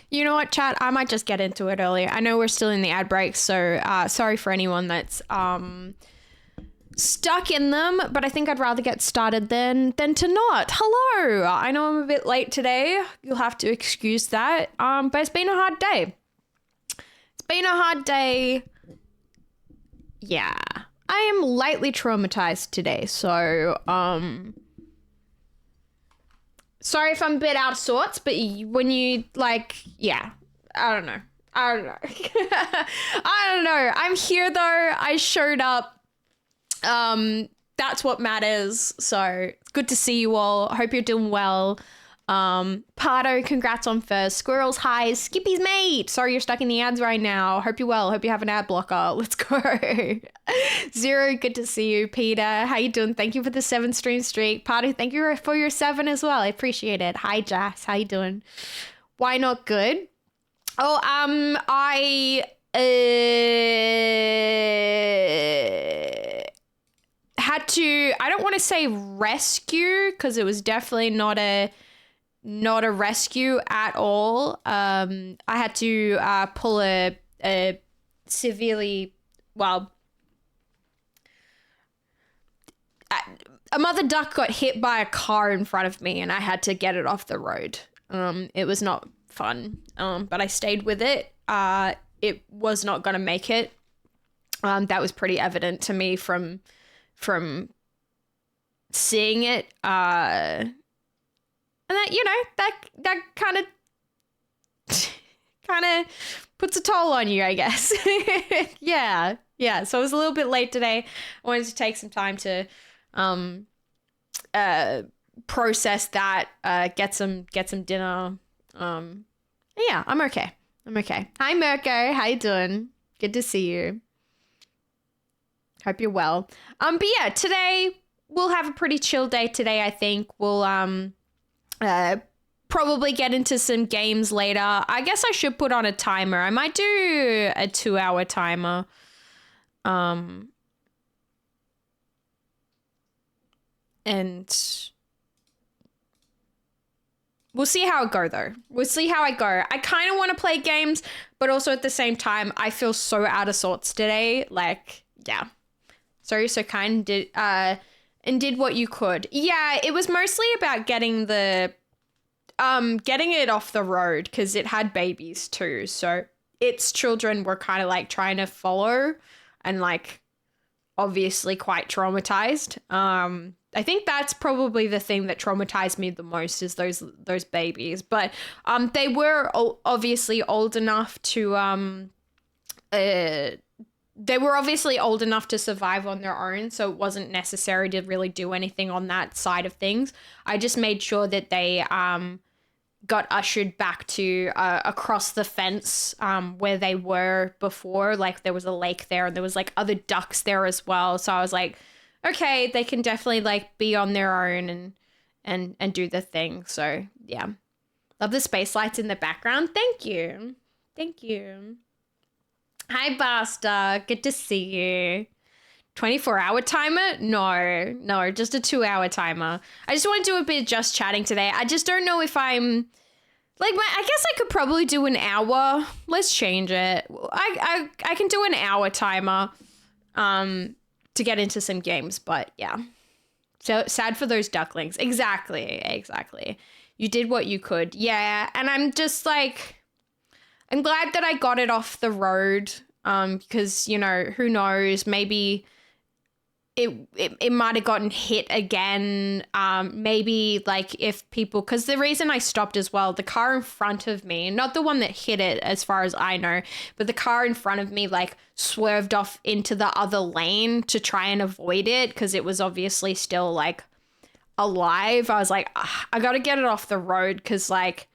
You know what, chat? I might just get into it early. I know we're still in the ad break, so sorry for anyone that's stuck in them, but I think I'd rather get started than to not. Hello! I know I'm a bit late today. You'll have to excuse that. But it's been a hard day. It's been a hard day. Yeah. I am lightly traumatized today, so sorry if I'm a bit out of sorts, but when you, like, yeah, I don't know. I don't know. I'm here, though. I showed up. That's what matters. So, it's good to see you all. I hope you're doing well. Pardo, congrats on first. Squirrels, hi. Skippy's mate. Sorry you're stuck in the ads right now. Hope you're well. Hope you have an ad blocker. Let's go. Zero, good to see you. Peter, how you doing? Thank you for the 7 stream streak. Pardo, thank you for your 7 as well. I appreciate it. Hi, Jas. How you doing? Why not good? Oh, I had to, I don't want to say rescue, because it was definitely not a rescue at all. I had to pull a severely, well, a mother duck got hit by a car in front of me and I had to get it off the road. It was not fun, but I stayed with it. It was not going to make it. That was pretty evident to me from seeing it. And that, you know, that kind of puts a toll on you, I guess. Yeah. So I was a little bit late today. I wanted to take some time to process that, get some dinner. Yeah, I'm okay. Hi, Mirko. How you doing? Good to see you. Hope you're well. But yeah, today we'll have a pretty chill day today, I think. We'll probably get into some games later. I guess I should put on a timer. I might do a 2-hour timer. And we'll see how it go, though. We'll see how I go. I kind of want to play games, but also at the same time, I feel so out of sorts today. Like, yeah. Sorry, so kind. Did what you could. Yeah, it was mostly about getting it off the road, because it had babies too. So its children were kind of like trying to follow and like obviously quite traumatized. I think that's probably the thing that traumatized me the most is those babies. But they were obviously old enough to survive on their own, so it wasn't necessary to really do anything on that side of things. I just made sure that they got ushered back to across the fence where they were before. Like, there was a lake there and there was like other ducks there as well. So I was like, okay, they can definitely like be on their own and do the thing. So yeah, love the space lights in the background. Thank you. Hi, Basta. Good to see you. 24-hour timer? No, just a 2-hour timer. I just want to do a bit of just chatting today. I just don't know if I'm like, I guess I could probably do an hour. Let's change it. I can do an hour timer to get into some games, but yeah. So sad for those ducklings. Exactly. You did what you could. Yeah, and I'm just like, I'm glad that I got it off the road, because, you know, who knows, maybe it might have gotten hit again. Maybe like if people, because the reason I stopped as well, the car in front of me, not the one that hit it as far as I know, but the car in front of me like swerved off into the other lane to try and avoid it, because it was obviously still like alive. I was like, I gotta get it off the road, because like,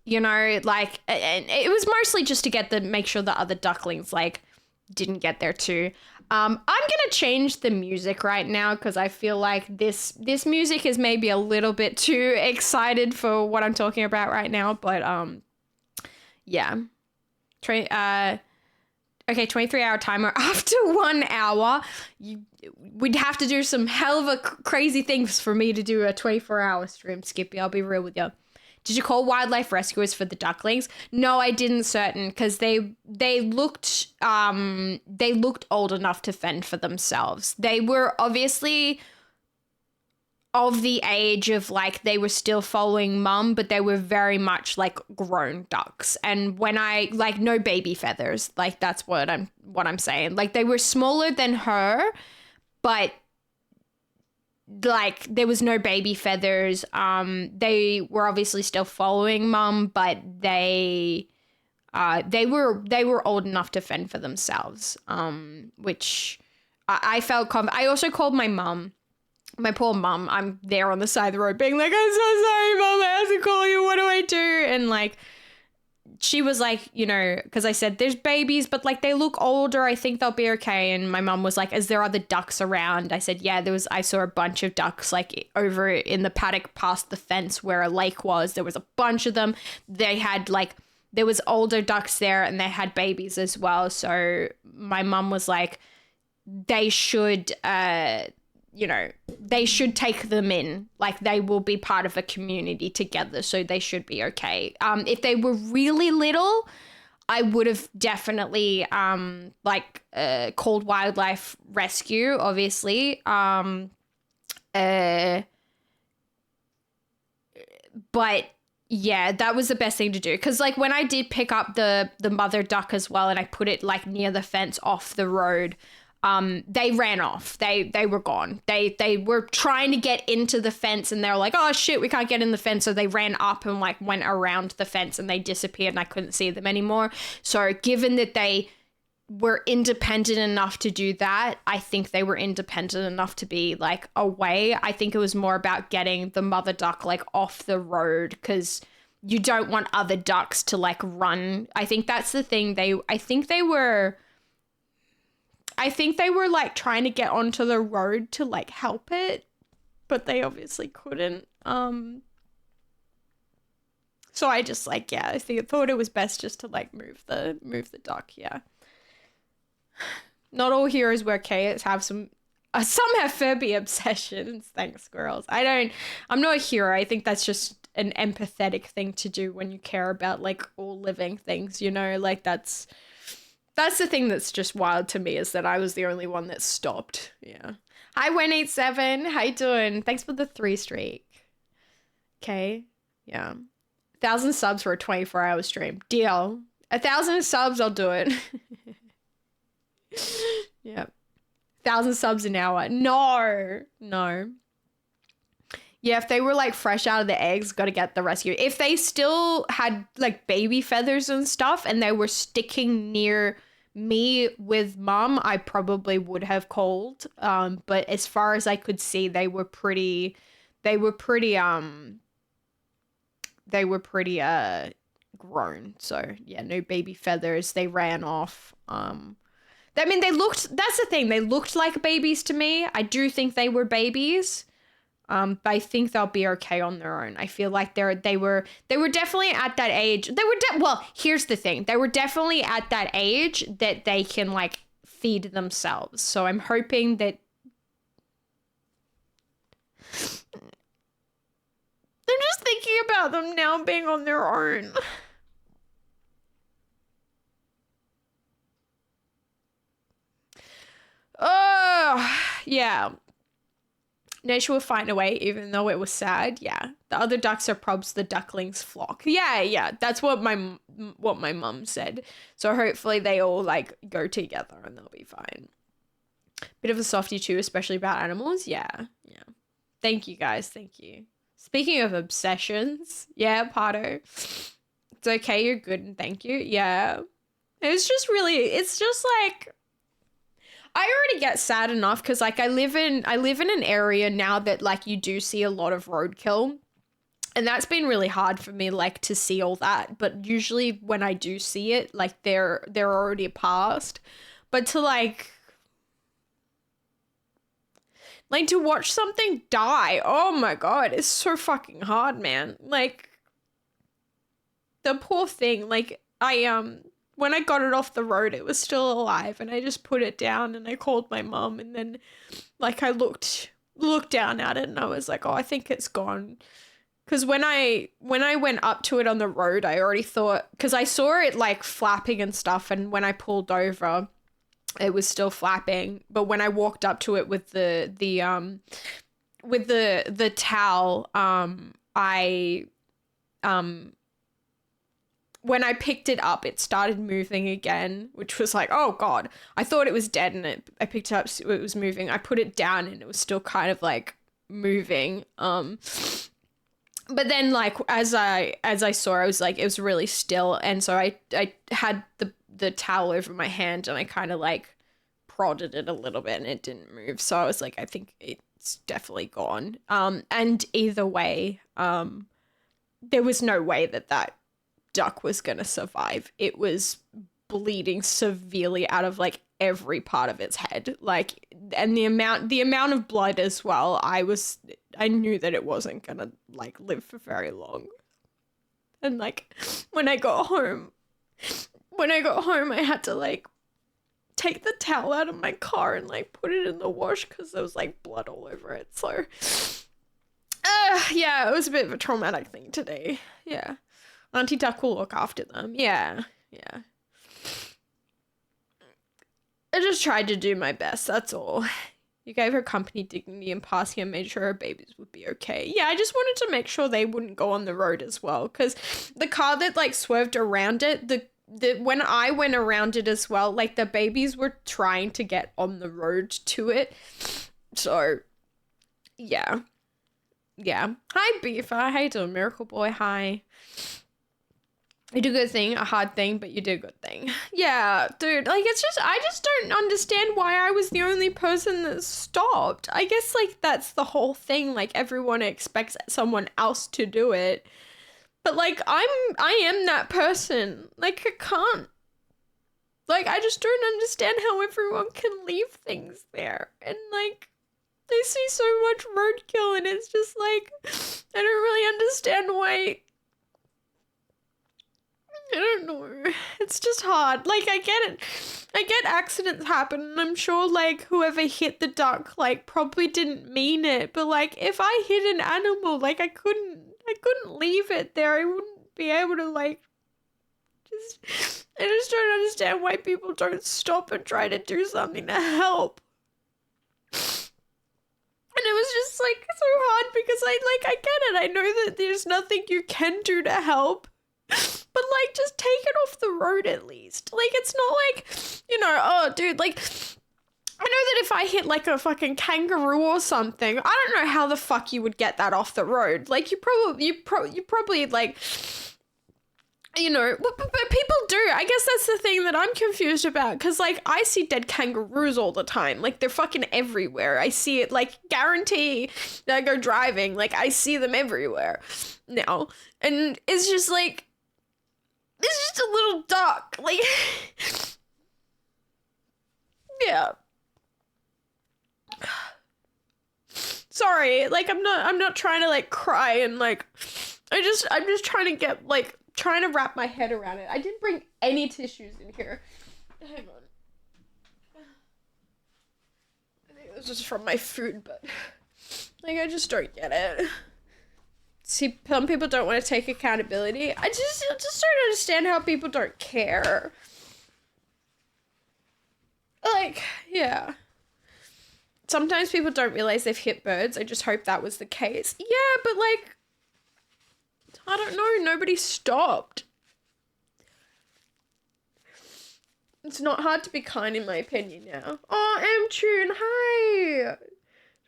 you know, like, and it was mostly just to make sure the other ducklings like didn't get there too. I'm gonna change the music right now, because I feel like this music is maybe a little bit too excited for what I'm talking about right now. But yeah. Okay, 23-hour timer. After 1 hour, we'd have to do some hell of a crazy things for me to do a 24-hour stream, Skippy. I'll be real with you. Did you call wildlife rescuers for the ducklings? No, I didn't certain because they looked old enough to fend for themselves. They were obviously of the age of like they were still following mum, but they were very much like grown ducks. And when I like no baby feathers, like that's what I'm saying. Like they were smaller than her, but like there was no baby feathers. They were obviously still following mum, but they were old enough to fend for themselves. Which I felt I also called my mum. My poor mum, I'm there on the side of the road being like, I'm so sorry, mum, I have to call you. What do I do? And like, she was like, you know, because I said, there's babies, but like they look older. I think they'll be okay. And my mum was like, is there other ducks around? I said, yeah, I saw a bunch of ducks like over in the paddock past the fence where a lake was. There was a bunch of them. They had like, there was older ducks there and they had babies as well. So my mum was like, they should, you know, they should take them in. Like they will be part of a community together, so they should be okay. If they were really little, I would have definitely called wildlife rescue, obviously. But yeah, that was the best thing to do. Because like when I did pick up the mother duck as well, and I put it like near the fence off the road, they ran off. They were gone. They were trying to get into the fence and they were like, oh shit, we can't get in the fence. So they ran up and like went around the fence and they disappeared and I couldn't see them anymore. So given that they were independent enough to do that, I think they were independent enough to be like away. I think it was more about getting the mother duck like off the road because you don't want other ducks to like run. I think that's the thing. I think they were like trying to get onto the road to like help it, but they obviously couldn't. So I just like, yeah, I thought it was best just to like move the duck. Yeah. Not all heroes wear chaos. Some have Furby obsessions. Thanks, squirrels. I'm not a hero. I think that's just an empathetic thing to do when you care about like all living things, you know, like that's the thing that's just wild to me is that I was the only one that stopped. Yeah. Hi, 187. How you doing? Thanks for the 3 streak. Okay. Yeah. 1,000 subs for a 24-hour stream. Deal. 1,000 subs, I'll do it. Yeah. 1,000 subs an hour. No. Yeah, if they were like fresh out of the eggs, gotta get the rescue. If they still had like baby feathers and stuff and they were sticking near me with mum, I probably would have called. But as far as I could see, they were pretty grown. So yeah, no baby feathers. They ran off. I mean, that's the thing. They looked like babies to me. I do think they were babies. But I think they'll be okay on their own. I feel like they were definitely at that age. Well, here's the thing. They were definitely at that age that they can like feed themselves. So I'm hoping that I'm just thinking about them now being on their own. Oh, yeah. Nature will find a way, even though it was sad. Yeah, the other ducks are probs the ducklings flock. Yeah, that's what my mum said. So hopefully they all like go together and they'll be fine. Bit of a softie too, especially about animals. Yeah. Thank you guys. Thank you. Speaking of obsessions, yeah, Pardo, it's okay. You're good and thank you. Yeah, it's just like. I already get sad enough because like I live in an area now that like you do see a lot of roadkill, and that's been really hard for me like to see all that. But usually when I do see it, like they're already past. But to like to watch something die, oh my god, it's so fucking hard, man. Like the poor thing, like when I got it off the road, it was still alive, and I just put it down and I called my mum, and then like I looked down at it and I was like, oh, I think it's gone. Because when I went up to it on the road, I already thought, because I saw it like flapping and stuff, and when I pulled over, it was still flapping. But when I walked up to it with the towel, when I picked it up, it started moving again, which was like, oh God. I thought it was dead, and I picked it up, so it was moving. I put it down and it was still kind of like moving. But then like as I saw, I was like, it was really still, and so I had the towel over my hand, and I kind of like prodded it a little bit, and it didn't move. So I was like, I think it's definitely gone. And either way, there was no way that duck was gonna survive. It was bleeding severely out of like every part of its head, like, and the amount of blood as well. I knew that it wasn't gonna like live for very long. And like when I got home, I had to like take the towel out of my car and like put it in the wash because there was like blood all over it. So yeah, it was a bit of a traumatic thing today. Yeah. Auntie Duck will look after them. Yeah. I just tried to do my best, that's all. You gave her company, dignity, and passing and made sure her babies would be okay. Yeah, I just wanted to make sure they wouldn't go on the road as well, because the car that like swerved around it, when I went around it as well, like the babies were trying to get on the road to it. So, yeah. Hi, Beaver. How you doing, Miracle Boy? Hi. You do a good thing, a hard thing, but you did a good thing. Yeah, dude, like, I just don't understand why I was the only person that stopped. I guess, like, that's the whole thing. Like, everyone expects someone else to do it. But, like, I am that person. Like, I can't. Like, I just don't understand how everyone can leave things there. And, like, they see so much roadkill, and it's just, like, I don't really understand why. I don't know. It's just hard. Like, I get it. I get accidents happen, and I'm sure, like, whoever hit the duck, like, probably didn't mean it. But, like, if I hit an animal, like, I couldn't leave it there. I wouldn't be able to, like, I just don't understand why people don't stop and try to do something to help. And it was just, like, so hard because I get it. I know that there's nothing you can do to help. But, like, just take it off the road at least. Like, it's not like, you know, oh, dude, like, I know that if I hit, like, a fucking kangaroo or something, I don't know how the fuck you would get that off the road. Like, you probably, like, you know, but people do. I guess that's the thing that I'm confused about, because, like, I see dead kangaroos all the time. Like, they're fucking everywhere. I see it, like, guarantee that I go driving. Like, I see them everywhere now. And it's just, like, it's just a little duck. Like, yeah. Sorry, like, I'm not trying to, like, cry and, like, I'm just trying to get, like, trying to wrap my head around it. I didn't bring any tissues in here. Hang on. I think it was just from my food, but, like, I just don't get it. See, some people don't want to take accountability. I just don't understand how people don't care. Like, yeah. Sometimes people don't realize they've hit birds. I just hope that was the case. Yeah, but, like, I don't know. Nobody stopped. It's not hard to be kind, in my opinion, now. Oh, M-Tune, hi!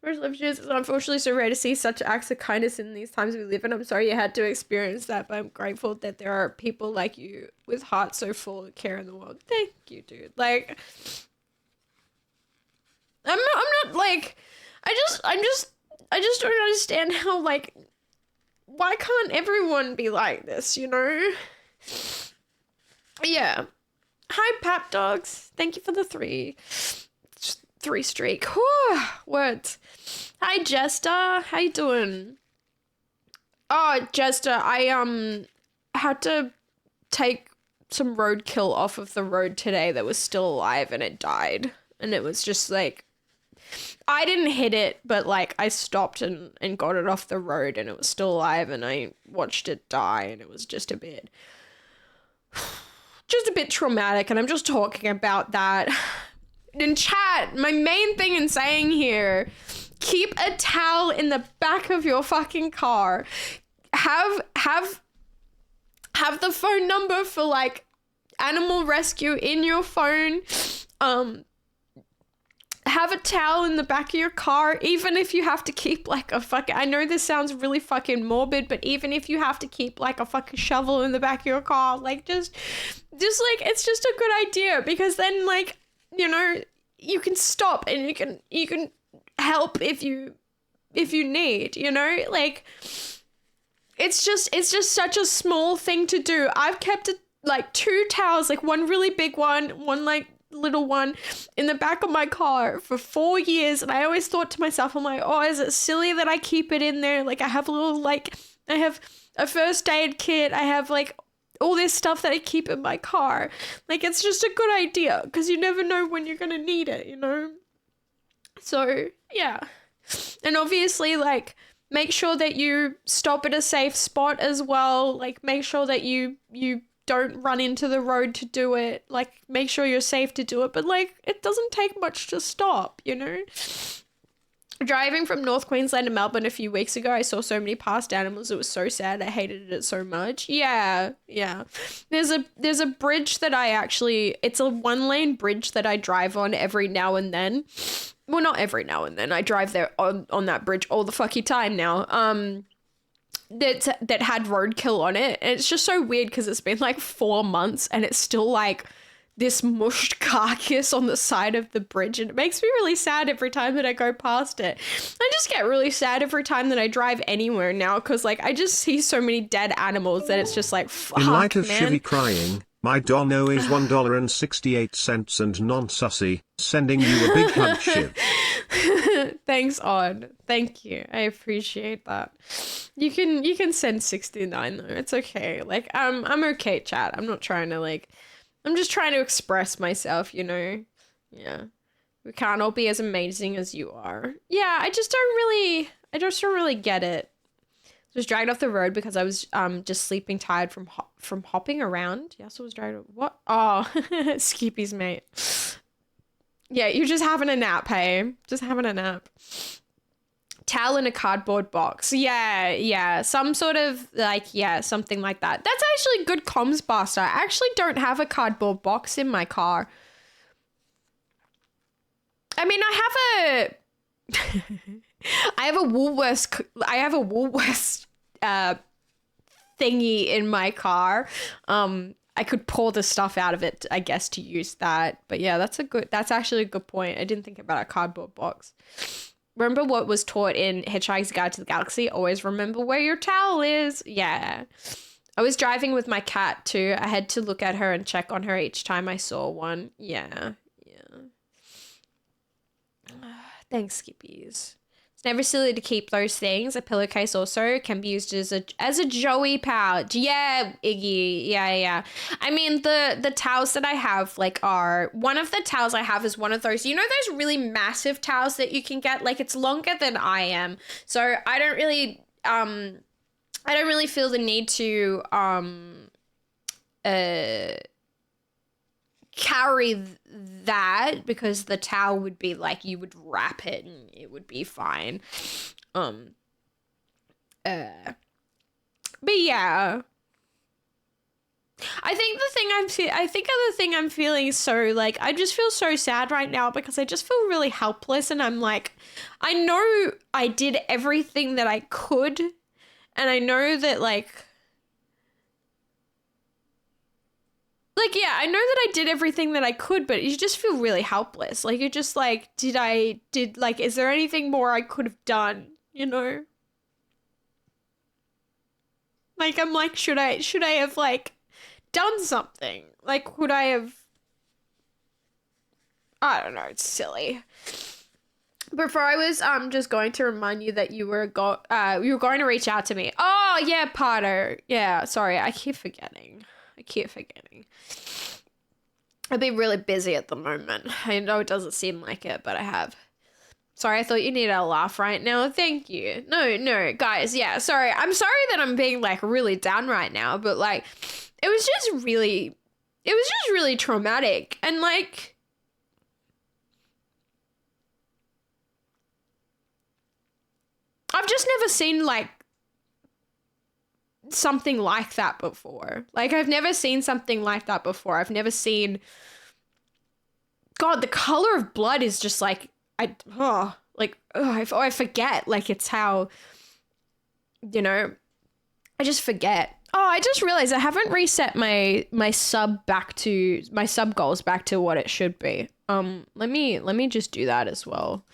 It's unfortunately so rare to see such acts of kindness in these times we live in. I'm sorry you had to experience that, but I'm grateful that there are people like you with hearts so full of care in the world. Thank you, dude. Like, I'm not like, I just don't understand how, like, why can't everyone be like this, you know? Yeah. Hi, Pap Dogs. Thank you for the three streak. Whew, words. Hi, Jester. How you doing? Oh, Jester, I had to take some roadkill off of the road today that was still alive, and it died. And it was just like, I didn't hit it, but like I stopped and got it off the road and it was still alive and I watched it die and it was just a bit traumatic, and I'm just talking about that. In chat, my main thing in saying here, keep a towel in the back of your fucking car. Have the phone number for like animal rescue in your phone. Have a towel in the back of your car, even if you have to keep like a fucking, I know this sounds really fucking morbid, but even if you have to keep like a fucking shovel in the back of your car, like just like, it's just a good idea, because then like, you know, you can stop and you can help if you need, you know, like it's just such a small thing to do. I've kept like 2 towels, like one really big one like little one in the back of my car for 4 years, and I always thought to myself, I'm like, oh, is it silly that I keep it in there? Like I have a little, like I have a first aid kit, I have like all this stuff that I keep in my car. Like it's just a good idea because you never know when you're gonna need it, you know. So yeah, and obviously like make sure that you stop at a safe spot as well. Like make sure that you don't run into the road to do it. Like, make sure you're safe to do it. But, like, it doesn't take much to stop, you know? Driving from North Queensland to Melbourne a few weeks ago, I saw so many past animals. It was so sad. I hated it so much. Yeah. There's a bridge that it's a 1-lane bridge that I drive on every now and then. Well, not every now and then. I drive there on that bridge all the fucking time now. That had roadkill on it, and it's just so weird because it's been like 4 months and it's still like this mushed carcass on the side of the bridge, and it makes me really sad every time that I go past it. I just get really sad every time that I drive anywhere now because like I just see so many dead animals that it's just like, fuck, in light of man. Shivy crying, my dono is $1.68 and non-sussy, sending you a big hug, Shiv. Thanks, Odd. Thank you. I appreciate that. You can send 69 though. It's okay. Like I'm okay, chat. I'm not trying to like, I'm just trying to express myself, you know. Yeah. We can't all be as amazing as you are. Yeah, I just don't really get it. Just dragged off the road because I was just sleeping tired from hopping around. Yeah, so I was dragged. What? Oh, Skippy's mate. Yeah, you're just having a nap, hey? Just having a nap. Towel in a cardboard box. Yeah. Some sort of like, yeah, something like that. That's actually good comms, Buster. I actually don't have a cardboard box in my car. I mean, I have a Woolworths thingy in my car. I could pour the stuff out of it, I guess, to use that. But yeah, that's actually a good point. I didn't think about a cardboard box. Remember what was taught in Hitchhiker's Guide to the Galaxy? Always remember where your towel is. Yeah. I was driving with my cat too. I had to look at her and check on her each time I saw one. Yeah. Thanks, Skippies. It's never silly to keep those things. A pillowcase also can be used as a Joey pouch. Yeah, Iggy. Yeah. I mean, the towels that I have one of the towels I have is one of those, you know, those really massive towels that you can get, like it's longer than I am. So I don't really feel the need to carry that, because the towel would be like, you would wrap it and it would be fine. But yeah, I think the thing I'm feeling is so like, I just feel so sad right now because I just feel really helpless, and I'm like, I know I did everything that I could, and I know that yeah, I know that I did everything that I could, but you just feel really helpless. Like, you're just like, is there anything more I could have done, you know? Like, I'm like, should I have, like, done something? Like, could I have, I don't know, it's silly. Before I was just going to remind you that you were going to reach out to me. Oh, yeah, Potter. Yeah, sorry, I keep forgetting. I've been really busy at the moment. I know it doesn't seem like it, but I have. Sorry, I thought you needed a laugh right now. Thank you. No, guys. Yeah, sorry. I'm sorry that I'm being like really down right now, but like it was just really traumatic. And like I've just never seen like something like that before. Like I've never seen something like that before. I've never seen, God, the color of blood is just like, I forget. Like it's how, you know, I just forget. Oh, I just realized I haven't reset my sub goals back to what it should be. Let me just do that as well.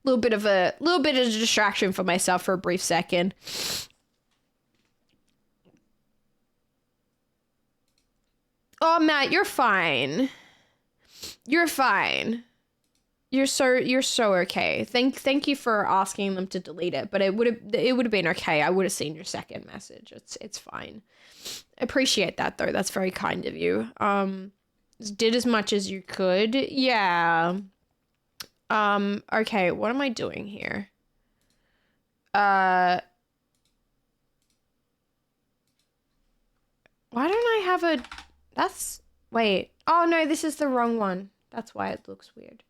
Little bit of a distraction for myself for a brief second. Oh, Matt, you're fine. You're fine. You're so okay. Thank you for asking them to delete it, but it would have been okay. I would have seen your second message. It's fine. Appreciate that though. That's very kind of you. Did as much as you could. Yeah. Okay, what am I doing here? Why don't I have a wait. Oh no, this is the wrong one. That's why it looks weird.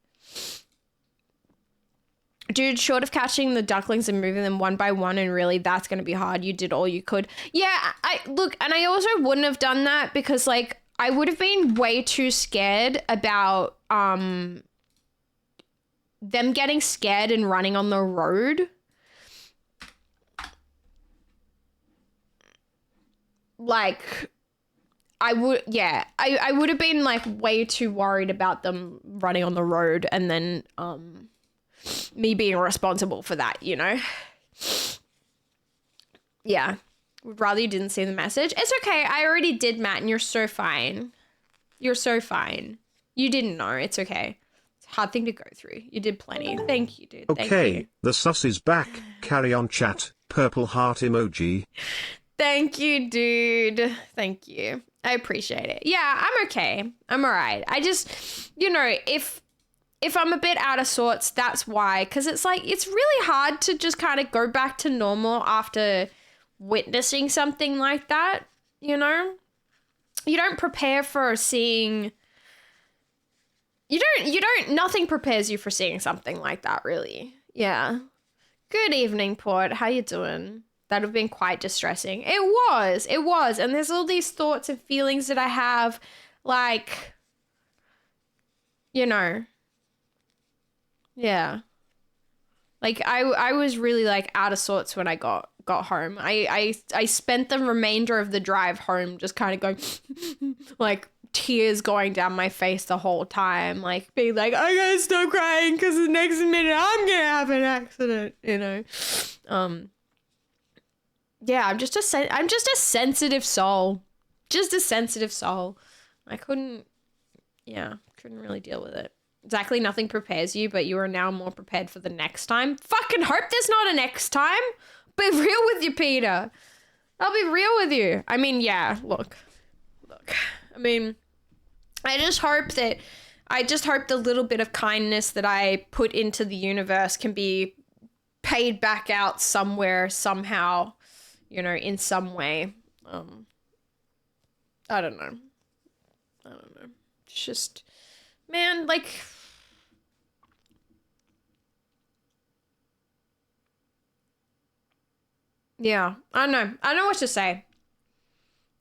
Dude, short of catching the ducklings and moving them one by one, and really that's going to be hard. You did all you could. Yeah, and I also wouldn't have done that because like I would have been way too scared about them getting scared and running on the road. Like I would have been like way too worried about them running on the road and then me being responsible for that, you know? Yeah. Would rather you didn't see the message. It's okay. I already did, Matt, and you're so fine. You're so fine. You didn't know. It's okay. It's a hard thing to go through. You did plenty. Thank you, dude. Okay, Thank you. the sus is back. Carry on, chat. Purple heart emoji. Thank you, dude. Thank you. I appreciate it. Yeah, I'm okay. I'm all right. I just, you know, if I'm a bit out of sorts, that's why. Because it's like, it's really hard to just kind of go back to normal after witnessing something like that, you know? You don't prepare for seeing... Nothing prepares you for seeing something like that, really. Yeah. Good evening, Port. How you doing? That would have been quite distressing. It was. And there's all these thoughts and feelings that I have, like, you know, yeah. Like, I was really, like, out of sorts when I got home. I spent the remainder of the drive home just kind of going, like, tears going down my face the whole time, like, being like, I gotta stop crying because the next minute I'm gonna have an accident, you know? Yeah, I'm just a sensitive soul. Just a sensitive soul. I couldn't really deal with it. Exactly, nothing prepares you, but you are now more prepared for the next time. Fucking hope there's not a next time. Be real with you, Peter. I'll be real with you. I mean, yeah, look. I mean, I just hope the little bit of kindness that I put into the universe can be paid back out somewhere, somehow, you know, in some way. I don't know. It's just, man, like, yeah, I don't know what to say.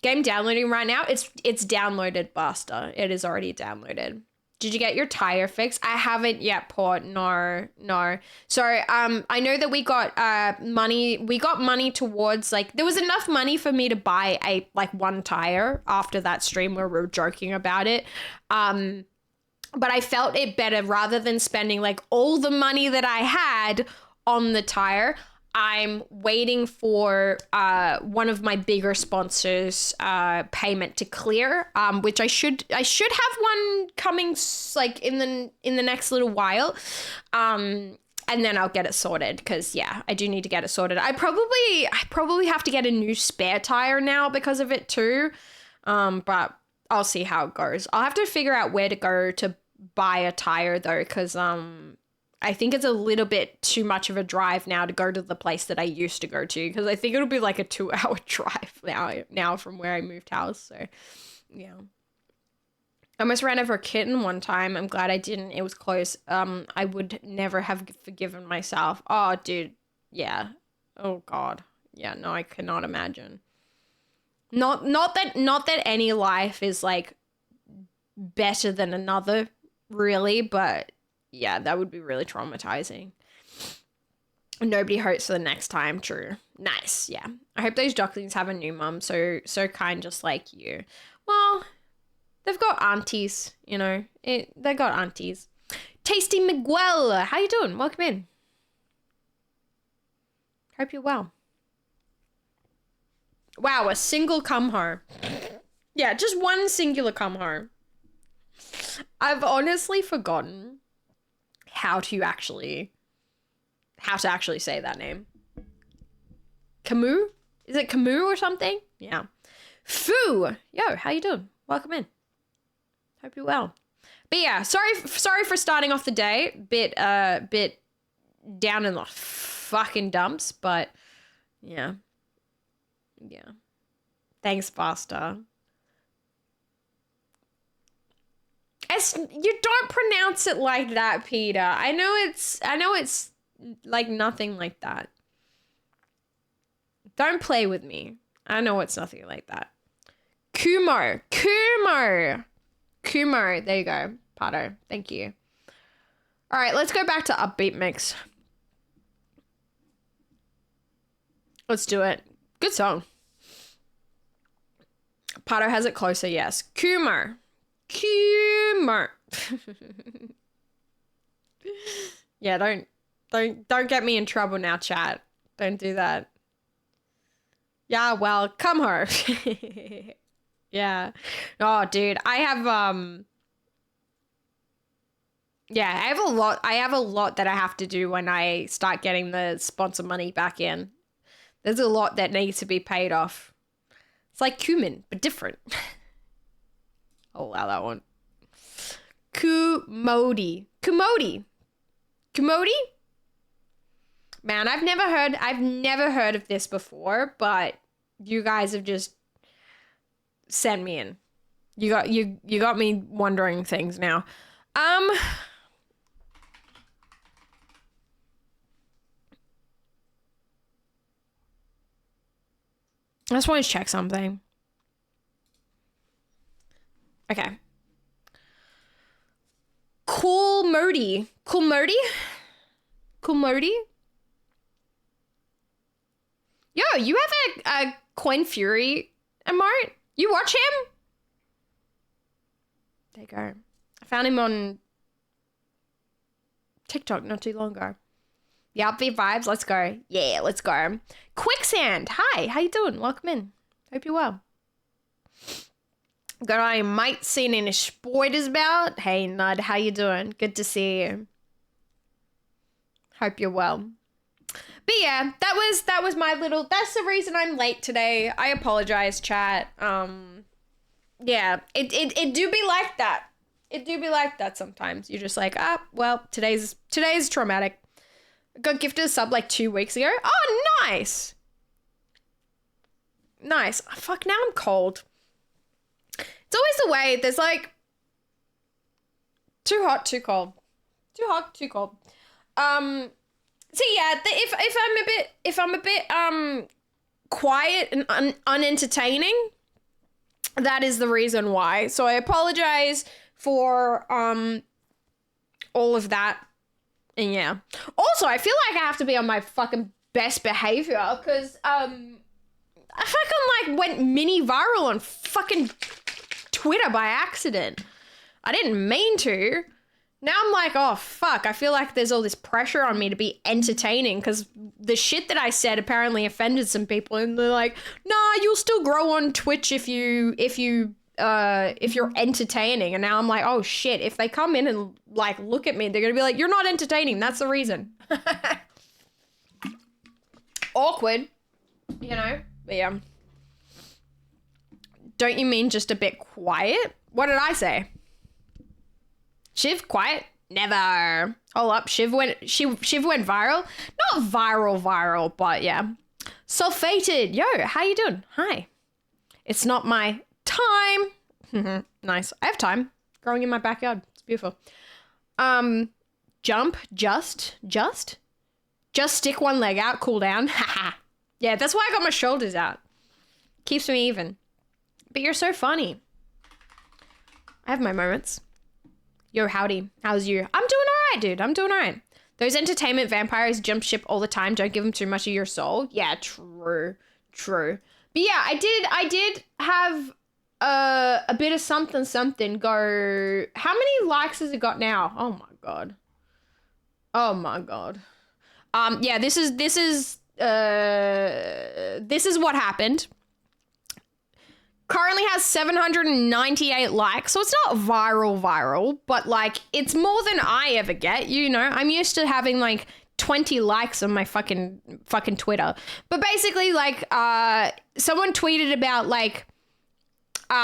Game downloading right now. It's downloaded, Buster. It is already downloaded. Did you get your tire fixed? I haven't yet, Port. No. So, I know that we got money. We got money towards, like, there was enough money for me to buy one tire after that stream where we were joking about it. But I felt it better rather than spending like all the money that I had on the tire. I'm waiting for one of my bigger sponsors' payment to clear, which I should have one coming like in the next little while, and then I'll get it sorted because yeah, I do need to get it sorted. I probably have to get a new spare tire now because of it too, but I'll see how it goes. I'll have to figure out where to go to buy a tire though, because I think it's a little bit too much of a drive now to go to the place that I used to go to, because I think it'll be like a 2-hour drive now from where I moved house. So, yeah. I almost ran over a kitten one time. I'm glad I didn't. It was close. I would never have forgiven myself. Oh, dude. Yeah. Oh, God. Yeah, no, I cannot imagine. Not that any life is like better than another, really, but yeah, that would be really traumatizing. Nobody hopes for the next time. True. Nice. Yeah. I hope those ducklings have a new mum. So kind, just like you. Well, they've got aunties, you know. They got aunties. Tasty Miguel, how you doing? Welcome in. Hope you're well. Wow, a single come home. Yeah, just one singular come home. I've honestly forgotten how to actually say that name. Camus? Is it Camus or something? Yeah. Foo! Yo, how you doing? Welcome in. Hope you're well. But yeah, sorry for starting off the day bit down in the fucking dumps, but yeah. Yeah. Thanks, Basta. You don't pronounce it like that, Peter. I know it's like nothing like that. Don't play with me. I know it's nothing like that. Kumo. There you go. Pato. Thank you. All right, let's go back to upbeat mix. Let's do it. Good song. Pato has it closer, yes. Kumo. Yeah, don't get me in trouble now, chat. Don't do that. Yeah, well, come home. Yeah. Oh, dude, I have a lot that I have to do when I start getting the sponsor money back in. There's a lot that needs to be paid off. It's like cumin, but different. I'll allow that one. Kumodi. Man, I've never heard of this before, but you guys have just sent me in. You got me wondering things now. I just want to check something. Okay. Cool Modi. Yo, you have a Coin Fury emote? You watch him? There you go. I found him on TikTok not too long ago. Yeah, upbeat vibes. Let's go. Yeah, let's go. Quicksand. Hi, how you doing? Welcome in. Hope you're well. Got I might seen in a spoilers about. Hey, Nud, how you doing? Good to see you. Hope you're well. But yeah, that was my little. That's the reason I'm late today. I apologize, chat. Yeah, it do be like that. It do be like that sometimes. You're just like, well, today's traumatic. I got gifted a sub like 2 weeks ago. Oh, nice. Nice. Oh, fuck, now I'm cold. It's always the way. There's like too hot, too cold. Too hot, too cold. So yeah, if I'm a bit quiet and unentertaining, that is the reason why. So I apologize for all of that. And yeah. Also, I feel like I have to be on my fucking best behavior because I fucking like went mini viral on fucking Twitter by accident. I didn't mean to. Now I'm like, oh fuck, I feel like there's all this pressure on me to be entertaining because the shit that I said apparently offended some people, and they're like, nah, you'll still grow on Twitch if you're entertaining. And now I'm like, oh shit, if they come in and like look at me, they're gonna be like, you're not entertaining, that's the reason. Awkward, you know. But yeah. Don't you mean just a bit quiet? What did I say? Shiv, quiet? Never. Hold up, Shiv went viral. Not viral, but yeah. Sulfated. Yo, how you doing? Hi. It's not my time. Nice. I have time. Growing in my backyard. It's beautiful. Jump. Just stick one leg out. Cool down. Haha. Yeah, that's why I got my shoulders out. Keeps me even. But you're so funny. I have my moments. Yo, howdy. How's you? I'm doing all right, dude. I'm doing all right. Those entertainment vampires jump ship all the time. Don't give them too much of your soul. Yeah, true. But yeah, I did have a bit of something go. How many likes has it got now? Oh my god. Yeah, this is what happened. Currently has 798 likes, so it's not viral, but like it's more than I ever get, you know. I'm used to having like 20 likes on my fucking Twitter. But basically like someone tweeted about like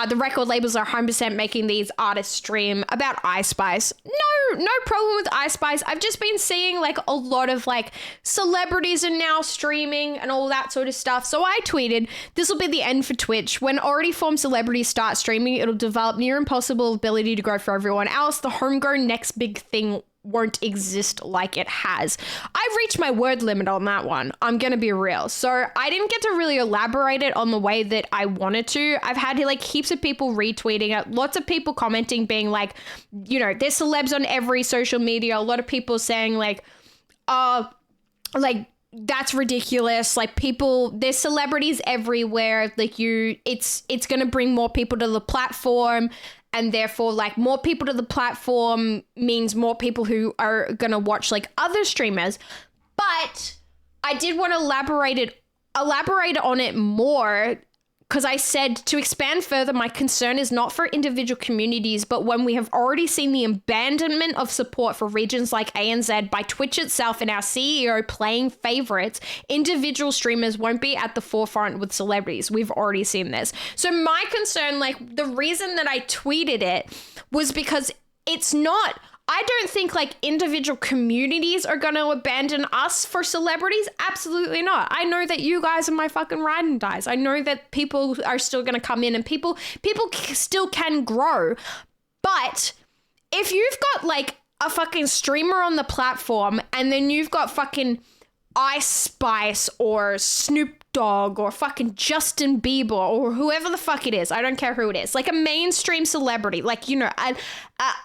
the record labels are 100% making these artists stream about Ice Spice. No problem with Ice Spice. I've just been seeing like a lot of like celebrities are now streaming and all that sort of stuff. So I tweeted, this will be the end for Twitch. When already formed celebrities start streaming, it'll develop near impossible ability to grow for everyone else. The homegrown next big thing won't exist like it has. I've reached my word limit on that one. I'm gonna be real. So I didn't get to really elaborate it on the way that I wanted to. I've had like heaps of people retweeting it, lots of people commenting being like, you know, there's celebs on every social media. A lot of people saying like, like that's ridiculous. Like people, there's celebrities everywhere. Like it's gonna bring more people to the platform. And therefore, like, more people to the platform means more people who are going to watch, like, other streamers. But I did want to elaborate on it more because I said to expand further, my concern is not for individual communities, but when we have already seen the abandonment of support for regions like ANZ by Twitch itself and our CEO playing favorites, individual streamers won't be at the forefront with celebrities. We've already seen this. So my concern, like the reason that I tweeted it was because it's not, I don't think like individual communities are going to abandon us for celebrities. Absolutely not. I know that you guys are my fucking ride and dies. I know that people are still going to come in and people still can grow. But if you've got like a fucking streamer on the platform and then you've got fucking Ice Spice or Snoop Dogg or fucking Justin Bieber or whoever the fuck it is, I don't care who it is, like a mainstream celebrity, like, you know, a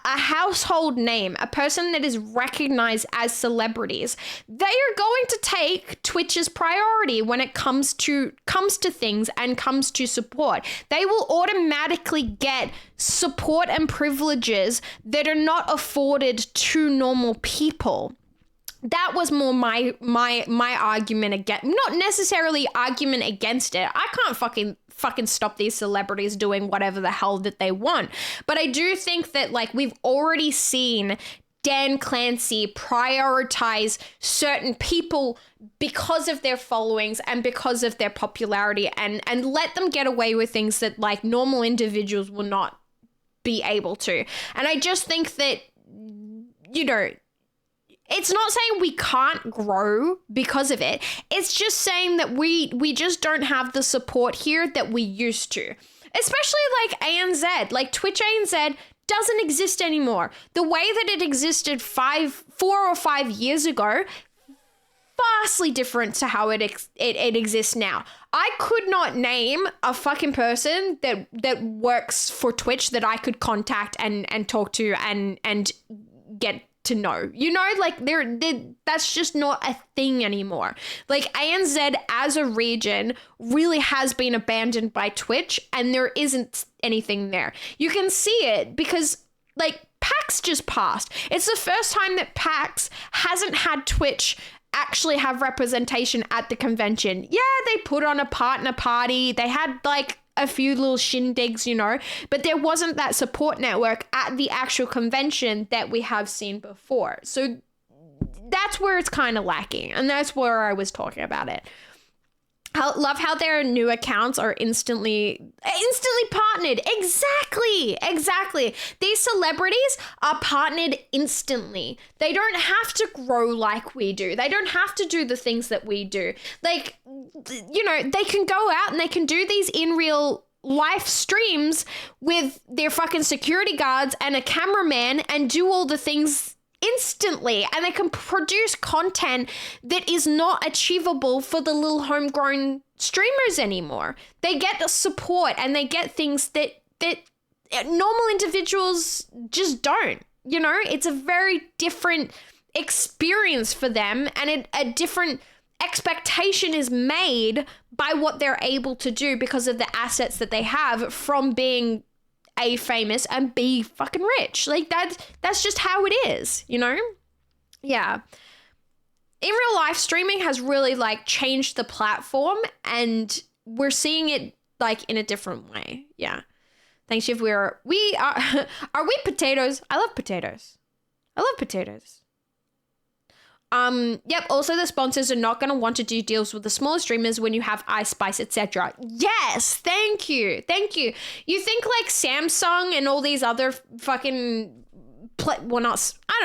household name, a person that is recognized as celebrities, they are going to take Twitch's priority when it comes to things and comes to support. They will automatically get support and privileges that are not afforded to normal people. That was more my argument against, not necessarily argument against it. I can't fucking stop these celebrities doing whatever the hell that they want. But I do think that like we've already seen Dan Clancy prioritize certain people because of their followings and because of their popularity and let them get away with things that like normal individuals will not be able to. And I just think that, you know, it's not saying we can't grow because of it. It's just saying that we just don't have the support here that we used to. Especially like ANZ, like Twitch ANZ doesn't exist anymore. The way that it existed 4 or 5 years ago, vastly different to how it exists now. I could not name a fucking person that works for Twitch that I could contact and talk to and get to know, you know, like that's just not a thing anymore. Like ANZ as a region really has been abandoned by Twitch and there isn't anything there. You can see it because like PAX just passed. It's the first time that PAX hasn't had Twitch actually have representation at the convention. Yeah, they put on a partner party. They had like a few little shindigs, you know, but there wasn't that support network at the actual convention that we have seen before. So that's where it's kind of lacking. And that's where I was talking about it. Love how their new accounts are instantly partnered. Exactly. These celebrities are partnered instantly. They don't have to grow like we do. They don't have to do the things that we do. Like, you know, they can go out and they can do these in real life streams with their fucking security guards and a cameraman and do all the things instantly, and they can produce content that is not achievable for the little homegrown streamers anymore. They get the support and they get things that normal individuals just don't. You know, it's a very different experience for them, and a different expectation is made by what they're able to do because of the assets that they have from being A, famous, and B, fucking rich. Like, that's just how it is, you know? Yeah. In real life, streaming has really, like, changed the platform, and we're seeing it, like, in a different way. Yeah. Thanks, Shiv. We are we potatoes? I love potatoes. Yep, also the sponsors are not going to want to do deals with the smaller streamers when you have Ice Spice, etc. Yes, thank you. You think like Samsung and all these other fucking, I don't know,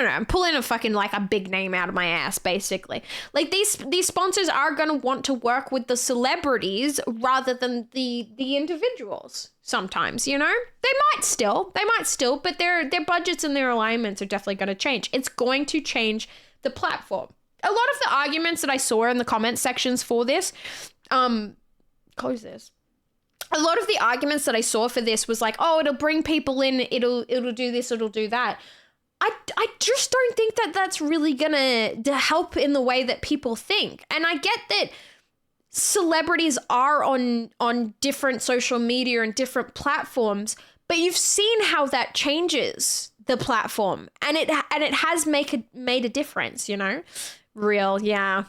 I'm pulling a fucking like a big name out of my ass, basically. Like these sponsors are going to want to work with the celebrities rather than the individuals sometimes, you know? They might still, but their budgets and their alignments are definitely going to change. It's going to change the platform. A lot of the arguments that I saw in the comment sections for this, close this. A lot of the arguments that I saw for this was like, oh, it'll bring people in, it'll do this, it'll do that. I just don't think that that's really gonna help in the way that people think. And I get that celebrities are on different social media and different platforms, but you've seen how that changes the platform, and it has made a difference, you know? Real, yeah.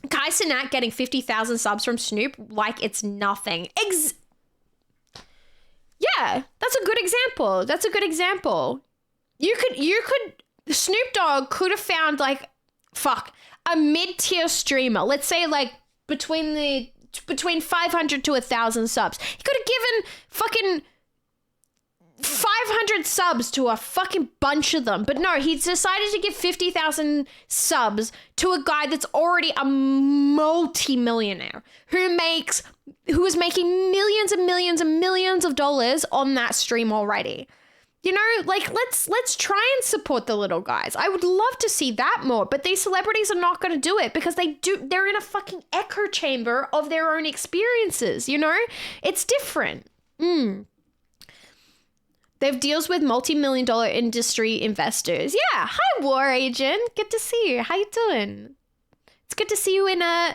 Kai Cenat getting 50,000 subs from Snoop like it's nothing. Yeah, that's a good example. You could Snoop Dogg could have found like a mid-tier streamer. Let's say like between 500 to 1,000 subs. He could have given fucking 500 subs to a fucking bunch of them. But no, he decided to give 50,000 subs to a guy that's already a multi-millionaire who is making millions and millions and millions of dollars on that stream already. You know, like let's try and support the little guys. I would love to see that more, but these celebrities are not going to do it because they're in a fucking echo chamber of their own experiences, you know? It's different. They have deals with multi-million-dollar industry investors. Yeah. Hi, War Agent. Good to see you. How you doing? It's good to see you in a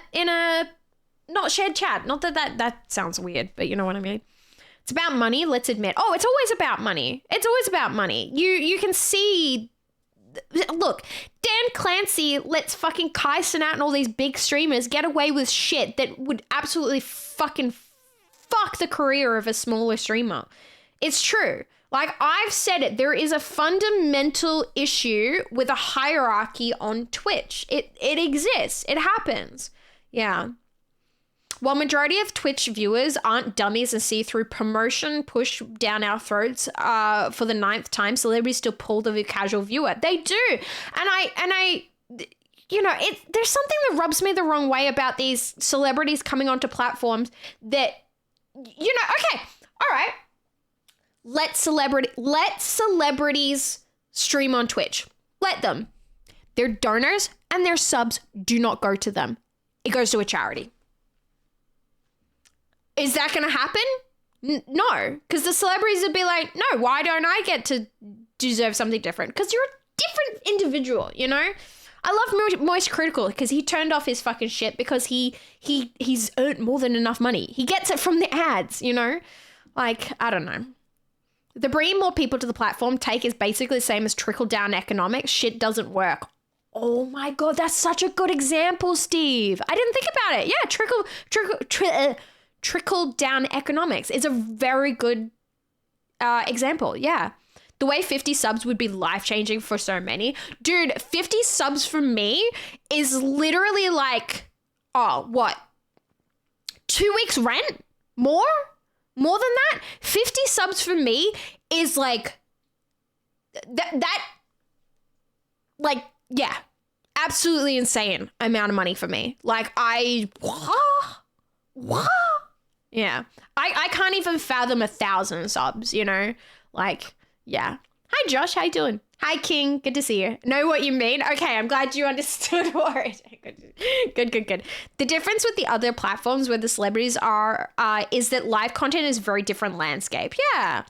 not shared chat. Not that sounds weird, but you know what I mean. It's about money, let's admit. Oh, it's always about money. You can see. Look, Dan Clancy lets fucking Kai Cenat and all these big streamers get away with shit that would absolutely fucking fuck the career of a smaller streamer. It's true. Like, I've said it, there is a fundamental issue with a hierarchy on Twitch. It exists. It happens. Yeah. While majority of Twitch viewers aren't dummies and see through promotion push down our throats for the 9th time, celebrities still pull the casual viewer. They do. And I you know, there's something that rubs me the wrong way about these celebrities coming onto platforms that, you know, okay, all right. Let celebrities stream on Twitch. Let them. Their donors and their subs do not go to them. It goes to a charity. Is that going to happen? No, because the celebrities would be like, no, why don't I get to deserve something different? Because you're a different individual, you know? I love Moist Critical because he turned off his fucking shit because he's earned more than enough money. He gets it from the ads, you know? Like, I don't know. The bringing more people to the platform take is basically the same as trickle-down economics. Shit doesn't work. Oh my God, that's such a good example, Steve. I didn't think about it. Yeah, trickle-down economics is a very good example. Yeah. The way 50 subs would be life-changing for so many. Dude, 50 subs for me is literally like, oh, what? 2 weeks rent? More than that? 50 subs for me is like yeah, absolutely insane amount of money for me. Like what? Yeah. I can't even fathom 1,000 subs, you know? Like, yeah. Hi, Josh. How you doing? Hi, King. Good to see you. Know what you mean? Okay, I'm glad you understood what. Good. The difference with the other platforms where the celebrities are is that live content is very different landscape. Yeah.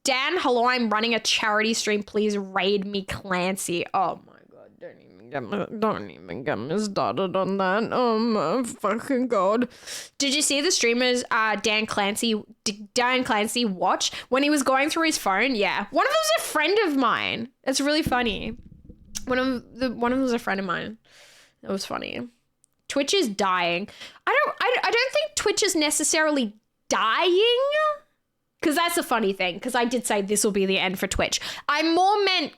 Dan, hello, I'm running a charity stream. Please raid me, Clancy. Oh, my God. Don't even get me started on that. Oh, my fucking God. Did you see the streamers Dan Clancy watch when he was going through his phone? Yeah. One of them was a friend of mine. It's really funny. One of them was a friend of mine. It was funny. Twitch is dying. I don't think Twitch is necessarily dying, because that's a funny thing, because I did say this will be the end for Twitch. I more meant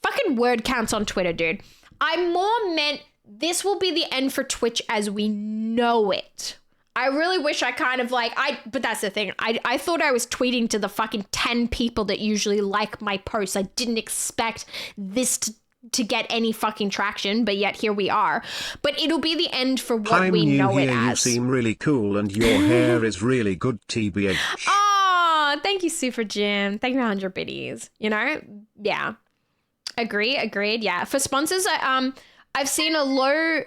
fucking word counts on Twitter, dude. I more meant this will be the end for Twitch as we know it. I really wish I kind of like, but that's the thing. I thought I was tweeting to the fucking 10 people that usually like my posts. I didn't expect this to get any fucking traction, but yet here we are. But it'll be the end for what we know it as. You seem really cool and your hair is really good, TBH. Oh, thank you, Super Jim. Thank you for 100 biddies. You know? Yeah. Agreed. Yeah. For sponsors, I've seen a low,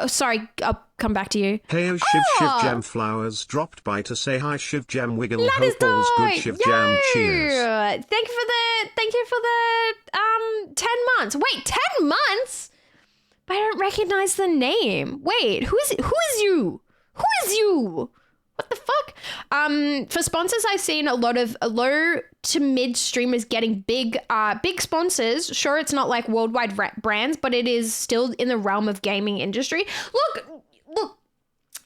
sorry, I'll come back to you. Hey, Shiv Jam Flowers dropped by to say hi, Shiv Jam Wiggle. Hope all's good, Shiv Jam. Cheers. Thank you for the 10 months. Wait, 10 months? But I don't recognize the name. Wait, who is you? Who is you? What the fuck? For sponsors, I've seen a lot of low to mid streamers getting big sponsors. Sure, it's not like worldwide brands, but it is still in the realm of gaming industry. Look,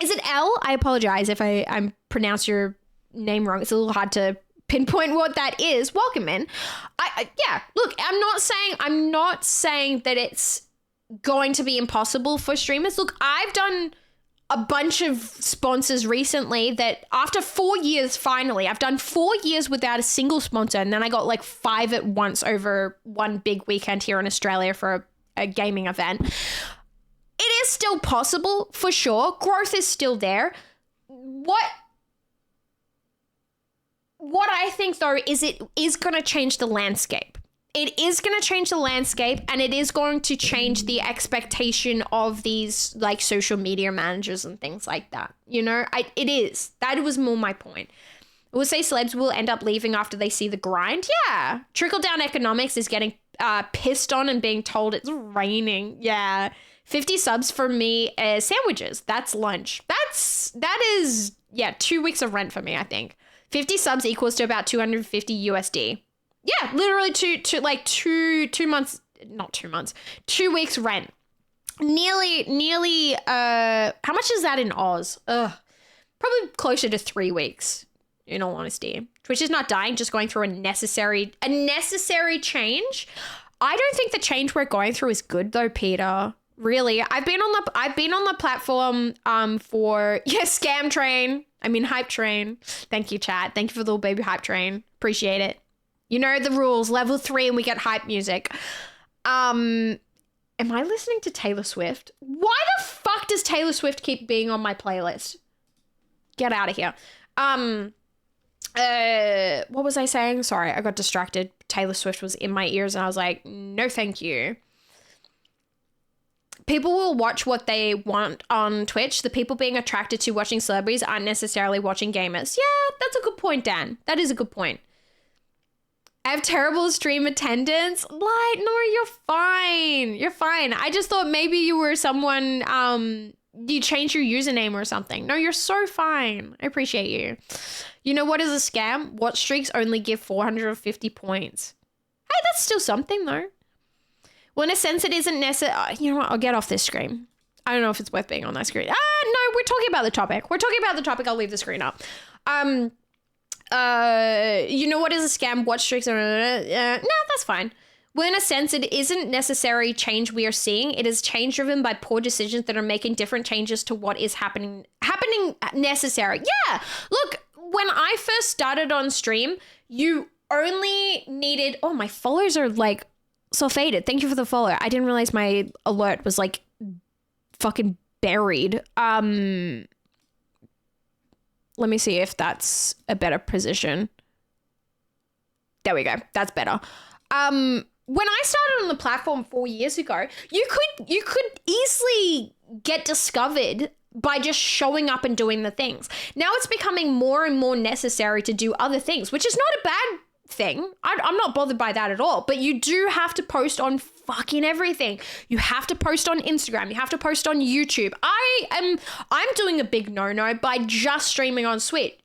is it L? I apologize if I pronounce your name wrong. It's a little hard to pinpoint what that is. Welcome in. Yeah, look, I'm not saying that it's going to be impossible for streamers. Look, I've done a bunch of sponsors recently that after 4 years, finally, I've done 4 years without a single sponsor. And then I got like 5 at once over one big weekend here in Australia for a gaming event. It is still possible for sure. Growth is still there. What I think though is it is going to change the landscape. It is going to change the landscape, and it is going to change the expectation of these like social media managers and things like that. You know, it is. That was more my point. I would say celebs will end up leaving after they see the grind. Yeah. Trickle down economics is getting pissed on and being told it's raining. Yeah. 50 subs for me is sandwiches. That's lunch. That is 2 weeks of rent for me, I think. 50 subs equals to about 250 USD. Yeah, literally 2 months, not 2 months, 2 weeks rent. Nearly, how much is that in Oz? Probably closer to 3 weeks, in all honesty. Twitch is not dying, just going through a necessary change. I don't think the change we're going through is good though, Peter. Really, I've been on the platform for scam train. I mean hype train. Thank you, chat. Thank you for the little baby hype train. Appreciate it. You know the rules. Level 3 and we get hype music. Am I listening to Taylor Swift? Why the fuck does Taylor Swift keep being on my playlist? Get out of here. What was I saying? Sorry, I got distracted. Taylor Swift was in my ears and I was like, no, thank you. People will watch what they want on Twitch. The people being attracted to watching celebrities aren't necessarily watching gamers. Yeah, that's a good point, Dan. That is a good point. I have terrible stream attendance. Like, no, you're fine. You're fine. I just thought maybe you were someone, you changed your username or something. No, you're so fine. I appreciate you. You know what is a scam? Watch streaks only give 450 points. Hey, that's still something though. Well, in a sense, it isn't necessary. You know what? I'll get off this screen. I don't know if it's worth being on that screen. No, we're talking about the topic. I'll leave the screen up. You know what is a scam? Watch streaks. No, that's fine. Well, in a sense, it isn't necessary change we are seeing. It is change driven by poor decisions that are making different changes to what is happening necessary. Yeah. Look, when I first started on stream, you only needed, oh, my follows are like so faded. Thank you for the follow. I didn't realize my alert was like fucking buried. Let me see if that's a better position. There we go. That's better. When I started on the platform 4 years ago, you could easily get discovered by just showing up and doing the things. Now it's becoming more and more necessary to do other things, which is not a bad thing. I'm not bothered by that at all. But you do have to post on fucking everything. You have to post on Instagram. You have to post on YouTube. I'm doing a big no-no by just streaming on Switch.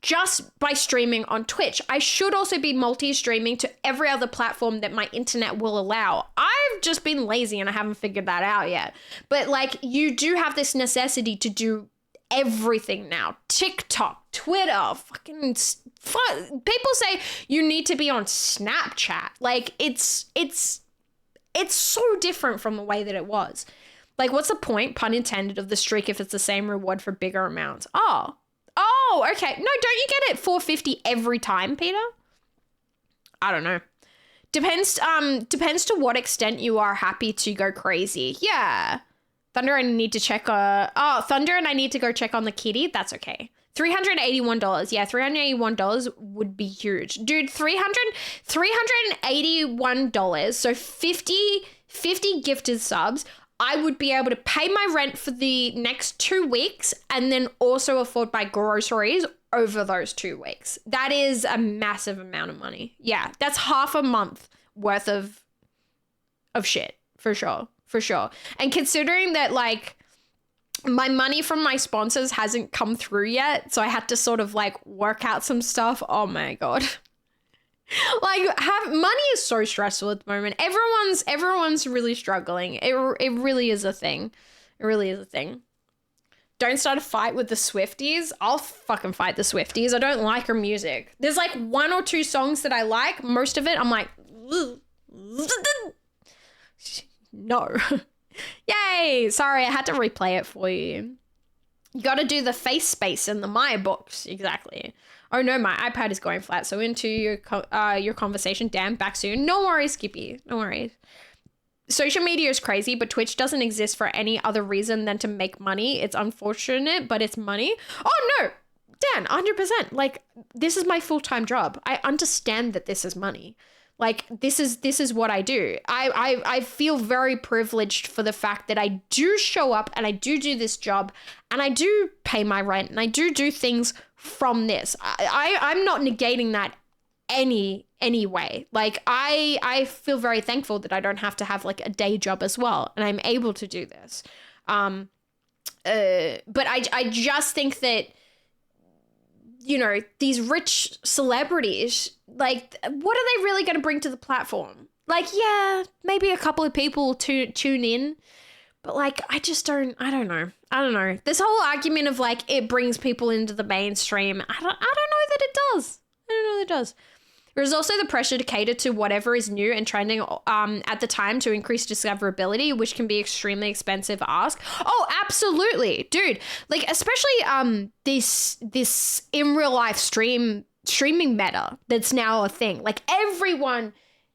Just by streaming on Twitch. I should also be multi-streaming to every other platform that my internet will allow. I've just been lazy and I haven't figured that out yet. But like, you do have this necessity to do everything now. TikTok, Twitter, people say you need to be on Snapchat. Like, it's so different from the way that it was. Like, what's the point, pun intended, of the streak if it's the same reward for bigger amounts? Oh, okay. No, don't you get it 450 every time, Peter? I don't know. Depends to what extent you are happy to go crazy. Yeah. Thunder, I need to check Thunder and I need to go check on the kitty. That's okay. $381. Yeah, $381 would be huge. Dude, $381. So 50 gifted subs. I would be able to pay my rent for the next 2 weeks and then also afford my groceries over those 2 weeks. That is a massive amount of money. Yeah, that's half a month worth of shit, for sure. And considering that, like, my money from my sponsors hasn't come through yet, so I had to sort of, like, work out some stuff. Oh, my God. Like, money is so stressful at the moment. Everyone's really struggling. It really is a thing. It really is a thing. Don't start a fight with the Swifties. I'll fucking fight the Swifties. I don't like her music. There's like 1 or 2 songs that I like. Most of it, I'm like, no. Yay. Sorry, I had to replay it for you. You got to do the face space in the Maya books. Exactly. Oh no, my iPad is going flat. So into your conversation. Damn, back soon. No worries, Skippy. No worries. Social media is crazy, but Twitch doesn't exist for any other reason than to make money. It's unfortunate, but it's money. Oh no, Dan, 100%. Like, this is my full-time job. I understand that this is money. Like, this is what I do. I feel very privileged for the fact that I do show up and I do this job and I do pay my rent and I do things from this. I'm not negating that any way. Like, I feel very thankful that I don't have to have like a day job as well and I'm able to do this. But I just think that, you know, these rich celebrities, like, what are they really going to bring to the platform? Like, yeah, maybe a couple of people tune in, but like, I don't know. This whole argument of like, it brings people into the mainstream. I don't know that it does. There's also the pressure to cater to whatever is new and trending at the time to increase discoverability, which can be extremely expensive ask. Oh, absolutely, dude. Like, especially this in real life streaming meta that's now a thing. Like, everyone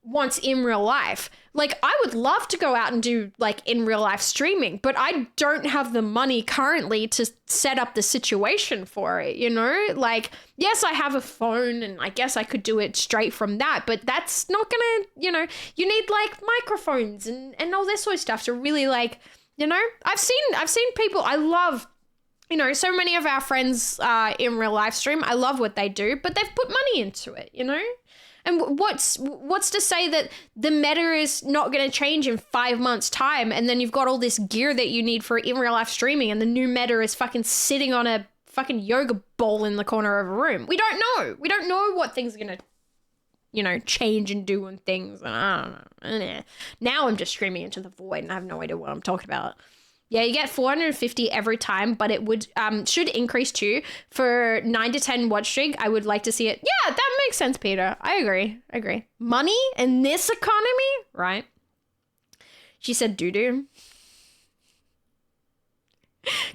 wants in real life. Like, I would love to go out and do like in real life streaming, but I don't have the money currently to set up the situation for it, you know? Like, yes, I have a phone and I guess I could do it straight from that, but that's not gonna, you know, you need like microphones and all this sort of stuff to really, like, you know? I've seen people, I love, you know, so many of our friends in real live stream, I love what they do, but they've put money into it, you know? And what's to say that the meta is not going to change in 5 months' time, and then you've got all this gear that you need for in real life streaming, and the new meta is fucking sitting on a fucking yoga ball in the corner of a room. We don't know. We don't know what things are going to, you know, change and do and things. And I don't know. Now I'm just screaming into the void, and I have no idea what I'm talking about. Yeah, you get 450 every time, but it would should increase too. For 9 to 10 watch streak, I would like to see it. Yeah, that makes sense, Peter. I agree. Money in this economy, right? She said doo-doo.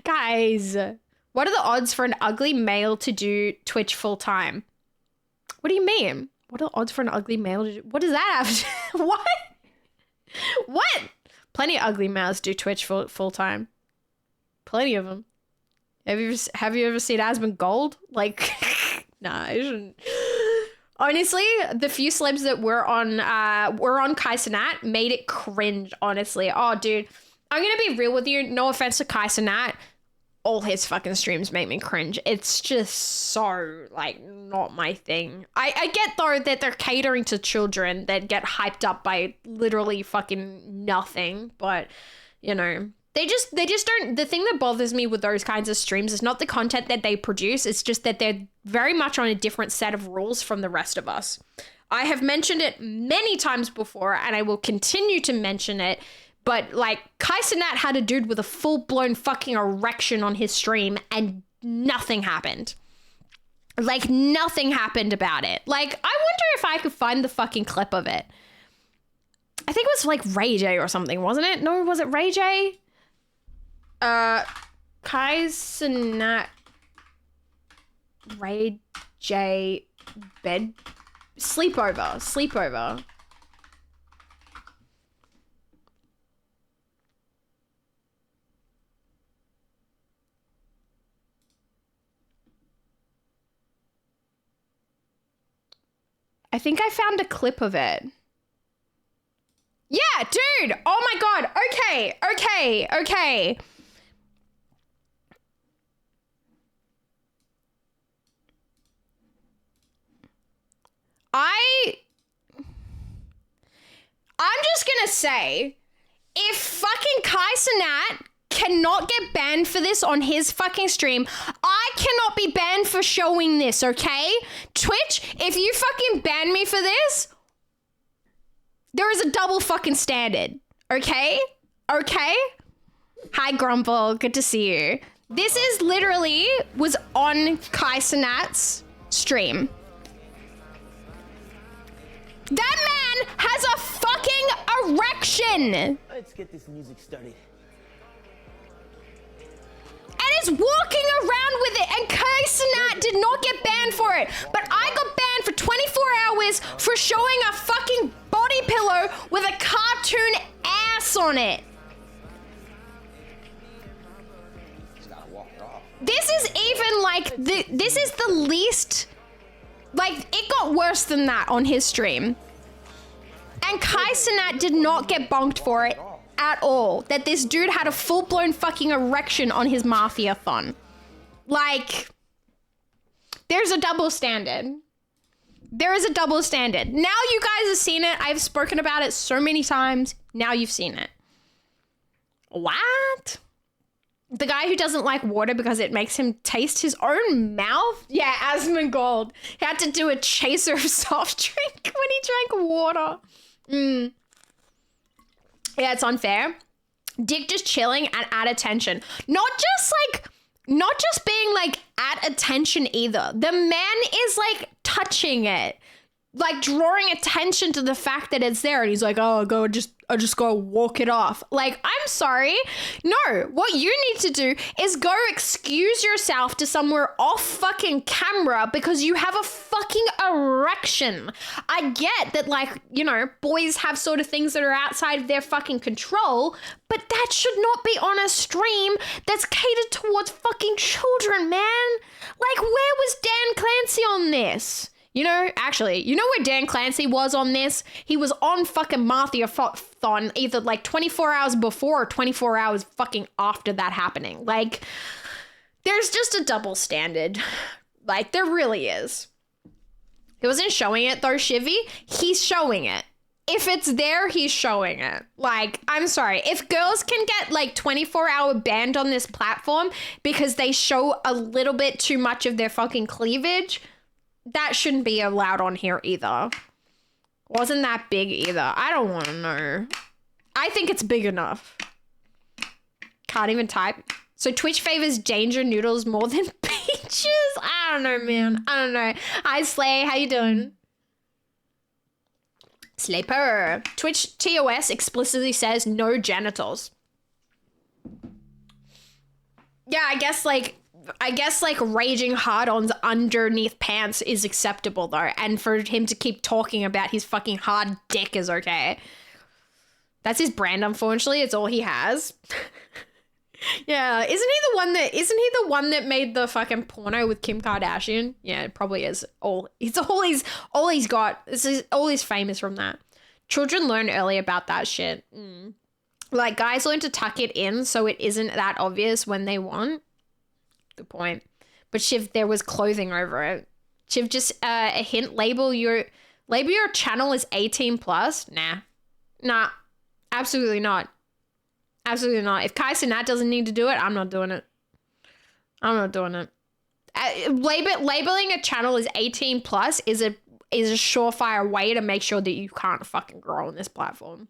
Guys, what are the odds for an ugly male to do Twitch full time? What do you mean? What are the odds for an ugly male to do? What does that have to What? What? Plenty of ugly males do Twitch full time. Plenty of them. Have you ever seen Asmund Gold? Like, nah, I shouldn't. Honestly, the few celebs that were on Kai Cenat made it cringe, honestly. Oh, dude. I'm going to be real with you. No offense to Kai Cenat. All his fucking streams make me cringe. It's just so, like, not my thing. I get, though, that they're catering to children that get hyped up by literally fucking nothing. But, you know, they just don't... The thing that bothers me with those kinds of streams is not the content that they produce. It's just that they're very much on a different set of rules from the rest of us. I have mentioned it many times before, and I will continue to mention it. But, like, Kai Cenat had a dude with a full-blown fucking erection on his stream and nothing happened. Like, nothing happened about it. Like, I wonder if I could find the fucking clip of it. I think it was, like, Ray J or something, wasn't it? No, was it Ray J? Kai Cenat... Ray J... Bed... Sleepover. I think I found a clip of it. Yeah, dude. Oh my God. Okay. I'm just gonna say, if fucking Kai Cenat cannot get banned for this on his fucking stream, I cannot be banned for showing this, okay? Twitch, if you fucking ban me for this, there is a double fucking standard, okay? Okay? Hi, Grumble. Good to see you. This is literally was on Kai Cenat's stream. That man has a fucking erection! Let's get this music started. And is walking around with it, and Kai Cenat did not get banned for it. But I got banned for 24 hours for showing a fucking body pillow with a cartoon ass on it. This is even like, this is the least, like, it got worse than that on his stream. And Kai Cenat did not get bonked for it at all. That this dude had a full-blown fucking erection on his Mafia-thon. Like, there's a double standard. There is a double standard. Now you guys have seen it. I've spoken about it so many times. Now you've seen it. What? The guy who doesn't like water because it makes him taste his own mouth? Yeah, Asmongold. He had to do a chaser of soft drink when he drank water. Yeah, it's unfair. Dick just chilling and at attention. Not just being like at attention either. The man is like touching it. Like drawing attention to the fact that it's there, and he's like, "Oh, I just go walk it off." Like, I'm sorry. No, what you need to do is go excuse yourself to somewhere off fucking camera because you have a fucking erection. I get that, like, you know, boys have sort of things that are outside of their fucking control, but that should not be on a stream that's catered towards fucking children, man. Like, where was Dan Clancy on this? You know, actually, you know where Dan Clancy was on this? He was on fucking Mafia-thon either like 24 hours before or 24 hours fucking after that happening. Like, there's just a double standard. Like, there really is. He wasn't showing it though, Shivy. He's showing it. If it's there, he's showing it. Like, I'm sorry. If girls can get like 24-hour banned on this platform because they show a little bit too much of their fucking cleavage, that shouldn't be allowed on here either. Wasn't that big either. I don't want to know. I think it's big enough. Can't even type. So Twitch favors Danger Noodles more than Peaches? I don't know, man. I don't know. Hi, Slay. How you doing? Sleeper. Twitch TOS explicitly says no genitals. Yeah, I guess like raging hard-ons underneath pants is acceptable though, and for him to keep talking about his fucking hard dick is okay. That's his brand, unfortunately. It's all he has. Yeah, isn't he the one that made the fucking porno with Kim Kardashian? Yeah, it probably is. All he's got. This is all he's famous from that. Children learn early about that shit. Like, guys learn to tuck it in so it isn't that obvious when they want. Good point. But Shiv, there was clothing over it. Shiv, just a hint, label your channel as 18 plus. Nah, absolutely not. Absolutely not. If Kai Cenat doesn't need to do it, I'm not doing it. Labeling a channel as 18 plus is a surefire way to make sure that you can't fucking grow on this platform.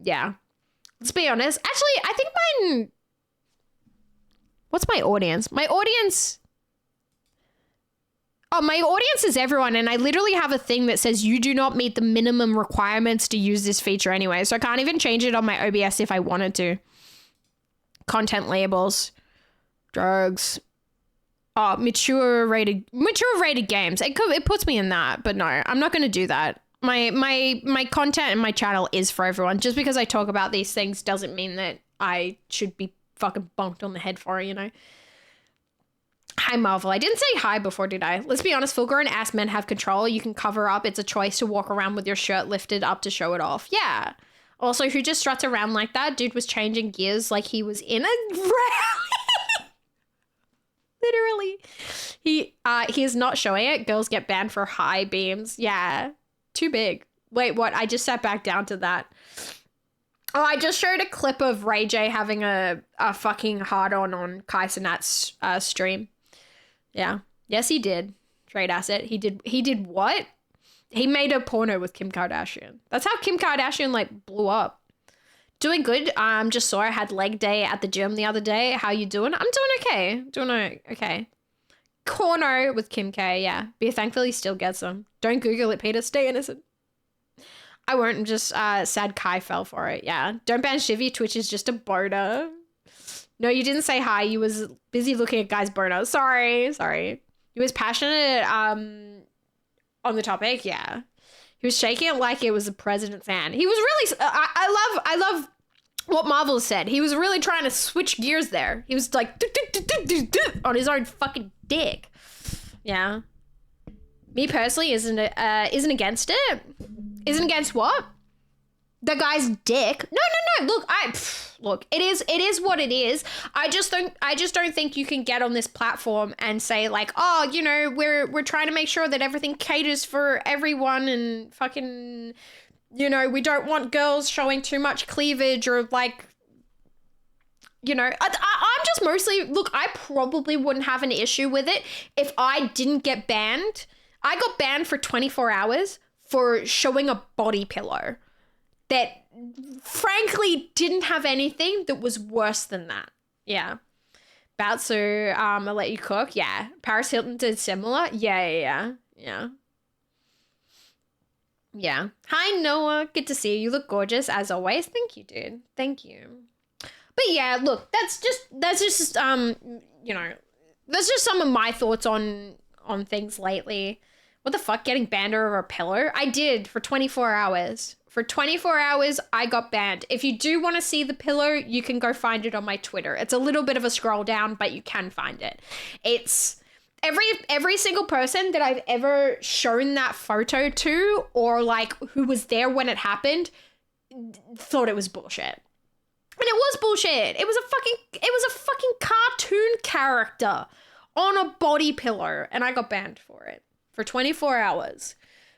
Yeah. Let's be honest. Actually, I think mine... What's my audience? My audience is everyone, and I literally have a thing that says you do not meet the minimum requirements to use this feature anyway, so I can't even change it on my OBS if I wanted to. Content labels. Drugs. Oh, mature rated games. It puts me in that, but no, I'm not going to do that. My content and my channel is for everyone. Just because I talk about these things doesn't mean that I should be fucking bonked on the head for it, you know? Hi, Marvel. I didn't say hi before, did I? Let's be honest, full-grown ass men have control. You can cover up. It's a choice to walk around with your shirt lifted up to show it off. Yeah. Also, who just struts around like that? Dude was changing gears like he was in a rally. Literally. He is not showing it. Girls get banned for high beams. Yeah. Too big. Wait, what? I just sat back down to that. Oh, I just showed a clip of Ray J having a fucking hard-on Kai Cenat's stream. Yeah. Yes, he did. Trade asset. He did what? He made a porno with Kim Kardashian. That's how Kim Kardashian, like, blew up. Doing good. Just saw I had leg day at the gym the other day. How you doing? I'm doing okay. Corno with Kim K, yeah. But thankfully still gets them. Don't Google it, Peter. Stay innocent. I won't. Just sad Kai fell for it. Yeah. Don't ban Shivy. Twitch is just a boner. No, you didn't say hi. You was busy looking at guys' boner. Sorry. He was passionate on the topic. Yeah. He was shaking it like it was the president's hand. He was really. I love what Marvel said. He was really trying to switch gears there. He was like on his own fucking dick. Yeah. Me personally isn't against it. Isn't against what? The guy's dick. No. Look, it is what it is. I just don't think you can get on this platform and say like, oh, you know, we're trying to make sure that everything caters for everyone and fucking, you know, we don't want girls showing too much cleavage or like, you know, I'm just mostly, look, I probably wouldn't have an issue with it if I didn't get banned. I got banned for 24 hours for showing a body pillow that frankly didn't have anything that was worse than that. Yeah. Batsu, I'll let you cook. Yeah. Paris Hilton did similar. Yeah. Hi, Noah. Good to see you. You look gorgeous as always. Thank you, dude. Thank you. But yeah, look, that's just you know, that's just some of my thoughts on things lately. What the fuck, getting banned over a pillow? I did for 24 hours. For 24 hours, I got banned. If you do want to see the pillow, you can go find it on my Twitter. It's a little bit of a scroll down, but you can find it. It's every single person that I've ever shown that photo to, or like who was there when it happened, thought it was bullshit. And it was bullshit. It was a fucking cartoon character on a body pillow, and I got banned for it for 24 hours.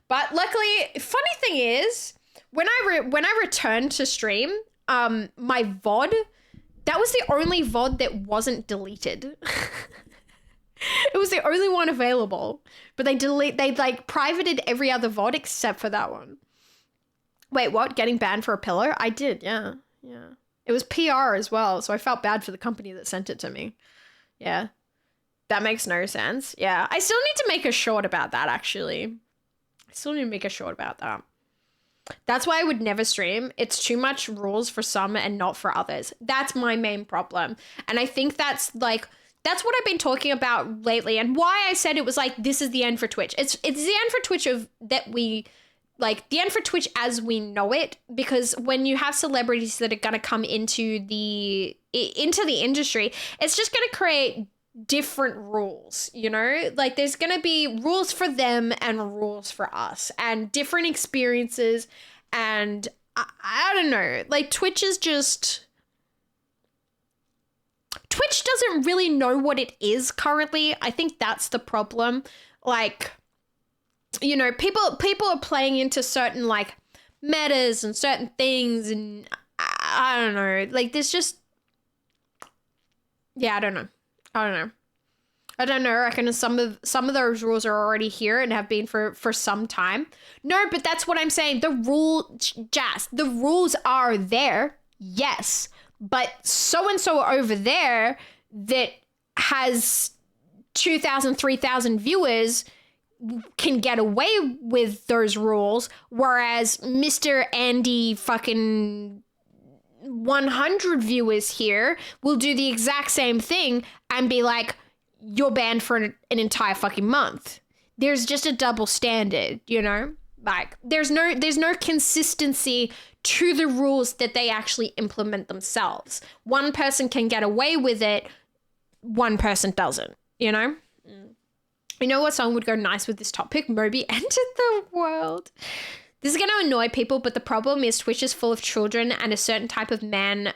But luckily, funny thing is, when I returned to stream, my VOD, that was the only VOD that wasn't deleted. It was the only one available, but they like privated every other VOD except for that one. Wait, what? Getting banned for a pillow? I did, yeah. It was PR as well, so I felt bad for the company that sent it to me. Yeah. That makes no sense. Yeah. I still need to make a short about that, actually. I still need to make a short about that. That's why I would never stream. It's too much rules for some and not for others. That's my main problem. And I think that's what I've been talking about lately, and why I said it was like, this is the end for Twitch. It's the end for Twitch the end for Twitch as we know it, because when you have celebrities that are going to come into the industry, it's just going to create different rules, you know? Like, there's going to be rules for them and rules for us, and different experiences, and I don't know. Like, Twitch doesn't really know what it is currently. I think that's the problem. Like, you know, people are playing into certain like metas and certain things, and I don't know. Like, there's just, yeah, I don't know. I reckon some of those rules are already here and have been for some time. No, but that's what I'm saying. The rules are there. Yes. But so-and-so over there that has 2,000, 3,000 viewers can get away with those rules, whereas Mr. Andy fucking 100 viewers here will do the exact same thing and be like, you're banned for an entire fucking month. There's just a double standard, you know? Like, there's no consistency to the rules that they actually implement themselves. One person can get away with it, one person doesn't, you know? You know what song would go nice with this topic? Moby entered the world. This is going to annoy people, but the problem is Twitch is full of children and a certain type of men,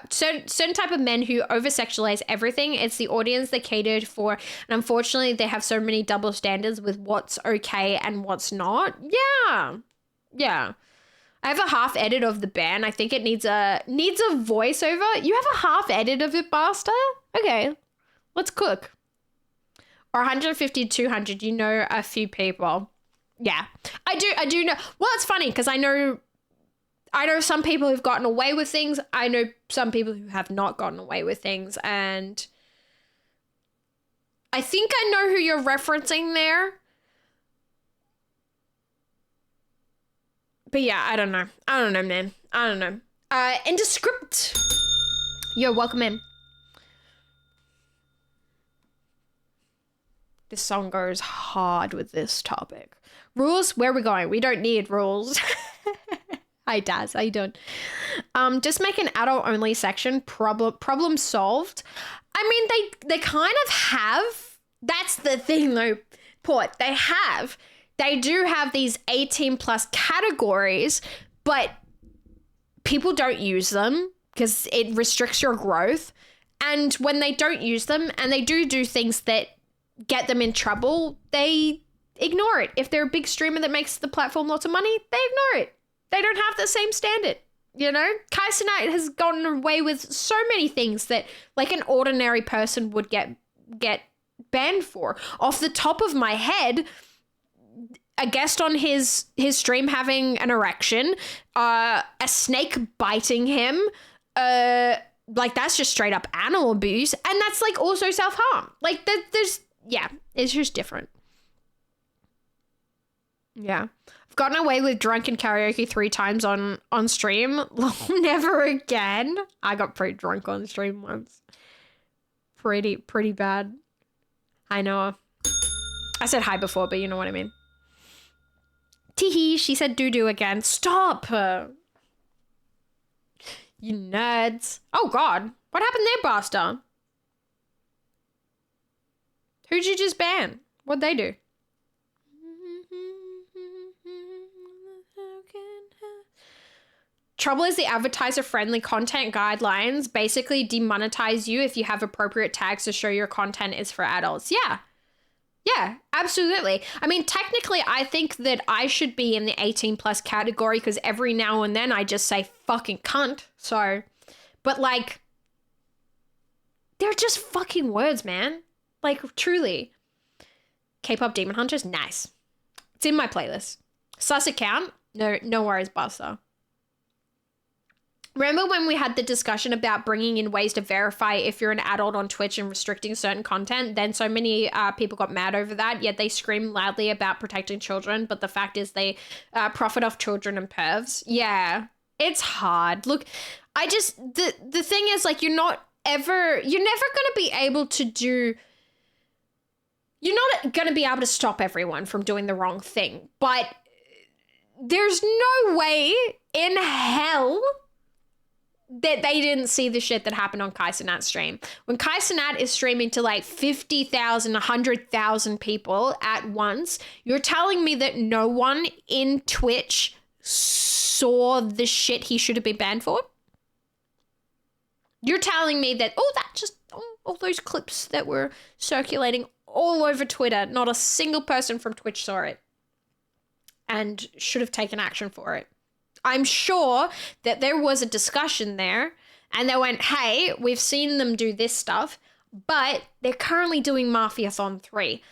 certain type of men who over-sexualize everything. It's the audience they catered for, and unfortunately, they have so many double standards with what's okay and what's not. Yeah. I have a half edit of the ban. I think it needs a voiceover. You have a half edit of it, Basta? Okay, let's cook. Or 150, 200. You know a few people. Yeah, I do know. Well, it's funny because I know some people who've gotten away with things. I know some people who have not gotten away with things, and I think I know who you're referencing there. But yeah, I don't know, man. I don't know. Indescript. Yo, welcome in. This song goes hard with this topic. Rules? Where are we going? We don't need rules. Hi, Daz. How you doing? Just make an adult-only section. Problem solved. I mean, they kind of have. That's the thing, though, Port. They do have these 18+ categories, but people don't use them because it restricts your growth. And when they don't use them and they do things that get them in trouble, they ignore it. If they're a big streamer that makes the platform lots of money, they ignore it. They don't have the same standard, you know? Kaiser Knight has gotten away with so many things that like an ordinary person would get banned for. Off the top of my head, a guest on his stream having an erection, a snake biting him, like that's just straight up animal abuse, and that's like also self-harm. Like it's just different. Yeah. I've gotten away with drunken karaoke 3 times on stream. Never again. I got pretty drunk on stream once. Pretty bad. I know. I said hi before, but you know what I mean. Teehee, she said doo-doo again. Stop! You nerds. Oh, God. What happened there, Basta? Who'd you just ban? What'd they do? Trouble is the advertiser-friendly content guidelines basically demonetize you if you have appropriate tags to show your content is for adults. Yeah, absolutely. I mean, technically, I think that I should be in the 18+ category because every now and then I just say fucking cunt. So, but like, they're just fucking words, man. Like, truly. K-pop Demon Hunters, nice. It's in my playlist. Sus account? No worries, Buster. Remember when we had the discussion about bringing in ways to verify if you're an adult on Twitch and restricting certain content? Then so many people got mad over that, yet they scream loudly about protecting children. But the fact is they profit off children and pervs. Yeah, it's hard. Look, the thing is, like, you're never going to be able to do... You're not going to be able to stop everyone from doing the wrong thing. But there's no way in hell that they didn't see the shit that happened on Kai Cenat's stream. When Kai Cenat is streaming to like 50,000, 100,000 people at once, you're telling me that no one in Twitch saw the shit he should have been banned for? You're telling me that, all those clips that were circulating all over Twitter, not a single person from Twitch saw it and should have taken action for it. I'm sure that there was a discussion there and they went, hey, we've seen them do this stuff, but they're currently doing Mafiathon 3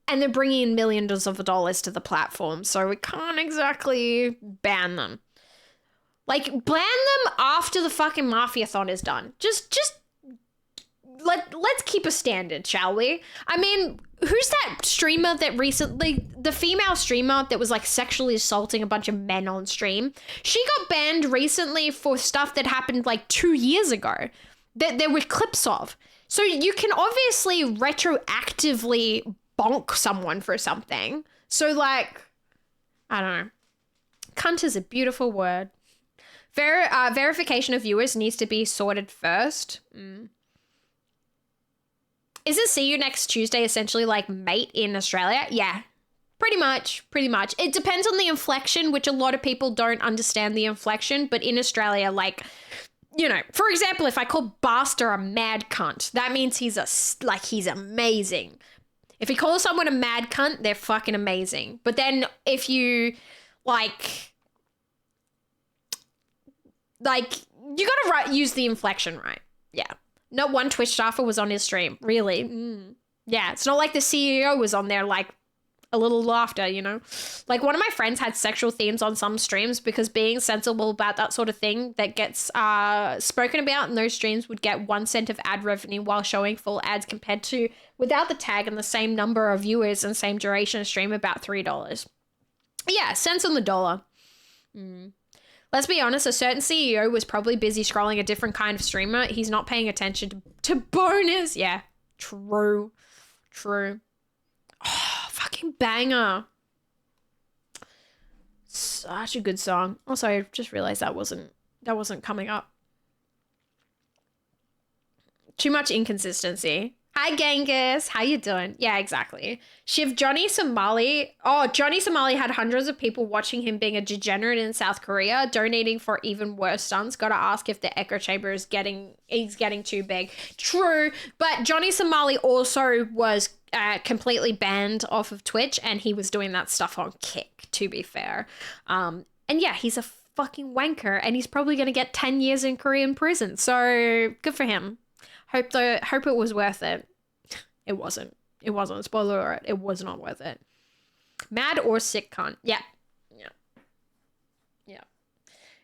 and they're bringing in millions of dollars to the platform. So we can't exactly ban them. Like, ban them after the fucking Mafiathon is done. Let's keep a standard, shall we? I mean, who's that streamer that recently, the female streamer that was like sexually assaulting a bunch of men on stream? She got banned recently for stuff that happened like 2 years ago that there were clips of. So you can obviously retroactively bonk someone for something. So like, I don't know. Cunt is a beautiful word. Verification of viewers needs to be sorted first. Isn't see you next Tuesday essentially like mate in Australia? Yeah, pretty much. It depends on the inflection, which a lot of people don't understand the inflection. But in Australia, like, you know, for example, if I call Basta a mad cunt, that means he's amazing. If you call someone a mad cunt, they're fucking amazing. But then if you like you gotta use the inflection right. Yeah. Not one Twitch staffer was on his stream, really. Yeah, it's not like the CEO was on there, like, a little laughter, you know? Like, one of my friends had sexual themes on some streams because being sensible about that sort of thing that gets spoken about in those streams would get 1 cent of ad revenue while showing full ads compared to without the tag and the same number of viewers and same duration of stream, about $3. Yeah, cents on the dollar. Let's be honest, a certain CEO was probably busy scrolling a different kind of streamer. He's not paying attention to bonus. Yeah, true. Oh, fucking banger. Such a good song. Also, I just realized that wasn't coming up. Too much inconsistency. Hi, Genghis. How you doing? Yeah, exactly. Shiv, Johnny Somali. Oh, Johnny Somali had hundreds of people watching him being a degenerate in South Korea, donating for even worse stunts. Gotta ask if the echo chamber is getting too big. True, but Johnny Somali also was completely banned off of Twitch, and he was doing that stuff on Kick, to be fair. And yeah, he's a fucking wanker, and he's probably gonna get 10 years in Korean prison. So good for him. Hope it was worth it. It wasn't. Spoiler alert. It was not worth it. Mad or sick cunt. Yeah.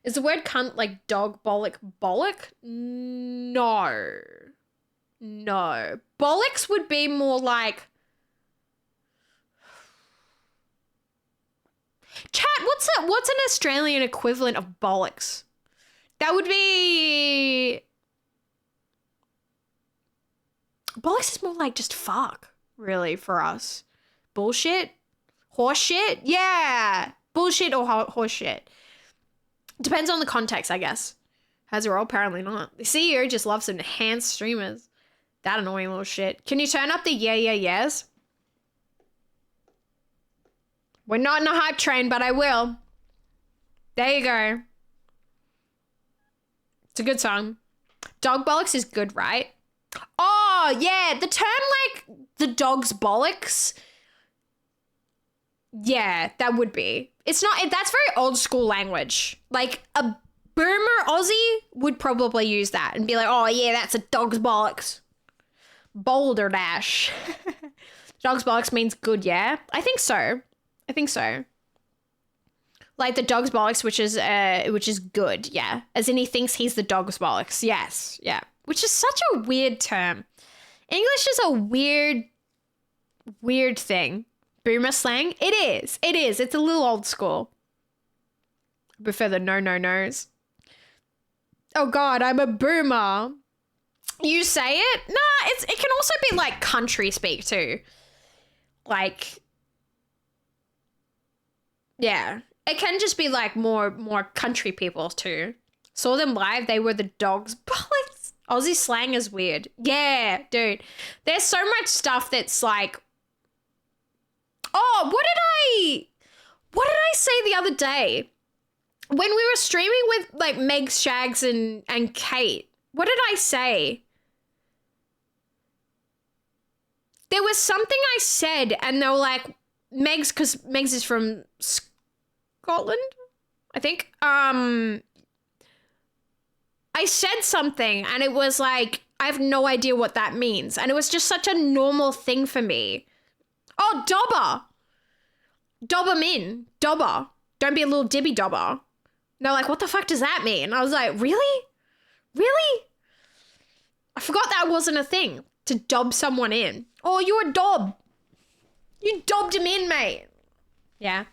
Is the word cunt like dog bollock? No. Bollocks would be more like... Chat, what's an Australian equivalent of bollocks? That would be... Bollocks is more like just fuck, really, for us. Bullshit? Horse shit? Yeah. Bullshit or horse shit. Depends on the context, I guess. Has a role? Apparently not. The CEO just loves enhanced streamers. That annoying little shit. Can you turn up the yes? We're not in a hype train, but I will. There you go. It's a good song. Dog bollocks is good, right? Oh, yeah. The term, like, the dog's bollocks. Yeah, that would be. It's not, that's very old school language. Like, a boomer Aussie would probably use that and be like, oh, yeah, that's a dog's bollocks. Boulder Dash. Dog's bollocks means good, yeah? I think so. Like the dog's bollocks, which is good, yeah. As in he thinks he's the dog's bollocks, yes, yeah. Which is such a weird term. English is a weird thing. Boomer slang? It is. It's a little old school. I prefer the no-no-nos. Oh God, I'm a boomer. You say it? Nah, it can also be like country speak too. Like, yeah. It can just be like more country people too. Saw them live, they were the dog's bollocks. Aussie slang is weird. Yeah, dude. There's so much stuff that's like, oh, what did I say the other day? When we were streaming with like Meg, Shags, and Kate, what did I say? There was something I said and they were like, because Meg's is from Scotland, I think. I said something and it was like, I have no idea what that means. And it was just such a normal thing for me. Oh, dobber. Dobber min. Dobber. Don't be a little dibby dobber. And they're like, what the fuck does that mean? I was like, really? Really? I forgot that wasn't a thing, to dob someone in. Oh, you're a dob. You dobbed him in, mate. Yeah.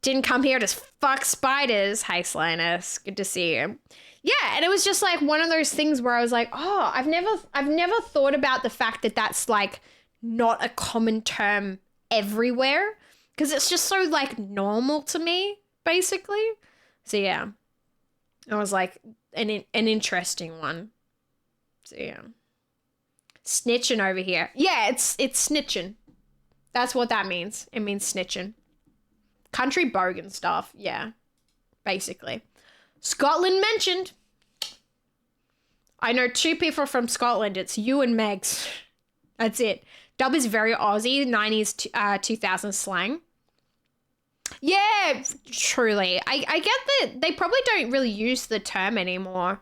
Didn't come here to fuck spiders. Hi, Slinus. Good to see you. Yeah, and it was just like one of those things where I was like, oh, I've never thought about the fact that that's like not a common term everywhere, because it's just so like normal to me, basically. So yeah, it was like an interesting one. So yeah, snitching over here. Yeah, it's snitching. That's what that means. It means snitching. Country bogan stuff. Yeah, basically. Scotland mentioned. I know 2 people from Scotland. It's you and Megs. That's it. Dub is very Aussie, 90s, 2000s slang. Yeah, truly. I get that they probably don't really use the term anymore.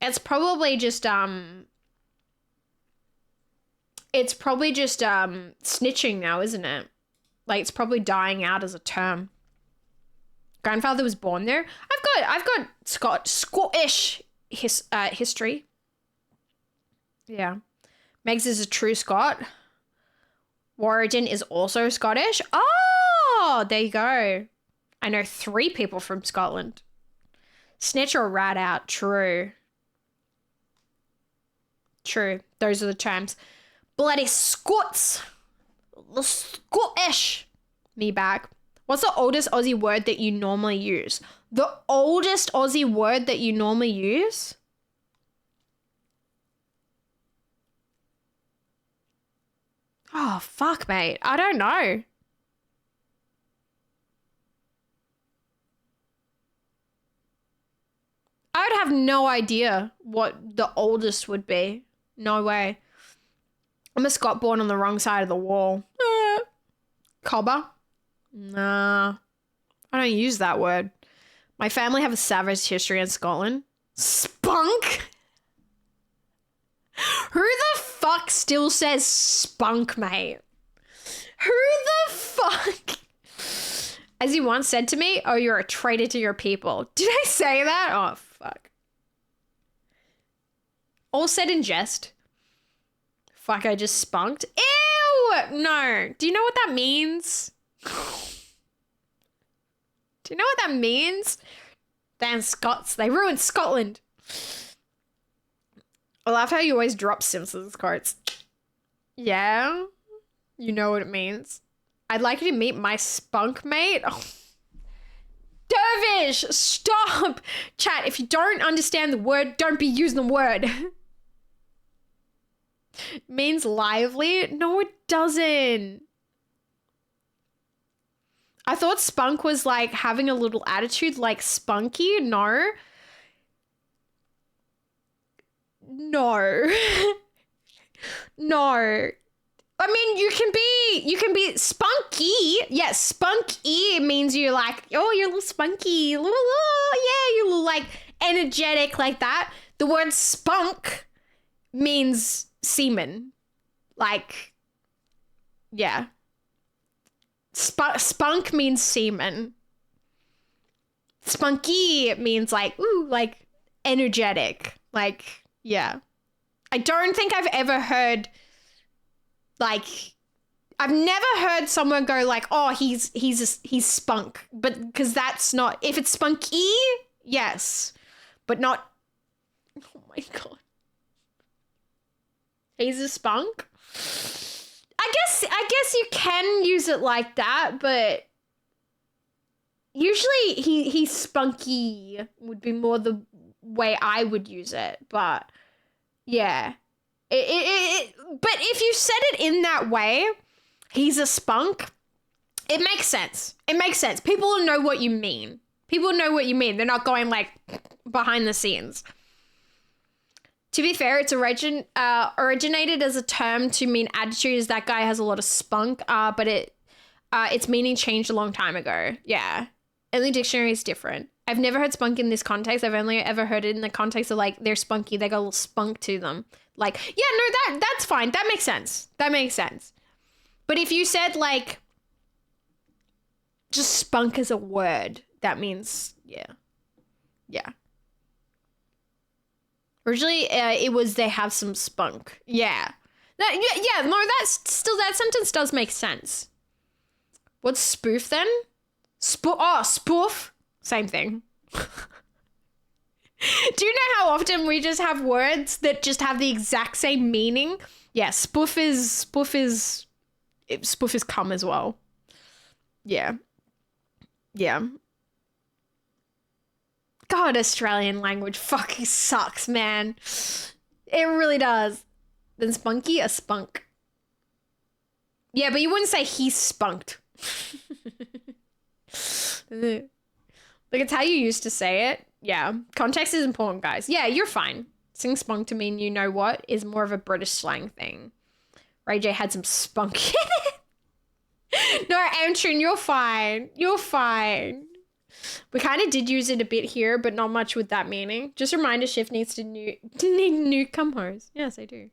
It's probably just snitching now, isn't it? Like it's probably dying out as a term. Grandfather was born there. I've got Scottish history. Yeah. Megs is a true Scot. Warrigan is also Scottish. Oh, there you go. I know 3 people from Scotland. Snitch or rat out. True. True. Those are the terms. Bloody Scots. The Scottish. Me back. What's the oldest Aussie word that you normally use? The oldest Aussie word that you normally use? Oh, fuck, mate. I don't know. I would have no idea what the oldest would be. No way. I'm a Scot born on the wrong side of the wall. Cobber? Nah. I don't use that word. My family have a savage history in Scotland. Spunk? Who the fuck still says spunk, mate? Who the fuck? As he once said to me, oh, you're a traitor to your people. Did I say that? Oh, fuck. All said in jest. Fuck, I just spunked. Ew! No. Do you know what that means? Do you know what that means? Damn Scots. They ruined Scotland. I love how you always drop Simpsons quotes. Yeah? You know what it means. I'd like you to meet my spunk mate. Oh. Dervish, stop! Chat, if you don't understand the word, don't be using the word. It means lively? No, it doesn't. I thought spunk was like having a little attitude, like spunky. No. No. No. I mean, you can be spunky. Yes, spunky means you're like, oh, you're a little spunky. Yeah, you're a little like energetic like that. The word spunk means semen. Like, yeah. Spunk means semen. Spunky means like, ooh, like energetic. Like, yeah. I don't think I've ever heard, like, I've never heard someone go like, oh, he's spunk. But because that's not, if it's spunky, yes. But not, oh my God. He's a spunk? I guess you can use it like that, but usually he's spunky would be more the way I would use it. But yeah. But if you said it in that way, he's a spunk, it makes sense. It makes sense. People will know what you mean. People know what you mean. They're not going like behind the scenes. To be fair, it's originated as a term to mean attitude, as that guy has a lot of spunk, but its meaning changed a long time ago. Yeah. Every dictionary is different. I've never heard spunk in this context. I've only ever heard it in the context of like they're spunky, they got a little spunk to them. Like, yeah, no, that's fine. That makes sense. That makes sense. But if you said like just spunk as a word, that means yeah. Yeah. Originally, it was they have some spunk. Yeah. No, that sentence does make sense. What's spoof then? Spoof. Same thing. Do you know how often we just have words that just have the exact same meaning? Yeah, spoof is cum as well. Yeah. Yeah. God, Australian language fucking sucks, man. It really does. Then spunky, a spunk. Yeah, but you wouldn't say he spunked. Like, it's how you used to say it. Yeah. Context is important, guys. Yeah, you're fine. Saying spunk to mean you know what is more of a British slang thing. Ray J had some spunk in it. No, Antron, you're fine. You're fine. We kind of did use it a bit here, but not much with that meaning. Just a reminder, Shift needs to need new cum-hos. Yes, I do.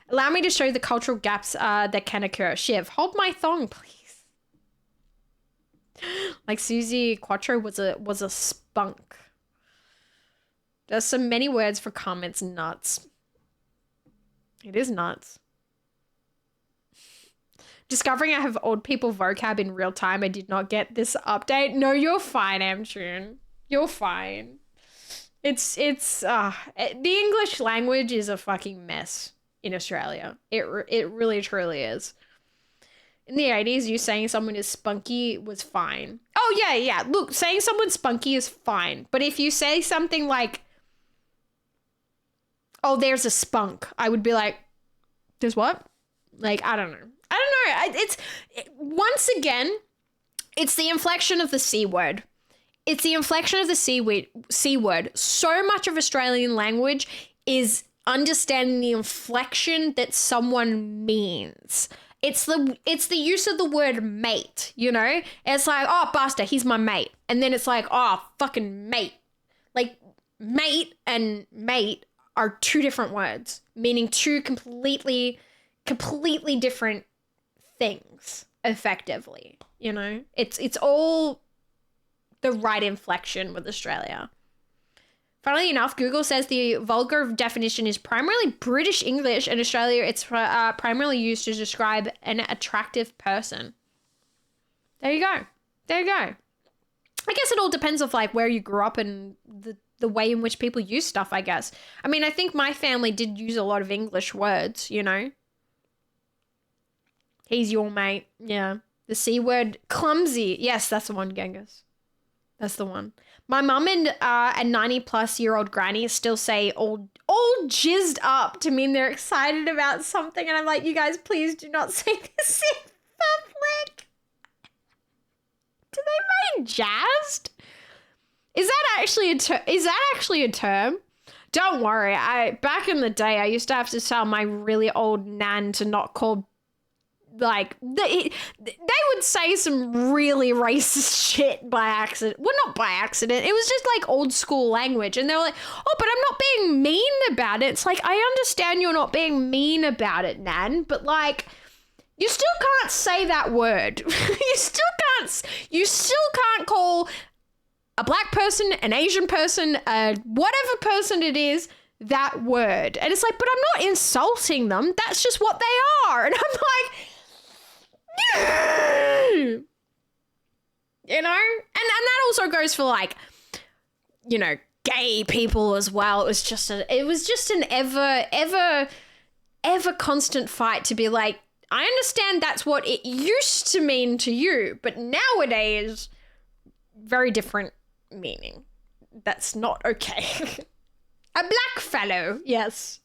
Allow me to show the cultural gaps that can occur. Shiv, hold my thong, please. Like Susie Quattro was a spunk. There's so many words for cum. It's nuts. It is nuts. Discovering I have old people vocab in real time. I did not get this update. No, you're fine, Amtune. You're fine. It's the English language is a fucking mess in Australia. It really truly is. In the 80s, you saying someone is spunky was fine. Oh yeah. Look, saying someone's spunky is fine. But if you say something like, oh, there's a spunk, I would be like, there's what? Like, I don't know. Once again, it's the inflection of the C word. It's the inflection of the C word. So much of Australian language is understanding the inflection that someone means. It's the use of the word mate, you know? It's like, oh, basta, he's my mate. And then it's like, oh, fucking mate. Like, mate and mate are two different words, meaning two completely different things, effectively, you know? It's all the right inflection with Australia. Funnily enough, Google says the vulgar definition is primarily British English. In Australia, it's primarily used to describe an attractive person. There you go. I guess it all depends on like where you grew up and the way in which people use stuff, I guess. I mean, I think my family did use a lot of English words, you know? He's your mate. Yeah. The C word, clumsy. Yes, that's the one, Genghis. That's the one. My mum and a 90-plus-year-old granny still say all jizzed up to mean they're excited about something. And I'm like, you guys, please do not say this in public. Do they mean jazzed? Is that actually a term? Don't worry. Back in the day, I used to have to tell my really old nan to not call, like, they would say some really racist shit by accident. Well, not by accident. It was just like old school language. And they were like, oh, but I'm not being mean about it. It's like, I understand you're not being mean about it, nan, but like, you still can't say that word. You still can't call a black person, an Asian person, whatever person it is, that word. And it's like, but I'm not insulting them. That's just what they are. And I'm like, you know? And that also goes for like, you know, gay people as well. It was just an ever constant fight to be like, I understand that's what it used to mean to you, but nowadays, very different meaning. That's not okay. A black fellow, yes.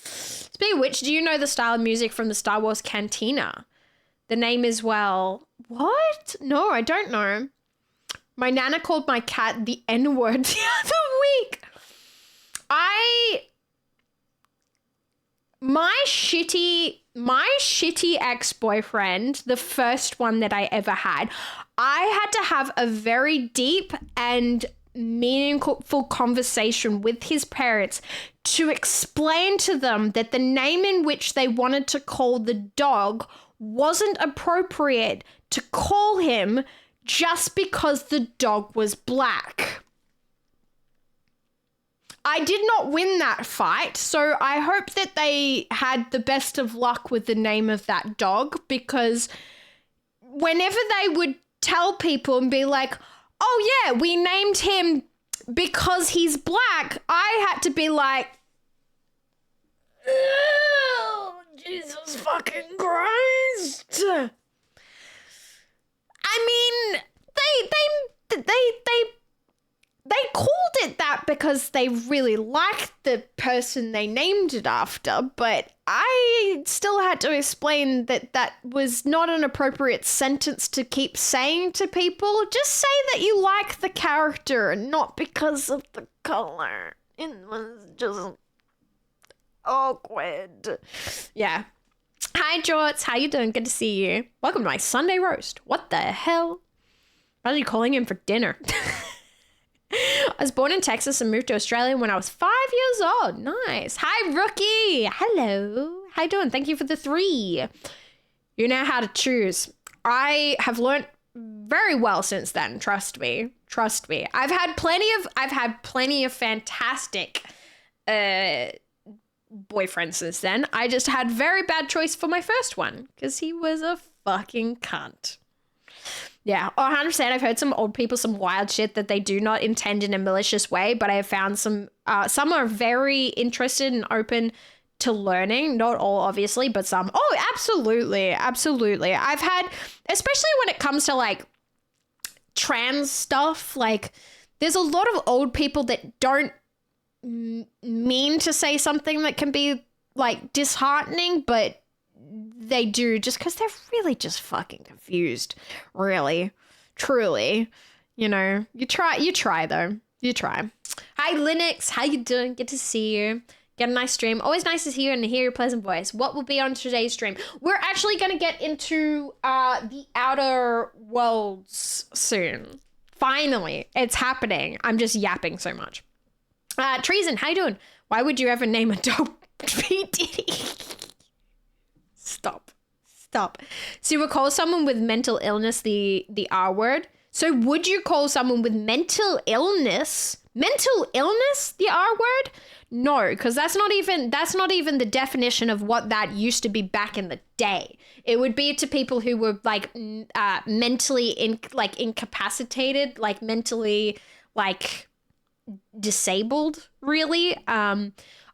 Speaking of which, do you know the style of music from the Star Wars Cantina? The name is, well, what? No, I don't know. My nana called my cat the N-word the other week. My shitty ex-boyfriend, the first one that I ever had, I had to have a very deep and meaningful conversation with his parents to explain to them that the name in which they wanted to call the dog wasn't appropriate to call him just because the dog was black. I did not win that fight, so I hope that they had the best of luck with the name of that dog, because whenever they would tell people and be like, oh yeah, we named him because he's black, I had to be like, oh, Jesus fucking Christ. I mean, they called it that because they really liked the person they named it after, but I still had to explain that that was not an appropriate sentence to keep saying to people. Just say that you like the character and not because of the color. It was just awkward. Yeah. Hi, Jorts. How you doing? Good to see you. Welcome to my Sunday roast. What the hell? Why are you calling him for dinner? I was born in Texas and moved to Australia when I was 5 years old. Nice. Hi, Rookie. Hello. How you doing? Thank you for the 3. You know how to choose. I have learned very well since then. Trust me. I've had plenty of fantastic boyfriends since then. I just had very bad choice for my first one because he was a fucking cunt. Yeah, 100%. I've heard some old people, some wild shit that they do not intend in a malicious way, but I have found some are very interested and open to learning. Not all, obviously, but some. Oh, absolutely. I've had, especially when it comes to like trans stuff, like there's a lot of old people that don't mean to say something that can be like disheartening, but they do just because they're really just fucking confused, really, truly. You know, you try though. You try. Hi, Linux. How you doing? Good to see you. Get a nice stream. Always nice to see you and hear your pleasant voice. What will be on today's stream? We're actually going to get into the Outer Worlds soon. Finally, it's happening. I'm just yapping so much. Treason, how you doing? Why would you ever name a dog P. Diddy? Stop. So you would call someone with mental illness the R word? So would you call someone with mental illness the R word? No, because that's not even the definition of what that used to be back in the day. It would be to people who were like mentally incapacitated, like mentally like disabled, really.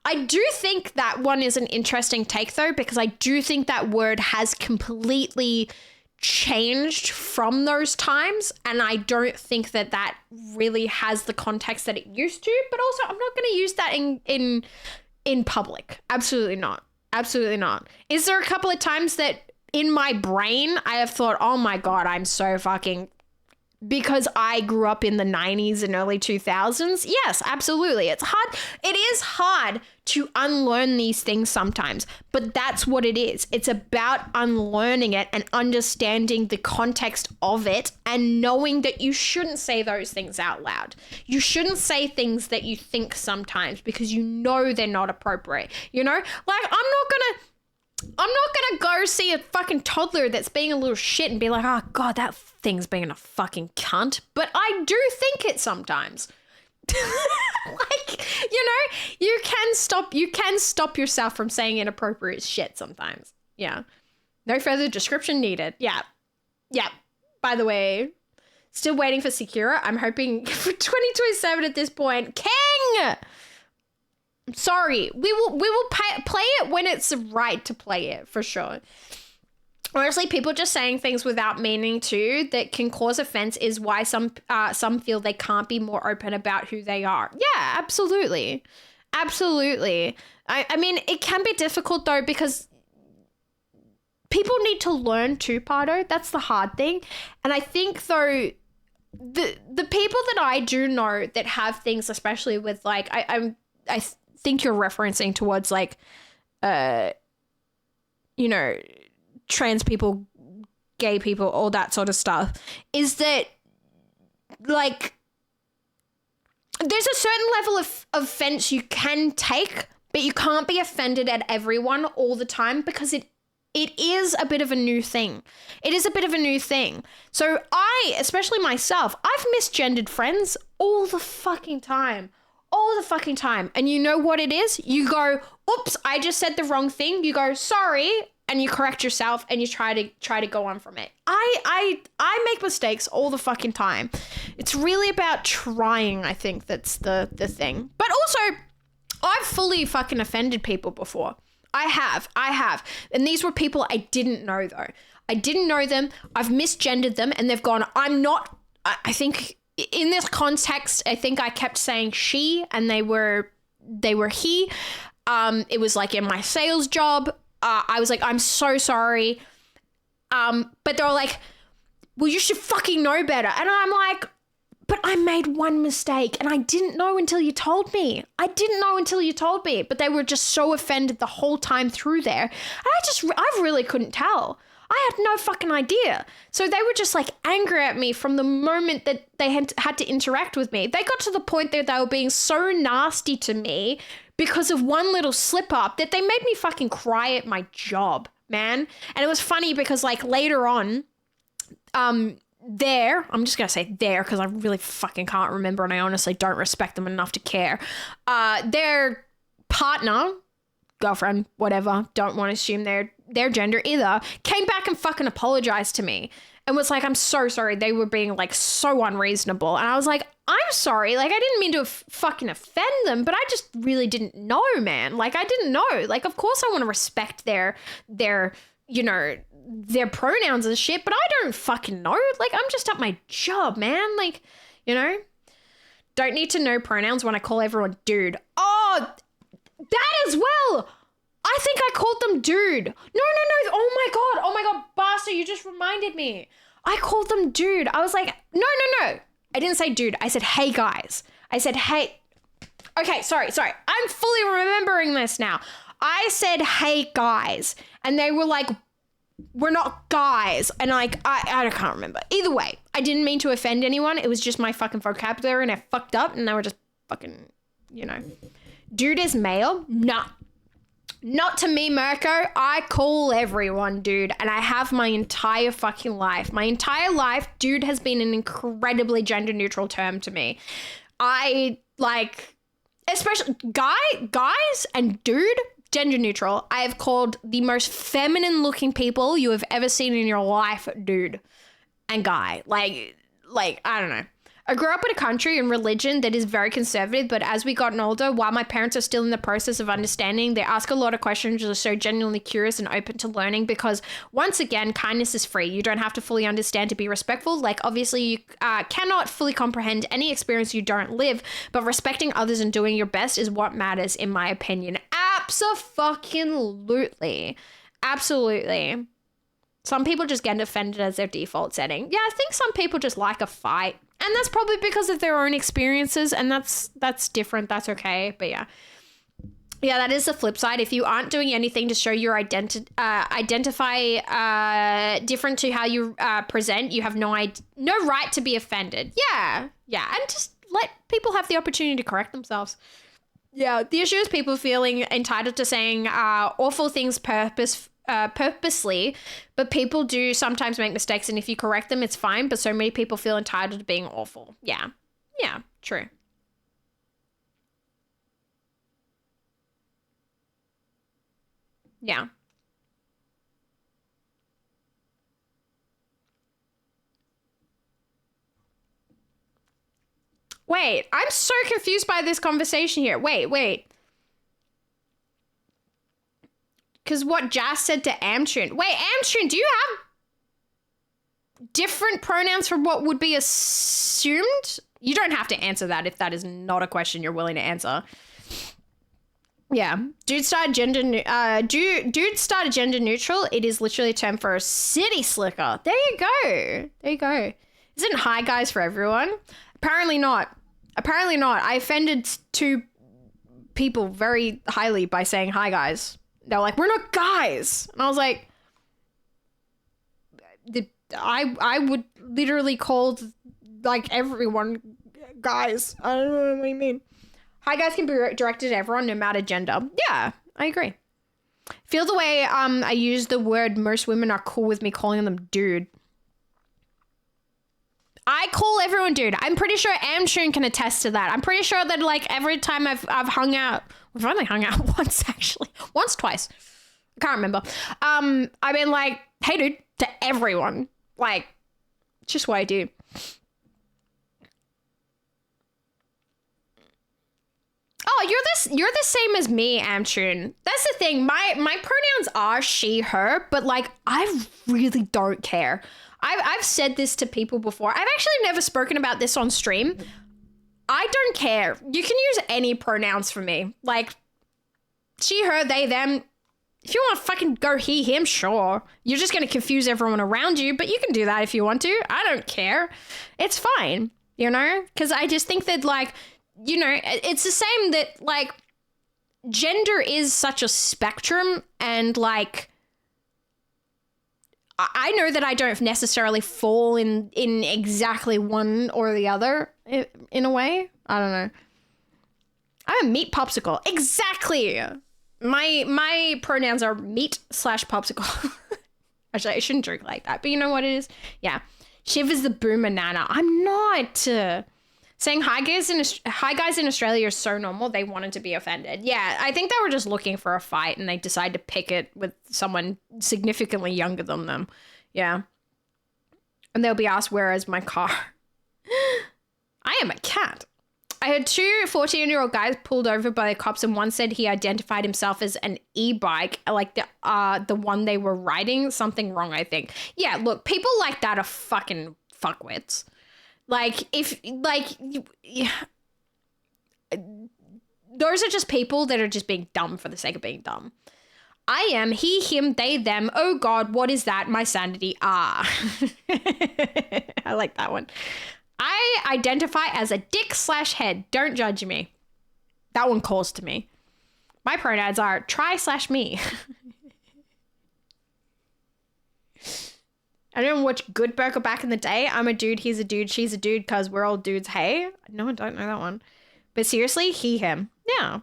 I do think that one is an interesting take, though, because I do think that word has completely changed from those times, and I don't think that that really has the context that it used to. But also, I'm not going to use that in public. Absolutely not. Is there a couple of times that in my brain I have thought, oh my God, I'm so fucking... because I grew up in the 90s and early 2000s? Yes, absolutely. It is hard to unlearn these things sometimes, but that's what it is. It's about unlearning it and understanding the context of it and knowing that you shouldn't say those things out loud. You shouldn't say things that you think sometimes because you know they're not appropriate. You know, like I'm I'm not gonna go see a fucking toddler that's being a little shit and be like, oh God, that thing's being a fucking cunt. But I do think it sometimes. Like, you can stop yourself from saying inappropriate shit sometimes. Yeah. No further description needed. Yeah. By the way, still waiting for Sekiro. I'm hoping for 2027 at this point. King! Sorry. We will play it when it's right to play it, for sure. Honestly, people just saying things without meaning to that can cause offense is why some feel they can't be more open about who they are. Yeah, absolutely. I mean, it can be difficult though because people need to learn too, Pardo. That's the hard thing. And I think though the people that I do know that have things, especially with like I think you're referencing towards like trans people, gay people, all that sort of stuff, is that like there's a certain level of offense you can take, but you can't be offended at everyone all the time because it is a bit of a new thing. It is a bit of a new thing. So I, especially myself, I've misgendered friends all the fucking time. And you know what it is? You go, oops, I just said the wrong thing. You go, sorry, and you correct yourself and you try to go on from it. I make mistakes all the fucking time. It's really about trying, I think that's the thing. But also, I've fully fucking offended people before. I have. And these were people I didn't know though. I didn't know them. I've misgendered them and they've gone, I think in this context, I think I kept saying she and they were he. It was like in my sales job. I was like, I'm so sorry. But they were like, well, you should fucking know better. And I'm like, but I made one mistake and I didn't know until you told me. But they were just so offended the whole time through there. And I really couldn't tell. I had no fucking idea. So they were just like angry at me from the moment that they had to interact with me. They got to the point that they were being so nasty to me because of one little slip up that they made me fucking cry at my job, man. And it was funny because like later on, I'm just going to say there because I really fucking can't remember and I honestly don't respect them enough to care. Their partner, girlfriend, whatever, don't want to assume their gender either, came back and fucking apologized to me and was like, I'm so sorry. They were being like so unreasonable. And I was like, I'm sorry. Like, I didn't mean to fucking offend them, but I just really didn't know, man. Like, I didn't know. Like, of course I want to respect their pronouns and shit, but I don't fucking know. Like, I'm just at my job, man. Like, don't need to know pronouns when I call everyone dude. Oh, that as well. I think I called them dude. No. Oh my God, bastard, you just reminded me. I called them dude. I was like, no. I didn't say dude. I said, hey guys. I said, hey. Okay, sorry. I'm fully remembering this now. I said, hey guys. And they were like, we're not guys. And like, I can't remember. Either way, I didn't mean to offend anyone. It was just my fucking vocabulary and I fucked up and they were just fucking, Dude is male? Nah. Not to me, Mirko. I call everyone dude, and I have my entire fucking life. My entire life, dude has been an incredibly gender-neutral term to me. I, like, especially guys and dude, gender-neutral. I have called the most feminine-looking people you have ever seen in your life dude and guy. Like, I don't know. I grew up in a country and religion that is very conservative, but as we gotten older, while my parents are still in the process of understanding, they ask a lot of questions and are so genuinely curious and open to learning because, once again, kindness is free. You don't have to fully understand to be respectful. Like, obviously, you cannot fully comprehend any experience you don't live, but respecting others and doing your best is what matters, in my opinion. Absolutely. Some people just get offended as their default setting. Yeah, I think some people just like a fight. And that's probably because of their own experiences, and that's different. That's okay. But yeah, that is the flip side. If you aren't doing anything to show your identify different to how you present, you have no right to be offended. Yeah, and just let people have the opportunity to correct themselves. Yeah, the issue is people feeling entitled to saying awful things purposely, but people do sometimes make mistakes, and if you correct them, it's fine. But so many people feel entitled to being awful. Yeah, true. Yeah. Wait, I'm so confused by this conversation here. Wait. Because what Jazz said to Amtune. Wait, Amtune, do you have different pronouns from what would be assumed? You don't have to answer that if that is not a question you're willing to answer. Yeah. Dude started gender neutral. It is literally a term for a city slicker. There you go. Isn't hi guys for everyone? Apparently not. I offended two people very highly by saying hi guys. They were like, we're not guys. And I was like, I would literally call like everyone guys. I don't know what you mean. Hi guys can be directed at everyone, no matter gender. Yeah, I agree. Feel the way I use the word most women are cool with me calling them dude. I call everyone dude. I'm pretty sure Amtune can attest to that. I'm pretty sure that like every time I've hung out, we've only hung out once actually. Once, twice. I can't remember. I've been like, hey dude, to everyone. Like, it's just what I do. Oh, you're the same as me, Amtune. That's the thing. My pronouns are she, her, but like I really don't care. I've said this to people before. I've actually never spoken about this on stream. I don't care. You can use any pronouns for me. Like she, her, they, them. If you want to fucking go he, him, sure. You're just going to confuse everyone around you, but you can do that if you want to. I don't care. It's fine, you know? Because I just think that like, you know, it's the same that like gender is such a spectrum, and like I know that I don't necessarily fall in exactly one or the other in a way. I don't know. I'm a meat popsicle. Exactly. My pronouns are meat/popsicle. Actually, I shouldn't drink like that, but you know what it is? Yeah. Shiv is the boomer nana. I'm not. Saying hi guys in Australia is so normal, they wanted to be offended. Yeah, I think they were just looking for a fight and they decided to pick it with someone significantly younger than them. Yeah. And they'll be asked, where is my car? I am a cat. I heard two 14-year-old guys pulled over by the cops, and one said he identified himself as an e-bike, like the one they were riding. Something wrong, I think. Yeah, look, people like that are fucking fuckwits. Like, if, like, those are just people that are just being dumb for the sake of being dumb. I am he, him, they, them. Oh God, what is that? My sanity. Ah. I like that one. I identify as a dick/head. Don't judge me. That one calls to me. My pronouns are try/me. I didn't watch Good Burger back in the day. I'm a dude, he's a dude, she's a dude, because we're all dudes, hey? No, I don't know that one. But seriously, he, him. Yeah.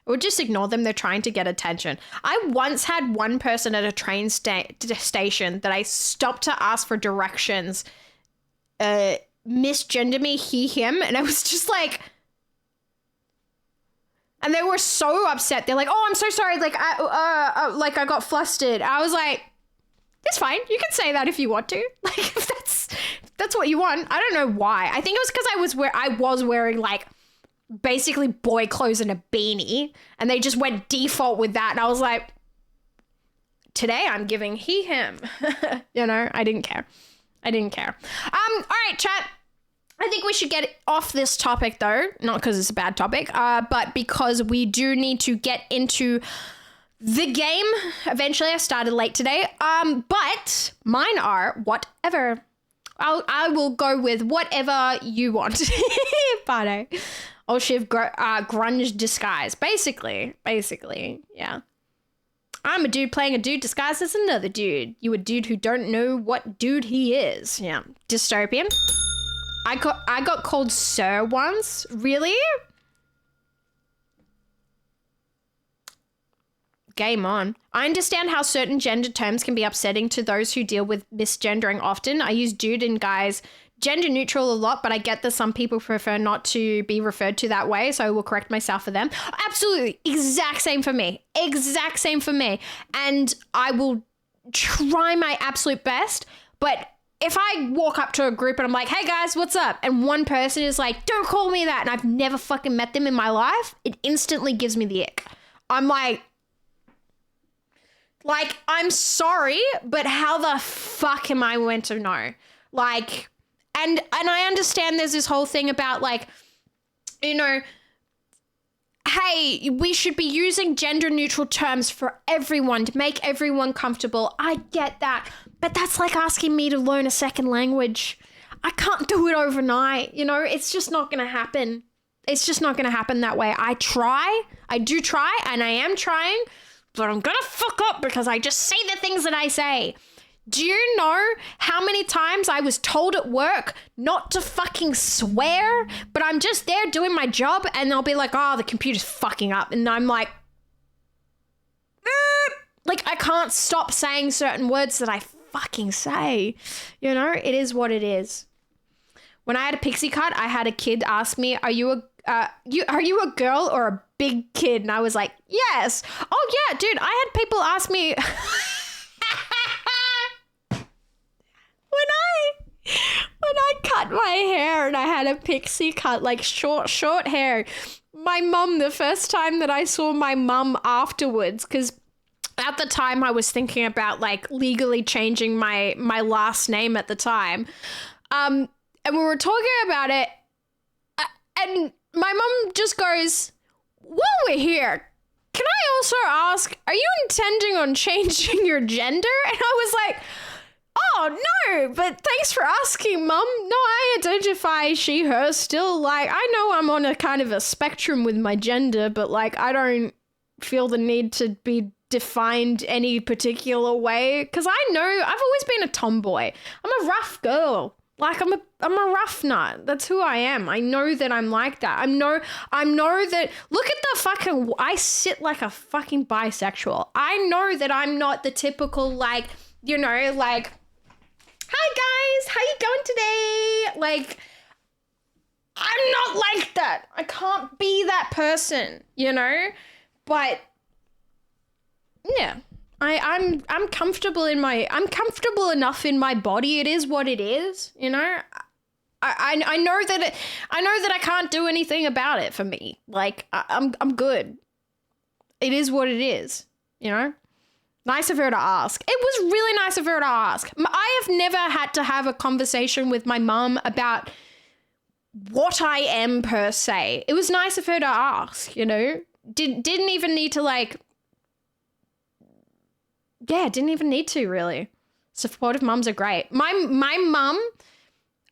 Or just ignore them, they're trying to get attention. I once had one person at a train station that I stopped to ask for directions misgender me, he, him, and I was just like... And they were so upset. They're like, oh, I'm so sorry, like, I got flustered. I was like... It's fine. You can say that if you want to. Like, if that's what you want. I don't know why. I think it was because I was wearing like basically boy clothes and a beanie, and they just went default with that. And I was like, today I'm giving he, him. You know, I didn't care. All right, chat. I think we should get off this topic though, not because it's a bad topic, but because we do need to get into the game. Eventually. I started late today. But mine are whatever. I will go with whatever you want. Bardo. Or Shiv grunge disguise. Basically. Yeah. I'm a dude playing a dude disguised as another dude. You a dude who don't know what dude he is. Yeah. Dystopian. I got called sir once. Really? Game on. I understand how certain gender terms can be upsetting to those who deal with misgendering often. I use dude and guys gender neutral a lot, but I get that some people prefer not to be referred to that way, so I will correct myself for them. Absolutely. Exact same for me. Exact same for me. And I will try my absolute best, but if I walk up to a group and I'm like, hey guys, what's up? And one person is like, don't call me that, and I've never fucking met them in my life, it instantly gives me the ick. I'm like, I'm sorry, but how the fuck am I meant to know? Like, and I understand there's this whole thing about like, you know, hey, we should be using gender neutral terms for everyone to make everyone comfortable. I get that. But that's like asking me to learn a second language. I can't do it overnight. You know, it's just not going to happen. It's just not going to happen that way. I do try, and I am trying, but I'm going to fuck up because I just say the things that I say. Do you know how many times I was told at work not to fucking swear, but I'm just there doing my job and they'll be like, oh, the computer's fucking up. And I'm like, like I can't stop saying certain words that I fucking say. You know, it is what it is. When I had a pixie cut, I had a kid ask me, are you a girl or a big kid? And I was like, yes. Oh yeah, dude, I had people ask me when I cut my hair and I had a pixie cut, like short hair, my mum, the first time that I saw my mum afterwards, because at the time I was thinking about like legally changing my last name at the time. And we were talking about it and my mum just goes, while we're here, can I also ask, are you intending on changing your gender? And I was like, oh, no, but thanks for asking, Mum. No, I identify she, her still. Like, I know I'm on a kind of a spectrum with my gender, but, like, I don't feel the need to be defined any particular way. Because I know I've always been a tomboy. I'm a rough girl. Like, I'm a rough nut. That's who I am. I know that I'm like that. I know that, look at the fucking, I sit like a fucking bisexual. I know that I'm not the typical, like, you know, like, hi guys, how you going today? Like, I'm not like that. I can't be that person, you know? But yeah, I'm comfortable I'm comfortable enough in my body. It is what it is, you know? I know that I can't do anything about it for me. Like, I'm good. It is what it is, you know? Nice of her to ask. It was really nice of her to ask. I have never had to have a conversation with my mum about what I am per se. It was nice of her to ask, you know? Didn't even need to like, yeah, didn't even need to really. Supportive mums are great. My mum,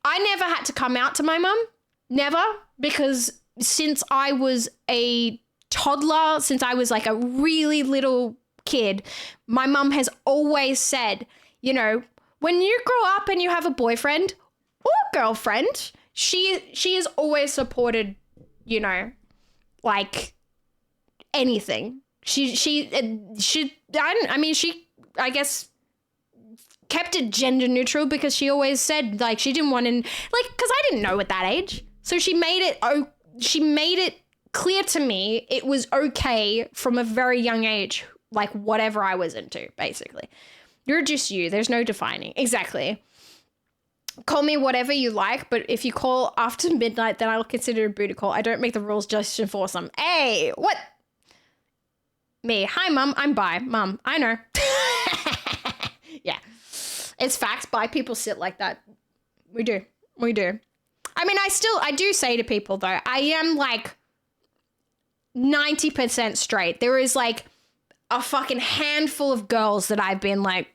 I never had to come out to my mum. Never. Because since I was a toddler, since I was like a really little kid, my mum has always said, you know, when you grow up and you have a boyfriend or girlfriend, she has always supported, you know, like anything. She I guess kept it gender neutral because she always said like she didn't want to, like, because I didn't know at that age, so she made it clear to me it was okay from a very young age. Like, whatever I was into, basically. You're just you. There's no defining. Exactly. Call me whatever you like, but if you call after midnight, then I'll consider a booty call. I don't make the rules, just enforce them. Hey, what? Me. Hi, Mum. I'm bi. Mum. I know. Yeah. It's facts. Bi people sit like that. We do. I mean, I do say to people, though, I am, like, 90% straight. There is, like, a fucking handful of girls that I've been like,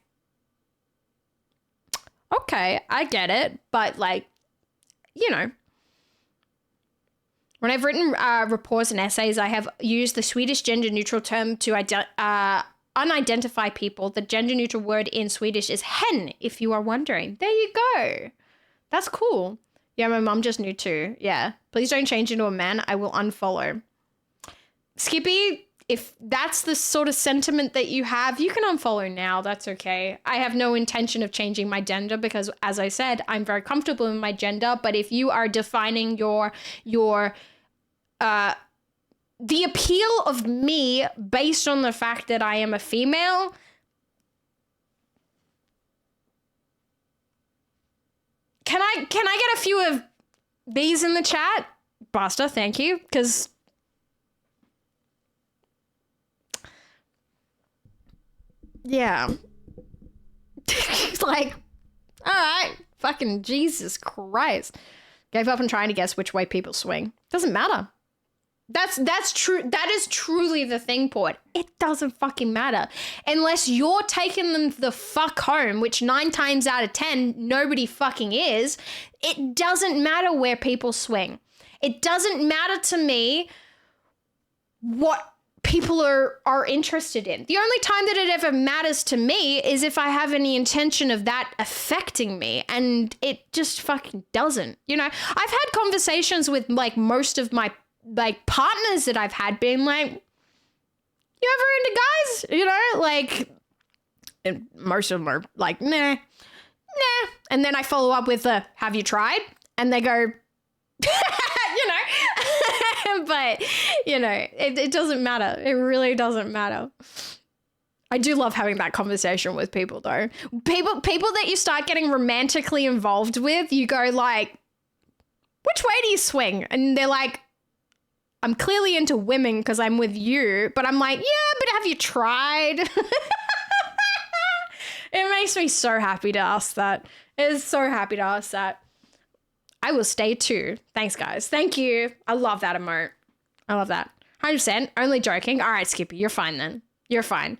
okay, I get it. But like, you know, when I've written reports and essays, I have used the Swedish gender neutral term to unidentify people. The gender neutral word in Swedish is hen, if you are wondering. There you go. That's cool. Yeah, my mum just knew too. Yeah. Please don't change into a man. I will unfollow. Skippy, if that's the sort of sentiment that you have, you can unfollow now. That's okay. I have no intention of changing my gender because, as I said, I'm very comfortable in my gender. But if you are defining the appeal of me based on the fact that I am a female, can I get a few of these in the chat? Basta, thank you. Because yeah. Like, all right, fucking Jesus Christ. Gave up on trying to guess which way people swing. Doesn't matter. That's true. That is truly the thing, Port. It doesn't fucking matter. Unless you're taking them the fuck home, which 9 times out of 10, nobody fucking is. It doesn't matter where people swing. It doesn't matter to me what people are interested in. The only time that it ever matters to me is if I have any intention of that affecting me, and it just fucking doesn't. You know, I've had conversations with like most of my like partners that I've had being like, you ever into guys? You know, like, and most of them are like, nah. And then I follow up with have you tried? And they go, you know, but you know, it doesn't matter. It really doesn't matter. I do love having that conversation with people though. People that you start getting romantically involved with, you go like, which way do you swing? And they're like, I'm clearly into women because I'm with you, but I'm like, yeah, but have you tried? It makes me so happy to ask that. It is so happy to ask that. I will stay too. Thanks, guys. Thank you. I love that emote. I love that. 100%. Only joking. All right, Skippy, you're fine then. You're fine.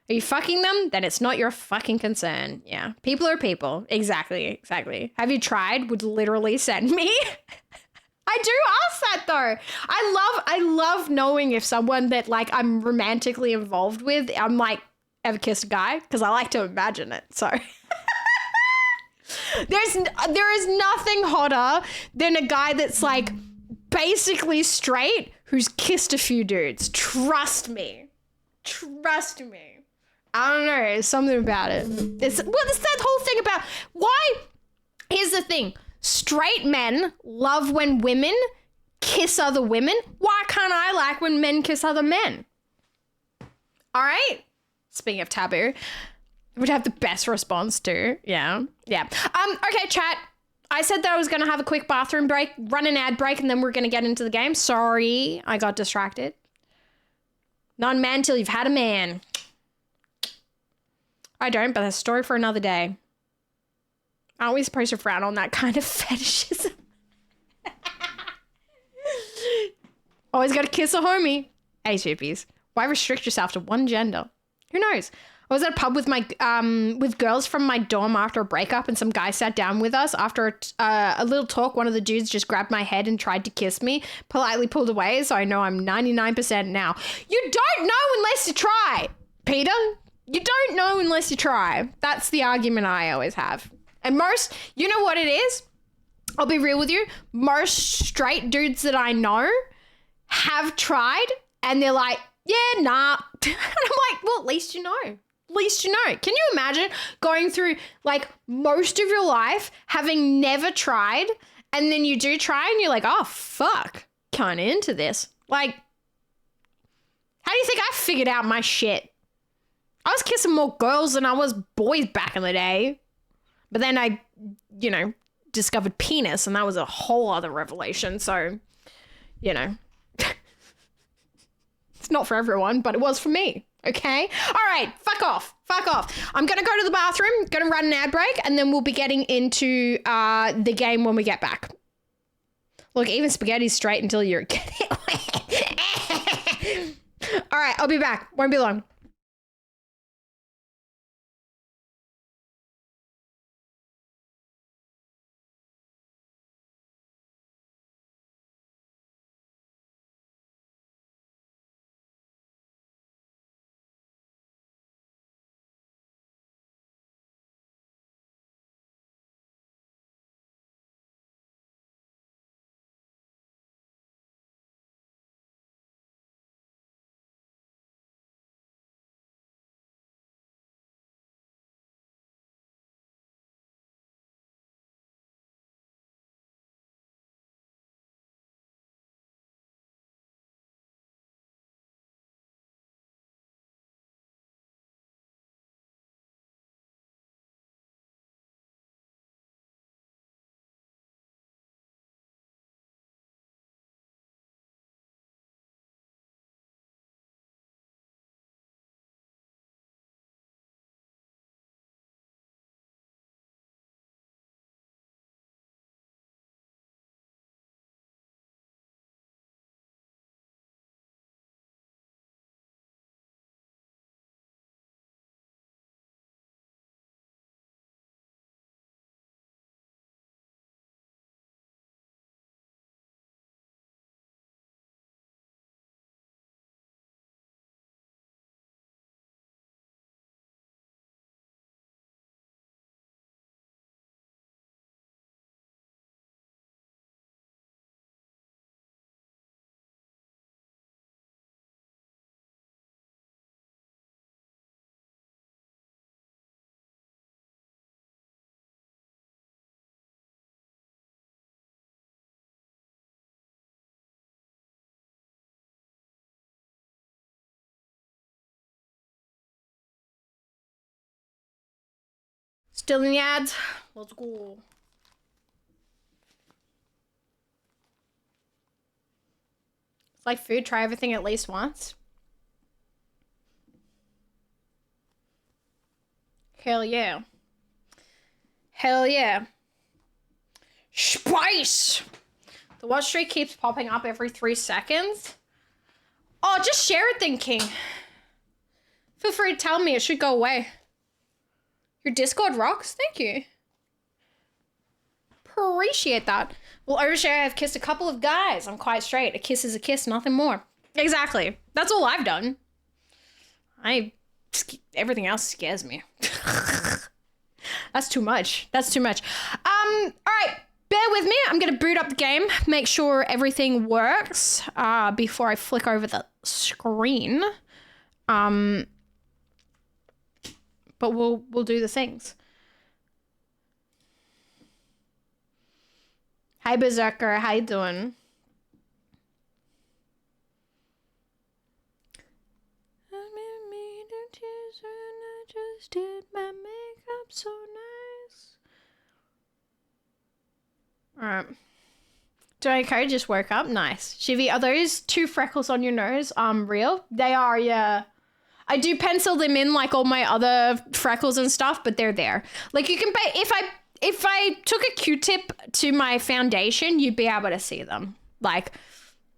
Are you fucking them? Then it's not your fucking concern. Yeah. People are people. Exactly. Have you tried? Would literally send me. I do ask that though. I love knowing if someone that like I'm romantically involved with, I'm like, ever kissed a guy? Because I like to imagine it. So there is nothing hotter than a guy that's like basically straight who's kissed a few dudes. Trust me. I don't know. There's something about it. It's that whole thing about why. Here's the thing. Straight men love when women kiss other women. Why can't I like when men kiss other men? All right. Speaking of taboo, would have the best response too. Yeah. Okay, chat. I said that I was going to have a quick bathroom break, run an ad break, and then we're going to get into the game. Sorry, I got distracted. Not a man till you've had a man. I don't, but that's a story for another day. Aren't we supposed to frown on that kind of fetishism? Always got to kiss a homie. Hey, Chippies. Why restrict yourself to one gender? Who knows? I was at a pub with my with girls from my dorm after a breakup, and some guy sat down with us. After a little talk, one of the dudes just grabbed my head and tried to kiss me. Politely pulled away, so I know I'm 99% now. You don't know unless you try, Peter. You don't know unless you try. That's the argument I always have. And most, you know what it is? I'll be real with you. Most straight dudes that I know have tried, and they're like, yeah, nah. And I'm like, well, at least you know. At least you know. Can you imagine going through like most of your life having never tried, and then you do try and you're like, oh, fuck, kind of into this. Like, how do you think I figured out my shit? I was kissing more girls than I was boys back in the day. But then I, you know, discovered penis, and that was a whole other revelation. So, you know, it's not for everyone, but it was for me. Okay. All right. Fuck off. I'm going to go to the bathroom, going to run an ad break, and then we'll be getting into the game when we get back. Look, even spaghetti's straight until you're All right. I'll be back. Won't be long. Still in the ads? Let's go. It's like food, try everything at least once. Hell yeah. Hell yeah. Spice! The watch streak keeps popping up every 3 seconds. Oh, just share it then, King. Feel free to tell me it should go away. Your Discord rocks? Thank you. Appreciate that. Well, overshare, I've kissed a couple of guys. I'm quite straight. A kiss is a kiss, nothing more. Exactly. That's all I've done. Everything else scares me. That's too much. That's too much. All right. Bear with me. I'm going to boot up the game, make sure everything works before I flick over the screen. But we'll do the things. Hi, Berserker. How you doing? I just did my makeup so nice. Alright. Okay, just woke up. Nice. Shivy, are those 2 freckles on your nose real? They are, yeah. I do pencil them in like all my other freckles and stuff, but they're there. Like you can if I took a Q-tip to my foundation, you'd be able to see them. Like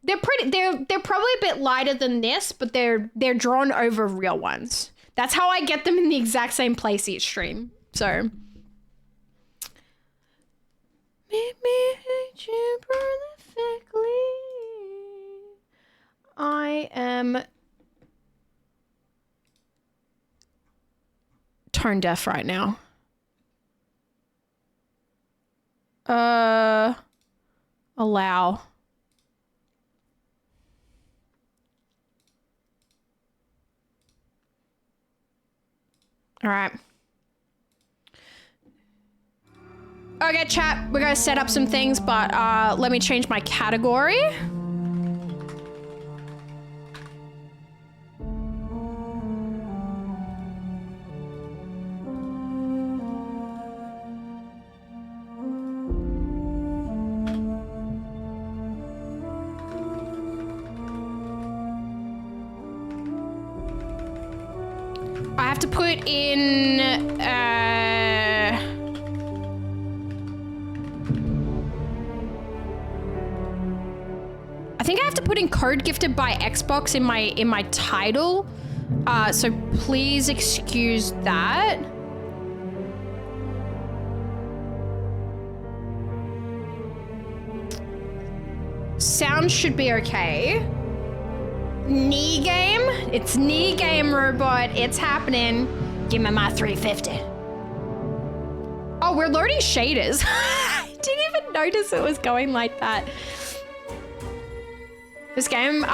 they're probably a bit lighter than this, but they're drawn over real ones. That's how I get them in the exact same place each stream. So meet me hate you prolifically. I am tone deaf right now. Allow. All right. Okay, chat, we're gonna set up some things, but let me change my category. I have to put in, I think I have to put in code gifted by Xbox in my title. So please excuse that. Sound should be okay. Knee game? It's knee game, robot. It's happening. Give me my 350. Oh, we're loading shaders. I didn't even notice it was going like that. This game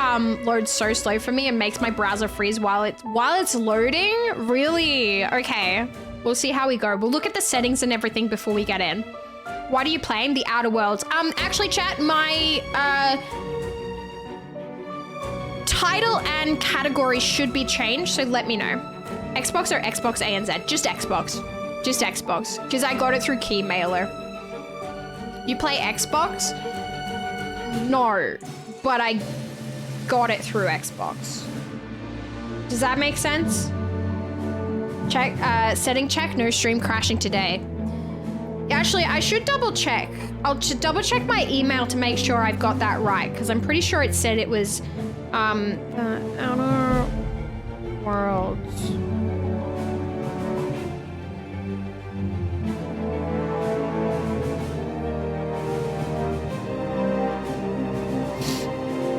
loads so slow for me and makes my browser freeze while it's loading. Really? Okay. We'll see how we go. We'll look at the settings and everything before we get in. What are you playing? The Outer Worlds. Actually, chat, my title and category should be changed, so let me know. Xbox or Xbox ANZ? Just Xbox. Just Xbox. Because I got it through Keymailer. You play Xbox? No. But I got it through Xbox. Does that make sense? Check, setting check, no stream crashing today. Actually, I should double check. I'll double check my email to make sure I've got that right, because I'm pretty sure it said it was, Outer Worlds.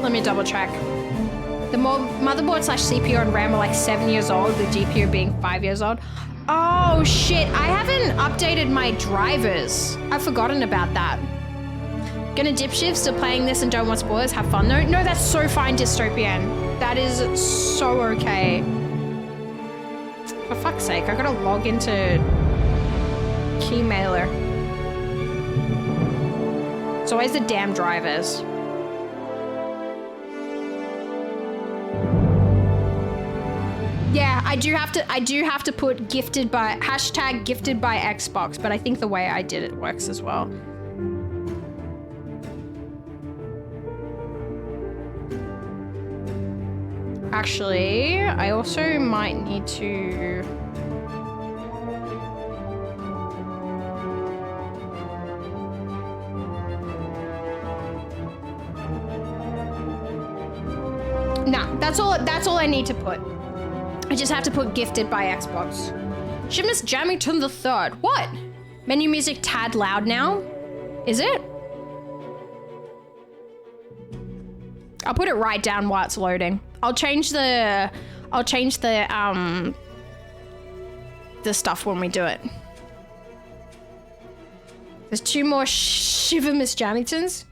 Let me double check. The motherboard / CPU and RAM are like 7 years old, the GPU being 5 years old. Oh shit, I haven't updated my drivers. I've forgotten about that. Gonna dip shift, still playing this and don't want spoilers, have fun though. No, that's so fine, Dystopian. That is so okay. For fuck's sake, I gotta log into Keymailer. It's always the damn drivers. Yeah, I do have to put gifted by Xbox, but I think the way I did it works as well. Actually, I also might need to... Nah, that's all I need to put. I just have to put gifted by Xbox. Seamus Jamington the Third. What? Menu music tad loud now? Is it? I'll put it right down while it's loading. I'll change the stuff when we do it. There's 2 more Shiver Miss Jamingtons.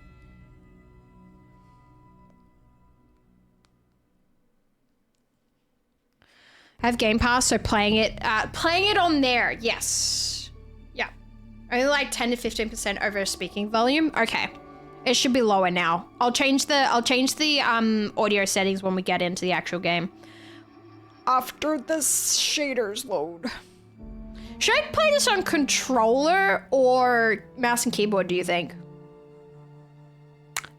I have Game Pass, so playing it on there, yes. Yeah. Only like 10 to 15% over speaking volume. Okay. It should be lower now. I'll change the audio settings when we get into the actual game. After the shaders load. Should I play this on controller or mouse and keyboard, do you think?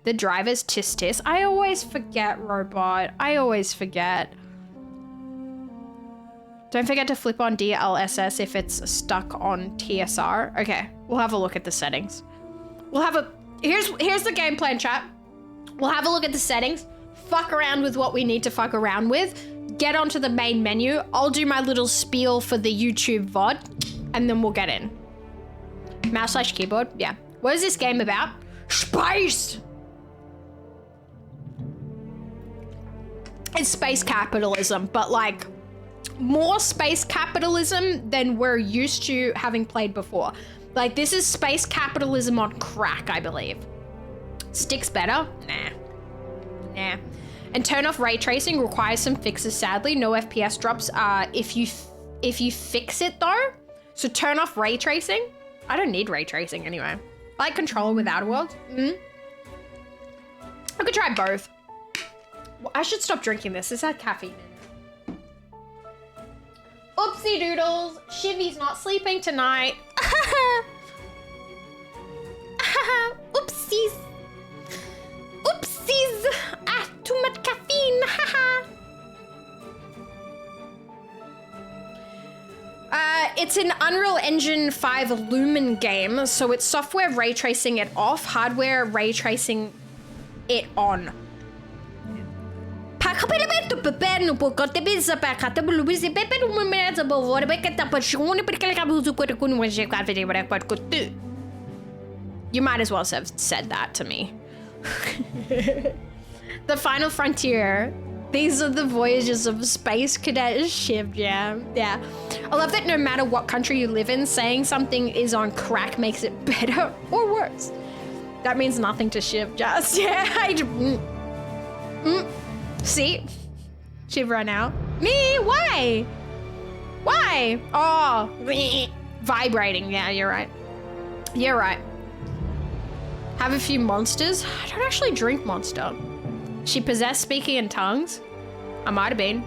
The driver's tis tis. I always forget, Robot. I always forget. Don't forget to flip on DLSS if it's stuck on TSR. Okay, we'll have a look at the settings. We'll have a, here's the game plan, chat. We'll have a look at the settings, fuck around with what we need to fuck around with, get onto the main menu. I'll do my little spiel for the YouTube VOD, and then we'll get in. Mouse/keyboard, yeah. What is this game about? Space! It's space capitalism, but like, more space capitalism than we're used to having played before. Like, this is space capitalism on crack, I believe. Sticks better? Nah. And turn off ray tracing requires some fixes, sadly. No FPS drops if you fix it though. So turn off ray tracing. I don't need ray tracing anyway. I like controller with Outer Worlds. I could try both. Well, I should stop drinking this. This had caffeine in it. Oopsie doodles, Shivy's not sleeping tonight. Oopsies. Oopsies. Ah, too much caffeine. It's an Unreal Engine 5 Lumen game, so it's software ray tracing it off, hardware ray tracing it on. You might as well have said that to me. The Final Frontier. These are the voyages of Space Cadet Shiv, yeah. I love that no matter what country you live in, saying something is on crack makes it better or worse. That means nothing to Shiv, just, yeah. See? Shiv right now. Me? Why? Why? Oh, vibrating. Yeah, you're right. You're right. Have a few monsters. I don't actually drink Monster. She possessed speaking in tongues. I might have been.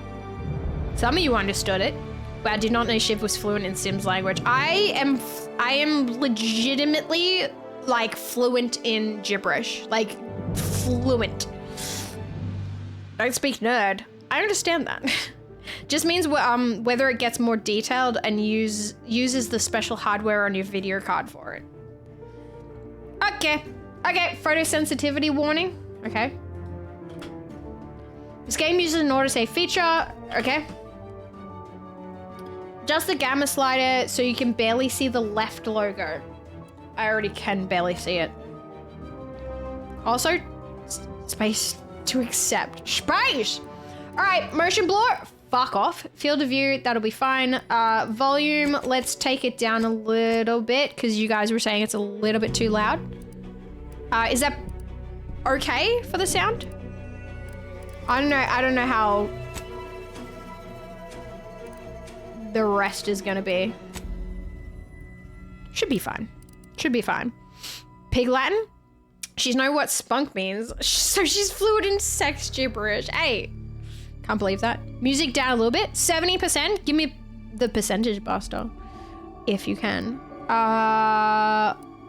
Some of you understood it, but I did not know Shiv was fluent in Sims language. I am legitimately like fluent in gibberish, like fluent. Don't speak nerd. I understand that. Just means whether it gets more detailed and uses the special hardware on your video card for it. Okay, photosensitivity warning. Okay. This game uses an autosave feature. Okay. Adjust the gamma slider so you can barely see the left logo. I already can barely see it. Also, space to accept. Space! Alright, motion blur, fuck off. Field of view, that'll be fine. Volume, let's take it down a little bit because you guys were saying it's a little bit too loud. Is that okay for the sound? I don't know how the rest is gonna be. Should be fine. Should be fine. Pig Latin? She's know what spunk means, so she's fluent in sex gibberish. Hey, Can't believe that. Music down a little bit. 70%. Give me the percentage, Buster, if you can.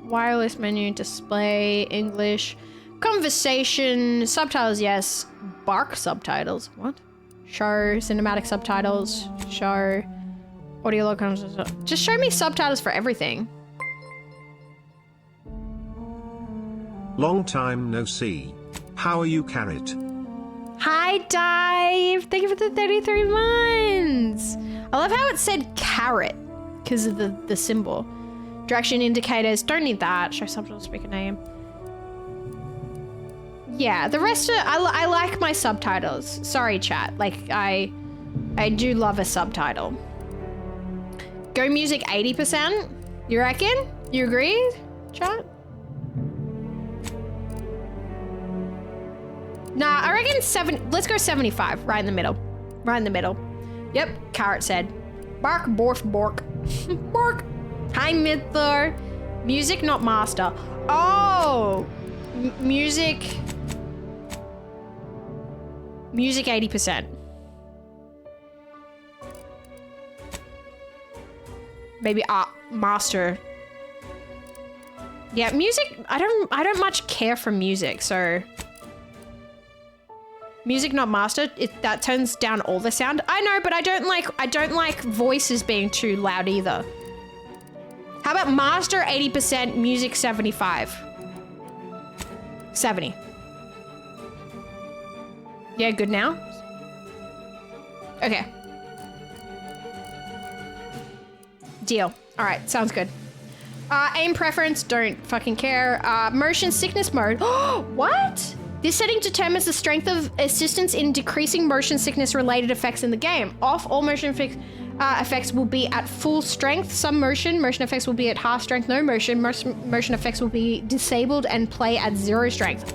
Wireless menu, display, English, conversation, subtitles, yes. Bark subtitles. What? Show cinematic subtitles. Show audio log. Just show me subtitles for everything. Long time no see. How are you, Carrot? Hi, Dive. Thank you for the 33 months. I love how it said carrot because of the symbol. Direction indicators. Don't need that. Show subtitle speaker name. Yeah, the rest of I like my subtitles. Sorry, chat. Like I do love a subtitle. Go music 80%. You reckon? You agree, chat? Nah, I reckon 7. Let's go 75. Right in the middle. Right in the middle. Yep. Carrot said. Bark, borf, bork. Bork. Hi, Mythor. Music, not master. Oh, music. Music 80%. Maybe master. Yeah, music. I don't much care for music, so. Music not master, that turns down all the sound. I know, but I don't like voices being too loud either. How about master 80%, music 75? 70. Yeah, good now? Okay. Deal. All right, sounds good. Aim preference, don't fucking care. Motion sickness mode. What? This setting determines the strength of assistance in decreasing motion sickness related effects in the game. Off, all motion effects will be at full strength. Some motion effects will be at half strength. No motion effects will be disabled and play at 0 strength.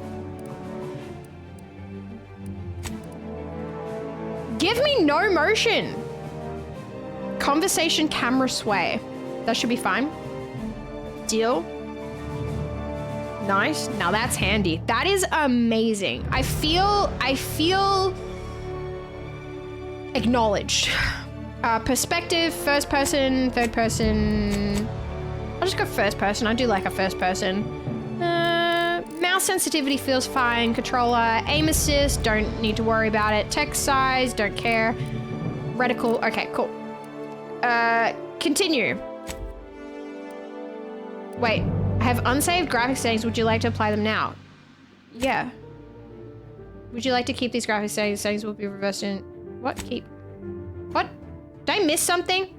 Give me no motion. Conversation camera sway. That should be fine. Deal. Nice. Now that's handy. That is amazing. I feel acknowledged. Perspective, first person, third person. I'll just go first person. I do like a first person. Mouse sensitivity feels fine. Controller, aim assist, don't need to worry about it. Text size, don't care. Reticle, okay, cool. Continue. Wait. I have unsaved graphics settings. Would you like to apply them now? Yeah. Would you like to keep these graphics settings? Settings will be reversed in... What? Keep... What? Did I miss something?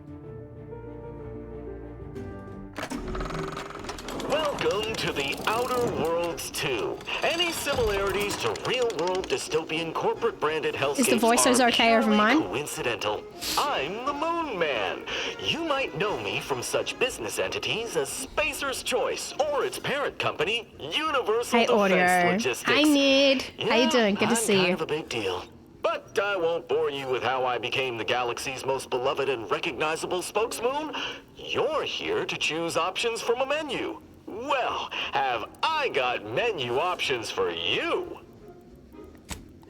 Welcome to the Outer Worlds 2. Any similarities to real-world dystopian corporate-branded hellscapes Is the voices okay over mine? Coincidental. I'm the Moon Man. You might know me from such business entities as Spacer's Choice or its parent company, Universal Defense Logistics. Hi, Nid. Yeah, how you doing? Good to see you. I'm kind of a big deal. But I won't bore you with how I became the galaxy's most beloved and recognizable spokesmoon. You're here to choose options from a menu. Well, have I got menu options for you?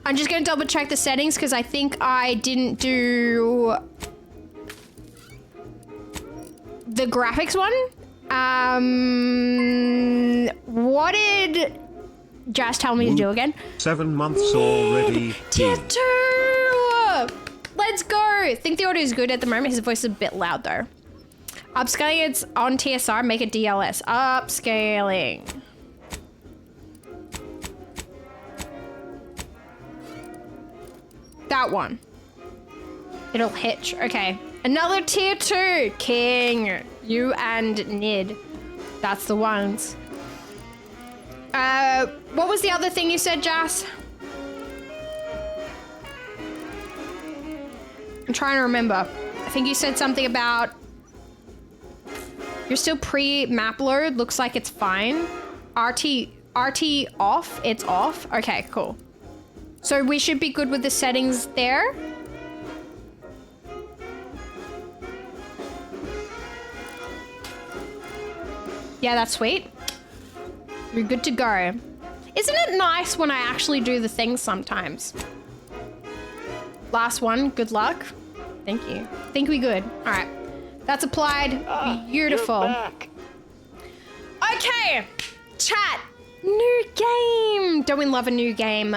I'm just gonna double check the settings because I think I didn't do the graphics one. What did Jazz tell me to do again? 7 months already. Tier 2! Let's go! Think the audio is good at the moment. His voice is a bit loud though. Upscaling it's on TSR, make it DLS. Upscaling. That one. It'll hitch. Okay. Another tier 2. King. You and Nid. That's the ones. What was the other thing you said, Jas? I'm trying to remember. I think you said something about... You're still pre-map load. Looks like it's fine. RT off. It's off. Okay, cool. So we should be good with the settings there. Yeah, that's sweet. You're good to go. Isn't it nice when I actually do the things sometimes? Last one. Good luck. Thank you. Think we good. All right. That's applied. Beautiful. You're back. Okay. Chat. New game. Don't we love a new game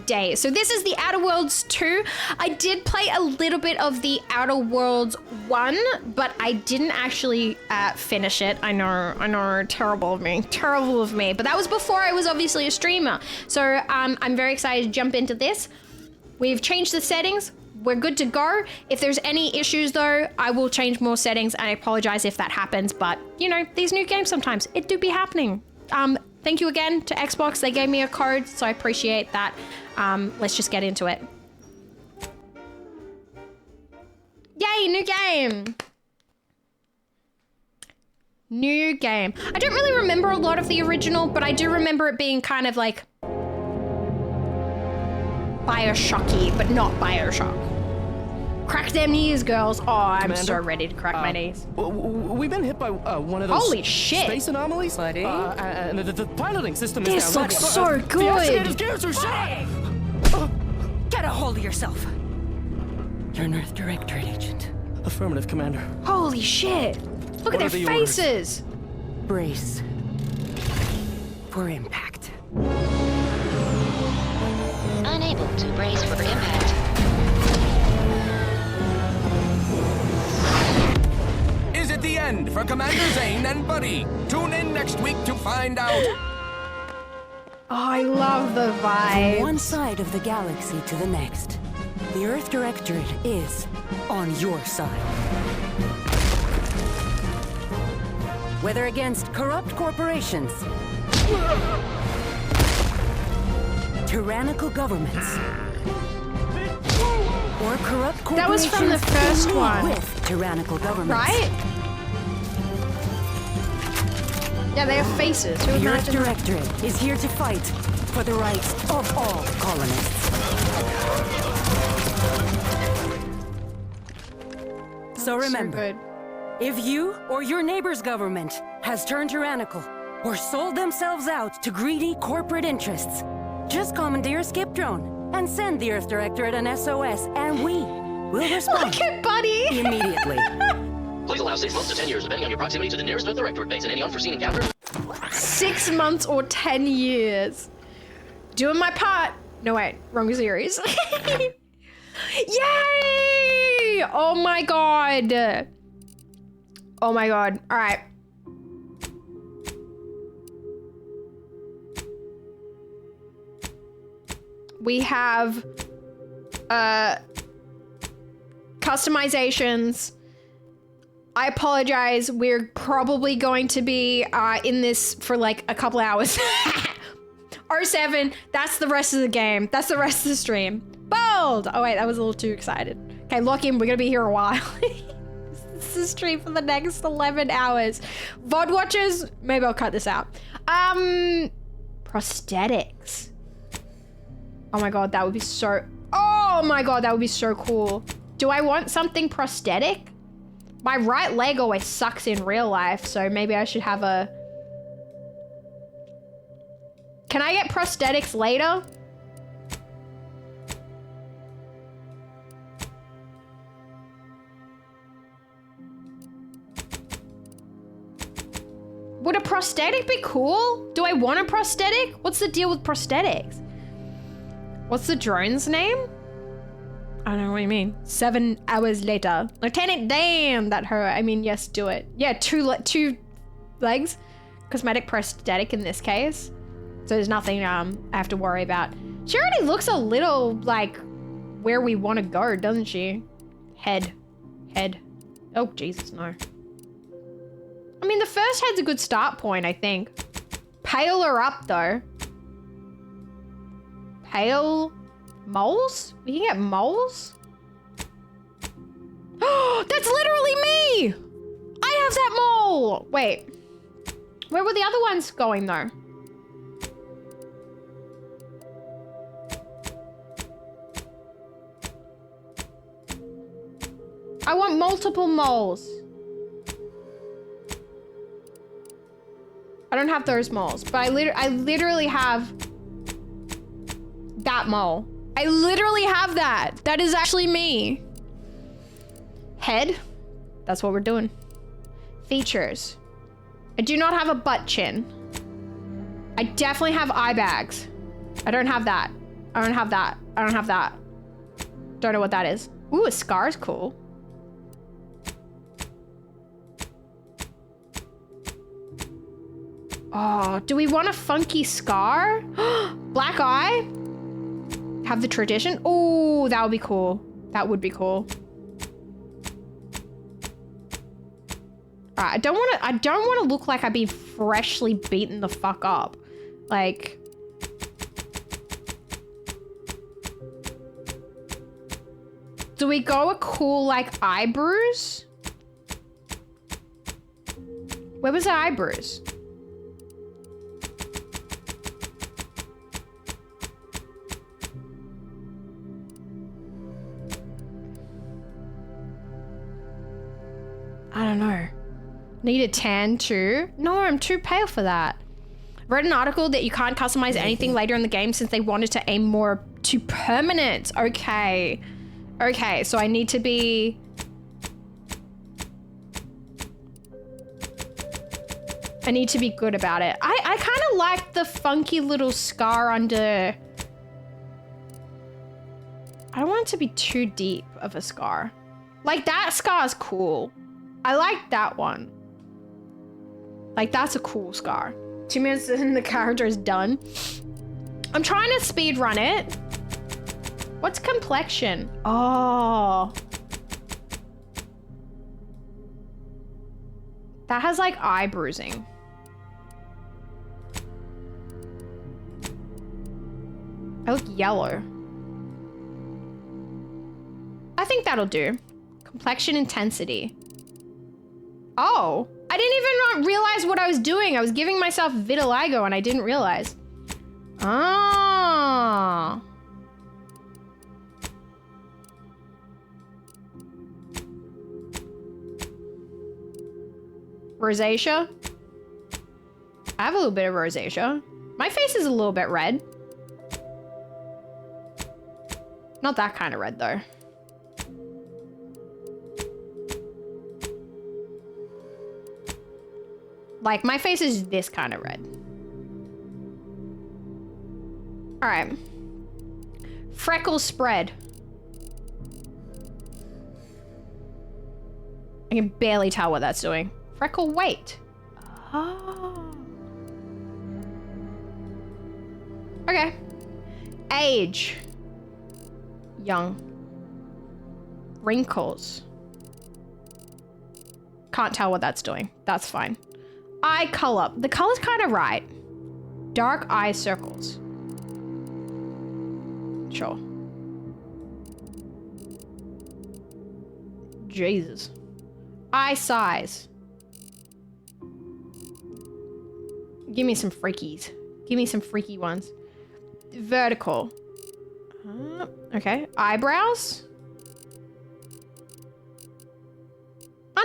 day? So this is the Outer Worlds 2. I did play a little bit of the Outer Worlds 1, but I didn't actually finish it. I know, terrible of me, but that was before I was obviously a streamer. So I'm very excited to jump into this. We've changed the settings. We're good to go. If there's any issues though, I will change more settings, and I apologize if that happens, but you know, these new games sometimes, it do be happening. Thank you again to Xbox. They gave me a code, so I appreciate that. Let's just get into it. Yay, new game. New game. I don't really remember a lot of the original, but I do remember it being kind of like Bioshocky, but not Bioshock. Crack them knees, girls. Oh, I'm Commander? so ready to crack my knees. We've been hit by one of those Holy shit. space anomalies. Buddy? And the piloting system is This down. looks so The good. oxidative gears are shot. Get a hold of yourself. You're an Earth Directorate agent. Affirmative, Commander. Holy shit. Look What at are their the orders? faces. Brace for impact. Unable to brace for impact. Is it the end for Commander Zane and Buddy? Tune in next week to find out. Oh, I love the From vibe. one side of the galaxy to the next, the Earth Directorate is on your side. Whether against corrupt corporations, tyrannical governments, or corrupt corporations That was from the first in league one. with tyrannical governments. Right? Yeah, they have faces. Who The Earth imagined? Directorate is here to fight for the rights of all colonists. So remember, So good. if you or your neighbor's government has turned tyrannical or sold themselves out to greedy corporate interests, just commandeer a skip drone and send the Earth Directorate an SOS, and we will respond Look at Buddy. immediately. Please allow 6 months to 10 years, depending on your proximity to the nearest Earth Directorate base and any unforeseen encounters. 6 months or 10 years. Doing my part. No, wait. Wrong series. Yay! Oh my god. Oh my god. All right. We have customizations. I apologize. We're probably going to be in this for like a couple hours. R7, that's the rest of the game. That's the rest of the stream. Bold! Oh wait, that was a little too excited. Okay, lock in, we're gonna be here a while. This is a stream for the next 11 hours. VOD watchers, maybe I'll cut this out. Prosthetics. Oh my god, that would be so, oh my god, that would be so cool. Do I want something prosthetic? My right leg always sucks in real life, so maybe I should have a... Can I get prosthetics later? Would a prosthetic be cool? Do I want a prosthetic? What's the deal with prosthetics? What's the drone's name? I don't know what you mean. 7 hours later. Lieutenant, damn, that hurt. I mean, yes, do it. Yeah, two legs. Cosmetic prosthetic in this case. So there's nothing I have to worry about. She already looks a little like where we want to go, doesn't she? Head. Oh, Jesus, no. I mean, the first head's a good start point, I think. Pale her up, though. Pale moles? We can get moles? Oh, that's literally me! I have that mole! Wait. Where were the other ones going, though? I want multiple moles. I don't have those moles, but I literally have that mole. I literally have that. That is actually me. Head. That's what we're doing. Features. I do not have a butt chin. I definitely have eye bags. I don't have that. I don't have that. I don't have that. Don't know what that is. Ooh, a scar's cool. Oh, do we want a funky scar? Black eye? Have the tradition? Oh, that would be cool. That would be cool. Alright, I don't want to look like I've been freshly beaten the fuck up. Like, do we go a cool, like, eyebrows? Where was the eyebrows? I don't know. Need a tan too? No, I'm too pale for that. Read an article that you can't customize anything later in the game since they wanted to aim more to permanent. Okay. Okay, so I need to be... I need to be good about it. I kind of like the funky little scar under... I don't want it to be too deep of a scar. Like, that scar's cool. I like that one. Like, that's a cool scar. 2 minutes and the character is done. I'm trying to speed run it. What's complexion? Oh. That has like eye bruising. I look yellow. I think that'll do. Complexion intensity. Oh, I didn't even realize what I was doing. I was giving myself vitiligo and I didn't realize. Ah. Rosacea. I have a little bit of rosacea. My face is a little bit red. Not that kind of red though. Like, my face is this kind of red. All right. Freckles spread. I can barely tell what that's doing. Freckle weight. Oh. Okay. Age. Young. Wrinkles. Can't tell what that's doing. That's fine. Eye color. The color's kind of right. Dark eye circles. Sure. Jesus. Eye size. Give me some freakies. Give me some freaky ones. Vertical. Okay. Eyebrows.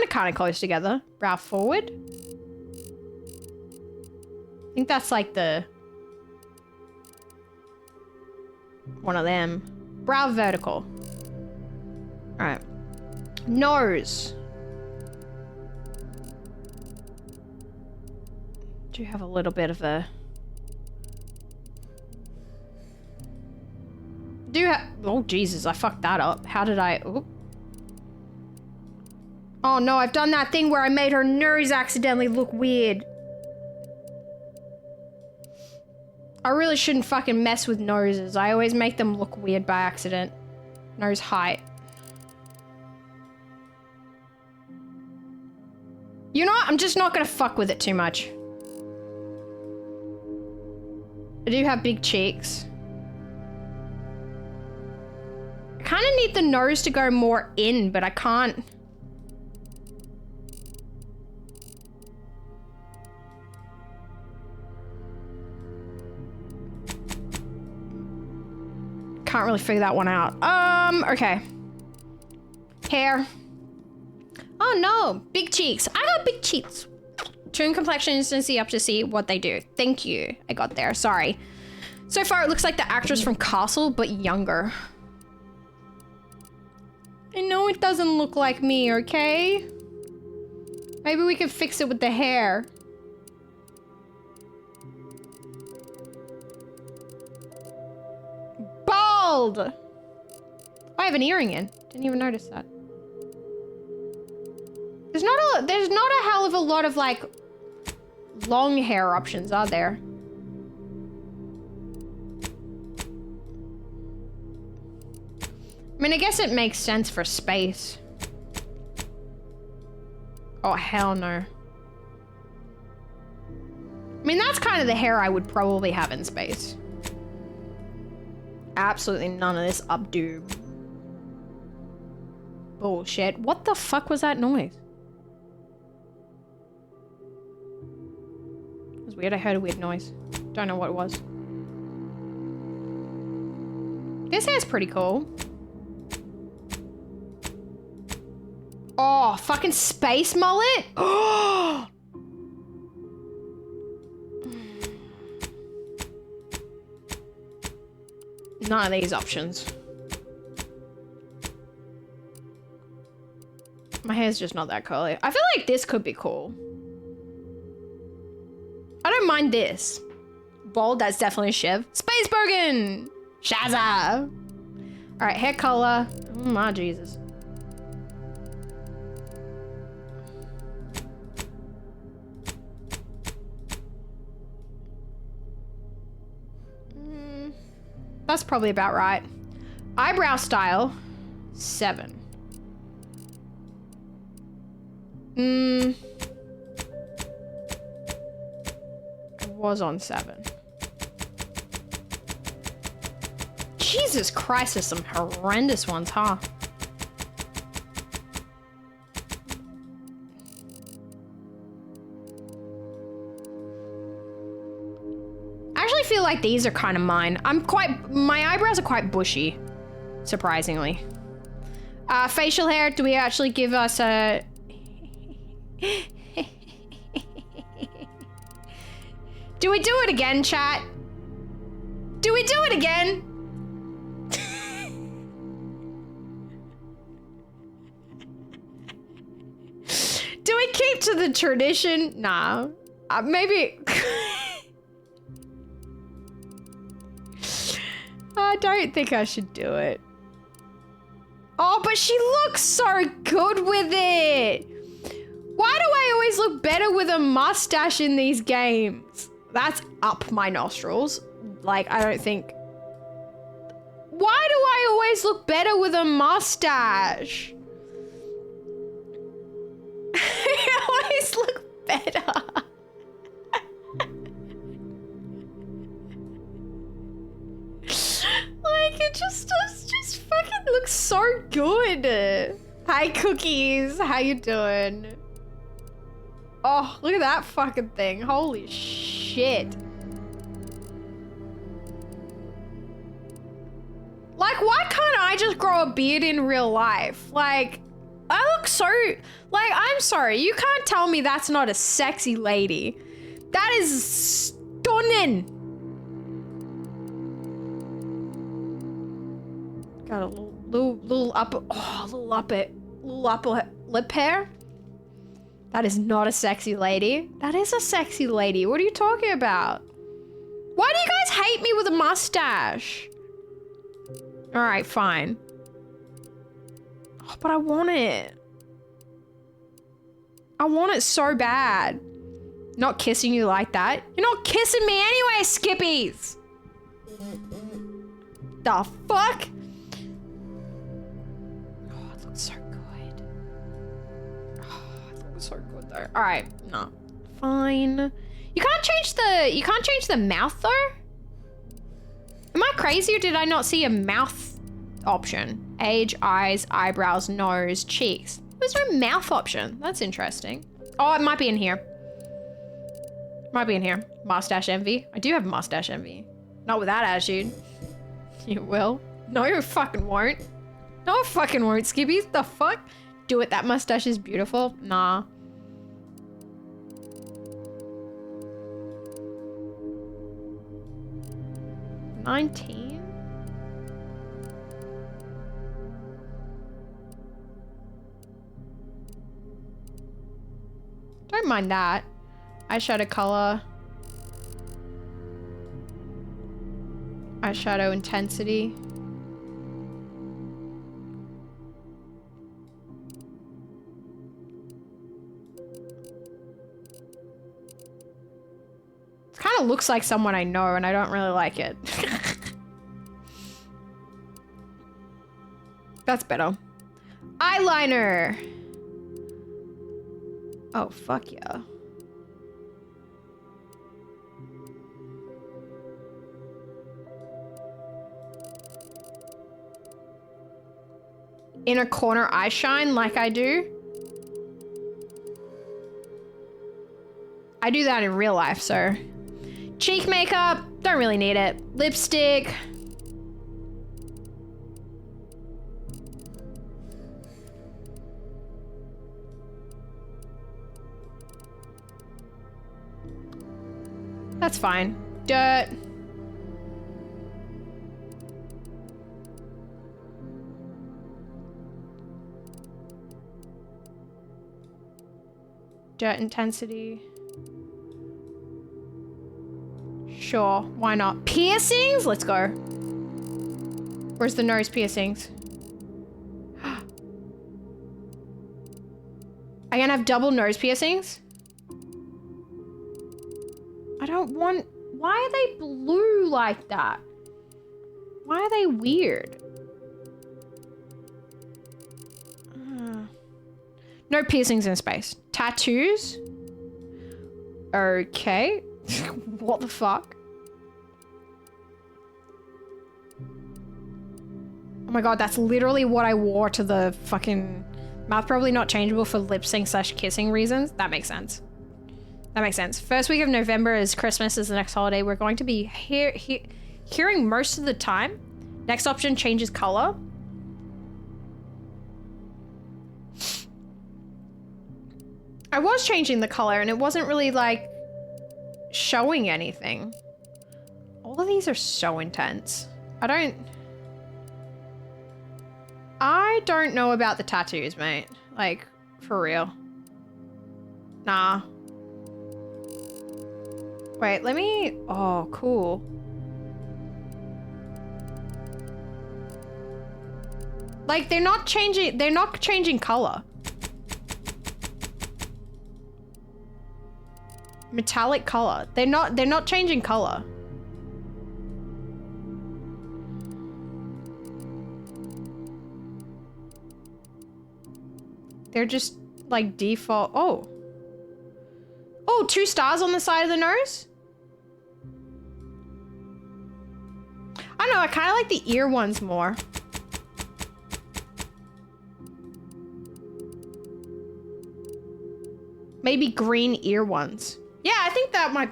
Kind of close together. Brow forward. I think that's like the... one of them. Brow vertical. Alright. Nose. Do you have a little bit of a... Do you have... Oh, Jesus, I fucked that up. How did I... Oop. Oh, no, I've done that thing where I made her nose accidentally look weird. I really shouldn't fucking mess with noses. I always make them look weird by accident. Nose height. You know what? I'm just not gonna fuck with it too much. I do have big cheeks. I kind of need the nose to go more in, but I can't. Can't really figure that one out. Okay. Hair. Oh no, big cheeks. I got big cheeks. Tune complexion instantly up to see what they do. Thank you. I got there, sorry. So far, it looks like the actress from Castle, but younger. I know it doesn't look like me, okay? Maybe we can fix it with the hair. Bald! Oh, I have an earring in. Didn't even notice that. There's not a hell of a lot of, like, long hair options, are there? I mean, I guess it makes sense for space. Oh, hell no. I mean, that's kind of the hair I would probably have in space. Absolutely none of this updo bullshit. What the fuck was that noise? It was weird. I heard a weird noise. Don't know what it was. This hair's pretty cool. Oh, fucking space mullet? Oh! None of these options. My hair's just not that curly. I feel like this could be cool. I don't mind this. Bald, that's definitely a Shiv. Space Bogan! Shazza! All right, hair color. Oh my Jesus. That's probably about right. Eyebrow style, 7. I was on 7. Jesus Christ, there's some horrendous ones, huh? I feel like these are kind of mine. My eyebrows are quite bushy, surprisingly. Facial hair, do we actually give us a... Do we do it again, chat? Do we do it again? Do we keep to the tradition? Nah. Maybe... I don't think I should do it. Oh, but she looks so good with it. Why do I always look better with a mustache in these games? That's up my nostrils. Like, I don't think... Why do I always look better with a mustache? I always look better. Like, it just fucking looks so good. Hi, Cookies. How you doing? Oh, look at that fucking thing. Holy shit. Like, why can't I just grow a beard in real life? Like, I look so... Like, I'm sorry. You can't tell me that's not a sexy lady. That is stunning. Got a little upper lip hair. That is not a sexy lady. That is a sexy lady. What are you talking about? Why do you guys hate me with a mustache? All right, fine. Oh, but I want it. I want it so bad. Not kissing you like that. You're not kissing me anyway, Skippies. The fuck? So good. Oh, that was so good though. All right, no, fine. You can't change the mouth though. Am I crazy or did I not see a mouth option? Age, eyes, eyebrows, nose, cheeks. There's no mouth option. That's interesting. Oh, it might be in here. Might be in here. Mustache envy. I do have mustache envy. Not with that attitude. You will. No, you fucking won't. No, I fucking won't, Skibbies. The fuck? Do it. That mustache is beautiful. Nah. 19? Don't mind that. Eyeshadow color. Eyeshadow intensity. It kind of looks like someone I know and I don't really like it. That's better. Eyeliner. Oh, fuck yeah. Inner corner eye shine like I do. I do that in real life, so. Cheek makeup, don't really need it. Lipstick. That's fine. Dirt. Dirt intensity. Sure, why not? Piercings? Let's go. Where's the nose piercings? I gonna have double nose piercings? I don't want... Why are they blue like that? Why are they weird? No piercings in space. Tattoos? Okay. What the fuck? Oh my god, that's literally what I wore to the fucking... Mouth probably not changeable for lip sync / kissing reasons. That makes sense. That makes sense. First week of November is Christmas, is the next holiday. We're going to be hearing most of the time. Next option changes color. I was changing the color and it wasn't really like showing anything. All of these are so intense. I don't know about the tattoos, mate. Like, for real. Nah. Wait, let me... Oh, cool. Like, they're not changing color. Metallic color. They're not changing color. They're just like default. Oh. Oh, 2 stars on the side of the nose? I don't know, I kind of like the ear ones more. Maybe green ear ones. Yeah, I think that might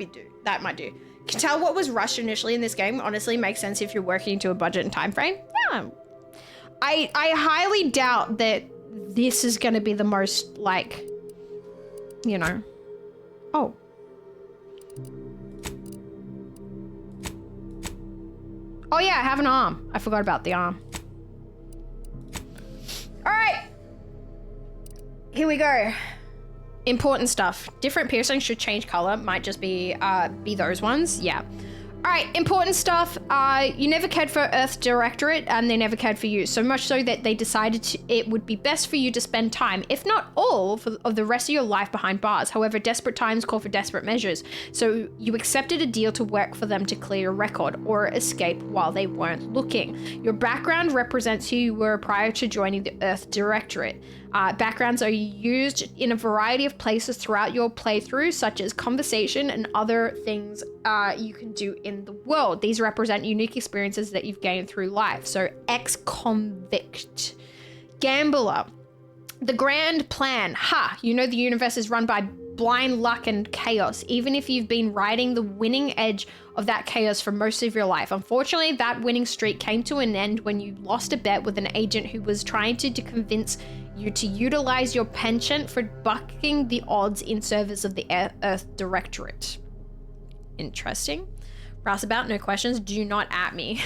do. Can tell what was rushed initially in this game. Honestly, makes sense if you're working to a budget and time frame. Yeah. I highly doubt that this is going to be the most, like, you know. Oh. Oh yeah, I have an arm. I forgot about the arm. All right. Here we go. Important stuff. Different piercings should change color. Might just be those ones. Yeah. All right, important stuff. You never cared for Earth Directorate and they never cared for you. So much so that they decided it would be best for you to spend time, if not all, of the rest of your life behind bars. However, desperate times call for desperate measures. So you accepted a deal to work for them to clear your record or escape while they weren't looking. Your background represents who you were prior to joining the Earth Directorate. Backgrounds are used in a variety of places throughout your playthrough, such as conversation and other things you can do in the world. These represent unique experiences that you've gained through life. So, ex-convict. Gambler. The grand plan. Ha! You know the universe is run by blind luck and chaos, even if you've been riding the winning edge of that chaos for most of your life. Unfortunately, that winning streak came to an end when you lost a bet with an agent who was trying to convince you to utilize your penchant for bucking the odds in service of the Earth Directorate. Interesting. Roustabout, no questions. Do not at me.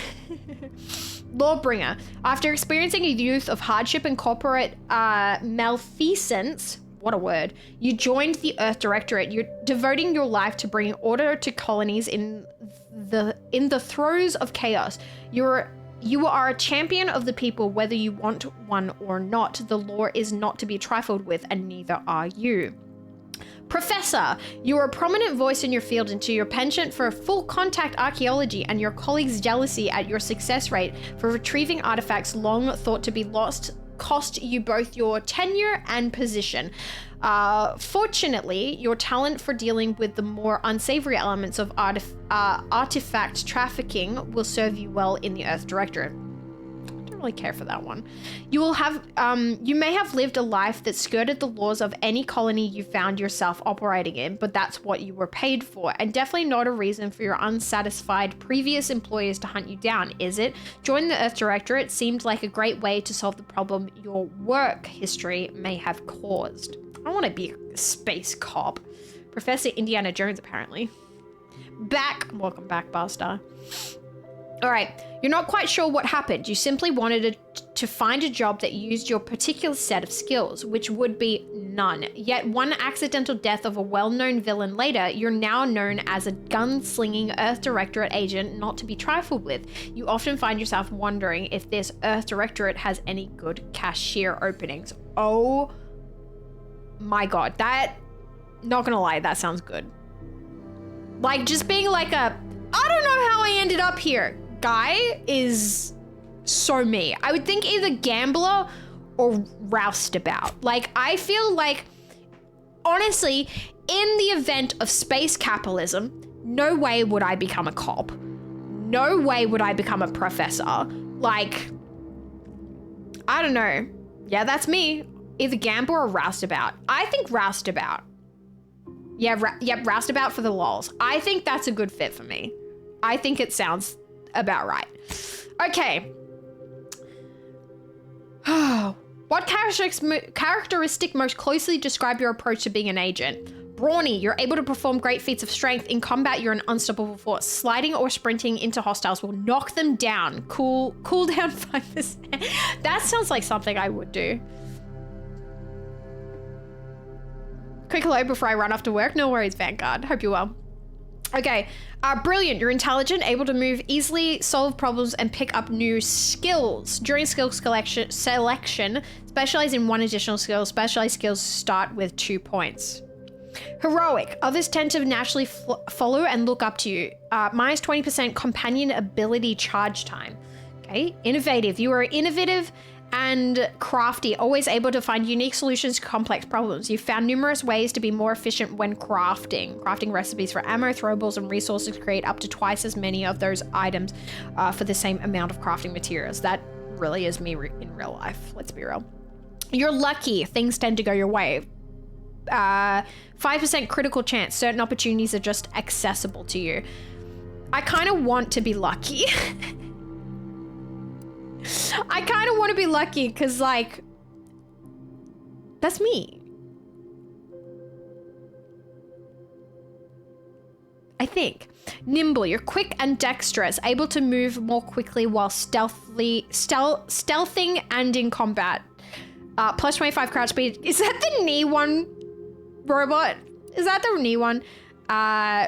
Lawbringer. After experiencing a youth of hardship and corporate malfeasance, what a word, you joined the Earth Directorate. You're devoting your life to bringing order to colonies in the throes of chaos. You are a champion of the people, whether you want one or not. The law is not to be trifled with, and neither are you. Professor, you are a prominent voice in your field, and to your penchant for full contact archaeology and your colleagues' jealousy at your success rate for retrieving artifacts long thought to be lost cost you both your tenure and position. Fortunately, your talent for dealing with the more unsavory elements of artifact trafficking will serve you well in the Earth Directorate. I don't really care for that one. You may have lived a life that skirted the laws of any colony you found yourself operating in, but that's what you were paid for, and definitely not a reason for your unsatisfied previous employers to hunt you down, is it? Joining the Earth Directorate seemed like a great way to solve the problem your work history may have caused. I want to be a space cop. Professor Indiana Jones, apparently. Welcome back, Barstar. All right, you're not quite sure what happened. You simply wanted to find a job that used your particular set of skills, which would be none. Yet one accidental death of a well-known villain later, you're now known as a gunslinging Earth Directorate agent not to be trifled with. You often find yourself wondering if this Earth Directorate has any good cashier openings. Oh my God, not gonna lie, that sounds good. Like just being like I don't know how I ended up here guy is so me. I would think either gambler or roustabout. Like, I feel like, honestly, in the event of space capitalism, no way would I become a cop. No way would I become a professor. Like, I don't know. Yeah, that's me. Either gambler or roustabout. I think roustabout. Yep, roustabout for the lols. I think that's a good fit for me. I think it sounds about right. Okay. What characteristic most closely describe your approach to being an agent? Brawny, you're able to perform great feats of strength. In combat, you're an unstoppable force. Sliding or sprinting into hostiles will knock them down. Cool down 5%. That sounds like something I would do. Quick hello before I run off to work. No worries, Vanguard. Hope you're well. Okay, brilliant. You're intelligent, able to move easily, solve problems, and pick up new skills. During skill selection, specialize in one additional skill. Specialized skills start with 2 points. Heroic. Others tend to naturally follow and look up to you. Minus 20% companion ability charge time. Okay, innovative. You are innovative and crafty, always able to find unique solutions to complex problems. You've found numerous ways to be more efficient when crafting. Crafting recipes for ammo, throwables, and resources to create up to twice as many of those items for the same amount of crafting materials. That really is me in real life, let's be real. You're lucky. Things tend to go your way. 5% critical chance. Certain opportunities are just accessible to you. I kind of want to be lucky. I kind of want to be lucky because, like, that's me. I think. Nimble, you're quick and dexterous, able to move more quickly while stealthing and in combat. Plus 25 crouch speed. Is that the knee one, robot? Is that the knee one?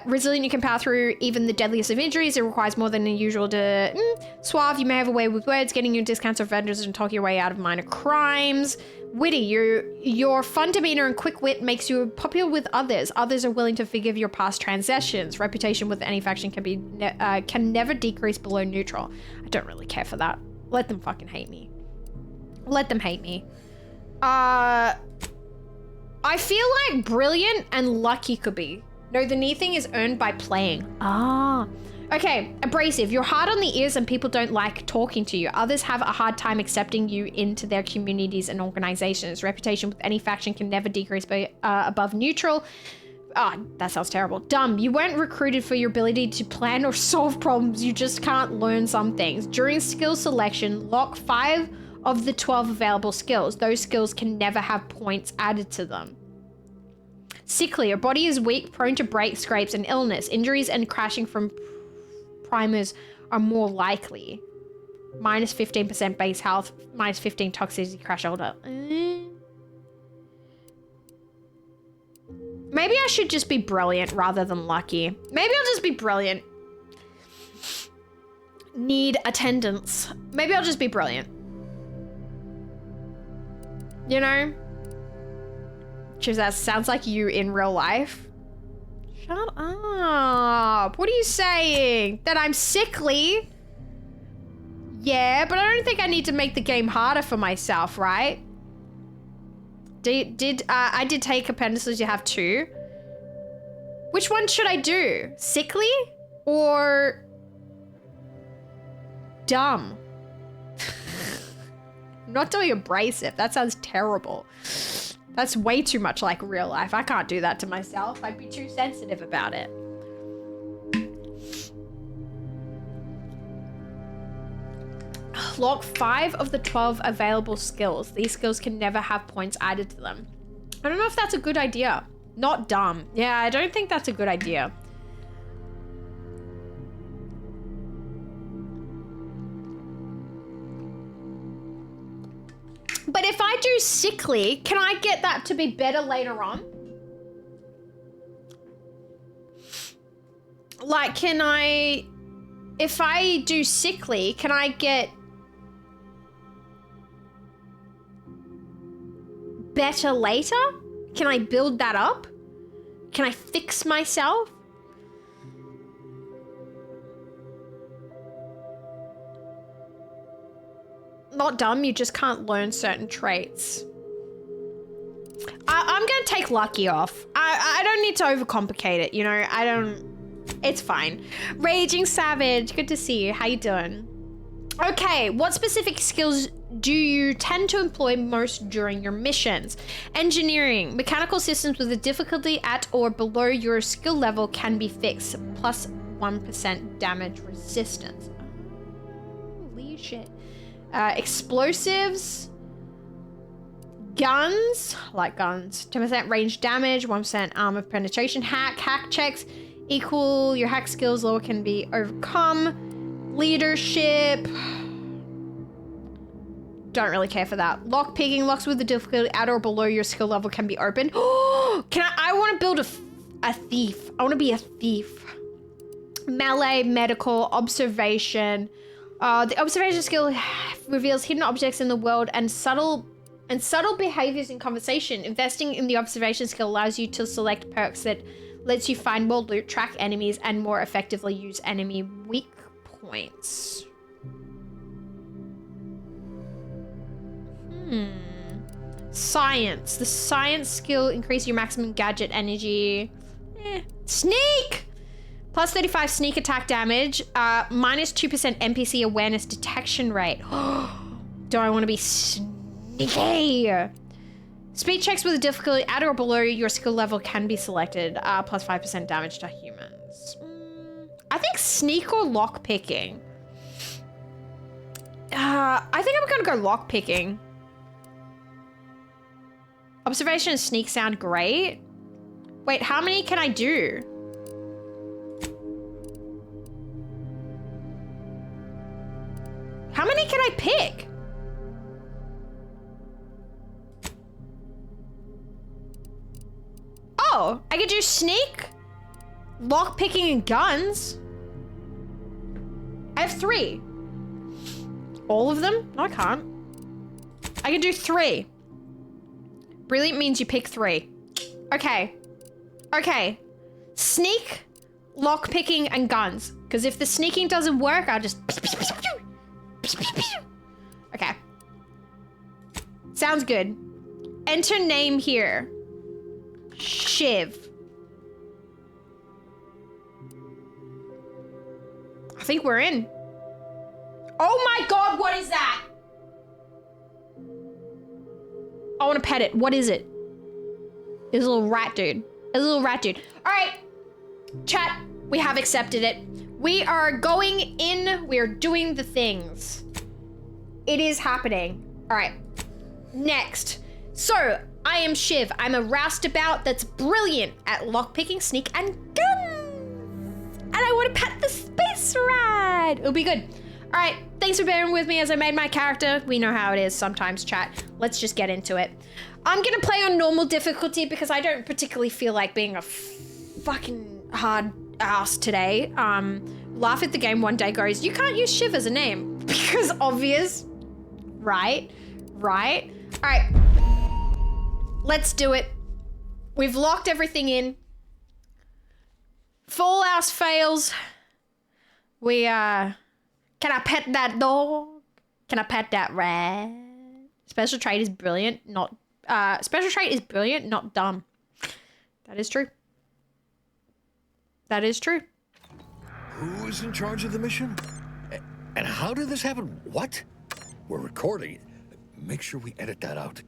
Resilient, you can power through even the deadliest of injuries. It requires more than usual to suave. You may have a way with words, getting you discounts of vendors and talk your way out of minor crimes. Witty, your fun demeanor and quick wit makes you popular with others. Others are willing to forgive your past transgressions. Reputation with any faction can never decrease below neutral. I don't really care for that. Let them fucking hate me. Let them hate me. I feel like brilliant and lucky could be. No, the knee thing is earned by playing. Okay, abrasive. You're hard on the ears and people don't like talking to you. Others have a hard time accepting you into their communities and organizations. Reputation with any faction can never decrease above neutral. That sounds terrible. Dumb. You weren't recruited for your ability to plan or solve problems. You just can't learn some things. During skill selection, lock 5 of the 12 available skills. Those skills can never have points added to them. Sickly, your body is weak, prone to breaks, scrapes, and illness. Injuries and crashing from primers are more likely. Minus 15% base health, minus 15 toxicity crash order. Maybe I should just be brilliant rather than lucky. Maybe I'll just be brilliant. Need attendance. Maybe I'll just be brilliant. You know? Which that sounds like you in real life. Shut up. What are you saying? That I'm sickly? Yeah, but I don't think I need to make the game harder for myself, right? I did take appendices, you have 2. Which one should I do? Sickly or dumb? I'm not doing abrasive. That sounds terrible. That's way too much like real life. I can't do that to myself. I'd be too sensitive about it. Lock 5 of the 12 available skills. These skills can never have points added to them. I don't know if that's a good idea. Not dumb. Yeah, I don't think that's a good idea. But if I do sickly, can I get that to be better later on? Like, can I... If I do sickly, can I get... better later? Can I build that up? Can I fix myself? Not dumb, you just can't learn certain traits. I'm gonna take lucky off. I don't need to overcomplicate it, you know? I don't... It's fine. Raging Savage, good to see you. How you doing? Okay, what specific skills do you tend to employ most during your missions? Engineering. Mechanical systems with a difficulty at or below your skill level can be fixed. Plus 1% damage resistance. Holy shit. Explosives. Guns. I like guns. 10% range damage. 1% armor penetration. Hack checks. Equal your hack skills level can be overcome. Leadership. Don't really care for that. Lock picking. Locks with the difficulty at or below your skill level can be opened. I want to build a thief. I want to be a thief. Melee, medical, observation. The observation skill reveals hidden objects in the world and subtle behaviors in conversation. Investing in the observation skill allows you to select perks that lets you find more loot, track enemies, and more effectively use enemy weak points. Science. The science skill increases your maximum gadget energy. Sneak! Plus 35 sneak attack damage. Minus 2% NPC awareness detection rate. Do I want to be sneaky? Speed checks with a difficulty at or below your skill level can be selected. Plus 5% damage to humans. I think sneak or lock picking. I think I'm gonna go lock picking. Observation and sneak sound great. Wait, how many can I do? How many can I pick? Oh, I could do sneak, lock picking, and guns. I have 3. All of them? No, I can't. I can do 3. Brilliant means you pick 3. Okay. Okay. Sneak, lock picking, and guns. Because if the sneaking doesn't work, I'll just... Okay. Sounds good. Enter name here. Shiv. I think we're in. Oh my god, what is that? I want to pet it. What is it? It's a little rat dude. It's a little rat dude. All right, chat, we have accepted it. We are going in. We are doing the things. It is happening. All right, next. So, I am Shiv. I'm a roustabout that's brilliant at lockpicking, sneak, and guns. And I want to pet the space rat. ride. It'll be good. All right, thanks for bearing with me as I made my character. We know how it is sometimes, chat. Let's just get into it. I'm gonna play on normal difficulty because I don't particularly feel like being a fucking hard ass today. Laugh at the game one day goes, you can't use Shiv as a name because obvious, right? Right? All right, let's do it. We've locked everything in. Full house fails. We, can I pet that dog? Can I pet that rat? Special trait is brilliant, not, special trait is brilliant, not dumb. That is true. That is true. Who is in charge of the mission? And how did this happen? What? We're recording. Make sure we edit that out.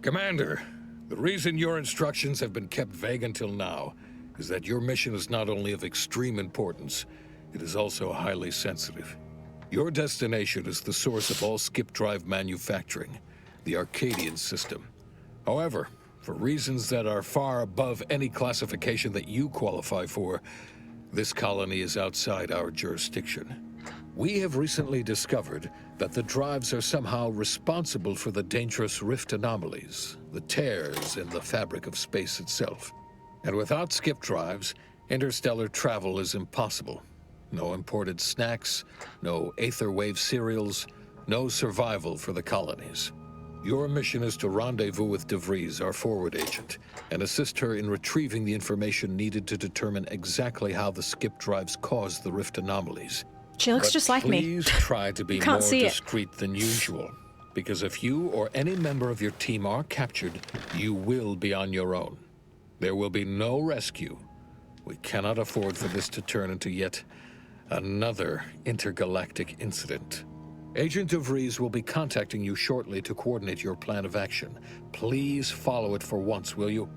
Commander, the reason your instructions have been kept vague until now is that your mission is not only of extreme importance, it is also highly sensitive. Your destination is the source of all skip drive manufacturing, the Arcadian system. However, for reasons that are far above any classification that you qualify for, this colony is outside our jurisdiction. We have recently discovered that the drives are somehow responsible for the dangerous rift anomalies, the tears in the fabric of space itself. And without skip drives, interstellar travel is impossible. No imported snacks, no aether wave cereals, no survival for the colonies. Your mission is to rendezvous with DeVries, our forward agent, and assist her in retrieving the information needed to determine exactly how the skip drives cause the rift anomalies. She looks just like me. Please try to be more discreet than usual, because if you or any member of your team are captured, you will be on your own. There will be no rescue. We cannot afford for this to turn into yet another intergalactic incident. Agent DeVries will be contacting you shortly to coordinate your plan of action. Please follow it for once, will you?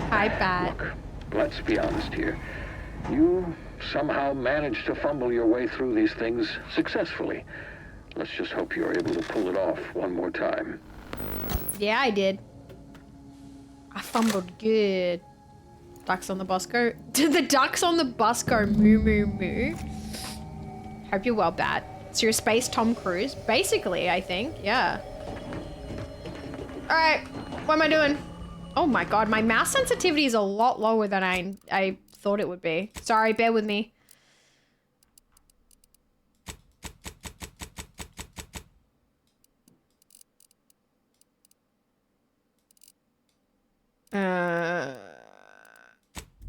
Hi, Bat. Look, let's be honest here. You somehow managed to fumble your way through these things successfully. Let's just hope you're able to pull it off one more time. Yeah, I did. I fumbled good. Ducks on the bus go. Did the ducks on the bus go moo moo moo? Hope you're well, Bat. So you're a space Tom Cruise? Basically, I think. Yeah. Alright. What am I doing? Oh my god, my mouse sensitivity is a lot lower than I thought it would be. Sorry, bear with me.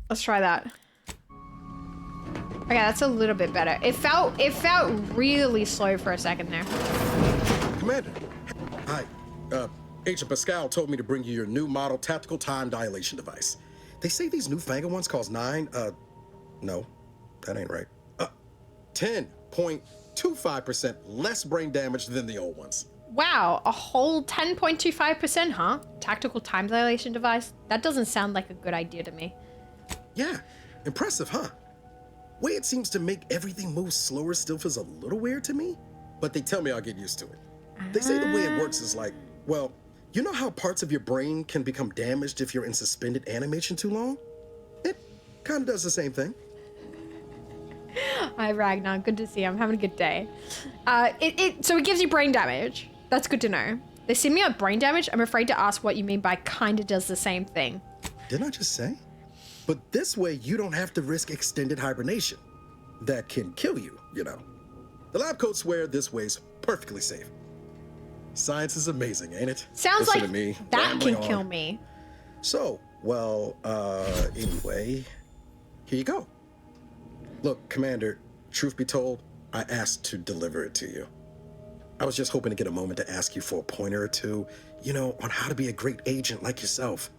Let's try that. Okay, that's a little bit better. It felt really slow for a second there. Commander, hi. Agent Pascal told me to bring you your new model tactical time dilation device. They say these newfangled ones cause no, that ain't right. 10.25% less brain damage than the old ones. Wow, a whole 10.25%, huh? Tactical time dilation device? That doesn't sound like a good idea to me. Yeah, impressive, huh? Way it seems to make everything move slower still feels a little weird to me, but they tell me I'll get used to it. They say the way it works is like, well, you know how parts of your brain can become damaged if you're in suspended animation too long? It kind of does the same thing. Hi, Ragnar. Good to see you. I'm having a good day. So it gives you brain damage. That's good to know. They simulate brain damage. I'm afraid to ask what you mean by kinda does the same thing. Didn't I just say? But this way, you don't have to risk extended hibernation. That can kill you, you know. The lab coats swear this way's perfectly safe. Science is amazing, ain't it? Sounds Listen like to me, that can rambling kill on. me. So, well, anyway, here you go. Look, Commander, truth be told, I asked to deliver it to you. I was just hoping to get a moment to ask you for a pointer or two, you know, on how to be a great agent like yourself.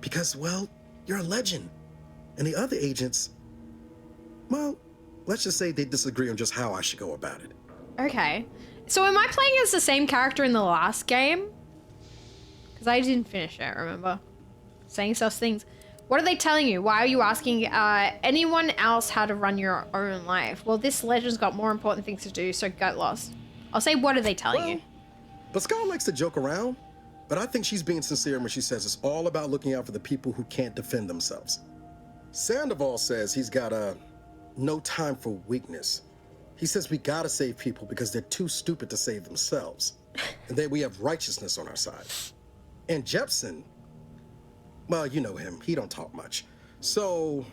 Because, well, you're a legend. And the other agents, well, let's just say they disagree on just how I should go about it. Okay. So am I playing as the same character in the last game? Because I didn't finish it, remember? Saying such things. What are they telling you? Why are you asking anyone else how to run your own life? Well, this legend's got more important things to do, so get lost. I'll say, what are they telling you? Pascal likes to joke around, but I think she's being sincere when she says it's all about looking out for the people who can't defend themselves. Sandoval says he's got no time for weakness. He says we gotta save people because they're too stupid to save themselves. And that we have righteousness on our side. And Jepson, well, you know him. He don't talk much. So,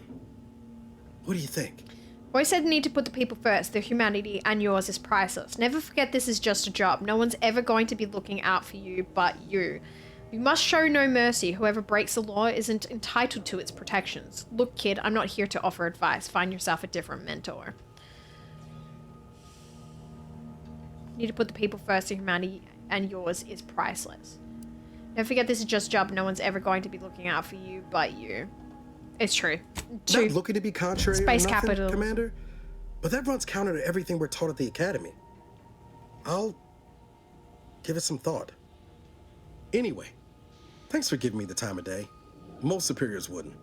what do you think? Always said need to put the people first. Their humanity and yours is priceless. Never forget this is just a job. No one's ever going to be looking out for you but you. You must show no mercy. Whoever breaks the law isn't entitled to its protections. Look, kid, I'm not here to offer advice. Find yourself a different mentor. Need to put the people first. Their humanity and yours is priceless. Never forget this is just a job. No one's ever going to be looking out for you but you. It's true. Not looking to be contrary Space or nothing, capital. Commander, but that runs counter to everything we're taught at the Academy. I'll give it some thought. Anyway, thanks for giving me the time of day. Most superiors wouldn't.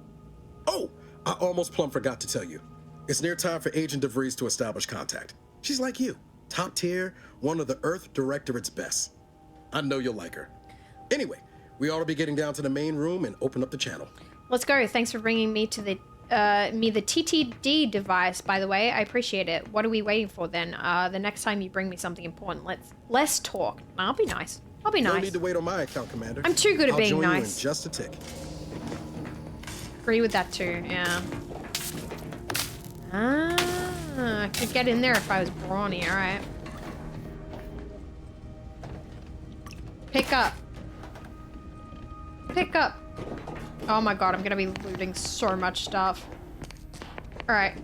Oh, I almost plumb forgot to tell you. It's near time for Agent DeVries to establish contact. She's like you, top tier, one of the Earth Directorate's best. I know you'll like her. Anyway, we ought to be getting down to the main room and open up the channel. Let's go. Thanks for bringing me to the TTD device, by the way. I appreciate it. What are we waiting for then? The next time you bring me something important, let's talk. I'll be nice. I'll be nice. No need to wait on my account, Commander. I'm too good at being I'll join nice. you in just a tick. Agree with that too, yeah. I could get in there if I was brawny, alright. Pick up. Pick up. Oh my god, I'm gonna be looting so much stuff. Alright.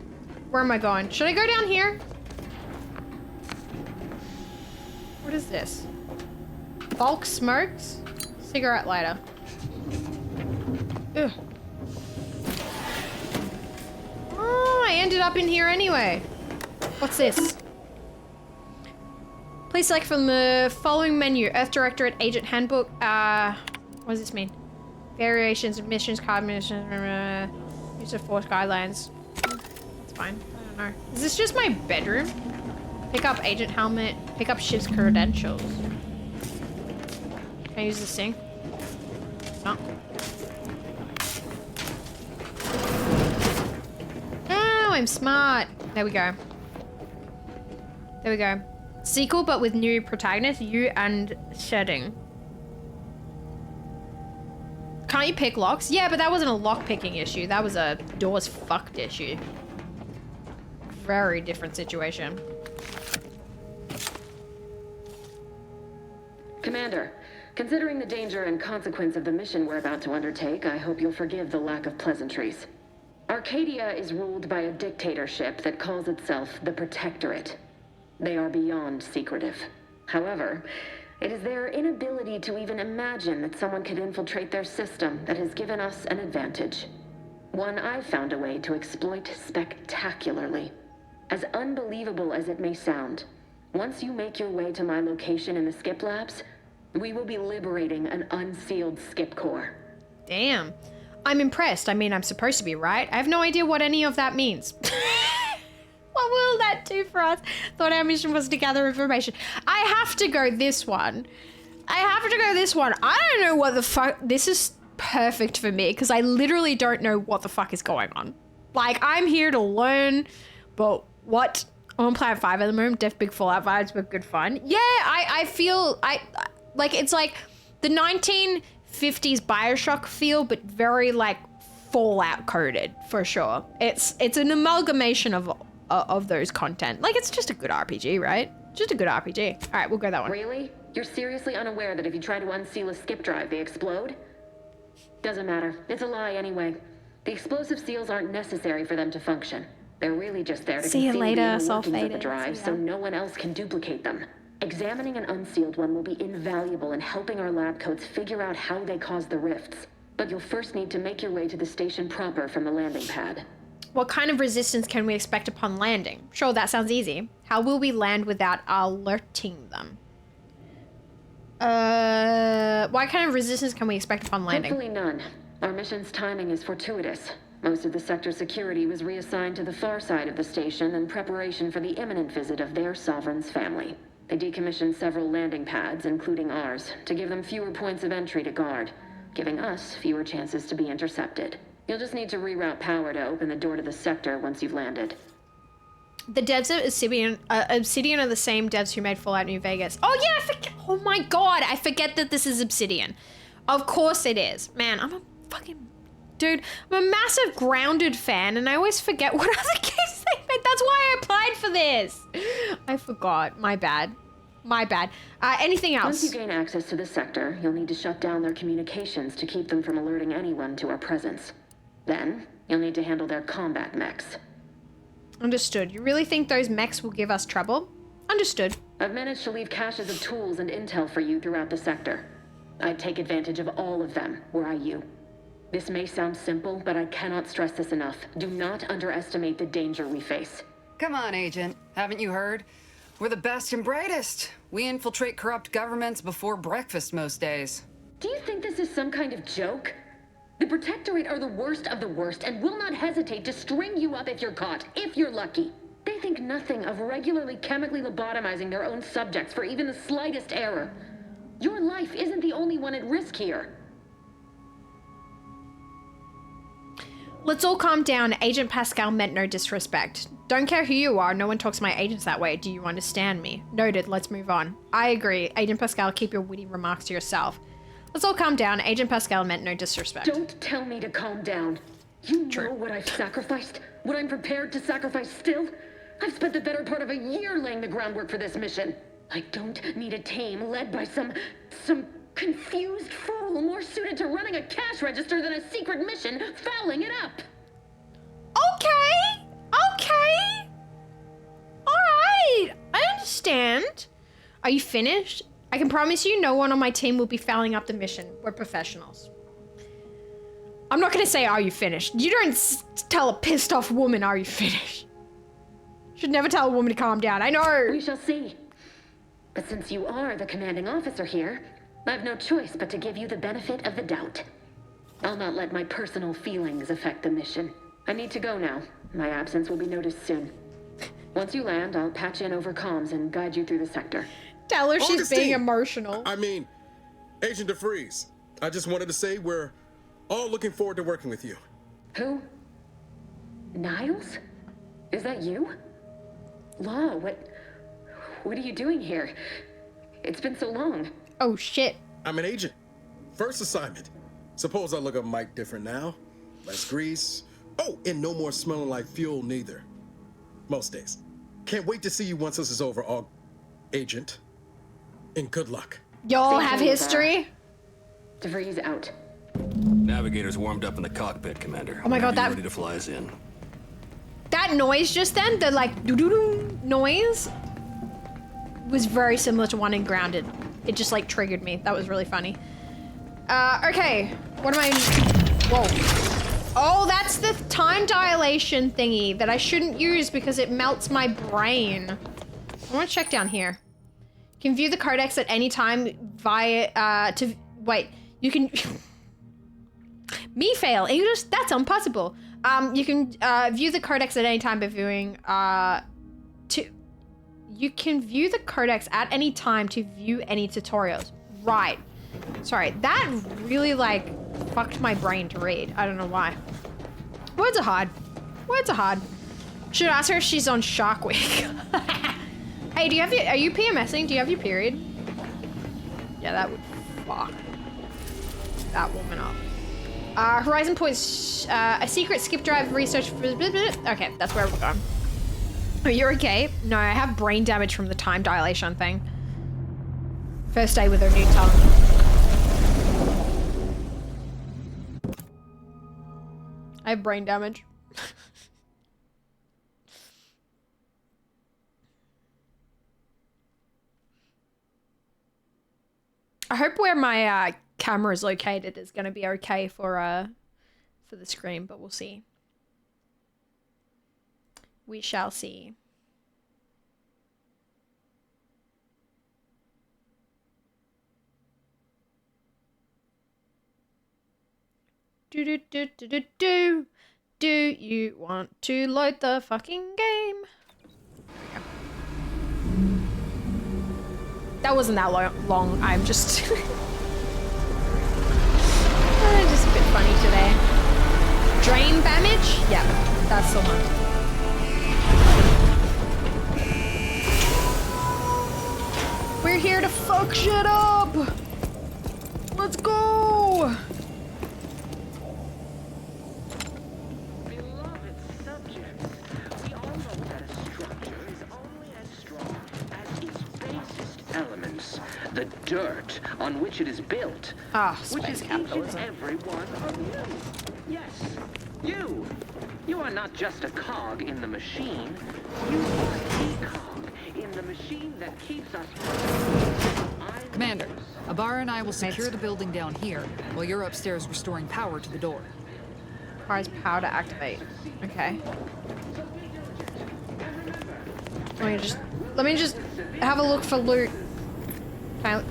Where am I going? Should I go down here? What is this? Bulk smokes? Cigarette lighter. Ugh. Oh, I ended up in here anyway. What's this? Please select from the following menu. Earth Directorate Agent Handbook. What does this mean? Variations of missions, card missions, use of force guidelines. That's fine. I don't know. Is this just my bedroom? Pick up agent helmet. Pick up ship's credentials. Can I use this thing? No. Oh, I'm smart. There we go. There we go. Sequel, but with new protagonists, you and setting. Can't you pick locks? Yeah, but that wasn't a lock picking issue. That was a doors fucked issue. Very different situation. Commander, considering the danger and consequence of the mission we're about to undertake, I hope you'll forgive the lack of pleasantries. Arcadia is ruled by a dictatorship that calls itself the Protectorate. They are beyond secretive. However, it is their inability to even imagine that someone could infiltrate their system that has given us an advantage. One I've found a way to exploit spectacularly. As unbelievable as it may sound, once you make your way to my location in the Skip Labs, we will be liberating an unsealed Skip core. Damn. I'm impressed. I mean, I'm supposed to be, right? I have no idea what any of that means. What will that do for us? Thought our mission was to gather information. I have to go this one. I don't know what the fuck. This is perfect for me because I literally don't know what the fuck is going on. Like, I'm here to learn, but what? I'm on Planet 5 at the moment. Def big Fallout vibes, but good fun. Yeah, I feel, like, it's like the 1950s Bioshock feel, but very, like, Fallout coded, for sure. It's an amalgamation of those content. Like, it's just a good RPG, right? Just a good RPG. All right, we'll go that one. Really? You're seriously unaware that if you try to unseal a skip drive, they explode? Doesn't matter. It's a lie anyway. The explosive seals aren't necessary for them to function. They're really just there to conceal the inner workings of the drive so no one else can duplicate them. Examining an unsealed one will be invaluable in helping our lab coats figure out how they cause the rifts. But you'll first need to make your way to the station proper from the landing pad. What kind of resistance can we expect upon landing? Sure, that sounds easy. How will we land without alerting them? What kind of resistance can we expect upon landing? Hopefully none. Our mission's timing is fortuitous. Most of the sector's security was reassigned to the far side of the station in preparation for the imminent visit of their sovereign's family. They decommissioned several landing pads, including ours, to give them fewer points of entry to guard. giving us fewer chances to be intercepted. You'll just need to reroute power to open the door to the sector once you've landed. The devs of Obsidian are the same devs who made Fallout New Vegas. Oh yeah, I forget. Oh my god, I forget that this is Obsidian. Of course it is. Man, I'm a fucking... Dude, I'm a massive Grounded fan, and I always forget what other games they made. That's why I applied for this. I forgot. My bad. My bad. Anything else? Once you gain access to the sector, you'll need to shut down their communications to keep them from alerting anyone to our presence. Then, you'll need to handle their combat mechs. Understood. You really think those mechs will give us trouble? Understood. I've managed to leave caches of tools and intel for you throughout the sector. I'd take advantage of all of them, were I you. This may sound simple, but I cannot stress this enough. Do not underestimate the danger we face. Come on, Agent. Haven't you heard? We're the best and brightest. We infiltrate corrupt governments before breakfast most days. Do you think this is some kind of joke? The Protectorate are the worst of the worst and will not hesitate to string you up if you're caught, if you're lucky. They think nothing of regularly chemically lobotomizing their own subjects for even the slightest error. Your life isn't the only one at risk here. Let's all calm down. Agent Pascal meant no disrespect. Don't care who you are, no one talks to my agents that way. Do you understand me? Noted, let's move on. I agree. Agent Pascal, keep your witty remarks to yourself. Let's all calm down. Agent Pascal meant no disrespect. Don't tell me to calm down. You know what I've sacrificed? What I'm prepared to sacrifice still? I've spent the better part of a year laying the groundwork for this mission. I don't need a team led by some confused fool more suited to running a cash register than a secret mission fouling it up. Okay. Okay. All right. I understand. Are you finished? I can promise you no one on my team will be fouling up the mission. We're professionals. I'm not going to say, are you finished? You don't tell a pissed off woman, are you finished? Should never tell a woman to calm down. I know. We shall see. But since you are the commanding officer here, I've no choice but to give you the benefit of the doubt. I'll not let my personal feelings affect the mission. I need to go now. My absence will be noticed soon. Once you land, I'll patch in over comms and guide you through the sector. Tell her she's Augustine! being emotional. I mean, Agent DeFreeze. I just wanted to say we're all looking forward to working with you. Who? Niles? Is that you? Law, what are you doing here? It's been so long. Oh, shit. I'm an agent. First assignment. Suppose I look a mite different now. Less grease. Oh, and no more smelling like fuel neither. Most days. Can't wait to see you once this is over, Agent. And good luck. Y'all have history? DeFreeze out. Navigator's warmed up in the cockpit, Commander. Oh my god, that... ready to fly us in. That noise just then, the like doo-doo-doo noise, was very similar to one in Grounded. It just like triggered me. That was really funny. Okay. What am I... Whoa. Oh, that's the time dilation thingy that I shouldn't use because it melts my brain. I want to check down here. You can view the codex at any time via, wait, you can... Me fail. English? That's impossible. You can view the codex at any time by viewing, you can view the codex at any time to view any tutorials. Right. Sorry, that really like fucked my brain to read. I don't know why. Words are hard. Words are hard. Should ask her if she's on Shark Week. Hey, do you have are you PMSing? Do you have your period? Yeah, that would fuck that woman up. Horizon points, a secret skip drive research for... Okay, that's where we're going. Are you okay? No, I have brain damage from the time dilation thing. First day with her new tongue. I have brain damage. I hope where my camera is located is going to be okay for the screen, but we'll see. We shall see. Do you want to load the fucking game? Okay. That wasn't that long. I'm just... Just a bit funny today. Drain damage? Yeah, that's the one. We're here to fuck shit up! Let's go! Beloved subjects, we all know that a structure is only as strong as its basest elements, the dirt on which it is built, which is each and every one of you. Yes, you. You are not just a cog in the machine. You are the cog in the machine that keeps us. Commander, Abara and I will secure the building down here while you're upstairs restoring power to the door. Requires power to activate. Okay. Let me just have a look for loot. I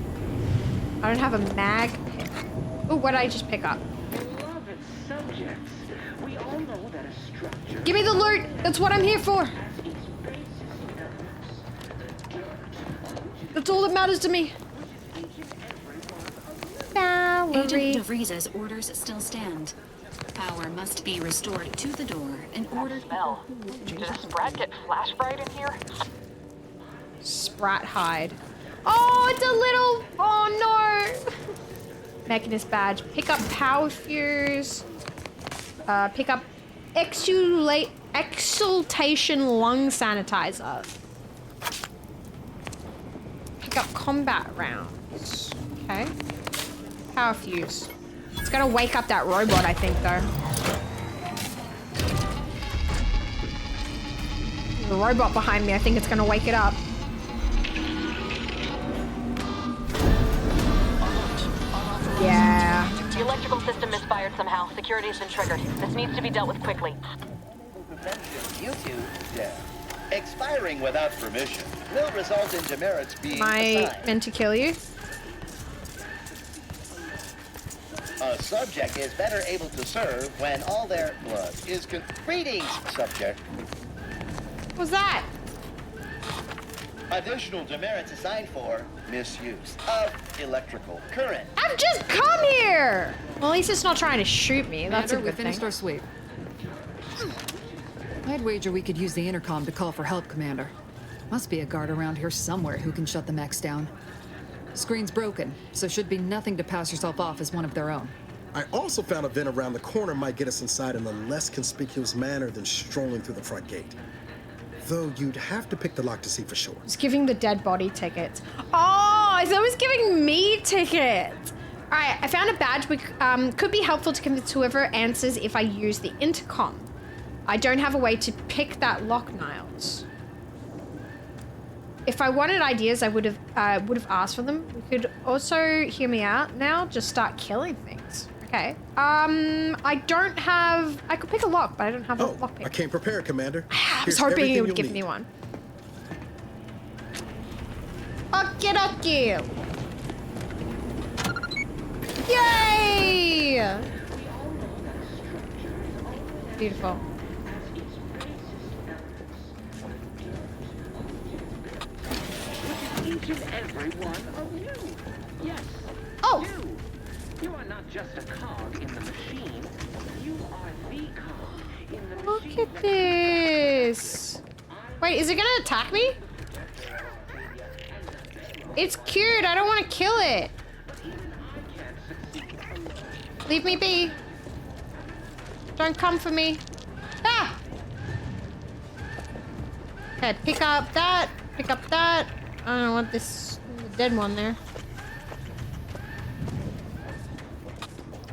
don't have a mag pick. Oh, what did I just pick up? Beloved subjects, we all know that a structure. Give me the loot! That's what I'm here for! That's all that matters to me. Agent DeVries's orders still stand. Power must be restored to the door in order to... Did a sprat get flash fried in here? Sprat hide. Oh, it's a little... Oh, no! Mechanist badge. Pick up power fuse. Pick up exultation lung sanitizer. Pick up combat rounds. Okay. Power fuse. It's gonna wake up that robot, I think, though. The robot behind me, I think it's gonna wake it up. Yeah. The electrical system misfired somehow. Security's been triggered. This needs to be dealt with quickly. YouTube death. Expiring without permission will result in demerits being Am I assigned. meant to kill you? A subject is better able to serve when all their blood is Greetings, subject. What was that? Additional demerits assigned for misuse of electrical current. I've just come here! Well, at least it's not trying to shoot me. That's a Commander, good we finished thing. our sweep. I'd wager we could use the intercom to call for help, Commander. Must be a guard around here somewhere who can shut the mechs down. Screen's broken, so should be nothing to pass yourself off as one of their own. I also found a vent around the corner might get us inside in a less conspicuous manner than strolling through the front gate. Though you'd have to pick the lock to see for sure. It's giving the dead body tickets. Oh, I thought it was giving me tickets. All right, I found a badge which could be helpful to convince whoever answers if I use the intercom. I don't have a way to pick that lock, Niles. If I wanted ideas, I would have asked for them. We could also, hear me out now, just start killing things. Okay. I don't have... I could pick a lock, but I don't have a lock pick. I came prepared, Commander. I was hoping it would give me one. Okie dokie. Yay! Beautiful. Each and every one of you. Yes. Oh. You are not just a cog in the machine. You are the cog in the Look machine. at this. Wait, is it gonna attack me? It's cute. I don't want to kill it. Leave me be. Don't come for me. Ah! Okay, pick up that. Pick up that. I don't want this dead one there.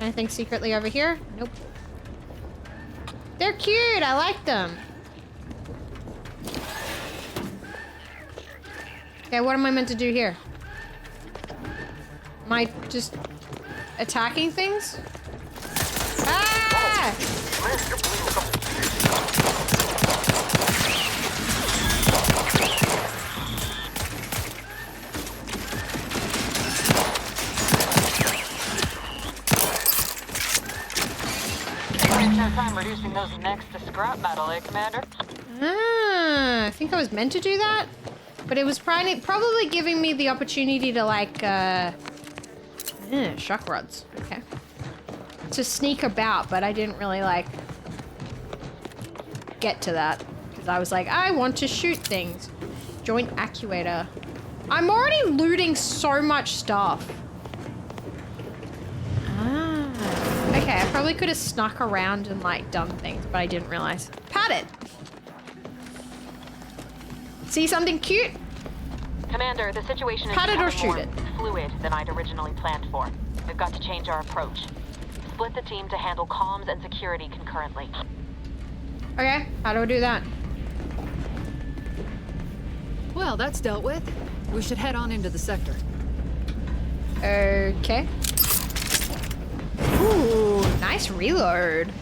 Anything secretly over here? Nope. They're cute. I like them. Okay, what am I meant to do here? Am I just attacking things? Ah! Time reducing those necks to scrap metal, eh, Commander? Ah, I think I was meant to do that, but it was probably giving me the opportunity to like, shock rods. Okay. to sneak about, but I didn't really like get to that because I was like, I want to shoot things. Joint actuator. I'm already looting so much stuff. Ah. Okay, I probably could have snuck around and like done things, but I didn't realize. Pat it. See something cute? Commander, the situation is Pat it or becoming shoot more it. fluid than I'd originally planned for. We've got to change our approach. Split the team to handle comms and security concurrently. Okay, how do I do that? Well, that's dealt with. We should head on into the sector. Okay. Ooh, nice reload.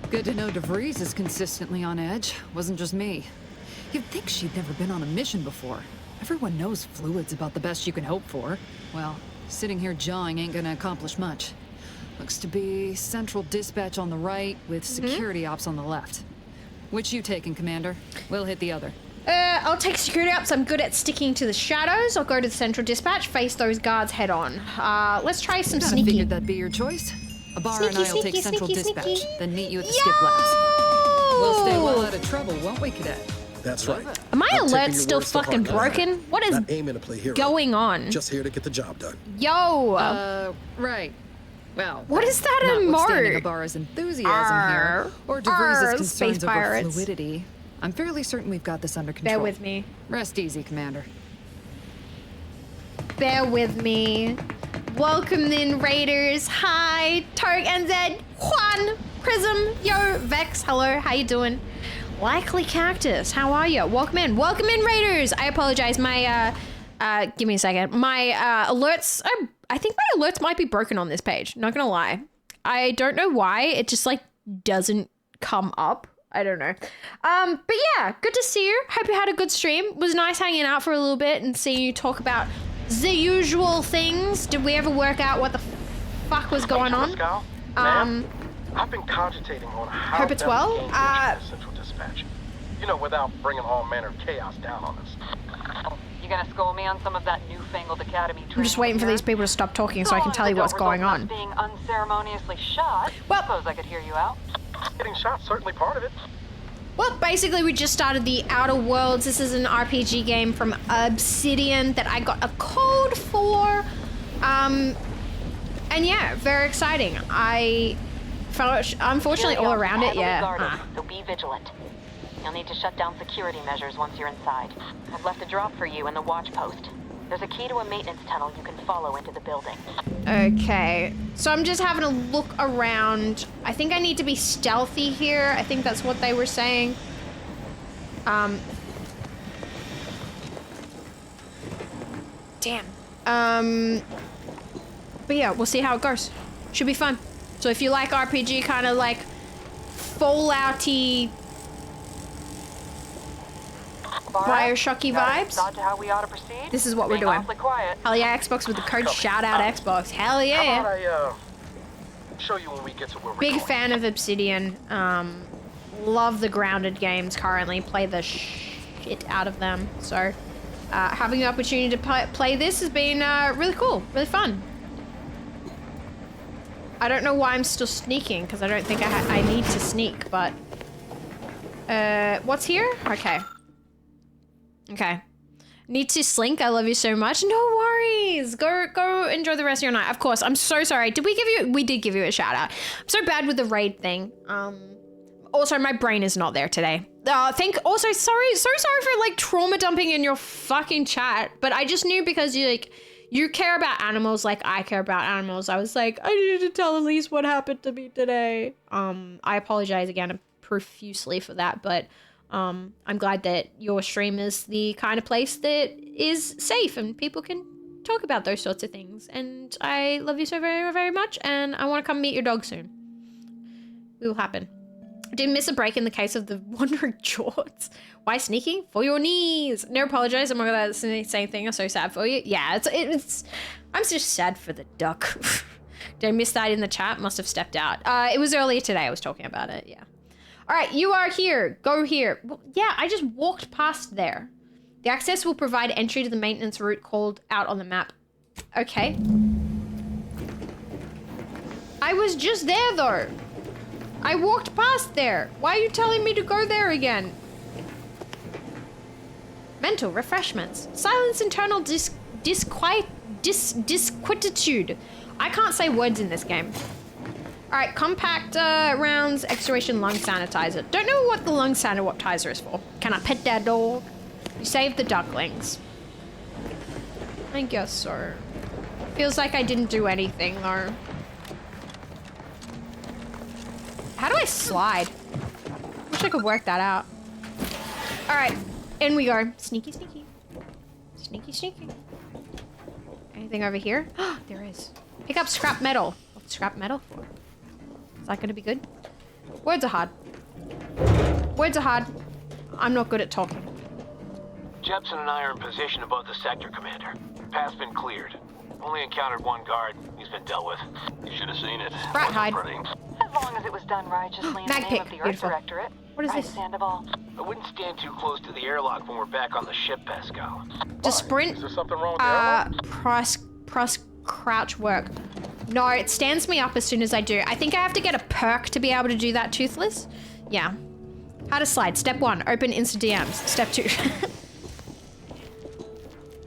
Good to know DeVries is consistently on edge. Wasn't just me. You'd think she'd never been on a mission before. Everyone knows fluid's about the best you can hope for. Well, sitting here jawing ain't gonna accomplish much. Looks to be central dispatch on the right with security ops on the left. Which you taking, Commander? We'll hit the other. I'll take security ops. I'm good at sticking to the shadows. I'll go to the central dispatch, face those guards head on. Let's try some Kinda sneaky. figured that'd be your choice. Abara and I'll take central dispatch, then meet you at the Yo! skip labs. We'll stay well out of trouble, won't we, Cadet? That's right. Are my Not taking alerts your still words to fucking heart. broken? What is Not aiming to play hero. going on? Just here to get the job done. Yo! Right. Well, What is that notwithstanding emote? Abara's enthusiasm Arr. here, or Arr, DeVries' space concerns over pirates. fluidity, I'm fairly certain we've got this under control. Bear with me. Rest easy, Commander. Bear with me. Welcome in, Raiders. Hi, Tarek NZ, Juan, Prism, Yo, Vex. Hello, how you doing? Likely Cactus, how are you? Welcome in, Raiders. I apologize. My give me a second. My alerts are, I think my alerts might be broken on this page. Not gonna lie. I don't know why. It just like doesn't come up. I don't know. But yeah, good to see you. Hope you had a good stream. It was nice hanging out for a little bit and seeing you talk about the usual things. Did we ever work out what the fuck was going on? I've been cogitating on how Hope it's best well. to gain this central dispatch. You know, without bringing all manner of chaos down on us. You gonna school me on some of that newfangled academy training? I'm just waiting for these people to stop talking so I can tell you what's going on. Being unceremoniously shot. Well, suppose I could hear you out. Getting shot, certainly part of it. Well, basically, we just started the Outer Worlds. This is an RPG game from Obsidian that I got a code for. And yeah, very exciting. I felt, unfortunately, all around it, yeah. So be vigilant. You'll need to shut down security measures once you're inside. I've left a drop for you in the watch post. There's a key to a maintenance tunnel you can follow into the building. Okay, so I'm just having a look around. I think I need to be stealthy here. I think that's what they were saying. Damn. But yeah, we'll see how it goes. Should be fun. So if you like RPG, kind of like Fallout-y, Bioshocky vibes, Thought to how we ought to proceed? this is what we're doing. Awfully quiet. Hell yeah, Xbox with the code shout out Xbox. Hell yeah. How about I show you when we get to where we're Big going. fan of Obsidian. Love the Grounded games currently. Play the shit out of them. So having the opportunity to play this has been really cool, really fun. I don't know why I'm still sneaking because I don't think I need to sneak, but what's here? Okay. Okay. Need to slink. I love you so much. No worries. Go enjoy the rest of your night. Of course. I'm so sorry. We did give you a shout out. I'm so bad with the raid thing. Also, my brain is not there today. Also, sorry for like trauma dumping in your fucking chat. But I just knew because you care about animals like I care about animals. I was like, I needed to tell Elise what happened to me today. I apologize again profusely for that, but I'm glad that your stream is the kind of place that is safe and people can talk about those sorts of things. And I love you so very, very much, and I want to come meet your dog soon. It will happen. Didn't miss a break in the case of the wandering jorts. Why sneaking? For your knees. No, apologize. I'm not gonna say the same thing. I'm so sad for you. Yeah, it's I'm just sad for the duck. Did I miss that in the chat? Must have stepped out. It was earlier today. I was talking about it. Yeah. All right, you are here. Go here. Well, yeah, I just walked past there. The access will provide entry to the maintenance route called out on the map. Okay. I was just there though. I walked past there. Why are you telling me to go there again? Mental refreshments. Silence internal disquietude. I can't say words in this game. All right, compact rounds, extraction lung sanitizer. Don't know what the lung sanitizer is for. Can I pet that dog? You saved the ducklings. I guess so. Feels like I didn't do anything though. How do I slide? Wish I could work that out. All right, in we go. Sneaky, sneaky. Sneaky, sneaky. Anything over here? Oh, there is. Pick up scrap metal. What's scrap metal for? Is that gonna be good? Words are hard. Words are hard. I'm not good at talking. Jepson and I are in position above the sector, Commander. Path's been cleared. Only encountered one guard. He's been dealt with. You should have seen it. Rat hide. As long as it was done righteously in the name of the Earth Directorate. What is right, this? Sandoval? I wouldn't stand too close to the airlock when we're back on the ship, Pascal. To sprint, Is there something wrong with the airlock? press crouch work. No, it stands me up as soon as I do. I think I have to get a perk to be able to do that, Toothless. Yeah. How to slide. Step 1, open Insta DMs. Step 2.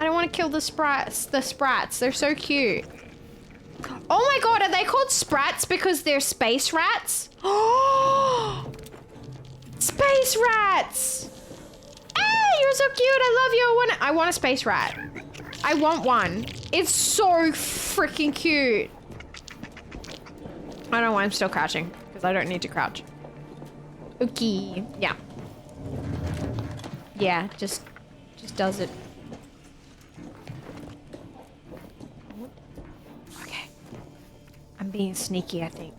I don't want to kill the sprats. They're so cute. Oh my god, are they called sprats because they're space rats? Oh! Space rats! Hey, you're so cute. I love you. I want a space rat. I want one. It's so freaking cute. I don't know why I'm still crouching because I don't need to crouch. Okay. Yeah. Yeah, just does it. Okay. I'm being sneaky, I think.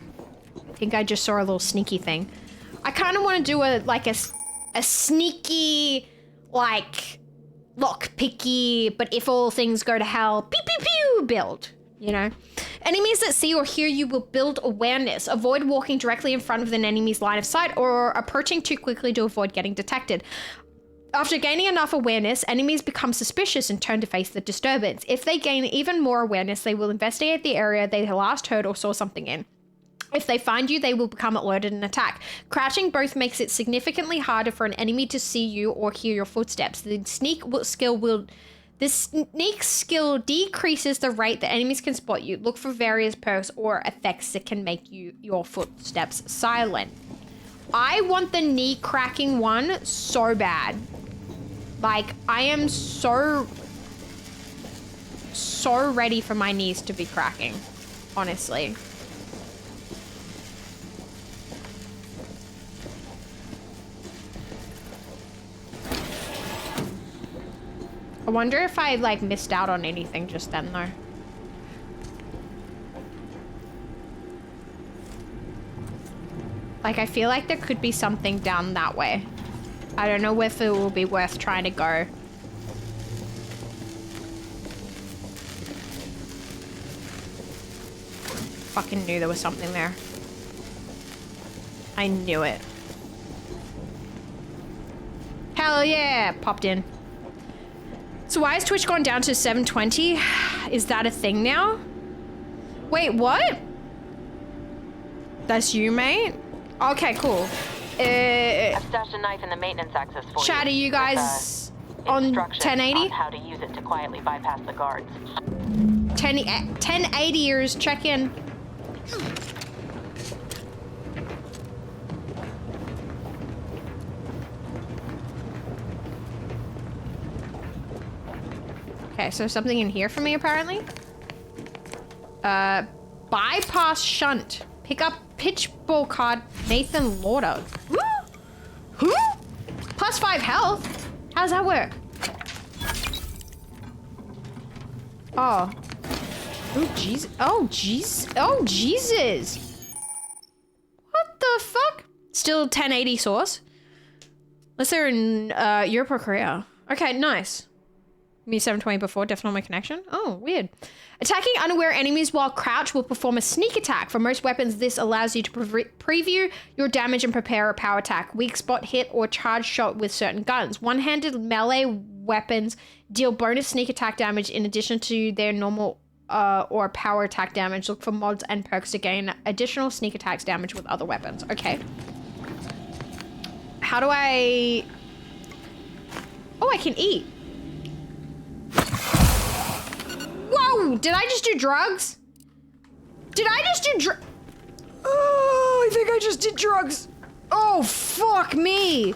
I think I just saw a little sneaky thing. I kind of want to do a sneaky, like, lockpicky, but if all things go to hell, pew pew pew build, you know? Enemies that see or hear you will build awareness. Avoid walking directly in front of an enemy's line of sight or approaching too quickly to avoid getting detected. After gaining enough awareness, enemies become suspicious and turn to face the disturbance. If they gain even more awareness, they will investigate the area they last heard or saw something in. If they find you, they will become alerted and attack. Crouching both makes it significantly harder for an enemy to see you or hear your footsteps. The sneak skill decreases the rate that enemies can spot you. Look for various perks or effects that can make your footsteps silent. I want the knee cracking one so bad. Like, I am so ready for my knees to be cracking, honestly. I wonder if I, like, missed out on anything just then, though. Like, I feel like there could be something down that way. I don't know if it will be worth trying to go. Fucking knew there was something there. I knew it. Hell yeah! Popped in. So why has Twitch gone down to 720? Is that a thing now? Wait, what? That's you, mate? Okay, cool. I've stashed a knife in the maintenance access for chat, are you guys on 1080? On how to use it to quietly bypass the guards. 1080ers, check in. Okay, so something in here for me, apparently. Bypass shunt. Pick up pitchball card Nathan Lauder. Woo! Who? +5 health? How does that work? Oh. Oh, jeez. Oh, jeez. Oh, Jesus. What the fuck? Still 1080 source? Unless they're in Europe or Korea. Okay, nice. Me 720 before, definitely on my connection. Oh, weird. Attacking unaware enemies while crouched will perform a sneak attack. For most weapons, this allows you to preview your damage and prepare a power attack, weak spot hit, or charge shot with certain guns. One-handed melee weapons deal bonus sneak attack damage in addition to their normal or power attack damage. Look for mods and perks to gain additional sneak attacks damage with other weapons. Okay. How do I... Oh, I can eat. Whoa! Did I just do drugs? Did I just do Oh, I think I just did drugs. Oh, fuck me.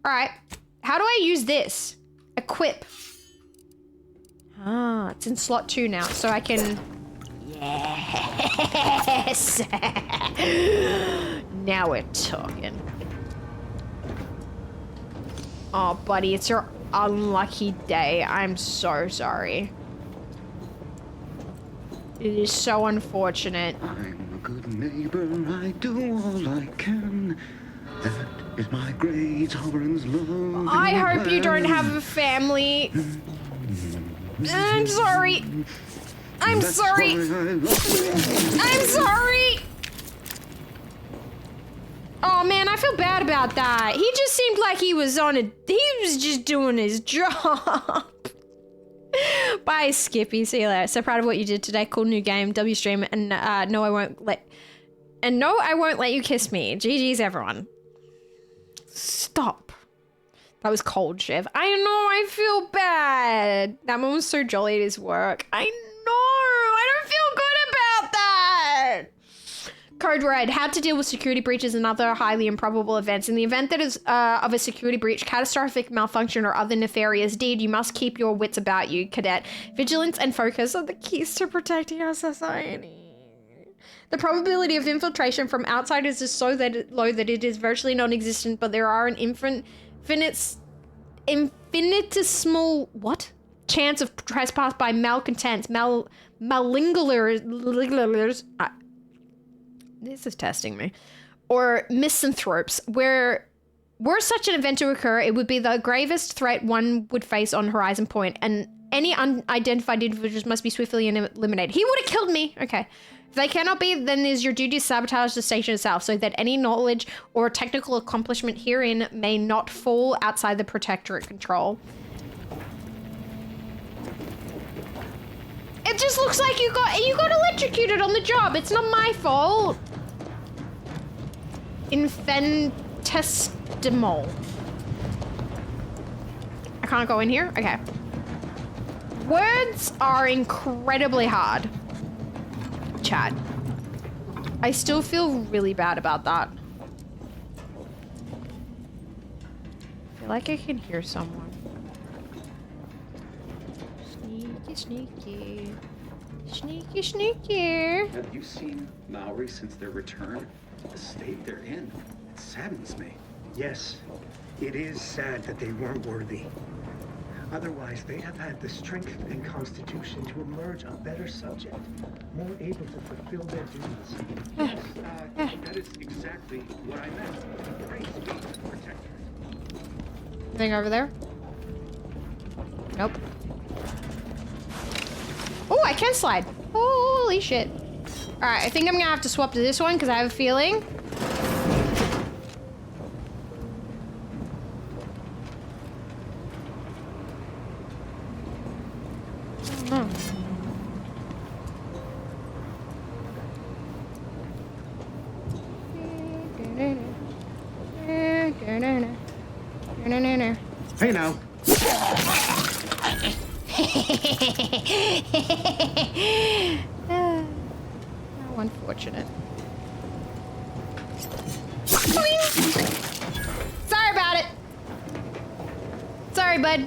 All right. How do I use this? Equip. Ah, it's in slot 2 now, so I can... Yes! Now we're talking. Oh, buddy, it's your unlucky day. I'm so sorry. It is so unfortunate. I'm a good neighbor, I do all I can. That is my great sovereign's love. I hope you don't have a family. I'm sorry. I'm sorry. I'm sorry. Oh man, I feel bad about that. He just seemed like he was just doing his job. Bye, Skippy. See you later. So proud of what you did today. Cool new game. W stream. And no, I won't let you kiss me. GG's, everyone. Stop. That was cold, Shiv. I know. I feel bad. That man was so jolly at his work. I know. I don't feel good about that. Code Red. How to deal with security breaches and other highly improbable events. In the event that is of a security breach, catastrophic malfunction, or other nefarious deed, you must keep your wits about you, cadet. Vigilance and focus are the keys to protecting our society. The probability of infiltration from outsiders is so low that it is virtually non-existent, but there are an infinitesimal chance of trespass by malcontents, malingerers. This is testing me. Or misanthropes. Were such an event to occur, it would be the gravest threat one would face on Horizon Point, and any unidentified individuals must be swiftly eliminated. He would have killed me. Okay. If they cannot be, then it is your duty to sabotage the station itself so that any knowledge or technical accomplishment herein may not fall outside the Protectorate control. It just looks like you got electrocuted on the job. It's not my fault. Infinitesimal. I can't go in here? Okay. Words are incredibly hard. Chat. I still feel really bad about that. I feel like I can hear someone. Sneaky, sneaky. Sneaky, sneaky. Have you seen Maori since their return? The state they're in, it saddens me. Yes, it is sad that they weren't worthy. Otherwise, they'd have had the strength and constitution to emerge a better subject, more able to fulfill their duties. Yes, that is exactly what I meant. Praise be to the Protector. Anything over there? Nope. Oh, I can slide. Holy shit. All right, I think I'm gonna have to swap to this one because I have a feeling. Oh. Hey now. How unfortunate. Sorry about it. Sorry, bud.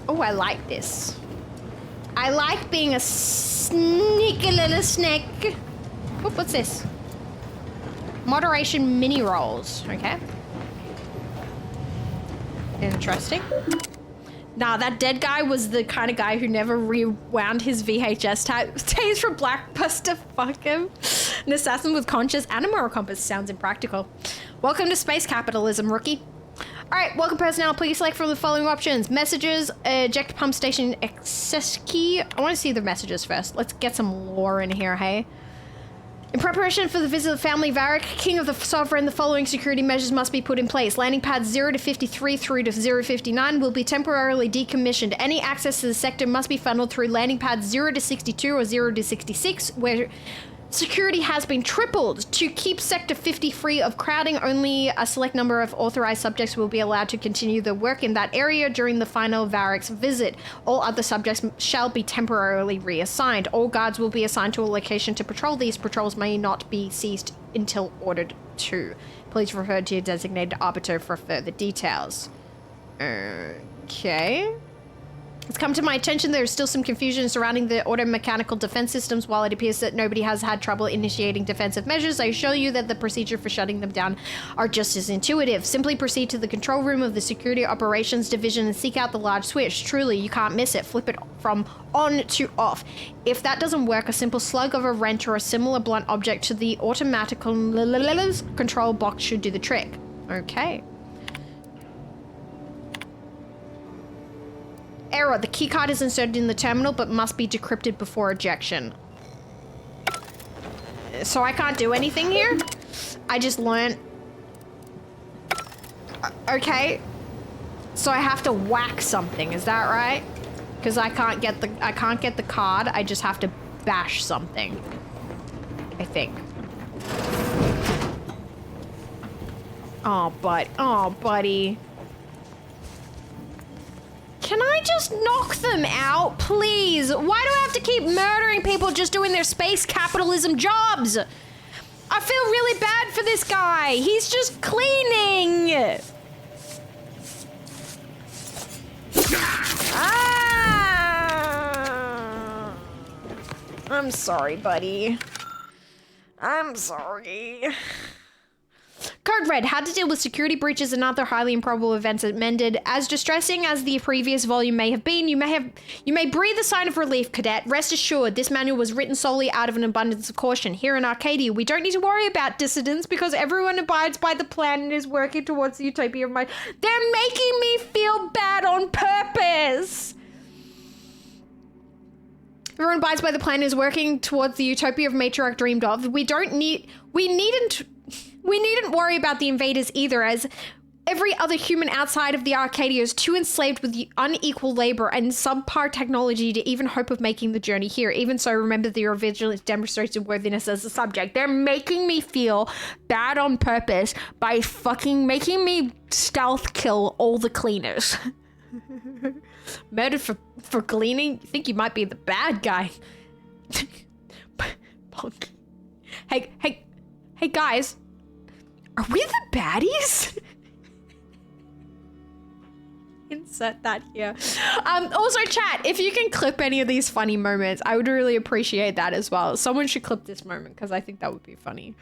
Oh, I like this. I like being a sneaky little snake. Oh, what's this? Moderation mini rolls. Okay. Interesting. Nah, that dead guy was the kind of guy who never rewound his VHS tapes from Blackbuster. Fuck him. An assassin with conscience and a moral compass sounds impractical. Welcome to space capitalism, rookie. All right, welcome personnel. Please select from the following options. Messages, eject pump station access key. I want to see the messages first. Let's get some lore in here, hey? In preparation for the visit of family Varric, King of the Sovereign, the following security measures must be put in place. Landing pads 0 to 53 through to 059 will be temporarily decommissioned. Any access to the sector must be funneled through landing pads 0 to 62 or 0 to 66, where security has been tripled. To keep Sector 50 free of crowding, only a select number of authorized subjects will be allowed to continue their work in that area during the final Varric's visit. All other subjects shall be temporarily reassigned. All guards will be assigned to a location to patrol. These patrols may not be ceased until ordered to. Please refer to your designated arbiter for further details. Okay. It's come to my attention there is still some confusion surrounding the auto-mechanical defense systems. While it appears that nobody has had trouble initiating defensive measures, I assure you that the procedure for shutting them down are just as intuitive. Simply proceed to the control room of the Security Operations Division and seek out the large switch. Truly, you can't miss it. Flip it from on to off. If that doesn't work, a simple slug of a wrench or a similar blunt object to the automatic control box should do the trick. Okay. Error. The keycard is inserted in the terminal but must be decrypted before ejection. So I can't do anything here? I just learned. Okay. So I have to whack something, is that right? Because I can't get the card. I just have to bash something. I think. Oh, buddy. Can I just knock them out, please? Why do I have to keep murdering people just doing their space capitalism jobs? I feel really bad for this guy. He's just cleaning. Ah! I'm sorry, buddy. I'm sorry. Code Red, how to deal with security breaches and other highly improbable events amended. As distressing as the previous volume may have been, you may breathe a sign of relief, Cadet. Rest assured, this manual was written solely out of an abundance of caution. Here in Arcadia, we don't need to worry about dissidents because everyone abides by the plan and is working towards the utopia of my... They're making me feel bad on purpose! Everyone abides by the plan and is working towards the utopia of Matriarch dreamed of. We needn't worry about the invaders either, as every other human outside of the Arcadia is too enslaved with unequal labor and subpar technology to even hope of making the journey here. Even so, remember that your vigilance demonstrates your worthiness as a subject. They're making me feel bad on purpose by fucking making me stealth kill all the cleaners. Murdered for cleaning? You think you might be the bad guy. Hey guys. Are we the baddies? Insert that here. Also, chat, if you can clip any of these funny moments, I would really appreciate that as well. Someone should clip this moment because I think that would be funny.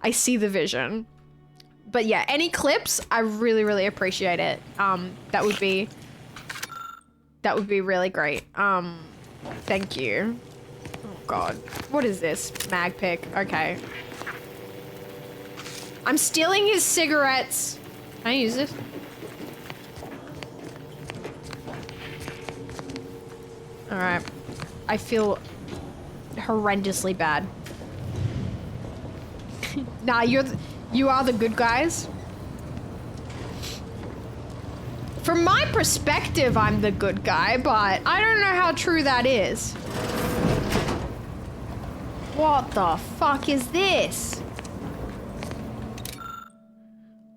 I see the vision. But yeah, any clips, I really, really appreciate it. That would be really great. Thank you. Oh God, what is this? Mag pick. Okay. I'm stealing his cigarettes. Can I use this? All right. I feel horrendously bad. Nah, you are the good guys. From my perspective, I'm the good guy, but I don't know how true that is. What the fuck is this?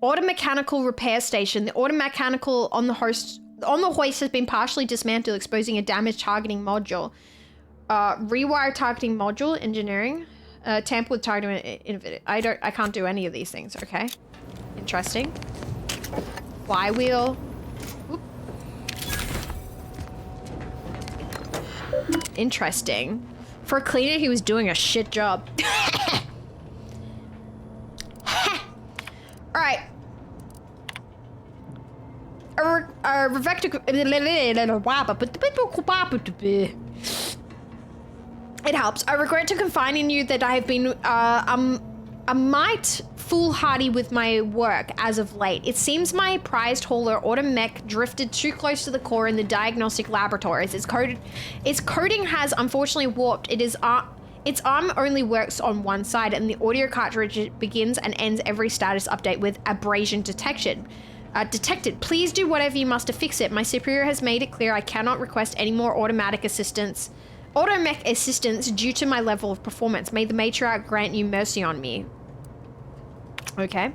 Automechanical repair station. The automechanical on the hoist has been partially dismantled, exposing a damaged targeting module. Rewire targeting module, engineering. Tamper with targeting. I can't do any of these things. Okay, interesting. Flywheel. Oop. Interesting. For a cleaner, he was doing a shit job. All right. It helps. I regret to confide in you that I have been a mite foolhardy with my work as of late. It seems my prized hauler automech drifted too close to the core in the diagnostic laboratories. Its coding has unfortunately warped. It Its arm only works on one side, and the audio cartridge begins and ends every status update with abrasion detected. Please do whatever you must to fix it. My superior has made it clear I cannot request any more automech assistance due to my level of performance. May the matriarch grant you mercy on me. Okay.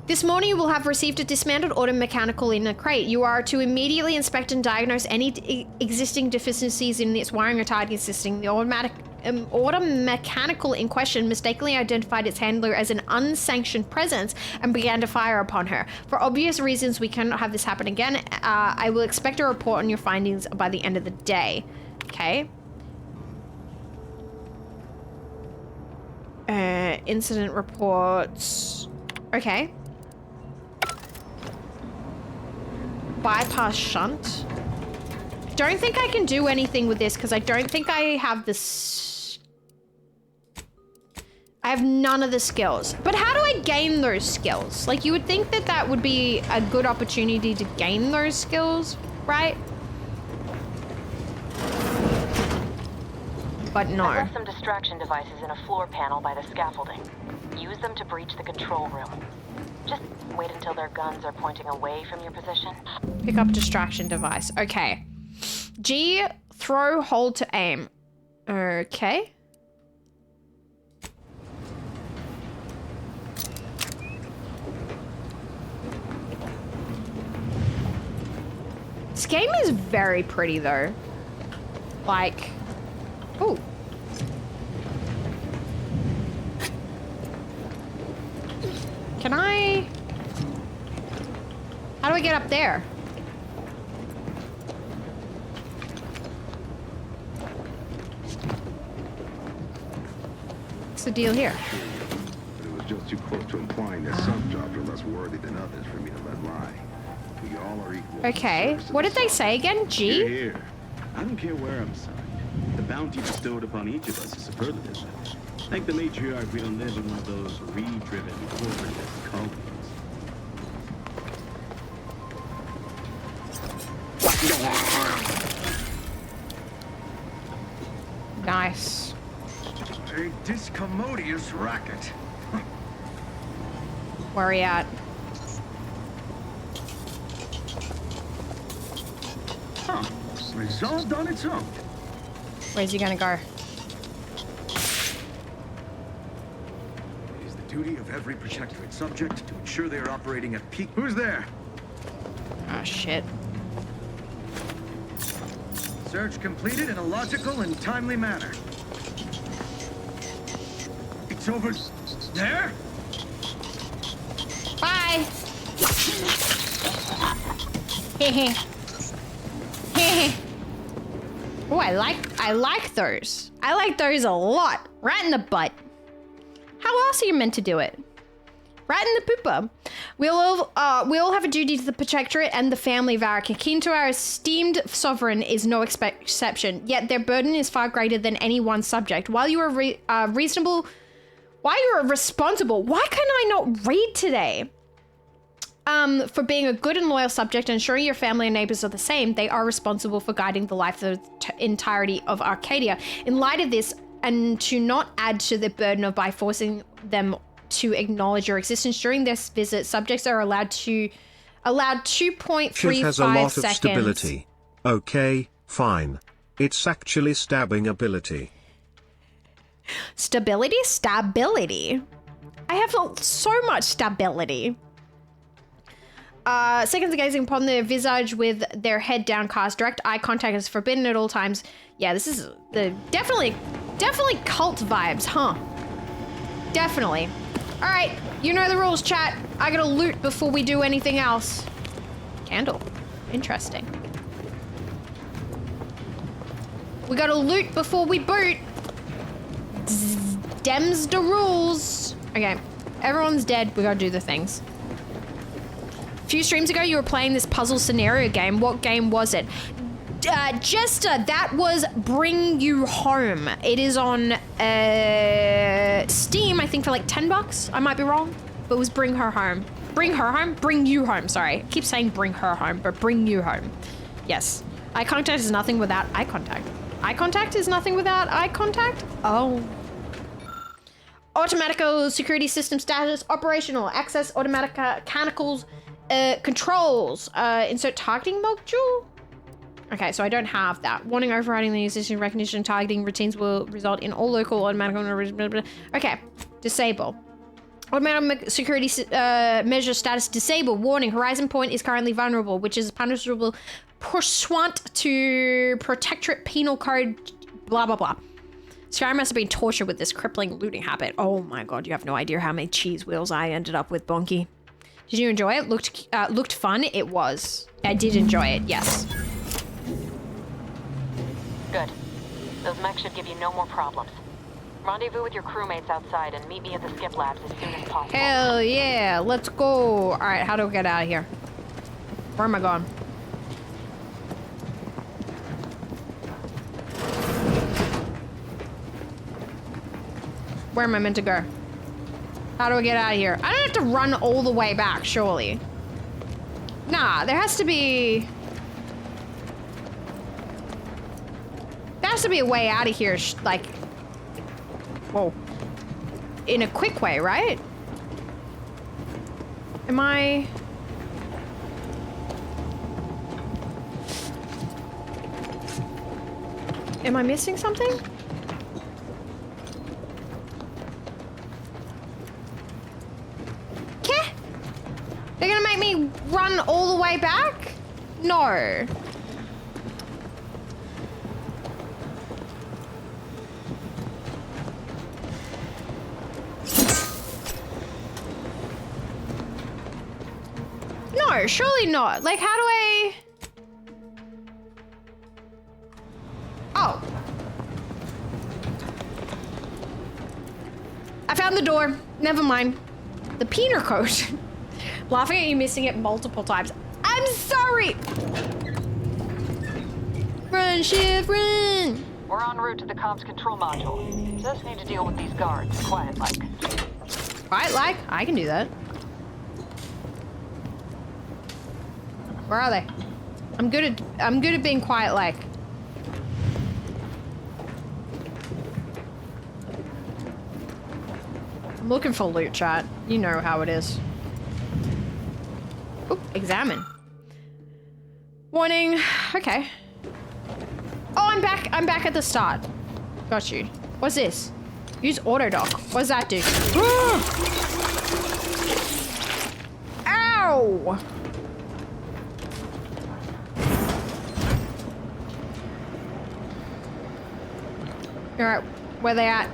This morning you will have received a dismantled automechanical in a crate. You are to immediately inspect and diagnose any existing deficiencies in its wiring or targeting system. The automechanical in question mistakenly identified its handler as an unsanctioned presence and began to fire upon her. For obvious reasons, we cannot have this happen again. I will expect a report on your findings by the end of the day. Okay. Incident reports. Okay. Bypass shunt. Don't think I can do anything with this because I don't think I have this. I have none of the skills. But how do I gain those skills? Like, you would think that that would be a good opportunity to gain those skills, right? But no. I left some distraction devices in a floor panel by the scaffolding. Use them to breach the control room. Just wait until their guns are pointing away from your position. Pick up distraction device. Okay. G, throw, hold to aim. Okay. This game is very pretty though. Like, ooh. Can I? How do I get up there? What's the deal here? But it was just too close to implying that some jobs are less worthy than others for me to let lie. We all are equal. Okay. What did they say again? G? Here. I don't care where I'm assigned. The bounty bestowed upon each of us is superlative. Thank the matriarch we don't live in one of those greed-driven corporatist colonies. Nice. A discommodious racket. Where are you at? Huh. Resolved on its own. Where's he gonna go? It is the duty of every protectorate subject to ensure they are operating at peak. Who's there? Ah, shit. Search completed in a logical and timely manner. It's over there? Bye. Hehe. Hehe. Oh, I like those. I like those a lot. Right in the butt. How else are you meant to do it? Right in the pooper. We all have a duty to the protectorate and the family of Varric. Akin to our esteemed sovereign is no exception. Yet their burden is far greater than any one subject. While you are responsible, why can I not read today? For being a good and loyal subject and ensuring your family and neighbors are the same, they are responsible for guiding the life of the entirety of Arcadia. In light of this, and to not add to the burden of by forcing them to acknowledge your existence during this visit, subjects are allowed 2.35 Shit has a lot seconds. of stability. Okay, fine. It's actually stabbing ability. Stability? Stability. I have so much stability. Seconds gazing upon their visage with their head downcast. Direct eye contact is forbidden at all times. Yeah, this is the definitely cult vibes, huh? Definitely. All right, you know the rules, chat. I gotta loot before we do anything else. Candle. Interesting. We gotta loot before we boot. Dems the rules. Okay, everyone's dead. We gotta do the things. A few streams ago, you were playing this puzzle scenario game. What game was it? Jester, that was Bring You Home. It is on Steam, I think for like $10. I might be wrong, but it was Bring Her Home. Bring Her Home? Bring You Home, sorry. I keep saying Bring Her Home, but Bring You Home. Yes. Eye contact is nothing without eye contact. Eye contact is nothing without eye contact? Oh. Automatical security system status operational. Access automatic mechanicals controls. Insert targeting module? Okay, so I don't have that. Warning overriding the existing recognition targeting routines will result in all local automatic... Okay, disable. Automatic security measure status disable. Warning, horizon point is currently vulnerable, which is punishable pursuant to Protectorate Penal Code, blah, blah, blah. Sky must have been tortured with this crippling looting habit. Oh my god, you have no idea how many cheese wheels I ended up with, Bonky. Did you enjoy it? Looked fun? It was. I did enjoy it, yes. Good. Those mechs should give you no more problems. Rendezvous with your crewmates outside and meet me at the skip labs as soon as possible. Hell yeah, let's go. All right, how do we get out of here? Where am I going? Where am I meant to go? How do I get out of here? I don't have to run all the way back, surely. Nah, there has to be... There has to be a way out of here, like... Whoa. In a quick way, right? Am I... Am I missing something? They're gonna make me run all the way back? No. No, surely not. Like, how do I... Oh. I found the door. Never mind. The penal code. Laughing at you missing it multiple times. I'm sorry! Run, Shiv, run! We're en route to the comms control module. Just need to deal with these guards, quiet-like. Quiet-like? I can do that. Where are they? I'm good at being quiet-like. I'm looking for loot, chat. You know how it is. Oop, examine. Warning. Okay. Oh, I'm back at the start. Got you. What's this? Use auto dock. What does that do? Ow! Alright, where they at?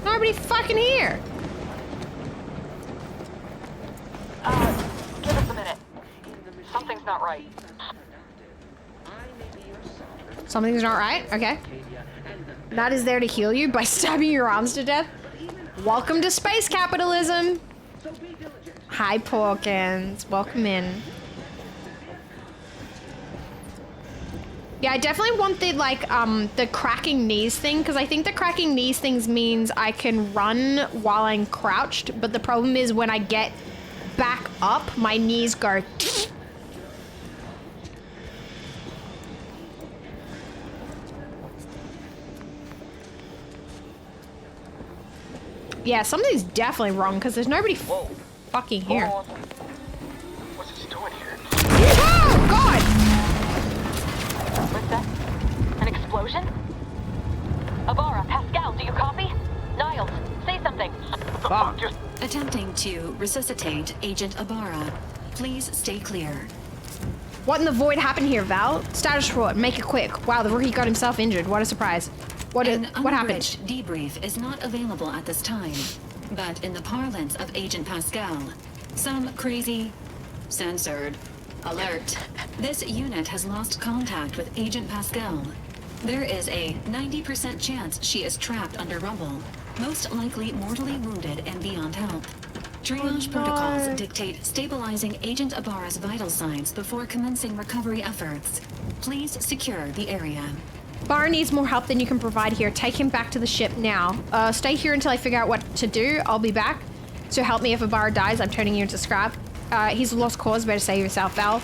Nobody fucking here. Give us a minute. Something's not right. Something's not right? Okay. That is there to heal you by stabbing your arms to death. Welcome to space capitalism. Hi, Porkins. Welcome in. Yeah, I definitely want the, like, the cracking knees thing, because I think the cracking knees things means I can run while I'm crouched, but the problem is when I get back up, my knees go... Yeah, something's definitely wrong, because there's nobody fucking here. What's this doing here? Oh, God! What's that? An explosion? Avara, Pascal, do you copy? Niles, say something. Attempting to resuscitate Agent Ibarra. Please stay clear. What in the void happened here, Val? Status report, make it quick. Wow, the rookie got himself injured. What a surprise. What happened? Debrief is not available at this time, but in the parlance of Agent Pascal, some crazy, censored, alert. This unit has lost contact with Agent Pascal. There is a 90% chance she is trapped under rubble, most likely mortally wounded and beyond help. Triage protocols dictate stabilizing Agent Ibarra's vital signs before commencing recovery efforts. Please secure the area. Barra needs more help than you can provide here. Take him back to the ship now. Stay here until I figure out what to do. I'll be back. So help me if Ibarra dies. I'm turning you into scrap. He's a lost cause. Better save yourself, Val.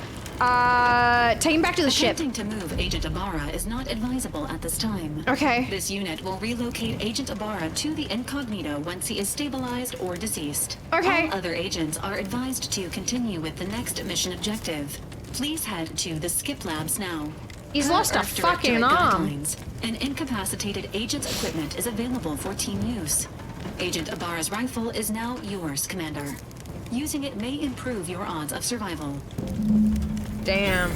Take him back to the ship. Attempting to move Agent Ibarra is not advisable at this time. Okay. This unit will relocate Agent Ibarra to the incognito once he is stabilized or deceased. Okay. All other agents are advised to continue with the next mission objective. Please head to the Skip Labs now. He's lost a fucking arm. An incapacitated agent's equipment is available for team use. Agent Ibarra's rifle is now yours, Commander. Using it may improve your odds of survival. Damn.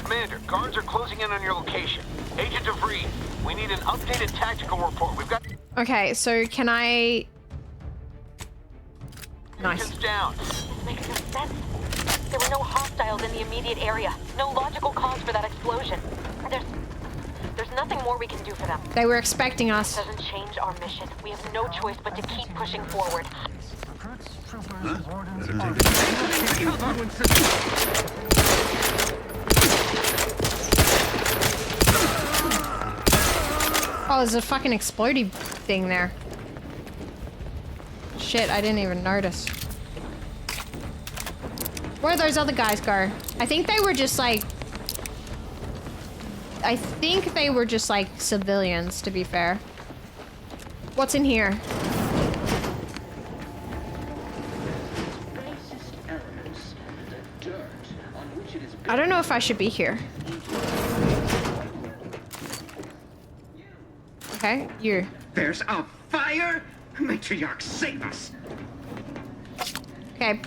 Commander, guards are closing in on your location. Agent DeVries, we need an updated tactical report. We've got... Okay, so can I... Nice. Agents down. This makes no sense. There were no hostiles in the immediate area. No logical cause for that explosion. There's nothing more we can do for them. They were expecting us. Doesn't change our mission. We have no choice but to keep pushing forward. Oh, there's a fucking explodey thing there. Shit, I didn't even notice. Where'd those other guys go? I think they were just like... I think they were just like civilians, to be fair. What's in here? I don't know if I should be here. Okay, you. There's a fire? Matriarch, save us! Okay.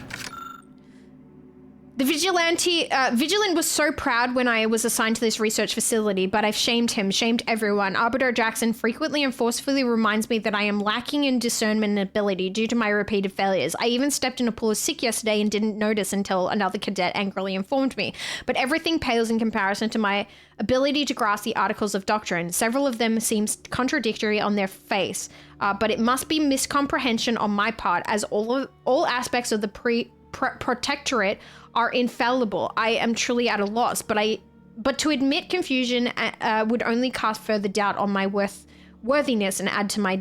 The Vigilant was so proud when I was assigned to this research facility, but I've shamed him, shamed everyone. Arbiter Jackson frequently and forcefully reminds me that I am lacking in discernment and ability due to my repeated failures. I even stepped in a pool of sick yesterday and didn't notice until another cadet angrily informed me. But everything pales in comparison to my ability to grasp the articles of doctrine. Several of them seem contradictory on their face, but it must be miscomprehension on my part, as all aspects of the protectorate are infallible. I am truly at a loss, but to admit confusion would only cast further doubt on my worthiness and add to my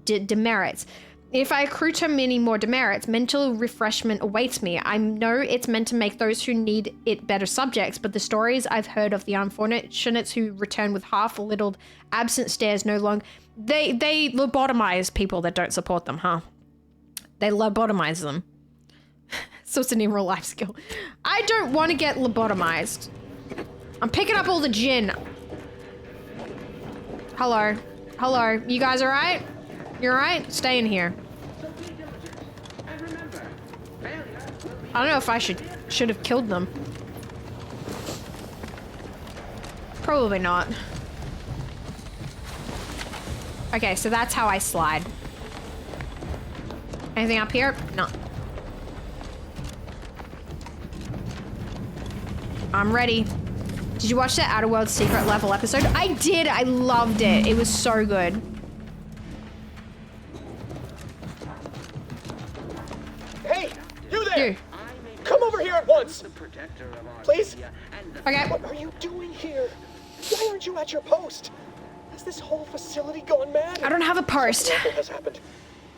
demerits. If I accrue too many more demerits, mental refreshment awaits me. I know it's meant to make those who need it better subjects, but the stories I've heard of the unfortunates who return with half-littled absent stares no longer... They lobotomize people that don't support them, huh? They lobotomize them. So it's a new real life skill. I don't want to get lobotomized. I'm picking up all the gin. Hello. Hello. You guys alright? You alright? Stay in here. I don't know if I should have killed them. Probably not. Okay, so that's how I slide. Anything up here? No. I'm ready. Did you watch that Outer Worlds Secret Level episode? I did. I loved it. It was so good. Hey, you there! You. Come over here at once! Please? Okay. What are you doing here? Why aren't you at your post? Has this whole facility gone mad? I don't have a post. Something awful has happened.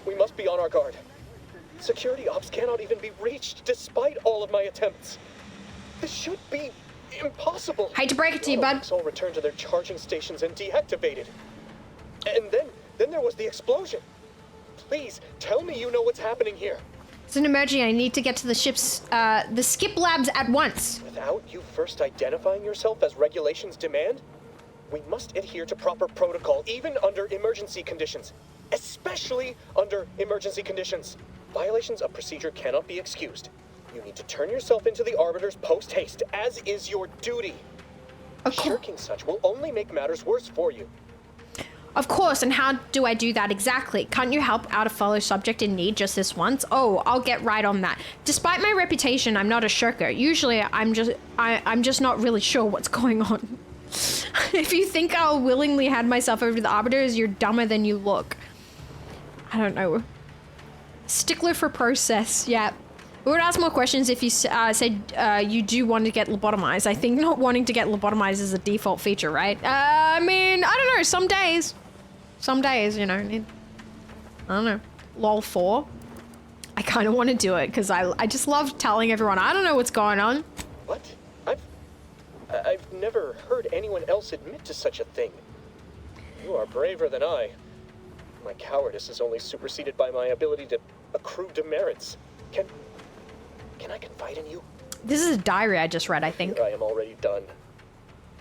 We must be on our guard. Security ops cannot even be reached despite all of my attempts. This should be impossible. Hate to break it to you, bud. All returned to their charging stations and deactivated. And then there was the explosion. Please, tell me you know what's happening here. It's an emergency. I need to get to the ship's, the Skip Labs at once. Without you first identifying yourself as regulations demand, we must adhere to proper protocol, even under emergency conditions. Especially under emergency conditions. Violations of procedure cannot be excused. You need to turn yourself into the Arbiters post-haste, as is your duty. Shirking such will only make matters worse for you. Of course, and how do I do that exactly? Can't you help out a fellow subject in need just this once? Oh, I'll get right on that. Despite my reputation, I'm not a shirker. Usually, I'm just not really sure what's going on. If you think I'll willingly hand myself over to the Arbiters, you're dumber than you look. I don't know. Stickler for process, yeah. We would ask more questions if you said you do want to get lobotomized. I think not wanting to get lobotomized is a default feature, right? I mean, I don't know. Some days, you know. I don't know. LOL 4. I kind of want to do it because I just love telling everyone I don't know what's going on. What? I've never heard anyone else admit to such a thing. You are braver than I. My cowardice is only superseded by my ability to accrue demerits. Can I confide in you? This is a diary I just read, I think. I am already done.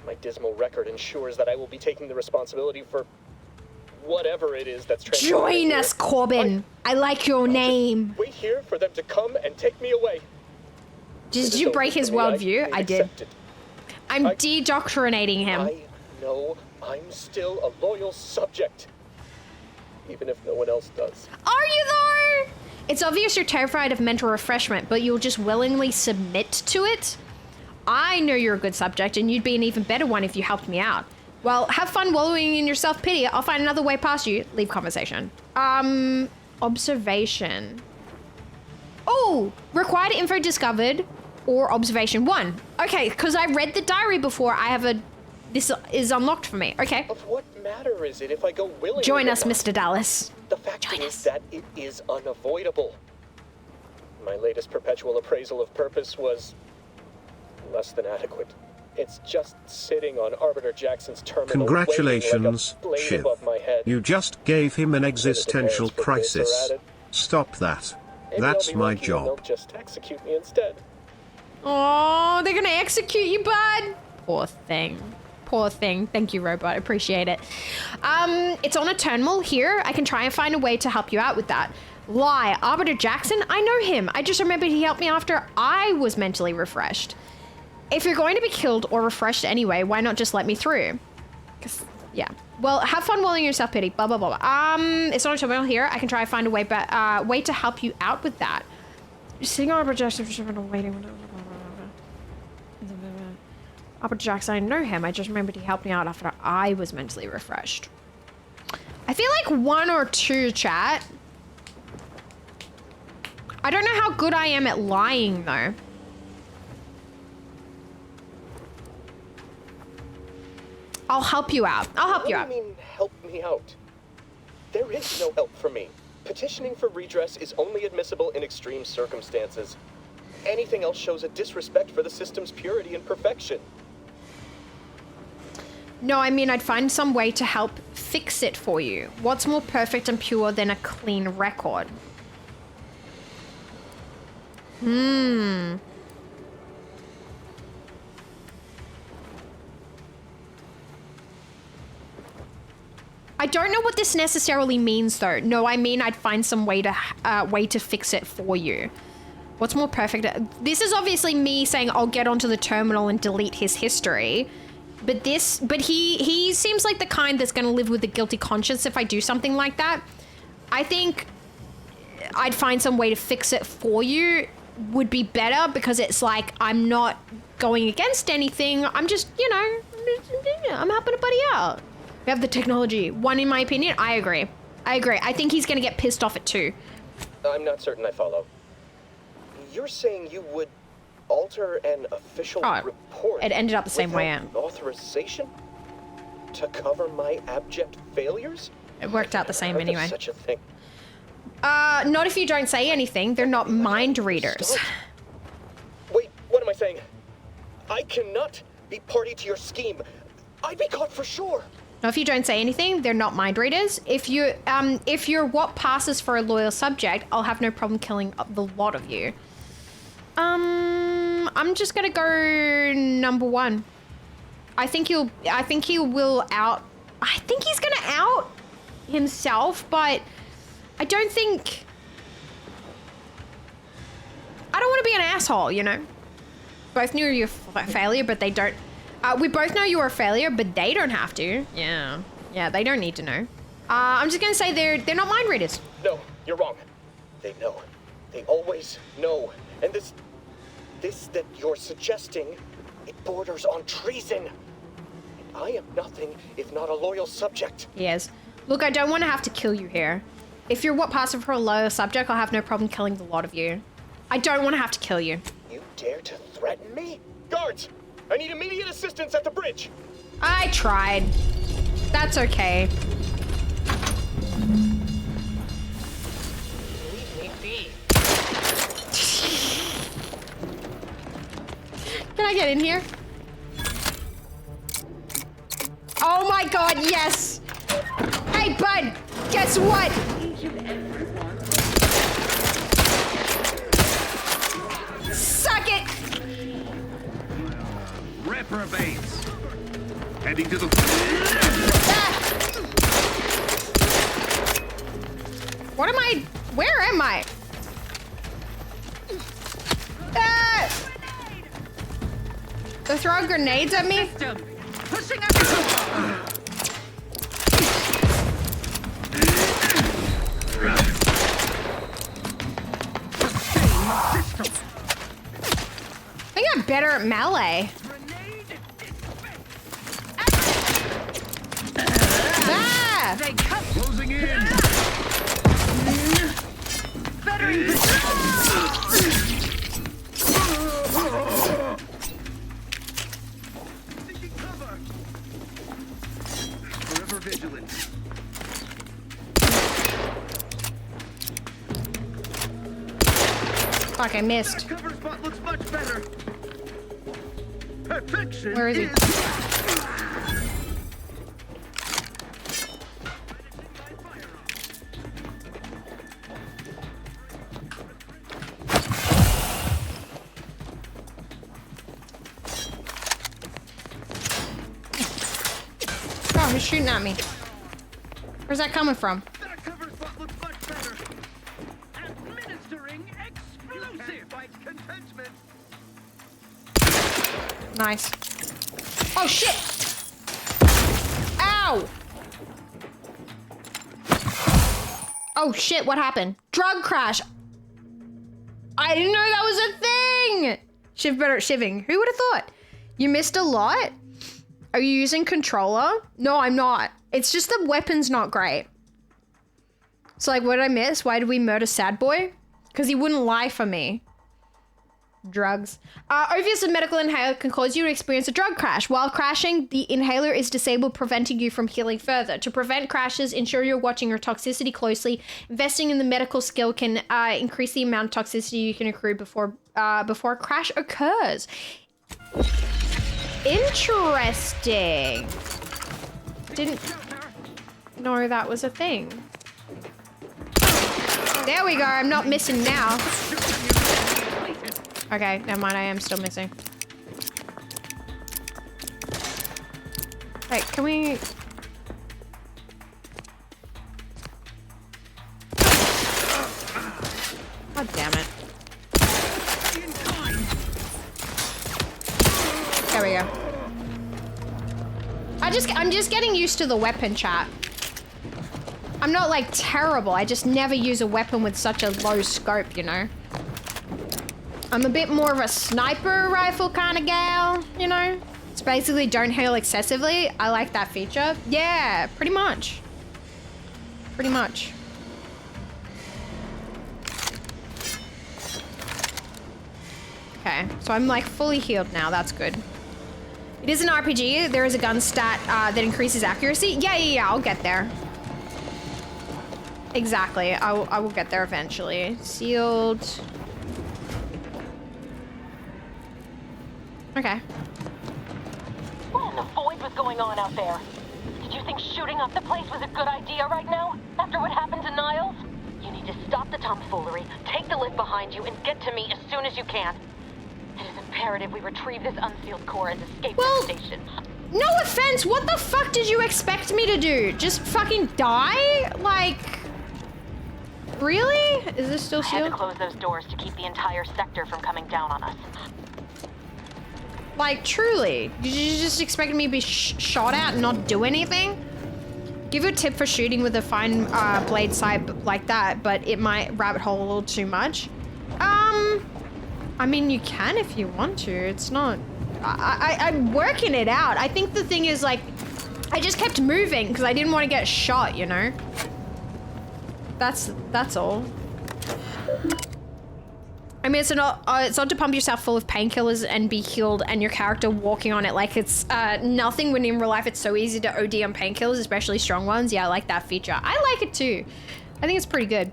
My dismal record ensures that I will be taking the responsibility for whatever it is that's transpiring. Join us, Corbin. I like your name. Wait here for them to come and take me away. Did you break his worldview? I did. I'm de-doctrinating him. I know I'm still a loyal subject. Even if no one else does. Are you though? It's obvious you're terrified of mental refreshment, but you'll just willingly submit to it? I know you're a good subject, and you'd be an even better one if you helped me out. Well, have fun wallowing in your self-pity. I'll find another way past you. Leave conversation. Observation. Oh, required info discovered or observation 1. Okay, because I read the diary before. This is unlocked for me. Okay. Of what matter is it if I go willingly? Join us, Mr. Dallas. The fact is that it is unavoidable. My latest perpetual appraisal of purpose was less than adequate. It's just sitting on Arbiter Jackson's terminal. Congratulations, like Shiv. above my head. You just gave him an existential crisis. Stop that. Maybe That's I'll be my lucky and job. they'll just execute me instead. Oh, they're gonna execute you, bud. Poor thing. Poor thing. Thank you, robot. Appreciate it. It's on a terminal here. I can try and find a way to help you out with that. Lie. Arbiter Jackson? I know him. I just remembered he helped me after I was mentally refreshed. If you're going to be killed or refreshed anyway, why not just let me through? Yeah. Well, have fun wallowing your self-pity. Blah, blah, blah, blah. It's on a terminal here. I can try and find a way, way to help you out with that. Sitting on Arbiter Jackson, waiting. Arbiter Jackson, I know him. I just remembered he helped me out after I was mentally refreshed. I feel like 1 or 2, chat. I don't know how good I am at lying, though. I'll help you out. I'll help you out. What do you mean, help me out? There is no help for me. Petitioning for redress is only admissible in extreme circumstances. Anything else shows a disrespect for the system's purity and perfection. No, I mean, I'd find some way to help fix it for you. What's more perfect and pure than a clean record? I don't know what this necessarily means, though. No, I mean, I'd find some way to fix it for you. What's more perfect? This is obviously me saying I'll get onto the terminal and delete his history. But he seems like the kind that's going to live with a guilty conscience if I do something like that. I think I'd find some way to fix it for you would be better, because it's like I'm not going against anything. I'm just, you know, I'm helping a buddy out. We have the technology. 1, in my opinion. I agree. I think he's going to get pissed off at 2. I'm not certain I follow. You're saying you would alter an official report? It ended up the same way. Authorization to cover my abject failures? It worked out the same anyway. Such a thing. Not if you don't say anything. They're not mind readers. Wait, what am I saying? I cannot be party to your scheme. I'd be caught for sure. Now, if you don't say anything, they're not mind readers. If you're what passes for a loyal subject, I'll have no problem killing the lot of you. I'm just gonna go number 1. I think he's gonna out himself, but I don't want to be an asshole, you know? Both knew you're a failure, but they don't. We both know you're a failure, but they don't have to. Yeah, they don't need to know. I'm just gonna say they're not mind readers. No, you're wrong. They know. They always know. And this that you're suggesting, it borders on treason. And I am nothing if not a loyal subject. Yes. Look, I don't want to have to kill you here. If you're what passes for a loyal subject, I'll have no problem killing the lot of you. I don't want to have to kill you. You dare to threaten me? Guards! I need immediate assistance at the bridge! I tried. That's okay. Leave me be. Can I get in here? Oh my god, yes! Hey, bud! Guess what? Suck it! Reprobates! Heading to the... What am I? Where am I? They're throwing grenades at me? Pushing everything! I think I'm better at melee. Ah! They come closing in! Better Forever vigilant. Fuck, I missed. Cover spot looks much better. Perfection. Where is he? Oh, he's shooting at me. Where's that coming from? That cover spot looks much better. Administering explosive by contentment. Nice. Oh shit! Ow! Oh shit, what happened? Drug crash! I didn't know that was a thing! Shiv better at shivving. Who would have thought? You missed a lot? Are you using controller? No, I'm not. It's just the weapon's not great. So like, what did I miss? Why did we murder Sad Boy? Because he wouldn't lie for me. Drugs. Obviously, medical inhaler can cause you to experience a drug crash. While crashing, the inhaler is disabled, preventing you from healing further. To prevent crashes, ensure you're watching your toxicity closely. Investing in the medical skill can increase the amount of toxicity you can accrue before a crash occurs. Interesting. Didn't know that was a thing. There we go. I'm not missing now. Okay, never mind. I am still missing. Wait, can we... God damn it. There we go. I'm just getting used to the weapon, chat. I'm not like terrible. I just never use a weapon with such a low scope, you know? I'm a bit more of a sniper rifle kind of gal, you know? It's basically don't hail excessively. I like that feature. Yeah, pretty much. Pretty much. Okay, so I'm like fully healed now. That's good. It is an RPG. There is a gun stat that increases accuracy. Yeah, I'll get there. Exactly. I will get there eventually. Sealed. Okay. What in the void was going on out there? Did you think shooting up the place was a good idea right now? After what happened to Niles? You need to stop the tomfoolery, take the lift behind you, and get to me as soon as you can. It is imperative we retrieve this unsealed core as escape station. No offense, what the fuck did you expect me to do? Just fucking die? Like... Really? Is this still I had sealed? to close those doors to keep the entire sector from coming down on us. Like, truly? Did you just expect me to be shot at and not do anything? Give you a tip for shooting with a fine blade sight like that, but it might rabbit hole a little too much. I mean, you can if you want to. It's not... I'm working it out. I think the thing is, like, I just kept moving because I didn't want to get shot, you know? That's all. I mean, it's odd to pump yourself full of painkillers and be healed and your character walking on it like it's nothing, when in real life it's so easy to OD on painkillers, especially strong ones. Yeah, I like that feature. I like it too. I think it's pretty good.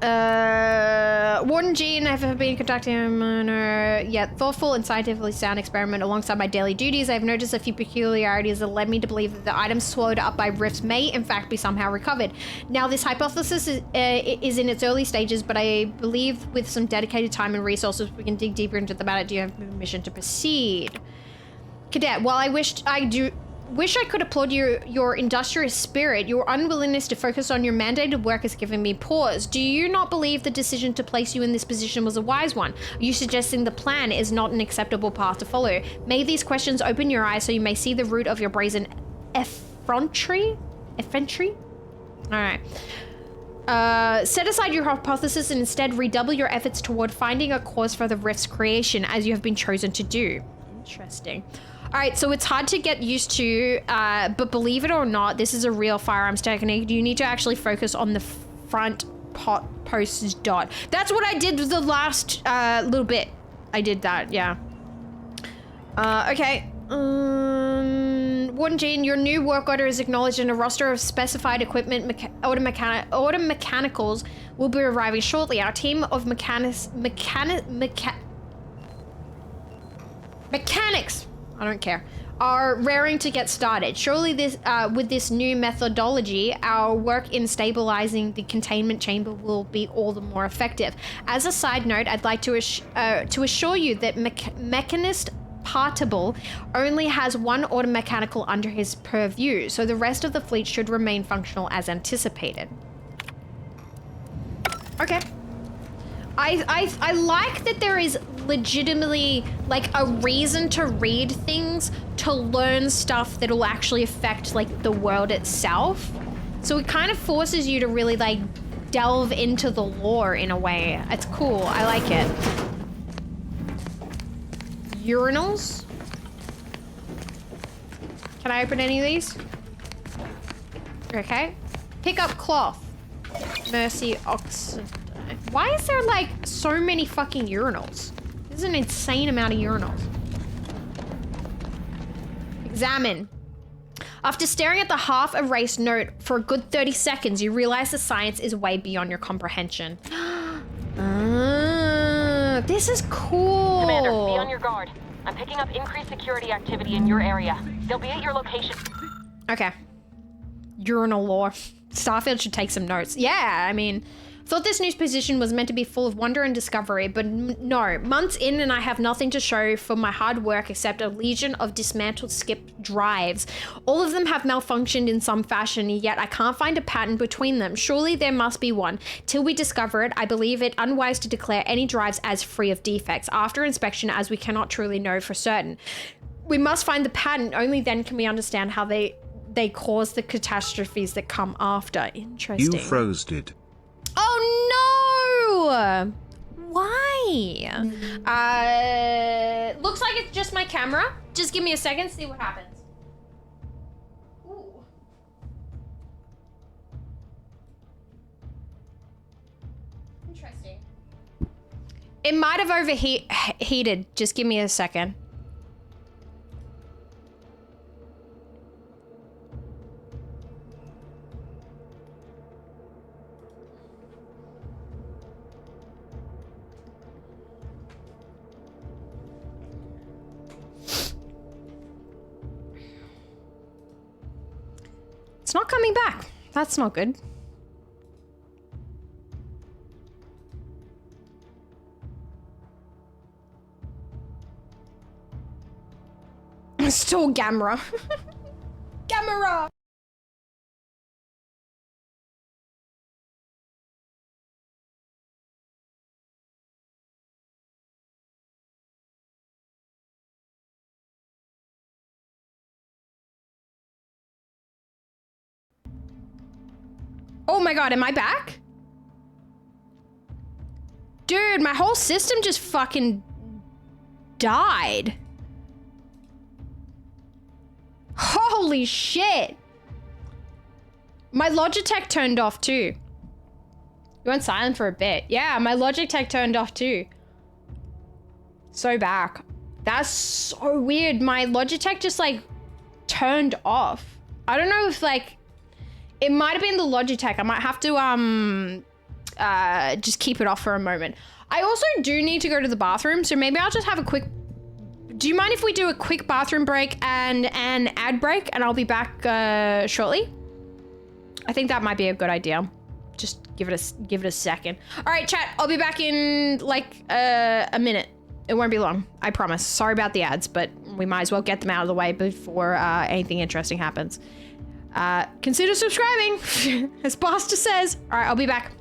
Warden G and I have been conducting a thoughtful and scientifically sound experiment alongside my daily duties. I've noticed a few peculiarities that led me to believe that the items swallowed up by rifts may in fact be somehow recovered. Now this hypothesis is in its early stages, but I believe with some dedicated time and resources we can dig deeper into the matter. Do you have permission to proceed? Cadet, while I wish I could applaud your industrious spirit, your unwillingness to focus on your mandated work has given me pause. Do you not believe the decision to place you in this position was a wise one? Are you suggesting the plan is not an acceptable path to follow? May these questions open your eyes so you may see the root of your brazen effrontery? All right. Set aside your hypothesis and instead redouble your efforts toward finding a cause for the rift's creation, as you have been chosen to do. Interesting. All right, so it's hard to get used to, but believe it or not, this is a real firearms technique. You need to actually focus on the front post dot. That's what I did with the last little bit. I did that, yeah. Okay. Warden Jean, your new work order is acknowledged, and a roster of specified equipment auto mechanicals will be arriving shortly. Our team of mechanics, I don't care, are raring to get started. Surely this, with this new methodology, our work in stabilizing the containment chamber will be all the more effective. As a side note, I'd like to assure you that Mechanist Partible only has one automechanical under his purview, so the rest of the fleet should remain functional as anticipated. Okay. I like that there is legitimately like a reason to read things, to learn stuff that will actually affect like the world itself. So it kind of forces you to really like delve into the lore in a way. It's cool. I like it. Urinals? Can I open any of these? Okay. Pick up cloth. Mercy oxide. Why is there like so many fucking urinals? This is an insane amount of urinals. Examine. After staring at the half-erased note for a good 30 seconds, you realize the science is way beyond your comprehension. This is cool. Commander, be on your guard. I'm picking up increased security activity in your area. They'll be at your location. Okay. Urinal lore. Starfield should take some notes. Yeah, I mean, thought this new position was meant to be full of wonder and discovery, but no. Months in and I have nothing to show for my hard work except a legion of dismantled skip drives. All of them have malfunctioned in some fashion, yet I can't find a pattern between them. Surely there must be one. Till we discover it, I believe it unwise to declare any drives as free of defects after inspection, as we cannot truly know for certain. We must find the pattern. Only then can we understand how they cause the catastrophes that come after. Interesting. You frosted. Oh no! Why? Looks like it's just my camera. Just give me a second, see what happens. Ooh. Interesting. It might have overheated. Just give me a second. It's not coming back. That's not good. Still Gamera. Gamera! Oh my god, am I back? Dude, my whole system just fucking died. Holy shit. My Logitech turned off too. You went silent for a bit. Yeah, my Logitech turned off too. So back. That's so weird. My Logitech just like turned off. I don't know if like, it might have been the Logitech. I might have to just keep it off for a moment. I also do need to go to the bathroom, so maybe I'll just have a quick, do you mind if we do a quick bathroom break and an ad break, and I'll be back shortly? I think that might be a good idea. Just give it a second. All right, chat, I'll be back in like a minute. It won't be long, I promise. Sorry about the ads, but we might as well get them out of the way before anything interesting happens. Consider subscribing, as Basta says. All right, I'll be back.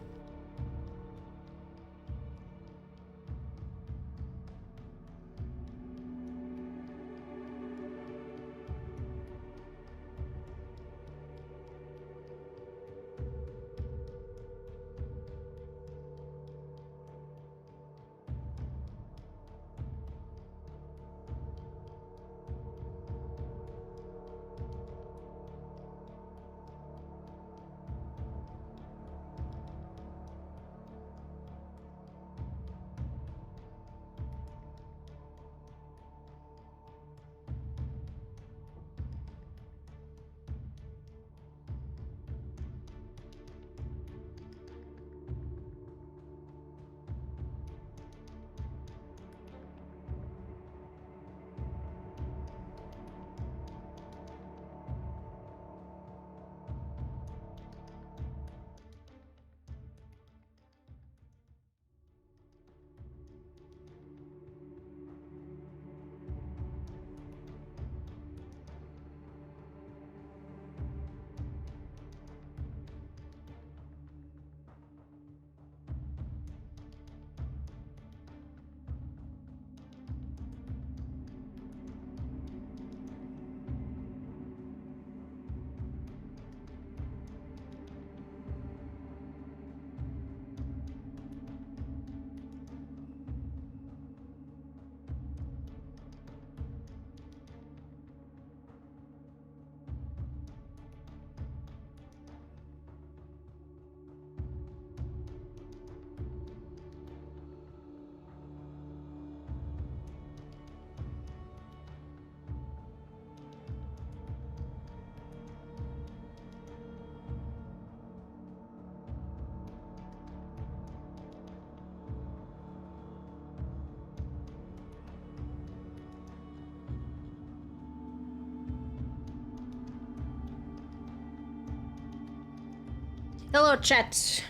Hello, chat.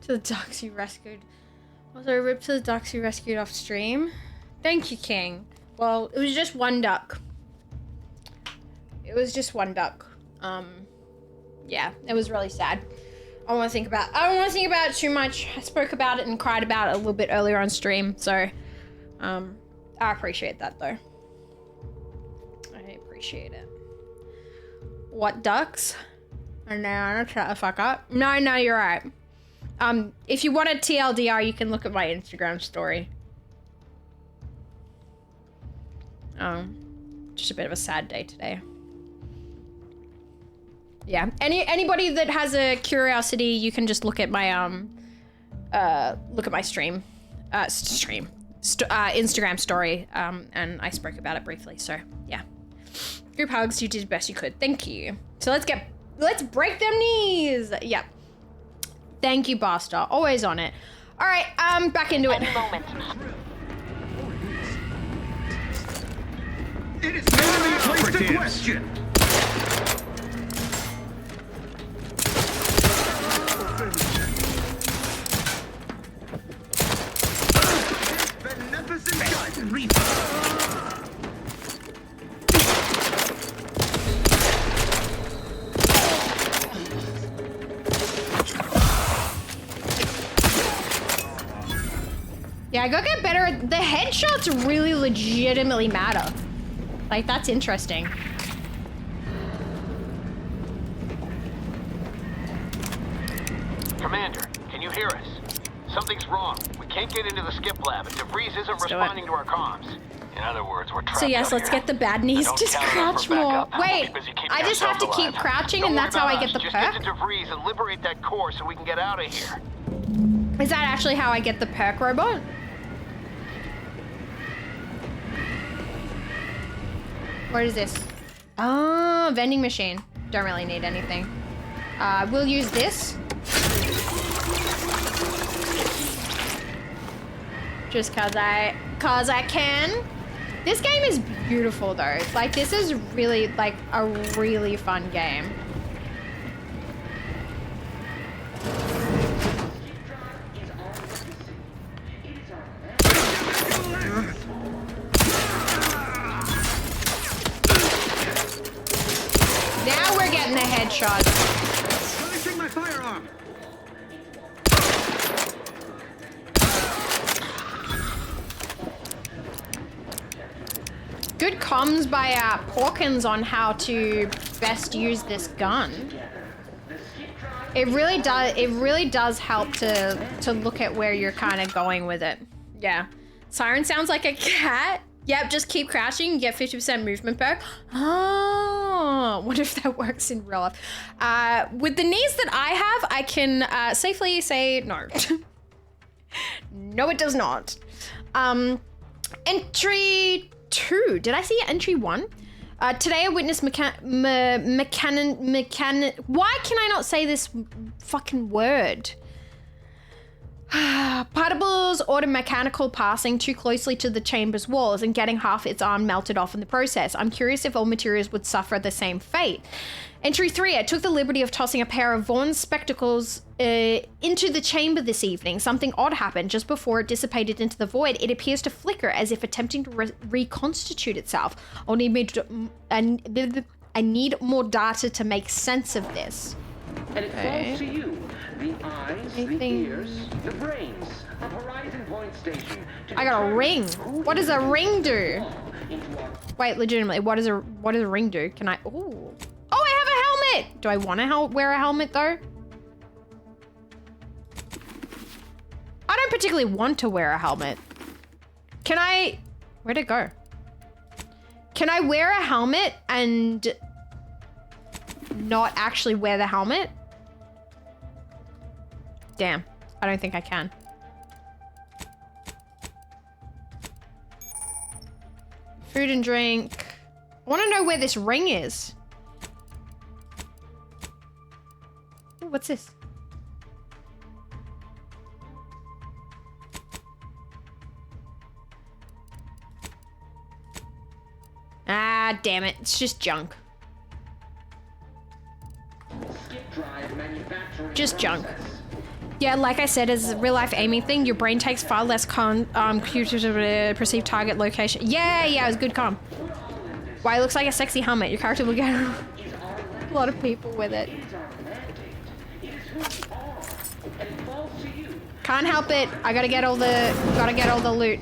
To the ducks you rescued. Was there a rip to the ducks you rescued off stream? Thank you, King. Well, it was just one duck. It was just one duck. Yeah, it was really sad. I don't want to think about it too much. I spoke about it and cried about it a little bit earlier on stream, so I appreciate that though. I appreciate it. What ducks? No, shut the fuck up. No, you're right. If you want a TLDR, you can look at my Instagram story. Just a bit of a sad day today. Yeah, anybody that has a curiosity, you can just look at my stream, Instagram story, and I spoke about it briefly. So yeah, group hugs. You did the best you could. Thank you. So let's break them knees. Yep. Thank you, Basta. Always on it. All right, back into it. It is not placed a question. Beneficent gun reaper. Yeah, I gotta get better. The headshots really legitimately matter. Like, that's interesting. Commander, can you hear us? Something's wrong. We can't get into the skip lab, and DeVries isn't responding to our comms. In other words, we're trapped So yes, out let's here. get the bad knees. Don't Just count on us crouch for more. backup. Wait, Busy keeping I just have to ourselves keep alive. crouching Don't and worry that's how I about get the us. Just perk? get to DeVries and liberate that core so we can get out of here. Is that actually how I get the perk, robot? What is this? Ah, vending machine. Don't really need anything. We'll use this. Just cause I can. This game is beautiful though. Like this is really like a really fun game. Now we're getting the headshots. Releasing my firearm. Good comms by Hawkins on how to best use this gun. It really does help to look at where you're kind of going with it. Yeah. Siren sounds like a cat. Yep, just keep crouching, get 50% movement perk. Oh, what if that works in real life? With the knees that I have, I can safely say no. No, it does not. Entry 2. Did I see entry 1? Today I witnessed why can I not say this fucking word? Particles or mechanical passing too closely to the chamber's walls and getting half its arm melted off in the process. I'm curious if all materials would suffer the same fate. Entry 3, I took the liberty of tossing a pair of Vaughn's spectacles into the chamber this evening. Something odd happened just before it dissipated into the void. It appears to flicker as if attempting to reconstitute itself. I need more data to make sense of this. And it falls to you. The eyes, the ears, the brains of Horizon Point Station. I got a ring. What does a ring do? Wait, legitimately, what does a ring do? Can I? Ooh. Oh, I have a helmet. Do I want to wear a helmet though? I don't particularly want to wear a helmet. Can I? Where'd it go? Can I wear a helmet and not actually wear the helmet? Damn, I don't think I can. Food and drink. I want to know where this ring is. Ooh, what's this? Ah, damn it. It's just junk. Just junk. Yeah, like I said, as a real-life aiming thing, your brain takes far less computer to perceive target location. Yeah, it was good comm. Why, it looks like a sexy helmet. Your character will get a lot of people with it. Can't help it. I gotta get all the loot.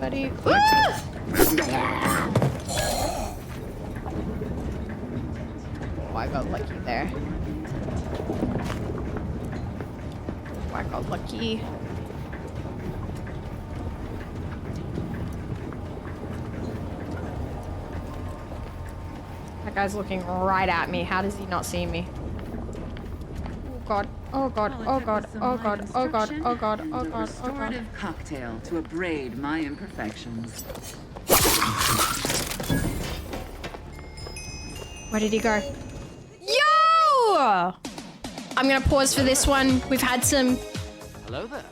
Buddy. Ah! Oh, I got lucky there. Oh, I got lucky. That guy's looking right at me. How does he not see me? God. Oh god, oh god, oh god, oh god, oh god, oh god, oh god. Restorative cocktail to abrade my imperfections. Where did he go? Yo! I'm gonna pause for this one. We've had some... Hello there.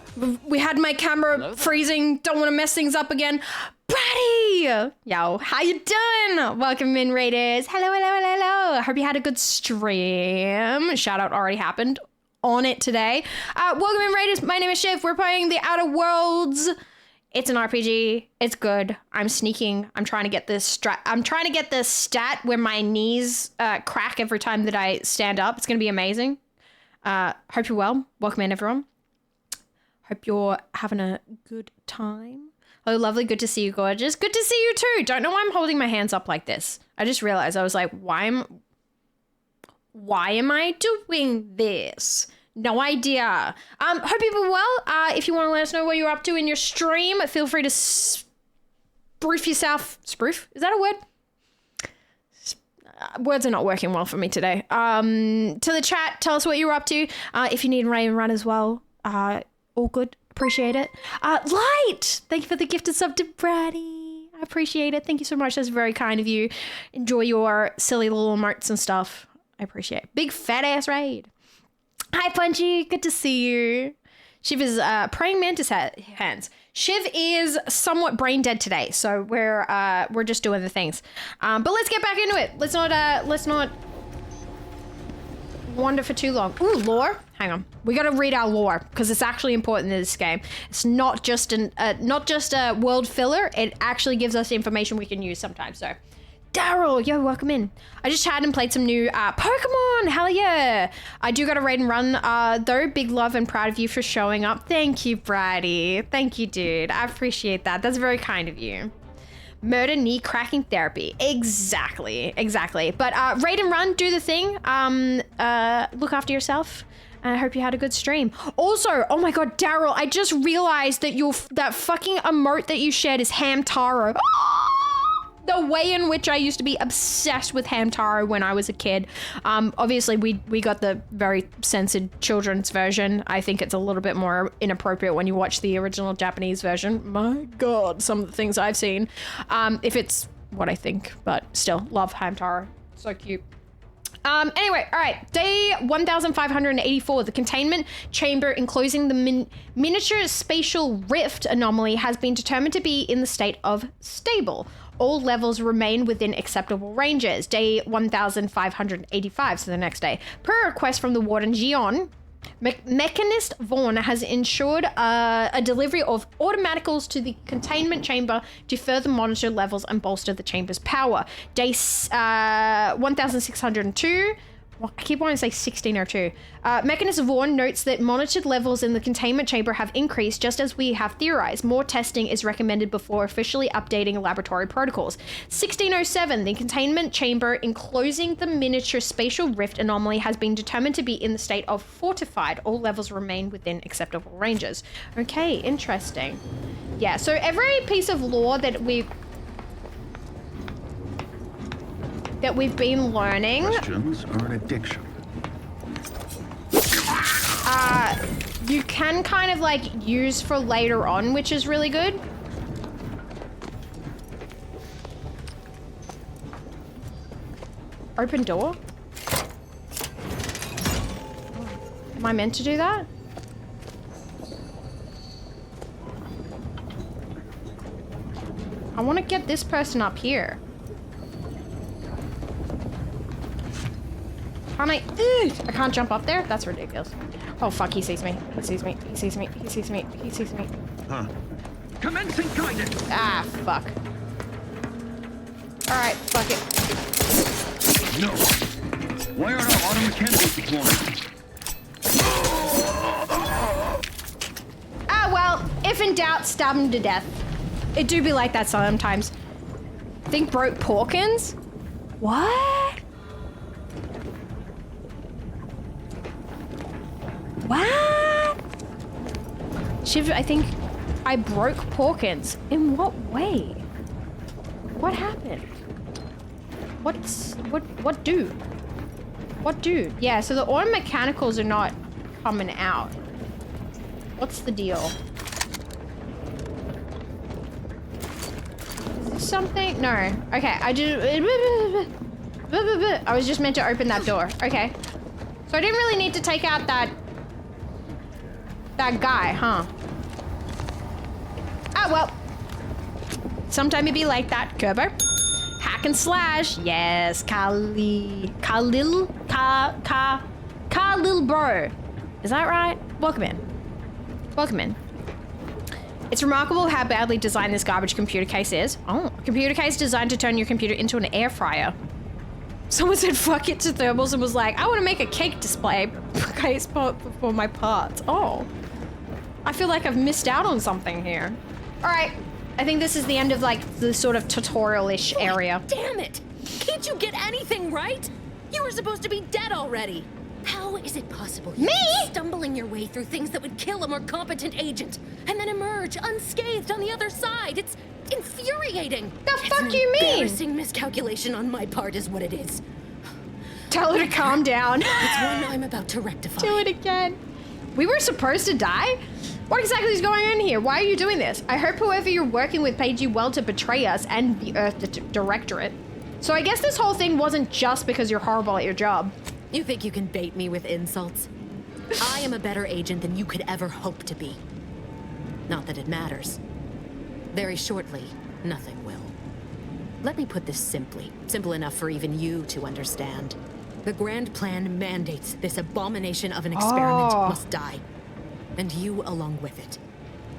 We had my camera freezing. Don't want to mess things up again. Brady! Yo, how you doing? Welcome in, Raiders. Hello. Hope you had a good stream. Shout out already happened. On it today. Welcome in, Raiders. My name is Shiv. We're playing The Outer Worlds. It's an RPG. It's good. I'm sneaking. I'm trying to get this stat where my knees crack every time that I stand up. It's gonna be amazing. Hope you're well. Welcome in, everyone. Hope you're having a good time. Oh, lovely. Good to see you, gorgeous. Good to see you too. Don't know why I'm holding my hands up like this. I just realized I was like, why Why am I doing this? No idea. Hope you've been well. If you want to let us know what you're up to in your stream, feel free to spruce yourself. Spruce? Is that a word? Words are not working well for me today. To the chat, tell us what you're up to. If you need raid and run as well, all good. Appreciate it. Light! Thank you for the gifted sub to Brady. I appreciate it. Thank you so much. That's very kind of you. Enjoy your silly little emotes and stuff. I appreciate it. Big fat ass raid. Hi, Punchy. Good to see you. Shiv is praying mantis hands. Shiv is somewhat brain dead today, so we're just doing the things. But let's get back into it. Let's not wander for too long. Ooh, lore. Hang on. We got to read our lore because it's actually important in this game. It's not just a world filler. It actually gives us information we can use sometimes. So, Daryl, yo, welcome in. I just chatted and played some new Pokemon. Hell yeah. I do got to raid and run, though. Big love and proud of you for showing up. Thank you, Brady. Thank you, dude. I appreciate that. That's very kind of you. Murder knee cracking therapy. Exactly. But raid and run, do the thing. Look after yourself. And I hope you had a good stream. Also, oh my god, Daryl, I just realized that that fucking emote that you shared is Hamtaro. The way in which I used to be obsessed with Hamtaro when I was a kid. Obviously, we got the very censored children's version. I think it's a little bit more inappropriate when you watch the original Japanese version. My god, some of the things I've seen. If it's what I think, but still, love Hamtaro. So cute. Anyway, all right, day 1584, the containment chamber enclosing the miniature spatial rift anomaly has been determined to be in the state of stable. All levels remain within acceptable ranges. Day 1585, so the next day. Per request from the Warden Gion, Mechanist Vaughn has ensured a delivery of automaticals to the containment chamber to further monitor levels and bolster the chamber's power. Day 1602. Well, I keep wanting to say 1602. Mechanist Vaughn notes that monitored levels in the containment chamber have increased just as we have theorized. More testing is recommended before officially updating laboratory protocols. 1607, the containment chamber enclosing the miniature spatial rift anomaly has been determined to be in the state of fortified. All levels remain within acceptable ranges. Okay, interesting. Yeah, so every piece of lore that we've been learning. Questions are an addiction. You can kind of like use for later on, which is really good. Open door? Am I meant to do that? I want to get this person up here. I can't jump up there? That's ridiculous. Oh fuck, he sees me. He sees me. He sees me. He sees me. He sees me. Huh. Commencing guidance! Ah, fuck. Alright, fuck it. No. Why aren't our auto mechanicals deployed? Ah, well, if in doubt, stab him to death. It do be like that sometimes. Think broke Porkins? What? What? Shiv, I think I broke Porkins. In what way? What happened? What do? What do? Yeah, so the auto mechanicals are not coming out. What's the deal? Is this something? No. Okay, I was just meant to open that door. Okay. So I didn't really need to take out that guy, huh? Ah, well. Sometime it be like that, Kerbo. Hack and slash. Yes, Khalil bro. Is that right? Welcome in. Welcome in. It's remarkable how badly designed this garbage computer case is. Oh, a computer case designed to turn your computer into an air fryer. Someone said fuck it to thermals and was like, I want to make a cake display case for my parts. Oh. I feel like I've missed out on something here. All right, I think this is the end of like the sort of tutorial-ish area. Damn it! Can't you get anything right? You were supposed to be dead already. How is it possible you keep stumbling your way through things that would kill a more competent agent and then emerge unscathed on the other side? It's infuriating. The fuck you mean? Embarrassing miscalculation on my part is what it is. Tell her to calm down. It's one I'm about to rectify. Do it again. We were supposed to die? What exactly is going on here? Why are you doing this? I hope whoever you're working with paid you well to betray us and the Earth Directorate. So I guess this whole thing wasn't just because you're horrible at your job. You think you can bait me with insults? I am a better agent than you could ever hope to be. Not that it matters. Very shortly, nothing will. Let me put this simply. Simple enough for even you to understand. The grand plan mandates this abomination of an experiment must die. And you along with it.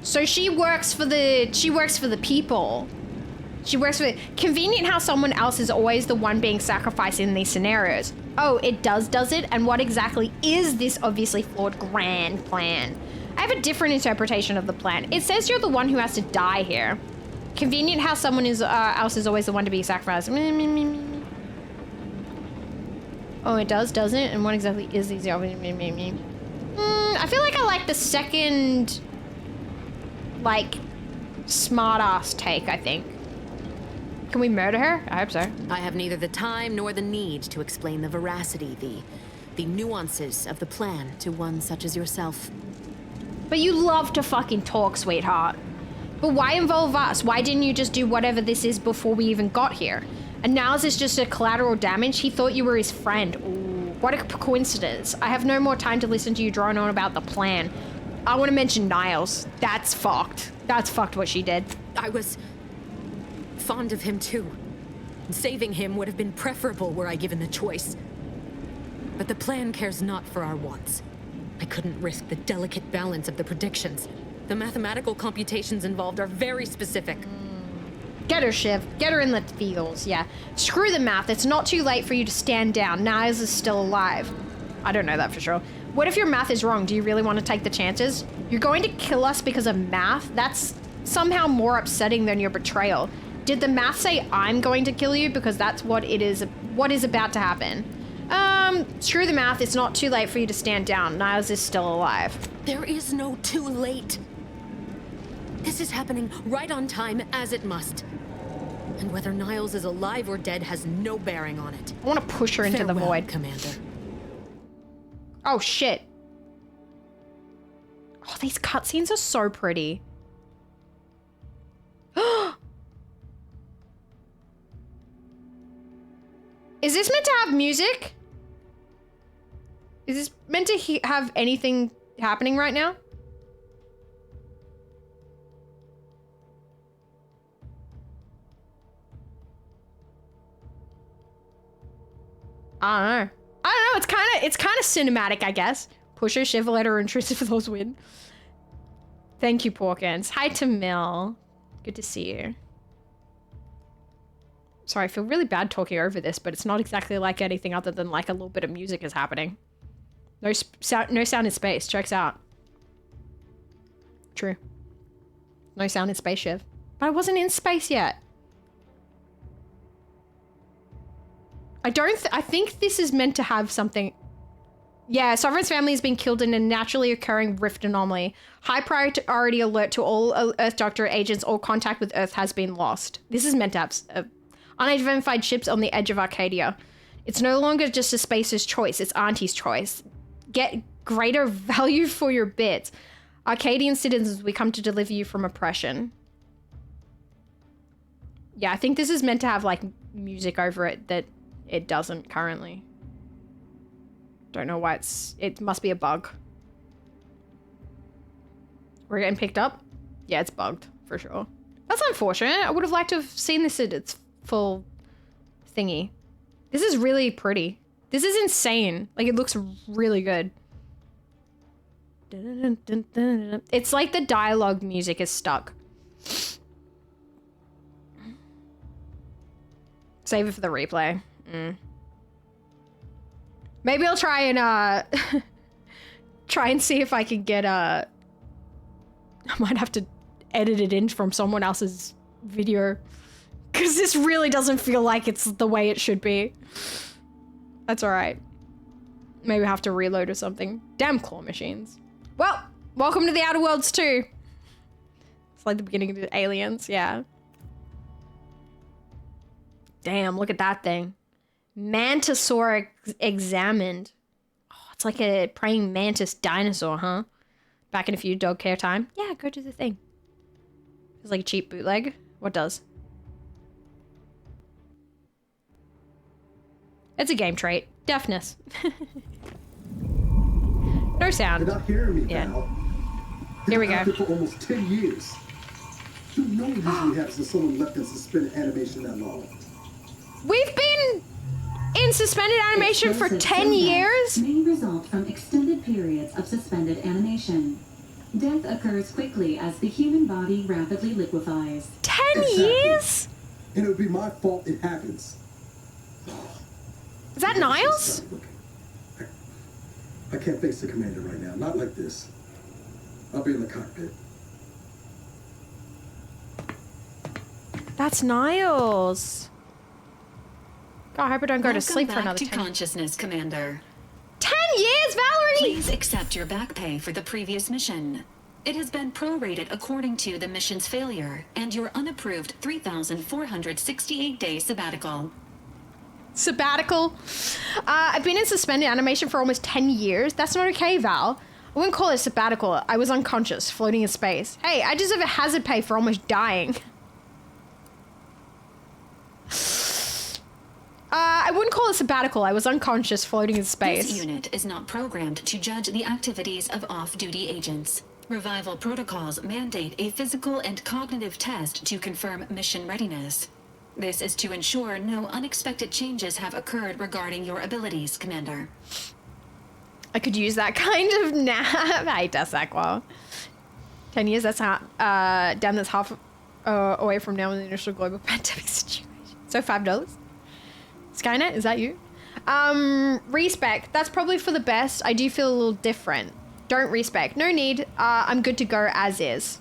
So she works for the people. She works for convenient how someone else is always the one being sacrificed in these scenarios. Oh, it does it? And what exactly is this obviously flawed grand plan? I have a different interpretation of the plan. It says you're the one who has to die here. Convenient how someone else is always the one to be sacrificed. Oh, it does it? And what exactly is these? I feel like I like the second, like, smart-ass take, I think. Can we murder her? I hope so. I have neither the time nor the need to explain the veracity, the nuances of the plan to one such as yourself. But you love to fucking talk, sweetheart. But why involve us? Why didn't you just do whatever this is before we even got here? And now is this just a collateral damage? He thought you were his friend. Ooh, what a coincidence. I have no more time to listen to you drone on about the plan. I want to mention Niles. That's fucked. That's fucked what she did. I was fond of him too. Saving him would have been preferable were I given the choice. But the plan cares not for our wants. I couldn't risk the delicate balance of the predictions. The mathematical computations involved are very specific. Get her, Shiv. Get her in the fields, yeah. Screw the math. It's not too late for you to stand down. Niles is still alive. I don't know that for sure. What if your math is wrong? Do you really want to take the chances? You're going to kill us because of math? That's somehow more upsetting than your betrayal. Did the math say I'm going to kill you? Because that's what it is. What is about to happen? Screw the math. It's not too late for you to stand down. Niles is still alive. There is no too late. This is happening right on time, as it must. And whether Niles is alive or dead has no bearing on it. I want to push her into the void. Commander. Oh, shit. Oh, these cutscenes are so pretty. Is this meant to have music? Is this meant to have anything happening right now? I don't know. It's kind of cinematic, I guess. Pusher, Shiv, let her intrusive those win. Thank you, Porkins. Hi to Mill. Good to see you. Sorry, I feel really bad talking over this, but it's not exactly like anything other than like a little bit of music is happening. No sound in space. Checks out. True. No sound in space, Shiv. But I wasn't in space yet. I think this is meant to have something. Yeah, Sovereign's family has been killed in a naturally occurring rift anomaly. High priority alert to all Earth Doctor agents. All contact with Earth has been lost. This is meant to have unidentified ships on the edge of Arcadia. It's no longer just a spacer's choice. It's Auntie's choice. Get greater value for your bits. Arcadian citizens, we come to deliver you from oppression. Yeah, I think this is meant to have like music over it that it doesn't currently. Don't know why it must be a bug. We're getting picked up? Yeah, it's bugged for sure. That's unfortunate. I would have liked to have seen this at its full thingy. This is really pretty. This is insane. Like, it looks really good. It's like the dialogue music is stuck. Save it for the replay. Maybe I'll try and try and see if I can get I might have to edit it in from someone else's video, because this really doesn't feel like it's the way it should be. That's all right. Maybe I have to reload or something. Damn claw machines. Well, welcome to the Outer Worlds too. It's like the beginning of the Aliens, yeah. Damn, look at that thing. Mantisaur examined. Oh, it's like a praying mantis dinosaur, huh? Back in a few dog care time. Yeah, go do the thing. It's like a cheap bootleg. What does? It's a game trait. Deafness. No sound. You're not hearing me, yeah. Val. Here we go. For almost 10 years. You know what usually happens when someone left in suspended animation that long. We've been in suspended animation for 10 years? May result from extended periods of suspended animation. Death occurs quickly as the human body rapidly liquefies. 10 years? And it would be my fault it happens. Is that Niles? I can't face the commander right now. Not like this. I'll be in the cockpit. That's Niles. God, I hope I don't go to sleep for another 10 years. Consciousness, Commander. 10 years, Valerie! Please accept your back pay for the previous mission. It has been prorated according to the mission's failure and your unapproved 3,468-day sabbatical. Sabbatical? I've been in suspended animation for almost 10 years. That's not okay, Val. I wouldn't call it a sabbatical. I was unconscious, floating in space. Hey, I deserve a hazard pay for almost dying. I wouldn't call it sabbatical. I was unconscious, floating in space. This unit is not programmed to judge the activities of off-duty agents. Revival protocols mandate a physical and cognitive test to confirm mission readiness. This is to ensure no unexpected changes have occurred regarding your abilities, Commander. I could use that kind of nap. I hate Sackwa. 10 years, that's how, damn, that's half away from now in the initial global pandemic situation. So $5? Skynet, is that you? Respec, that's probably for the best. I do feel a little different. Don't respec. No need. I'm good to go as is.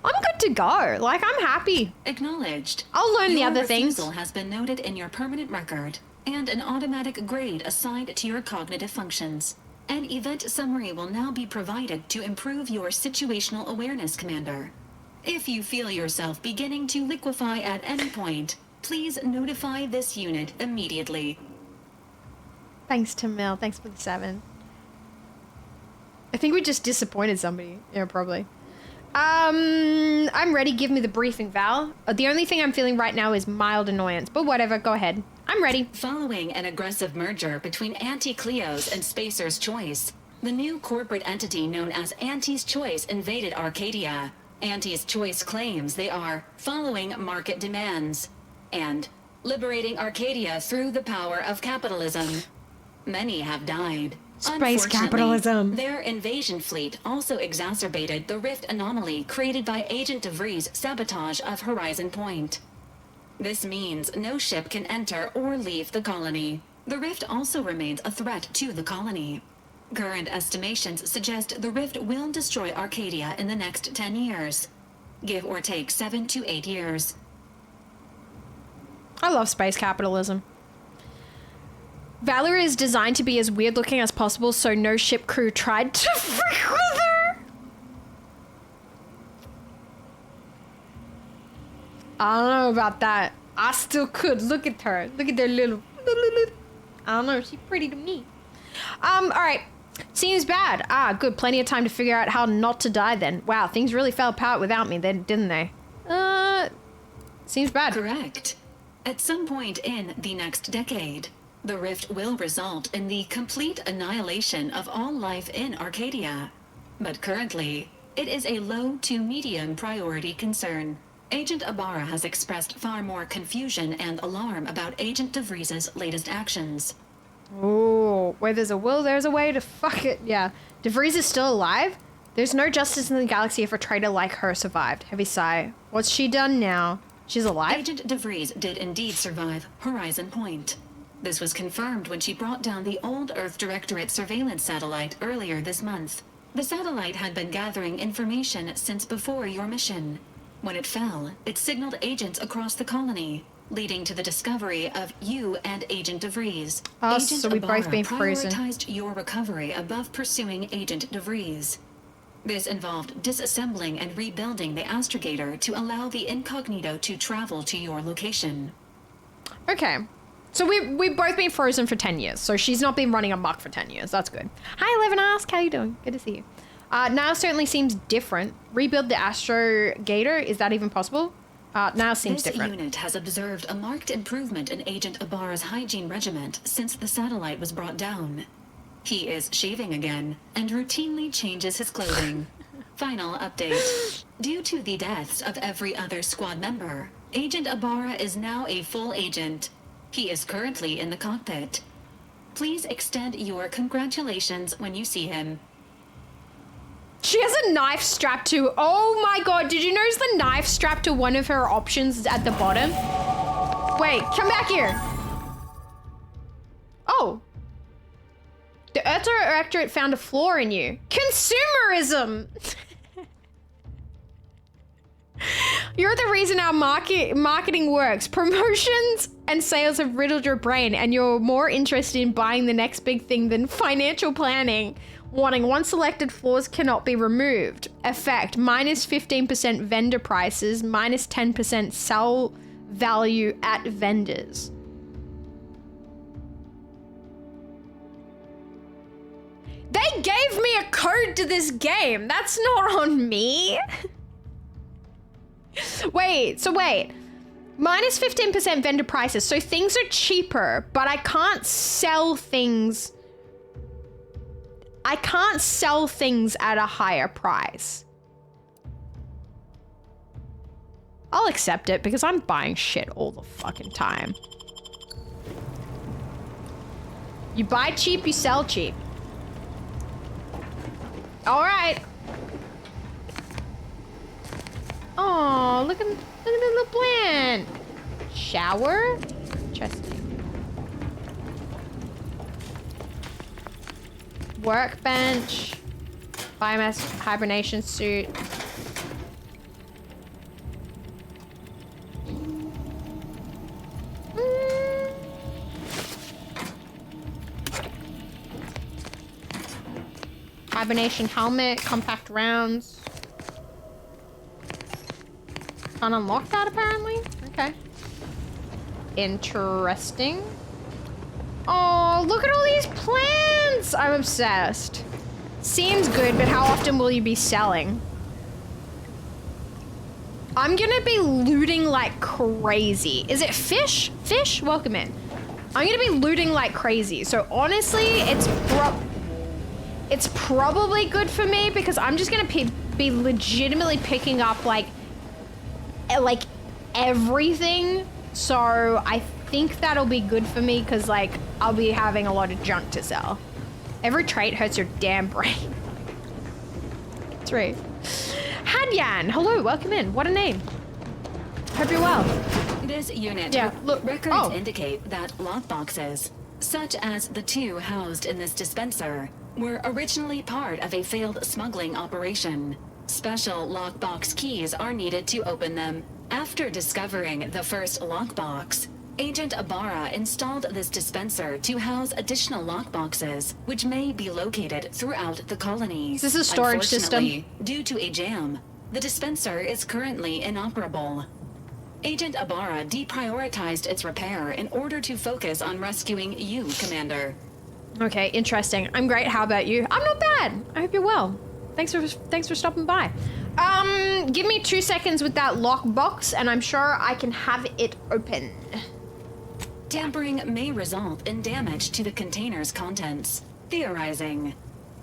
I'm good to go. Like, I'm happy. Acknowledged. I'll learn the other things. Your refusal has been noted in your permanent record, and an automatic grade assigned to your cognitive functions. An event summary will now be provided to improve your situational awareness, Commander. If you feel yourself beginning to liquefy at any point, please notify this unit immediately. Thanks, Tamil. Thanks for the 7. I think we just disappointed somebody. Yeah, probably. I'm ready. Give me the briefing, Val. The only thing I'm feeling right now is mild annoyance, but whatever. Go ahead. I'm ready. Following an aggressive merger between Anti-Cleo's and Spacer's Choice, the new corporate entity known as Anti's Choice invaded Arcadia. Anti's Choice claims they are following market demands and liberating Arcadia through the power of capitalism. Many have died. Space capitalism. Their invasion fleet also exacerbated the rift anomaly created by Agent DeVries' sabotage of Horizon Point. This means no ship can enter or leave the colony. The rift also remains a threat to the colony. Current estimations suggest the rift will destroy Arcadia in the next 10 years. Give or take 7 to 8 years. I love space capitalism. Valerie is designed to be as weird looking as possible, so no ship crew tried to freak with her. I don't know about that. I still could. Look at her. Look at their little... I don't know. She's pretty to me. Alright. Seems bad. Ah, good. Plenty of time to figure out how not to die then. Wow, things really fell apart without me then, didn't they? Seems bad. Correct. At some point in the next decade, the rift will result in the complete annihilation of all life in Arcadia. But currently, it is a low to medium priority concern. Agent Ibarra has expressed far more confusion and alarm about Agent DeVries' latest actions. Oh, where there's a will, there's a way to fuck it. Yeah. DeVries is still alive? There's no justice in the galaxy if a traitor like her survived. Heavy sigh. What's she done now? She's alive? Agent DeVries did indeed survive Horizon Point. This was confirmed when she brought down the old Earth Directorate surveillance satellite earlier this month. The satellite had been gathering information since before your mission. When it fell, it signaled agents across the colony. leading to the discovery of you and Agent DeVries. Oh, Agent so we've both Ibarra been frozen. prioritized your recovery above pursuing Agent DeVries. This involved disassembling and rebuilding the astrogator to allow the incognito to travel to your location. Okay. So we've both been frozen for 10 years. So she's not been running amok for 10 years. That's good. Hi, Eleven Ask. How you doing? Good to see you. Now certainly seems different. Rebuild the astrogator. Is that even possible? Now seems different. This unit has observed a marked improvement in Agent Ibarra's hygiene regiment since the satellite was brought down. He is shaving again and routinely changes his clothing. Final update. Due to the deaths of every other squad member, Agent Ibarra is now a full agent. He is currently in the cockpit. Please extend your congratulations when you see him. She has a knife strapped to... Oh my god, did you notice the knife strapped to one of her options at the bottom? Wait, come back here. Oh. The Earth Directorate found a flaw in you. Consumerism! You're the reason our marketing works. Promotions and sales have riddled your brain, and you're more interested in buying the next big thing than financial planning. Warning, once selected flaws cannot be removed. Effect, minus 15% vendor prices, minus 10% sell value at vendors. They gave me a code to this game. That's not on me. Wait. Minus 15% vendor prices. So things are cheaper, but I can't sell things. I can't sell things at a higher price. I'll accept it because I'm buying shit all the fucking time. You buy cheap, you sell cheap. All right. Oh, look at the little plant. Shower? Interesting. Workbench. Biomass hibernation suit. Hibernation helmet, compact rounds. Can't unlock that apparently? Okay. Interesting. Oh, look at all these plants! I'm obsessed. Seems good, but how often will you be selling? I'm gonna be looting like crazy. Is it fish? Fish? Welcome in. I'm gonna be looting like crazy. So honestly, it's probably good for me because I'm just gonna be legitimately picking up like everything. So I think that'll be good for me because like I'll be having a lot of junk to sell. Every trait hurts your damn brain. That's right. Hadyan, hello, welcome in. What a name. Hope you're well. This unit, records indicate that lockboxes, such as the two housed in this dispenser, were originally part of a failed smuggling operation. Special lockbox keys are needed to open them. After discovering the first lockbox, Agent Ibarra installed this dispenser to house additional lockboxes, which may be located throughout the colony. Is this a storage system? Due to a jam, the dispenser is currently inoperable. Agent Ibarra deprioritized its repair in order to focus on rescuing you, Commander. Okay, interesting. I'm great. How about you? I'm not bad. I hope you're well. Thanks for stopping by. Give me 2 seconds with that lockbox, and I'm sure I can have it open. Tampering may result in damage to the container's contents. Theorizing.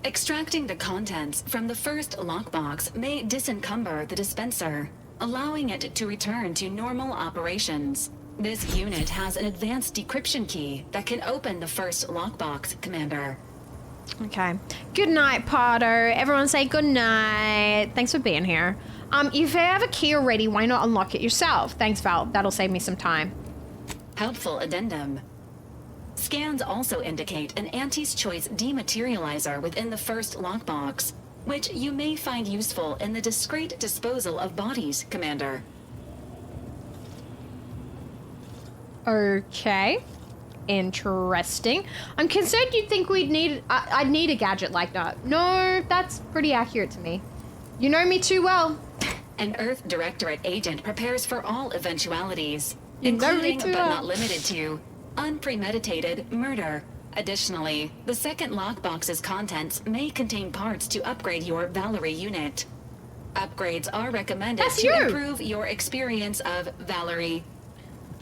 Extracting the contents from the first lockbox may disencumber the dispenser, allowing it to return to normal operations. This unit has an advanced decryption key that can open the first lockbox, Commander. Okay. Good night, Potter. Everyone say good night. Thanks for being here. If you have a key already, why not unlock it yourself? Thanks, Val. That'll save me some time. Helpful addendum. Scans also indicate an Auntie's Choice dematerializer within the first lockbox, which you may find useful in the discreet disposal of bodies, Commander. Okay. Interesting. I'm concerned you'd think I'd need a gadget like that. No, that's pretty accurate to me. You know me too well. An Earth Directorate agent prepares for all eventualities, You know me including too but well. not limited to unpremeditated murder. Additionally, the second lockbox's contents may contain parts to upgrade your Valerie unit. Upgrades are recommended That's to you. improve your experience of Valerie.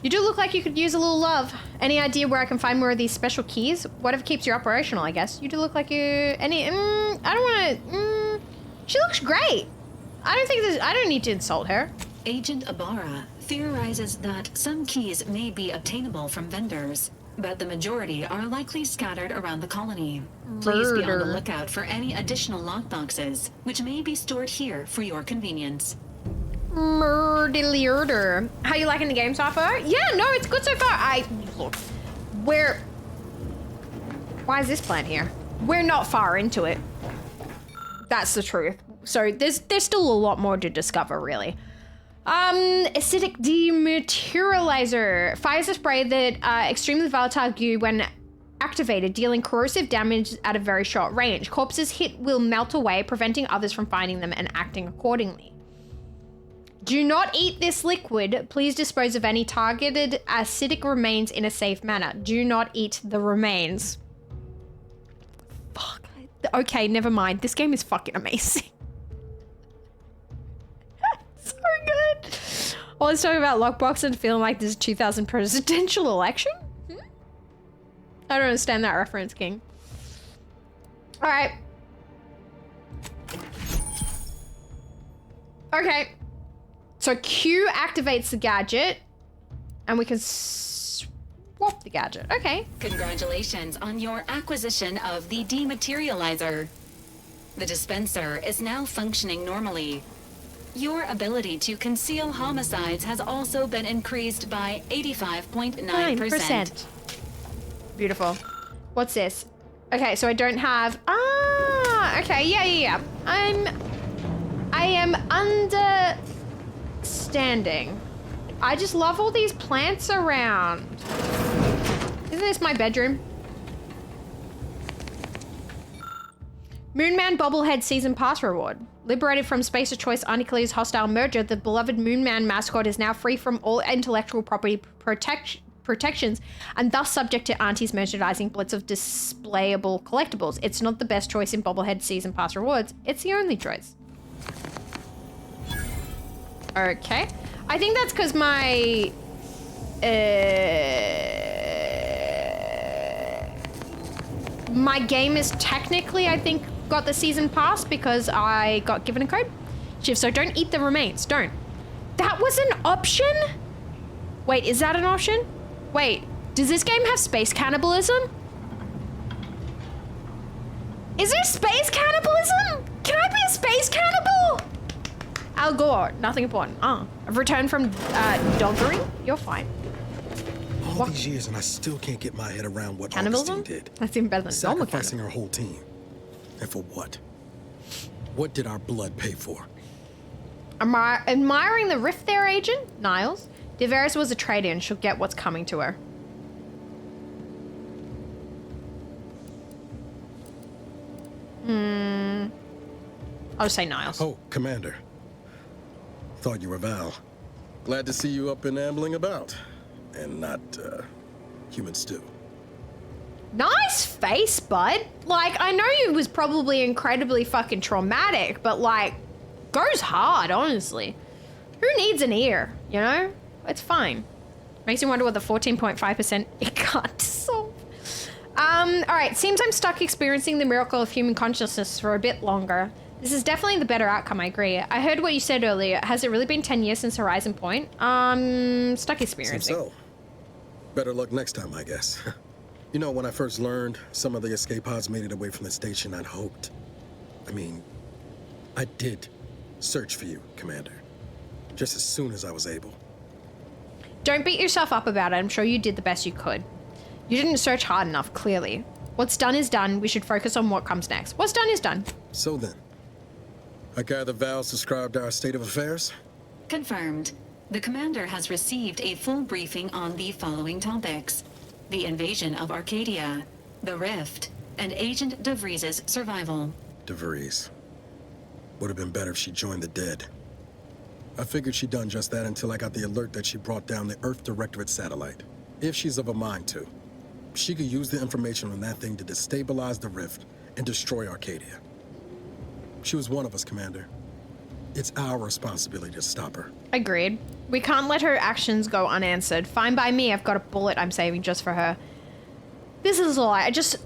You do look like you could use a little love. Any idea where I can find more of these special keys? Whatever keeps you operational, I guess. You do look like you... I don't want to... she looks great. I don't need to insult her. Agent Ibarra theorizes that some keys may be obtainable from vendors, but the majority are likely scattered around the colony. Please be on the Murder. lookout for any additional lockboxes, which may be stored here for your convenience. Murder. How you liking the game so far? Yeah, no, it's good so far. Look, why is this plant here? We're not far into it. That's the truth. So there's still a lot more to discover, really. Acidic dematerializer fires a spray that extremely volatile goo when activated, dealing corrosive damage at a very short range. Corpses hit will melt away, preventing others from finding them and acting accordingly. Do not eat this liquid. Please dispose of any targeted acidic remains in a safe manner. Do not eat the remains. Fuck. Okay, never mind. This game is fucking amazing. So good. All this talking about lockbox and feeling like this 2000 presidential election? I don't understand that reference, King. All right. Okay. So Q activates the gadget, and we can swap the gadget. Okay. Congratulations on your acquisition of the dematerializer. The dispenser is now functioning normally. Your ability to conceal homicides has also been increased by 85.9%. Beautiful. What's this? Okay, so I don't have... okay, yeah. I am understanding. I just love all these plants around. Isn't this my bedroom? Moonman Bobblehead Season Pass Reward. Liberated from Spacer Choice Arnicles' hostile merger, the beloved Moonman mascot is now free from all intellectual property protections and thus subject to Auntie's merchandising blitz of displayable collectibles. It's not the best choice in Bobblehead Season Pass Rewards. It's the only choice. Okay. I think that's because my... my game is technically, I think, got the season pass because I got given a code. Shift, so don't eat the remains. Don't. That was an option? Wait, is that an option? Wait, does this game have space cannibalism? Is there space cannibalism? Can I be a space cannibal? Al Gore, nothing important. I've returned from doggery. You're fine. All these years and I still can't get my head around what Cannibalism? Augustine did. That's even better than normal Sacrificing our whole team. And for what? What did our blood pay for? Admiring the rift there, Agent Niles. Deveris was a traitor and she'll get what's coming to her. I'll just say Niles. Oh, Commander. Thought you were Val. Glad to see you up and ambling about. And not, human stew. Nice face, bud. Like, I know it was probably incredibly fucking traumatic, but like, goes hard, honestly. Who needs an ear, you know? It's fine. Makes me wonder what the 14.5% it can't solve. Alright, seems I'm stuck experiencing the miracle of human consciousness for a bit longer. This is definitely the better outcome, I agree. I heard what you said earlier. Has it really been 10 years since Horizon Point? Stuck experiencing. Seems so. Better luck next time, I guess. You know, when I first learned some of the escape pods made it away from the station, I'd hoped. I mean, I did search for you, Commander. Just as soon as I was able. Don't beat yourself up about it. I'm sure you did the best you could. You didn't search hard enough, clearly. What's done is done. We should focus on what comes next. What's done is done. So then, I gather Val's described our state of affairs? Confirmed. The commander has received a full briefing on the following topics: the invasion of Arcadia, the Rift, and Agent DeVries's survival. DeVries. Would have been better if she joined the dead. I figured she'd done just that until I got the alert that she brought down the Earth Directorate satellite. If she's of a mind to, she could use the information on that thing to destabilize the Rift and destroy Arcadia. She was one of us, Commander. It's our responsibility to stop her. Agreed. We can't let her actions go unanswered. Fine by me, I've got a bullet I'm saving just for her. This is a lie. I just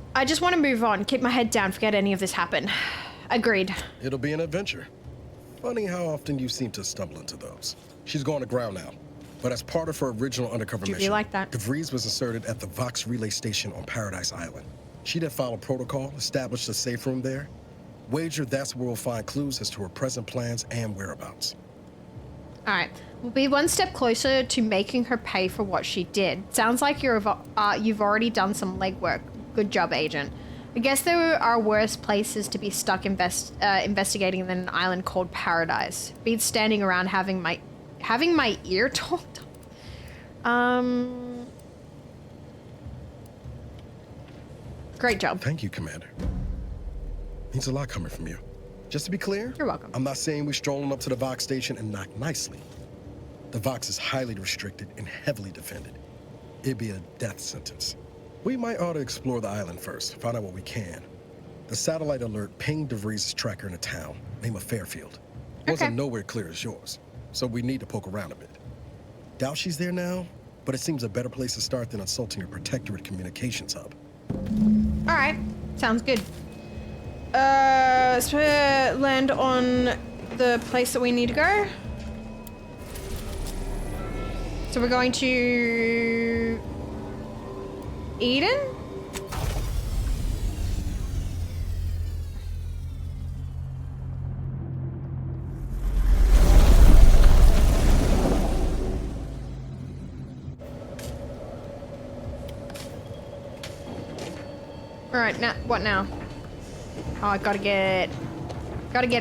want to move on, keep my head down, forget any of this happened. Agreed. It'll be an adventure. Funny how often you seem to stumble into those. She's going to ground now, but as part of her original undercover Do you mission, like that? DeVries was inserted at the Vox relay station on Paradise Island. She'd have followed protocol, established a safe room there. Wager that's where we'll find clues as to her present plans and whereabouts. All right, we'll be one step closer to making her pay for what she did. Sounds like you've already done some legwork. Good job, Agent. I guess there are worse places to be stuck investigating than an island called Paradise. Beats standing around having my ear talked. Great job. Thank you, Commander. Means a lot coming from you. Just to be clear, you're welcome. I'm not saying we're strolling up to the Vox station and knock nicely. The Vox is highly restricted and heavily defended. It'd be a death sentence. We might ought to explore the island first, find out what we can. The satellite alert pinged DeVries' tracker in a town, name of Fairfield. Wasn't nowhere clear as yours, so we need to poke around a bit. Doubt she's there now, but it seems a better place to start than assaulting her Protectorate communications hub. All right, sounds good. Let's land on the place that we need to go. So we're going to Eden? All right, now what now? Oh, I gotta get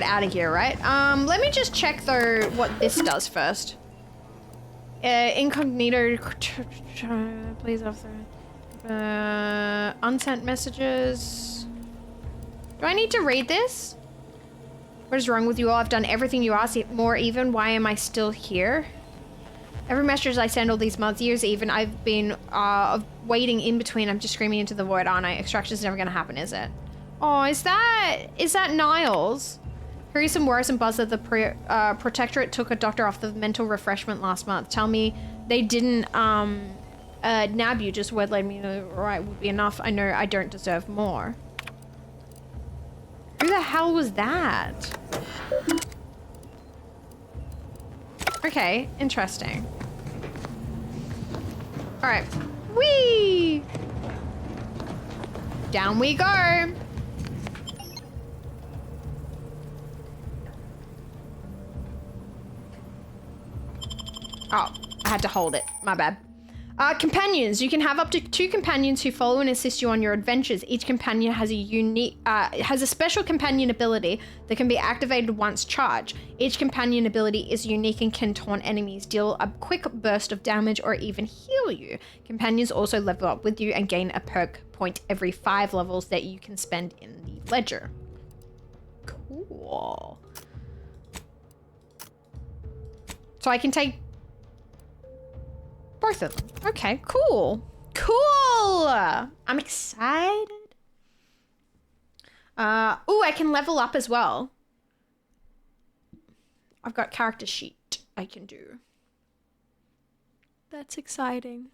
out of here, right? Let me just check though what this does first. Incognito, please offer. Unsent messages. Do I need to read this? What is wrong with you all? I've done everything you asked, more even. Why am I still here? Every message I send all these months, years even, I've been waiting in between. I'm just screaming into the void, aren't I? Extraction's never gonna happen, is it? Oh, is that Niles? Heard some worrisome buzz that the Protectorate took a doctor off the mental refreshment last month. Tell me they didn't nab you, just word letting me know right would be enough. I know I don't deserve more. Who the hell was that? Okay, interesting. All right, whee! Down we go. Oh, I had to hold it. My bad. Companions. You can have up to 2 companions who follow and assist you on your adventures. Each companion has a special companion ability that can be activated once charged. Each companion ability is unique and can taunt enemies, deal a quick burst of damage, or even heal you. Companions also level up with you and gain a perk point every 5 levels that you can spend in the ledger. Cool. So I can take both of them. Okay, cool. Cool! I'm excited. Ooh, I can level up as well. I've got character sheet I can do. That's exciting.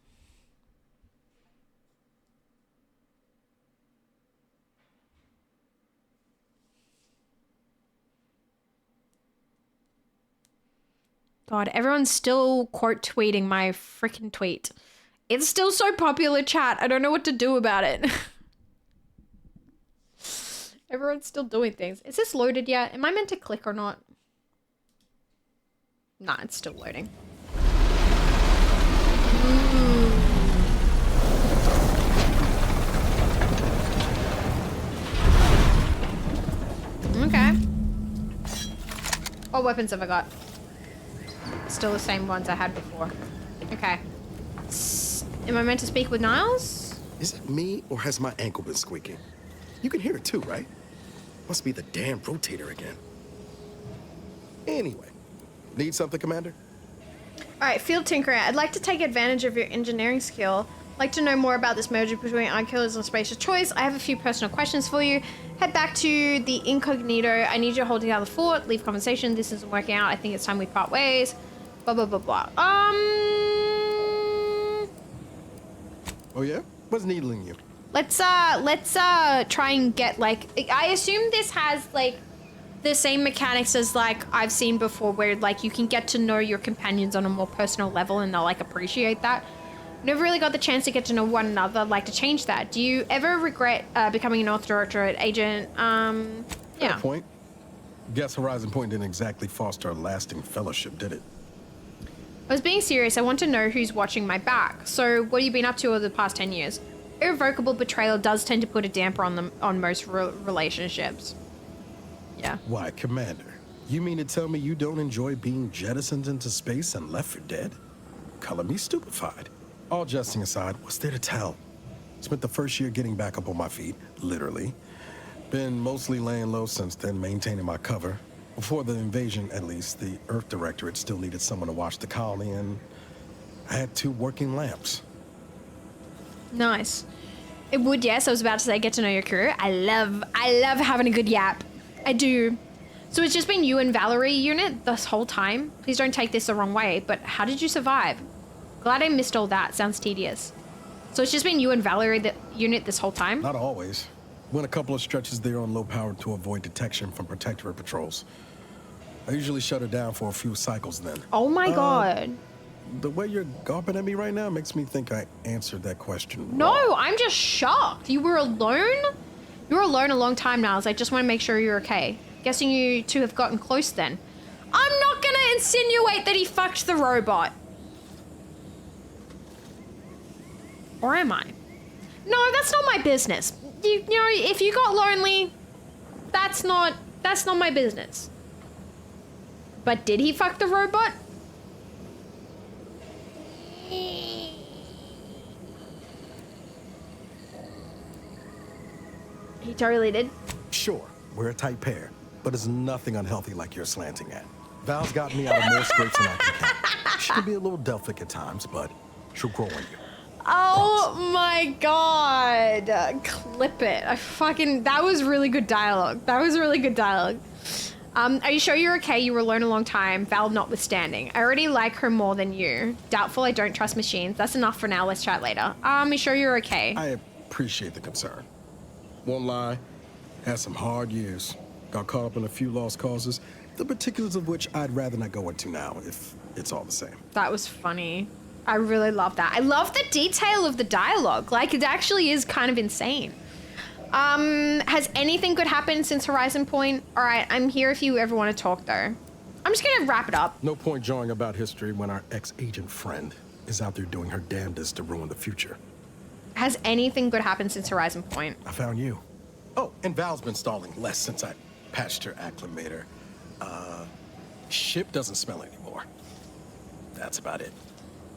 God, everyone's still quote tweeting my freaking tweet. It's still so popular, chat. I don't know what to do about it. Everyone's still doing things. Is this loaded yet? Am I meant to click or not? Nah, it's still loading. Okay. What weapons have I got? Still the same ones I had before. Okay. Am I meant to speak with Niles? Is it me, or has my ankle been squeaking? You can hear it too, right? Must be the damn rotator again. Anyway, need something, Commander? Alright, Field Tinkerer. I'd like to take advantage of your engineering skill. I'd like to know more about this merger between Eye Killers and Spacious Choice. I have a few personal questions for you. Head back to the Incognito. I need you to hold down the fort. Leave conversation. This isn't working out. I think it's time we part ways. Blah, blah, blah, blah. Oh, yeah? What's needling you? Let's try and get, like... I assume this has, like, the same mechanics as, like, I've seen before, where, like, you can get to know your companions on a more personal level and they'll, like, appreciate that. Never really got the chance to get to know one another. I'd like to change that. Do you ever regret becoming a North Directorate agent? Yeah. Fair point. Guess Horizon Point didn't exactly foster a lasting fellowship, did it? I was being serious. I want to know who's watching my back. So, what have you been up to over the past 10 years? Irrevocable betrayal does tend to put a damper on them on most relationships. Yeah. Why, Commander? You mean to tell me you don't enjoy being jettisoned into space and left for dead? Color me stupefied. All jesting aside, what's there to tell? Spent the first year getting back up on my feet, literally. Been mostly laying low since then, maintaining my cover. Before the invasion, at least, the Earth Directorate still needed someone to watch the colony, and I had 2 working lamps. Nice. It would, yes. I was about to say, get to know your crew. I love having a good yap. I do. So it's just been you and Valerie unit this whole time? Please don't take this the wrong way, but how did you survive? Glad I missed all that. Sounds tedious. So it's just been you and Valerie the unit this whole time? Not always. Went a couple of stretches there on low power to avoid detection from Protectorate patrols. I usually shut her down for a few cycles then. Oh my god. The way you're gawping at me right now makes me think I answered that question No, wrong. I'm just shocked. You were alone? You were alone a long time now. I just want to make sure you're okay. Guessing you two have gotten close then. I'm not gonna insinuate that he fucked the robot. Or am I? No, that's not my business. You know, if you got lonely, that's not my business. But did he fuck the robot? He totally did. Sure, we're a tight pair, but it's nothing unhealthy like you're slanting at. Val's got me out of more scrapes than I can count. She can be a little Delphic at times, but she'll grow on you. Oh my god. Clip it. That was really good dialogue. Are you sure you're okay? You were alone a long time, Val notwithstanding. I already like her more than you. Doubtful I don't trust machines. That's enough for now. Let's chat later. You sure you're okay? I appreciate the concern. Won't lie, had some hard years. Got caught up in a few lost causes, the particulars of which I'd rather not go into now, if it's all the same. That was funny. I really love that. I love the detail of the dialogue. Like, it actually is kind of insane. Has anything good happened since Horizon Point? All right, I'm here if you ever want to talk, though. I'm just gonna wrap it up. No point jawing about history when our ex-agent friend is out there doing her damnedest to ruin the future. Has anything good happened since Horizon Point? I found you. Oh, and Val's been stalling less since I patched her acclimator. Ship doesn't smell anymore. That's about it.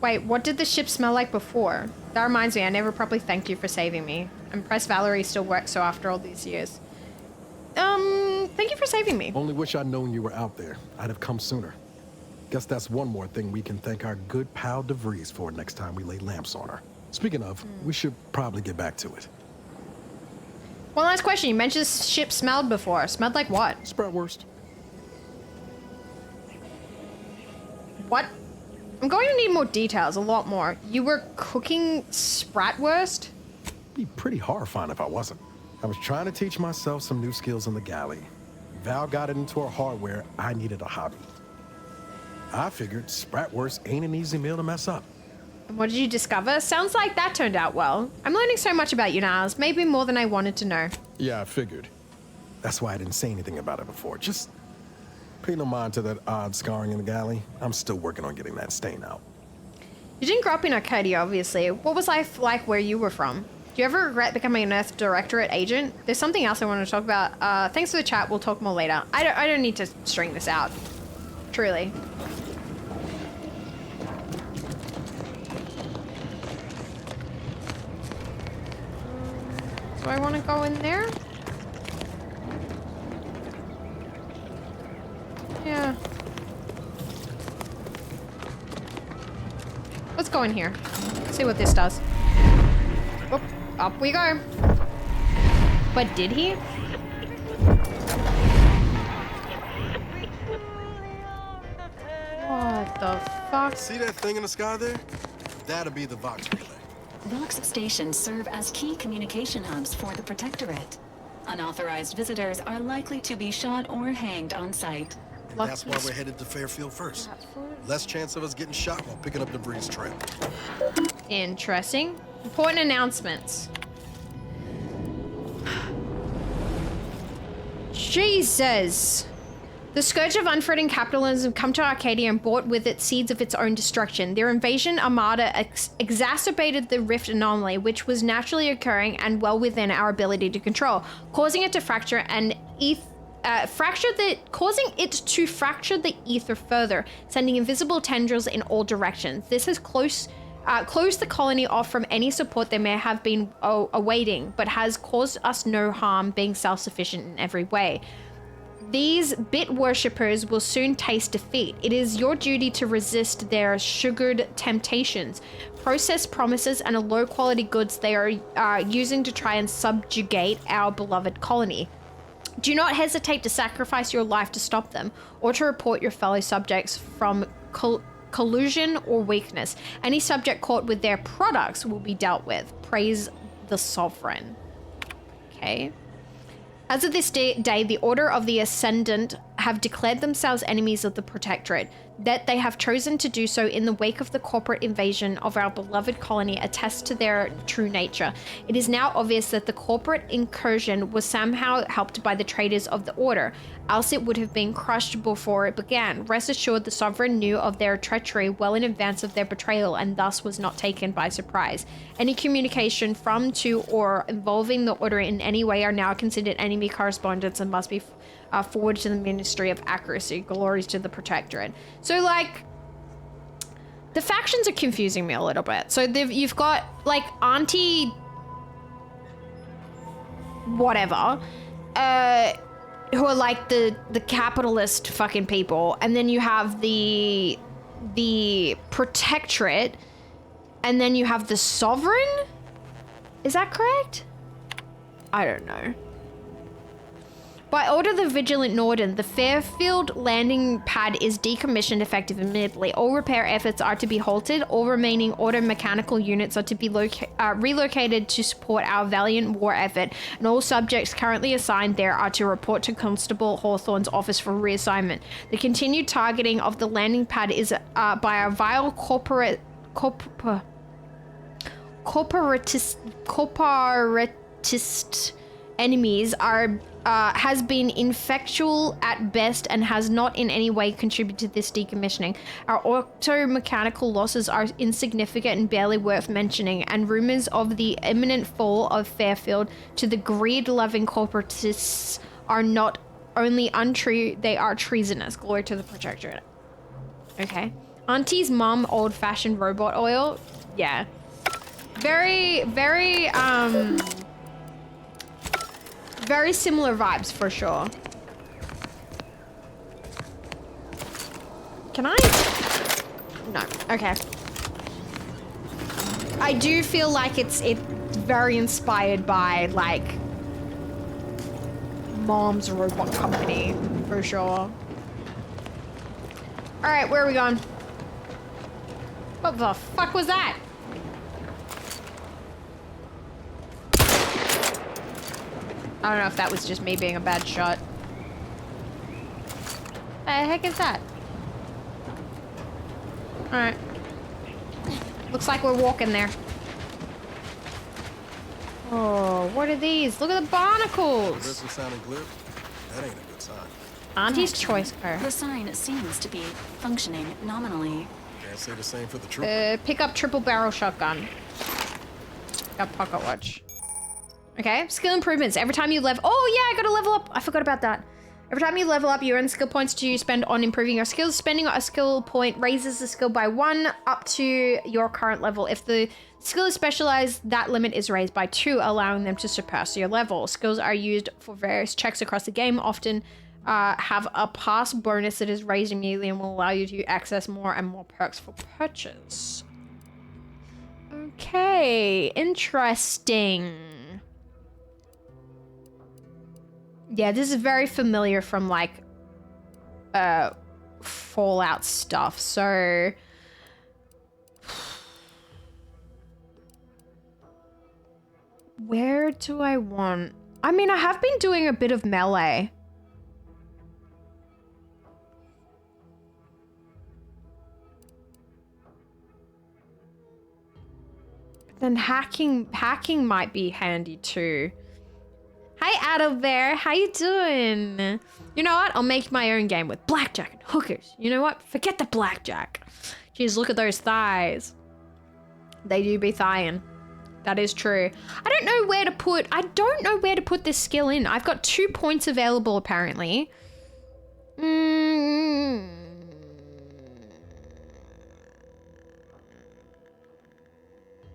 Wait, what did the ship smell like before? That reminds me, I never properly thanked you for saving me. I'm impressed Valerie still works so after all these years. Thank you for saving me. Only wish I'd known you were out there. I'd have come sooner. Guess that's one more thing we can thank our good pal DeVries for next time we lay lamps on her. Speaking of, we should probably get back to it. One last question. You mentioned this ship smelled before. Smelled like what? Spratwurst. What? I'm going to need more details, a lot more. You were cooking spratwurst? It'd be pretty horrifying if I wasn't. I was trying to teach myself some new skills in the galley. Val got it into her hardware. I needed a hobby. I figured spratwurst ain't an easy meal to mess up. And what did you discover? Sounds like that turned out well. I'm learning so much about you now, maybe more than I wanted to know. Yeah, I figured. That's why I didn't say anything about it before. Just pay no mind to that odd scarring in the galley. I'm still working on getting that stain out. You didn't grow up in Arcadia, obviously. What was life like where you were from? Do you ever regret becoming an Earth Directorate agent? There's something else I want to talk about. Thanks for the chat. We'll talk more later. I don't need to string this out. Truly. Do I want to go in there? Yeah. Let's go in here. See what this does. Oh, up we go. But did he? What the fuck? See that thing in the sky there? That'll be the Vox relay. Vox stations serve as key communication hubs for the Protectorate. Unauthorized visitors are likely to be shot or hanged on sight. That's why we're headed to Fairfield first. Less chance of us getting shot while picking up debris trail. Interesting. Important announcements. Jesus. The scourge of unfreeing capitalism come to Arcadia and brought with it seeds of its own destruction. Their invasion armada exacerbated the rift anomaly, which was naturally occurring and well within our ability to control, causing it to fracture and causing it to fracture the ether further, sending invisible tendrils in all directions. This has closed the colony off from any support they may have been awaiting, but has caused us no harm, being self-sufficient in every way. These bit worshippers will soon taste defeat. It is your duty to resist their sugared temptations, processed promises, and low-quality goods they are using to try and subjugate our beloved colony. Do not hesitate to sacrifice your life to stop them, or to report your fellow subjects from collusion or weakness. Any subject caught with their products will be dealt with. Praise the Sovereign. Okay. As of this day, the Order of the Ascendant have declared themselves enemies of the Protectorate. That they have chosen to do so in the wake of the corporate invasion of our beloved colony attests to their true nature. It is now obvious that the corporate incursion was somehow helped by the traitors of the Order, else it would have been crushed before it began. Rest assured, the Sovereign knew of their treachery well in advance of their betrayal and thus was not taken by surprise. Any communication from, to, or involving the Order in any way are now considered enemy correspondence and must be forwarded to the Ministry of Accuracy. Glories to the Protectorate. So, like, the factions are confusing me a little bit. So you've got, like, Auntie whatever, who are like the capitalist fucking people, and then you have the Protectorate, and then you have the Sovereign? Is that correct? I don't know. By order of the Vigilant Norden, the Fairfield landing pad is decommissioned effective immediately. All repair efforts are to be halted. All remaining auto mechanical units are to be relocated to support our valiant war effort, and all subjects currently assigned there are to report to Constable Hawthorne's office for reassignment. The continued targeting of the landing pad is by our vile corporatist enemies has been ineffectual at best and has not in any way contributed to this decommissioning. Our auto-mechanical losses are insignificant and barely worth mentioning, and rumors of the imminent fall of Fairfield to the greed-loving corporatists are not only untrue, they are treasonous. Glory to the Protectorate. Okay. Auntie's mom, old-fashioned robot oil. Yeah. Very, very, very similar vibes for sure. Can I? No. Okay. I do feel like it's very inspired by like Mom's Robot Company for sure. All right, where are we going? What the fuck was that? I don't know if that was just me being a bad shot. What the heck is that? Alright. Looks like we're walking there. Oh, what are these? Look at the barnacles! Listen sounding clear? That ain't a good sign. Auntie's choice car. The sign seems to be functioning nominally. Can't say the same for the trooper. Pick up triple barrel shotgun. Got pocket watch. Okay, skill improvements. Every time you level... Oh, yeah, I gotta level up. I forgot about that. Every time you level up, you earn skill points to spend on improving your skills. Spending a skill point raises the skill by 1 up to your current level. If the skill is specialized, that limit is raised by 2, allowing them to surpass your level. Skills are used for various checks across the game, often have a pass bonus that is raised immediately and will allow you to access more and more perks for purchase. Okay, interesting. Yeah, this is very familiar from like Fallout stuff. So where do I want? I mean, I have been doing a bit of melee. Then hacking might be handy too. Hi, Adam Bear. How you doing? You know what? I'll make my own game with blackjack and hookers. You know what? Forget the blackjack. Jeez, look at those thighs. They do be thighin'. That is true. I don't know where to put this skill in. I've got 2 points available apparently.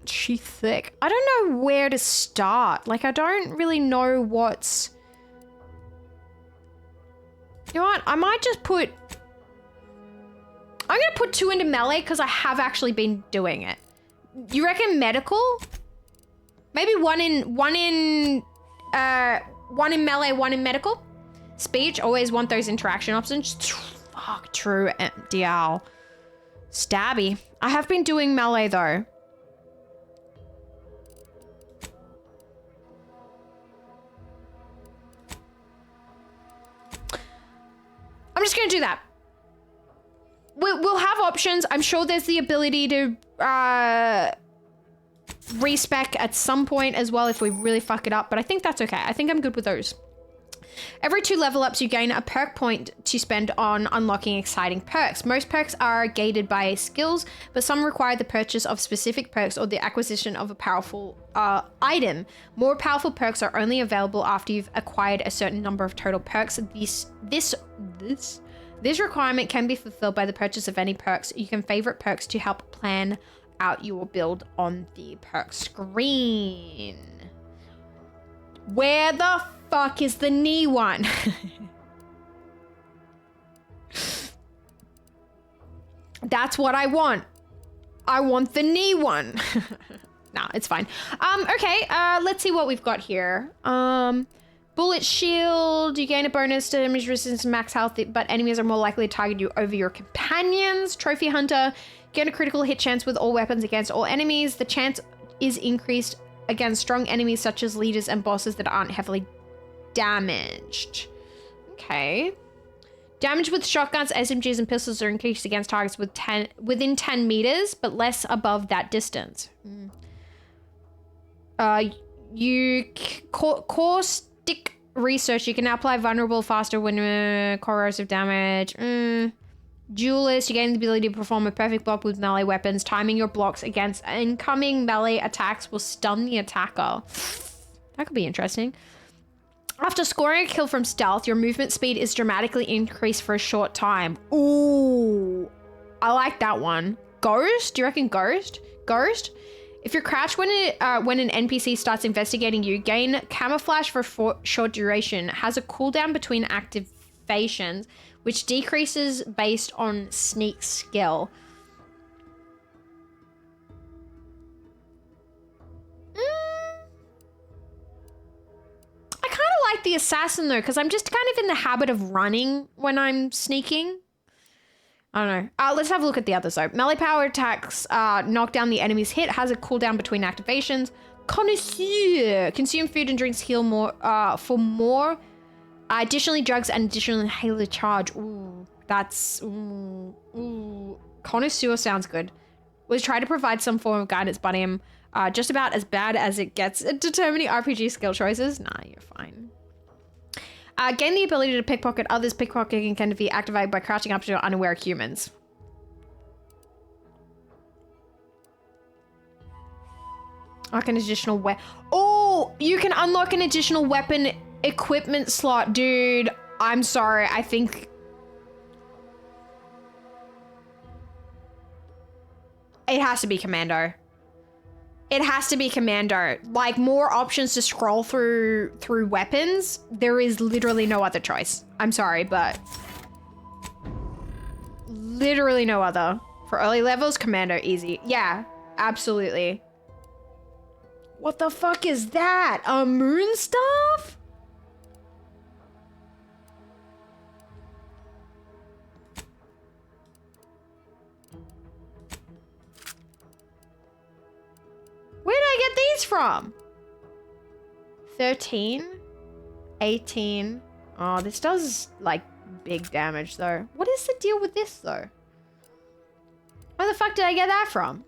She thick. I don't know where to start. Like, I don't really know what's... You know what? I might just put... I'm gonna put 2 into melee because I have actually been doing it. You reckon medical? Maybe one in melee, 1 in medical? Speech, always want those interaction options. Fuck, true, DL. Stabby. I have been doing melee though. I'm just gonna do that. We'll have options. I'm sure there's the ability to respec at some point as well if we really fuck it up, but I think that's okay. I think I'm good with those. Every 2 level ups, you gain a perk point to spend on unlocking exciting perks. Most perks are gated by skills, but some require the purchase of specific perks or the acquisition of a powerful item. More powerful perks are only available after you've acquired a certain number of total perks. This requirement can be fulfilled by the purchase of any perks. You can favorite perks to help plan out your build on the perk screen. Where the fuck is the knee one? That's what I want. I want the knee one. Nah, it's fine. Okay, let's see what we've got here. Bullet shield, you gain a bonus to damage resistance to max health, but enemies are more likely to target you over your companions. Trophy hunter, gain a critical hit chance with all weapons against all enemies. The chance is increased against strong enemies such as leaders and bosses that aren't heavily damaged. Okay. Damage with shotguns, SMGs, and pistols are increased against targets within 10 meters, but less above that distance. Caustic research. You can now apply vulnerable faster when corrosive damage. Duelist, you gain the ability to perform a perfect block with melee weapons. Timing your blocks against incoming melee attacks will stun the attacker. That could be interesting. After scoring a kill from stealth, your movement speed is dramatically increased for a short time. Ooh, I like that one. Ghost? Do you reckon Ghost? Ghost? If you're crouched when an NPC starts investigating you, gain camouflage for a short duration. Has a cooldown between activations, which decreases based on sneak skill. I kind of like the assassin though, because I'm just kind of in the habit of running when I'm sneaking. I don't know. Let's have a look at the others though. Melee power attacks knock down the enemy's hit, has a cooldown between activations. Connoisseur, consume food and drinks heal more for more. Additionally, drugs and additional inhaler charge. Ooh, that's ooh. Connoisseur sounds good. Was try to provide some form of guidance, but I'm just about as bad as it gets at determining RPG skill choices. Nah, you're fine. Gain the ability to pickpocket others. Pickpocketing can be activated by crouching up to unaware humans. Like an additional weapon. Oh, you can unlock an additional weapon equipment slot, dude. I'm sorry. I think... It has to be Commando. It has to be Commando. Like, more options to scroll through weapons. There is literally no other choice. I'm sorry, but... Literally no other. For early levels, Commando, easy. Yeah, absolutely. What the fuck is that? A moon staff? Where did I get these from? 13? 18? Oh, this does, like, big damage, though. What is the deal with this, though? Where the fuck did I get that from?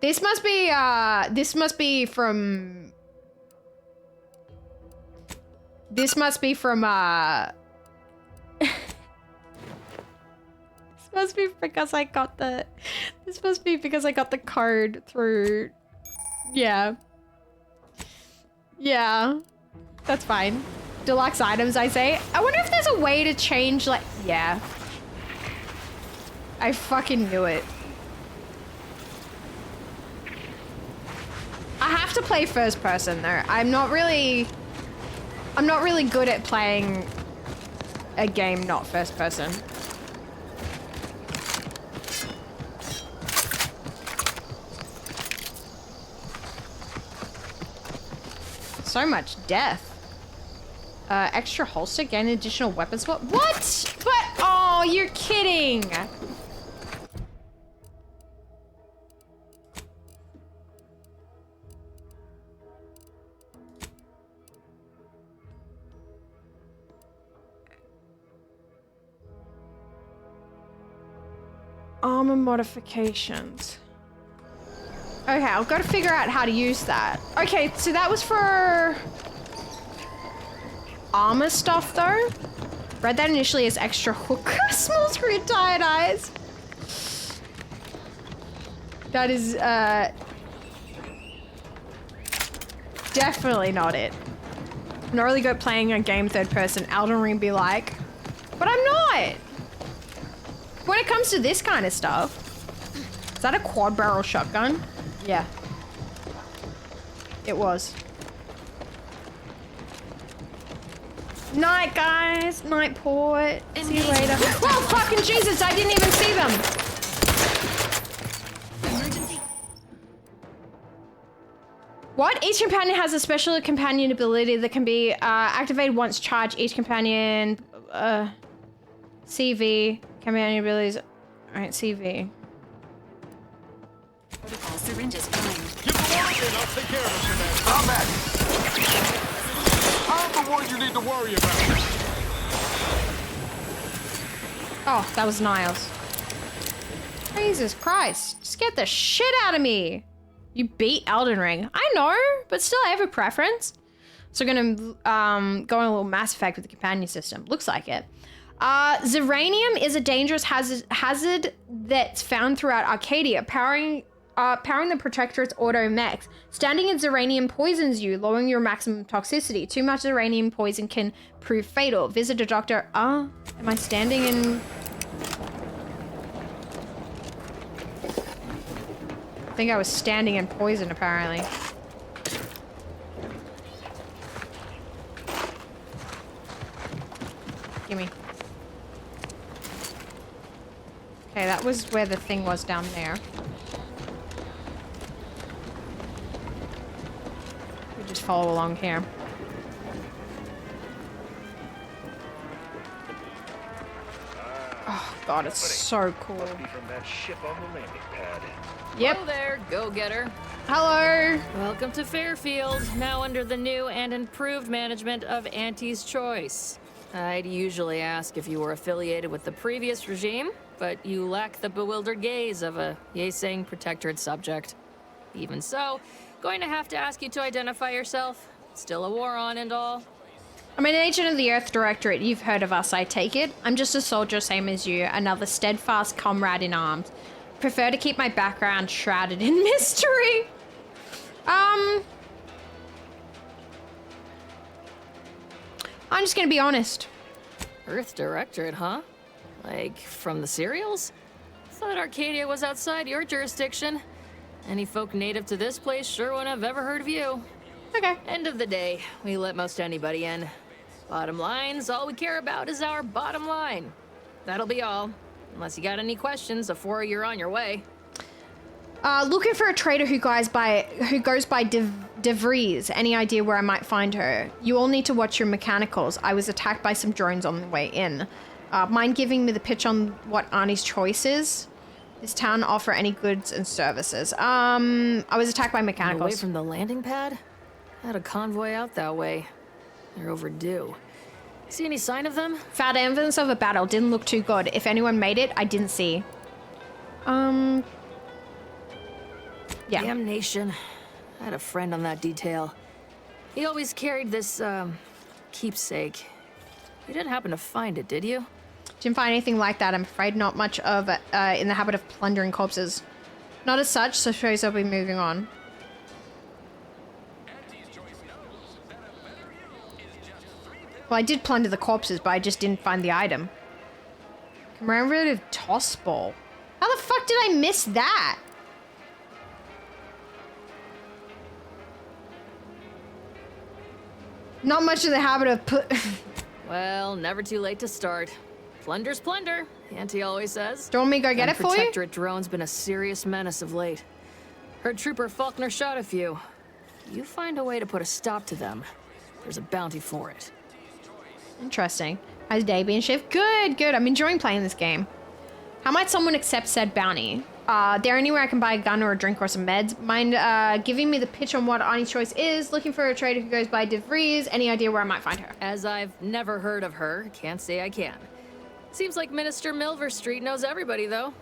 This must be from... This must be from, This must be because I got the... This must be because I got the code through... Yeah. Yeah. That's fine. Deluxe items, I say. I wonder if there's a way to change, like... Yeah. I fucking knew it. I have to play first person, though. I'm not really good at playing a game not first person. So much death. Extra holster, gain additional weapon swap. What? But, oh, you're kidding. Armor modifications. Okay, I've got to figure out how to use that. Okay, so that was for armor stuff, though. Read that initially as extra hook. Small screw tired eyes. That is, definitely not it. I'm not really good at playing a game third person. Elden Ring be like, but I'm not. When it comes to this kind of stuff. Is that a quad barrel shotgun? Yeah. It was. Night, guys. Night port. See you later. Oh, fucking Jesus. I didn't even see them. Emergency. What? Each companion has a special companion ability that can be activated once charged. Each companion... CV. Companion abilities... Alright, CV. Protocol syringe is fine. Give the word and I'll take care of it, man. I'm the one you need to worry about. Oh, that was Niles. Jesus Christ. Scared the shit out of me. You beat Elden Ring. I know, but still I have a preference. So we're gonna go on a little Mass Effect with the companion system. Looks like it. Zeranium is a dangerous hazard that's found throughout Arcadia, powering the Protectorate's auto mechs. Standing in Zeranium poisons you, lowering your maximum toxicity. Too much Zeranium poison can prove fatal. Visit a doctor. Am I standing in... I think I was standing in poison, apparently. Gimme. Okay, that was where the thing was down there. We just follow along here. Oh god, it's so cool. Must be from that ship on the landing pad. Yep. Hello there, go-getter. Hello. Welcome to Fairfield, now under the new and improved management of Auntie's Choice. I'd usually ask if you were affiliated with the previous regime, but you lack the bewildered gaze of a yay-saying Protectorate subject. Even so, going to have to ask you to identify yourself. Still a war on and all. I'm an agent of the Earth Directorate. You've heard of us, I take it. I'm just a soldier, same as you. Another steadfast comrade in arms. prefer to keep my background shrouded in mystery. I'm just gonna be honest. Earth Directorate, huh? Like, from the serials? Thought Arcadia was outside your jurisdiction. Any folk native to this place sure wouldn't have ever heard of you. Okay. End of the day, we let most anybody in. Bottom line's all we care about is our bottom line. That'll be all. Unless you got any questions before you're on your way. Looking for a trader who goes by DeVries. Any idea where I might find her? You all need to watch your mechanicals. I was attacked by some drones on the way in. Mind giving me the pitch on what Arnie's choice is? This town offer any goods and services? I was attacked by mechanicals. Away from the landing pad? Had a convoy out that way. They're overdue. See any sign of them? Found evidence of a battle. Didn't look too good. If anyone made it, I didn't see. Yeah. Damnation. I had a friend on that detail. He always carried this, keepsake. You didn't happen to find it, did you? Didn't find anything like that. I'm afraid not much of in the habit of plundering corpses. Not as such, so suppose I'll be moving on. Well, I did plunder the corpses, but I just didn't find the item. Commemorative toss ball. How the fuck did I miss that? Not much in the habit of Well, never too late to start. Plunder's plunder, Auntie always says. Do you want me to go get it for you? Protectorate drone's been a serious menace of late. Heard Trooper Faulkner shot a few. You find a way to put a stop to them. There's a bounty for it. Interesting. How's day been, Shiv? Good, good. I'm enjoying playing this game. How might someone accept said bounty? There anywhere I can buy a gun or a drink or some meds? Mind giving me the pitch on what Arnie's choice is? Looking for a trader who goes by DeVries. Any idea where I might find her? As I've never heard of her, can't say I can. Seems like Minister Milver Street knows everybody, though.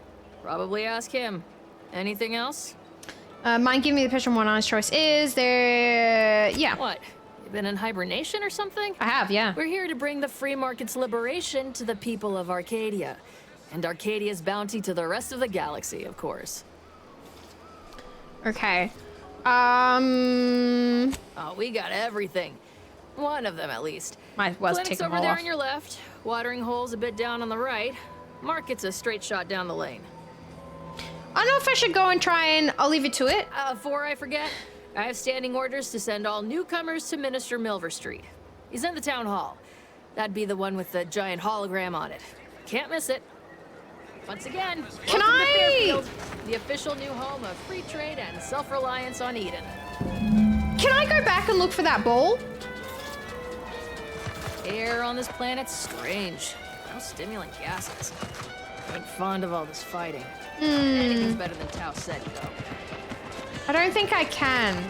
Probably ask him. Anything else? Mind giving me the pitch on what Arnie's choice is? There... Yeah. What? You been in hibernation or something? I have, yeah. We're here to bring the free market's liberation to the people of Arcadia. And Arcadia's bounty to the rest of the galaxy, of course. Okay. Oh, we got everything. One of them, at least. Might as well take Clinic's them over all there off. on your left. Watering hole's a bit down on the right. Market's a straight shot down the lane. I don't know if I should go and try and... I'll leave it to it. Before I forget, I have standing orders to send all newcomers to Minister Milver Street. He's in the town hall. That'd be the one with the giant hologram on it. Can't miss it. Once again, can welcome I? to Fairfield, the official new home of free trade and self-reliance on Eden. Can I go back and look for that ball? Air on this planet's strange. No stimulant gases. Ain't fond of all this fighting. Anything's better than Tau said, though. I don't think I can.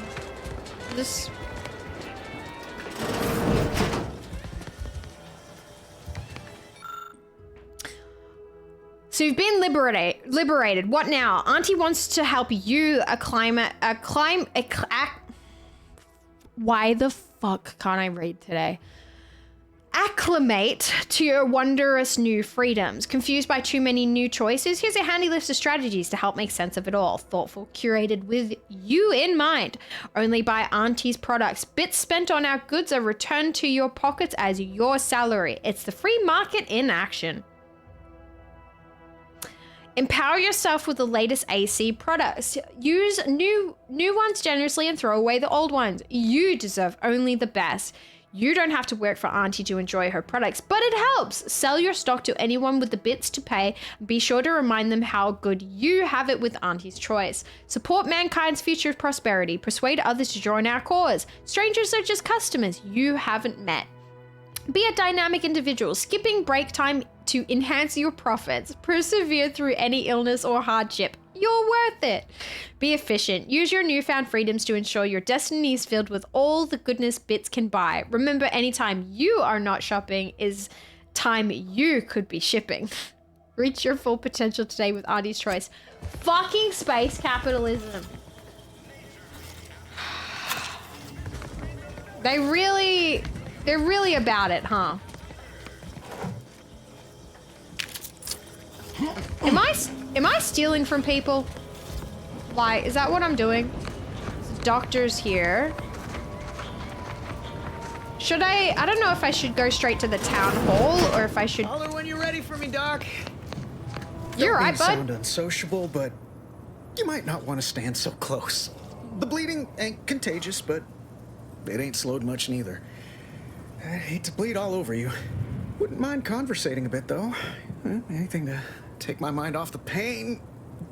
This... So you've been liberated. What now? Auntie wants to help you why the fuck can't I read today? Acclimate to your wondrous new freedoms. Confused by too many new choices? Here's a handy list of strategies to help make sense of it all. Thoughtful, curated with you in mind. Only buy Auntie's products. Bits spent on our goods are returned to your pockets as your salary. It's the free market in action. Empower yourself with the latest AC products. Use new ones generously and throw away the old ones. You deserve only the best. You don't have to work for Auntie to enjoy her products, but it helps. Sell your stock to anyone with the bits to pay. Be sure to remind them how good you have it with Auntie's choice. Support mankind's future prosperity. Persuade others to join our cause. Strangers are just customers you haven't met. Be a dynamic individual, skipping break time to enhance your profits. Persevere through any illness or hardship. You're worth it. Be efficient. Use your newfound freedoms to ensure your destiny is filled with all the goodness bits can buy. Remember, anytime you are not shopping is time you could be shipping. Reach your full potential today with Auntie's choice. Fucking space capitalism. They're really about it, huh? Am I stealing from people? Like, is that what I'm doing? Doctor's here. Should I don't know if I should go straight to the town hall or if I should... Holler when you're ready for me, Doc. You're right, bud. Sound unsociable, but you might not want to stand so close. The bleeding ain't contagious, but it ain't slowed much neither. I hate to bleed all over you. Wouldn't mind conversating a bit, though. Anything to take my mind off the pain.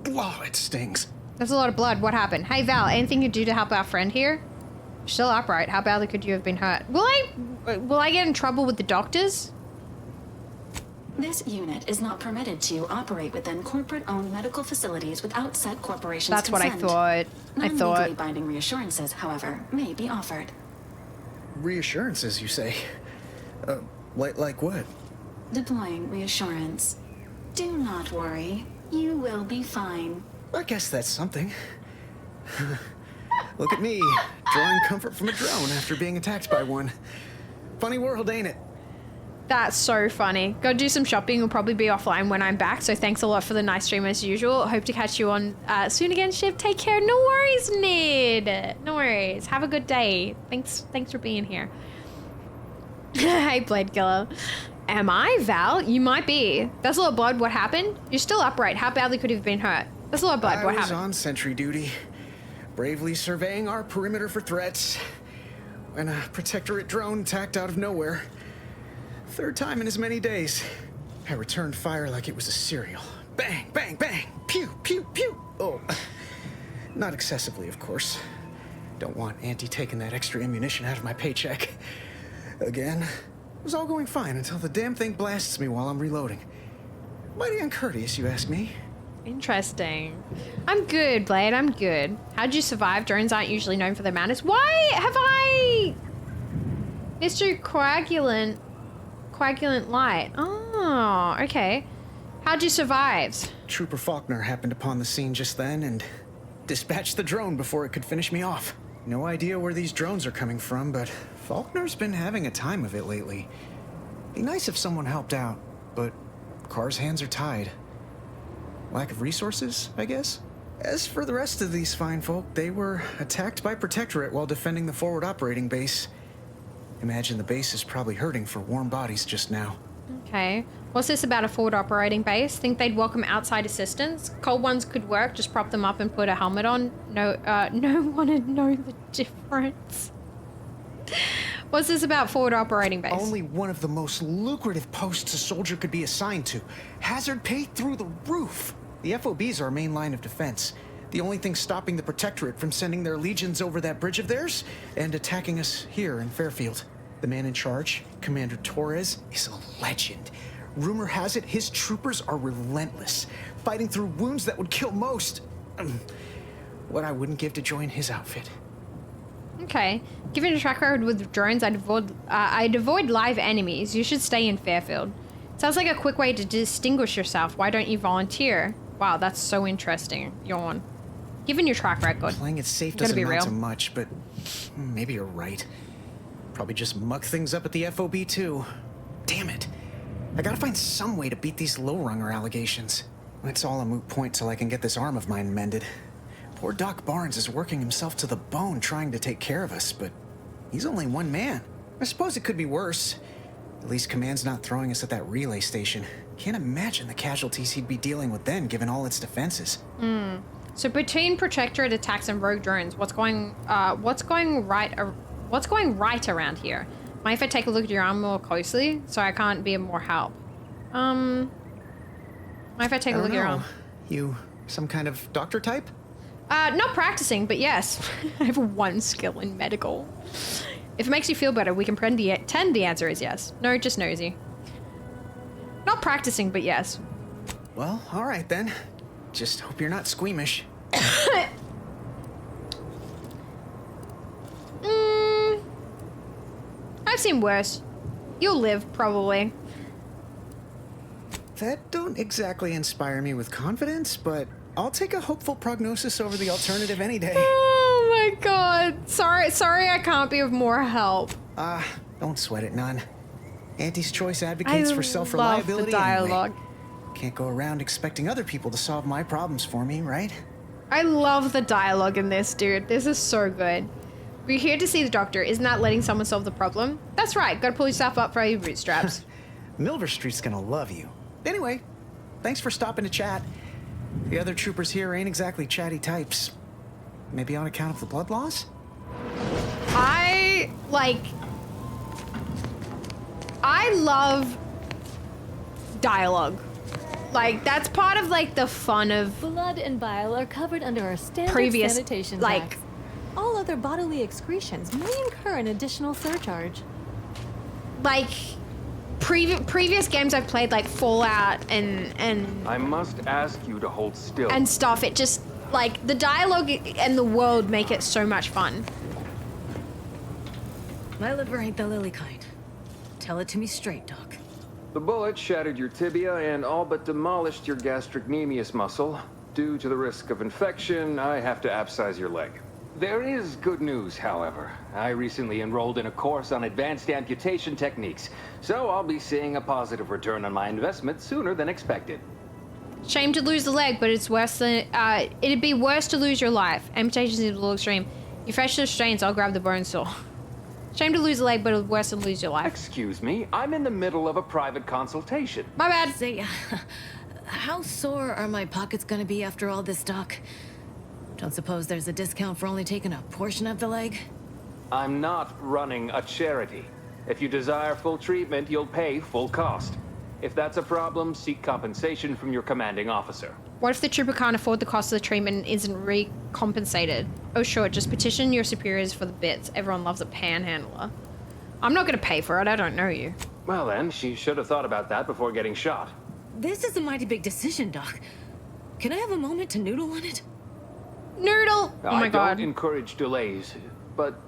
Oh, it stings. That's a lot of blood. What happened? Hey, Val, anything you do to help our friend here? Still upright. How badly could you have been hurt? Will I get in trouble with the doctors? This unit is not permitted to operate within corporate-owned medical facilities without said corporation's That's consent. what I thought. Non-legally binding reassurances, however, may be offered. Reassurances, you say? Like what? Deploying reassurance. Do not worry. You will be fine. I guess that's something. Look at me, drawing comfort from a drone after being attacked by one. Funny world, ain't it? That's so funny. Go do some shopping. We'll probably be offline when I'm back. So thanks a lot for the nice stream as usual. Hope to catch you on soon again, Shiv. Take care. No worries, Ned. No worries. Have a good day. Thanks for being here. Hey, Blade Killer. Am I, Val? You might be. That's a lot of blood. What happened? You're still upright. How badly could you have been hurt? That's a lot of blood. What happened? I was on sentry duty, bravely surveying our perimeter for threats, when a protectorate drone attacked out of nowhere. Third time in as many days. I returned fire like it was a cereal. Bang, bang, bang. Pew, pew, pew. Oh, not excessively, of course. Don't want Auntie taking that extra ammunition out of my paycheck. Again, it was all going fine until the damn thing blasts me while I'm reloading. Mighty uncourteous, you ask me. Interesting. I'm good, Blade. I'm good. How'd you survive? Drones aren't usually known for their madness. Why have I... Mr. Coagulant Light. Oh, okay. How'd you survive? Trooper Faulkner happened upon the scene just then and dispatched the drone before it could finish me off. No idea where these drones are coming from, but Faulkner's been having a time of it lately. Be nice if someone helped out, but Carr's hands are tied. Lack of resources, I guess? As for the rest of these fine folk, they were attacked by Protectorate while defending the forward operating base. Imagine the base is probably hurting for warm bodies just now. Okay. What's this about a forward operating base? Think they'd welcome outside assistance? Cold ones could work, just prop them up and put a helmet on. No one would know the difference. What's this about forward operating base? Only one of the most lucrative posts a soldier could be assigned to. Hazard pay through the roof. The FOBs are our main line of defense. The only thing stopping the Protectorate from sending their legions over that bridge of theirs and attacking us here in Fairfield. The man in charge, Commander Torres, is a legend. Rumor has it his troopers are relentless, fighting through wounds that would kill most. What I wouldn't give to join his outfit. Okay. Given a track record with drones, I'd avoid live enemies. You should stay in Fairfield. Sounds like a quick way to distinguish yourself. Why don't you volunteer? Wow, that's so interesting. Yawn. Given your track record. Playing it safe doesn't amount to much, but maybe you're right. Probably just muck things up at the FOB too. Damn it. I gotta find some way to beat these low-runger allegations. It's all a moot point till I can get this arm of mine mended. Poor Doc Barnes is working himself to the bone trying to take care of us, but he's only one man. I suppose it could be worse. At least Command's not throwing us at that relay station. Can't imagine the casualties he'd be dealing with then, given all its defenses. So between Protectorate attacks and rogue drones, what's going right around here? Mind if I take a look at your arm more closely, so I can't be of more help? Mind if I take a look at your arm? You some kind of doctor type? Not practicing, but yes. I have one skill in medical. If it makes you feel better, we can pretend the answer is yes. No, just nosy. Not practicing, but yes. Well, all right then. Just hope you're not squeamish. I've seen worse. You'll live, probably. That don't exactly inspire me with confidence, but I'll take a hopeful prognosis over the alternative any day. Oh my god. Sorry I can't be of more help. Don't sweat it none. Auntie's choice advocates for self-reliability. I love the dialogue. Anyway. Can't go around expecting other people to solve my problems for me, right? I love the dialogue in this, dude. This is so good. We're here to see the doctor. Isn't that letting someone solve the problem? That's right. Gotta pull yourself up by your bootstraps. Milver Street's gonna love you. Anyway, thanks for stopping to chat. The other troopers here ain't exactly chatty types. Maybe on account of the blood loss? I love dialogue. Like, that's part of, like, the fun of blood and bile are covered under our standard previous, sanitation like, tax. All other bodily excretions may incur an additional surcharge. Like, previous games I've played, like Fallout and I must ask you to hold still. And stuff, it just, like, the dialogue and the world make it so much fun. My liver ain't the lily kind. Tell it to me straight, Doc. The bullet shattered your tibia and all but demolished your gastrocnemius muscle. Due to the risk of infection, I have to abscise your leg. There is good news, however. I recently enrolled in a course on advanced amputation techniques, so I'll be seeing a positive return on my investment sooner than expected. Shame to lose the leg, but it's worse than, it'd be worse to lose your life. Amputation is a little extreme. You fresh the strains, I'll grab the bone saw. Shame to lose a leg, but it's worse than lose your life. Excuse me, I'm in the middle of a private consultation. My bad. Say, how sore are my pockets gonna be after all this, Doc? Don't suppose there's a discount for only taking a portion of the leg? I'm not running a charity. If you desire full treatment, you'll pay full cost. If that's a problem, seek compensation from your commanding officer. What if the trooper can't afford the cost of the treatment and isn't recompensated? Oh sure, just petition your superiors for the bits. Everyone loves a panhandler. I'm not gonna pay for it, I don't know you. Well then, she should have thought about that before getting shot. This is a mighty big decision, Doc. Can I have a moment to noodle on it? Noodle! Oh my god. I don't encourage delays, but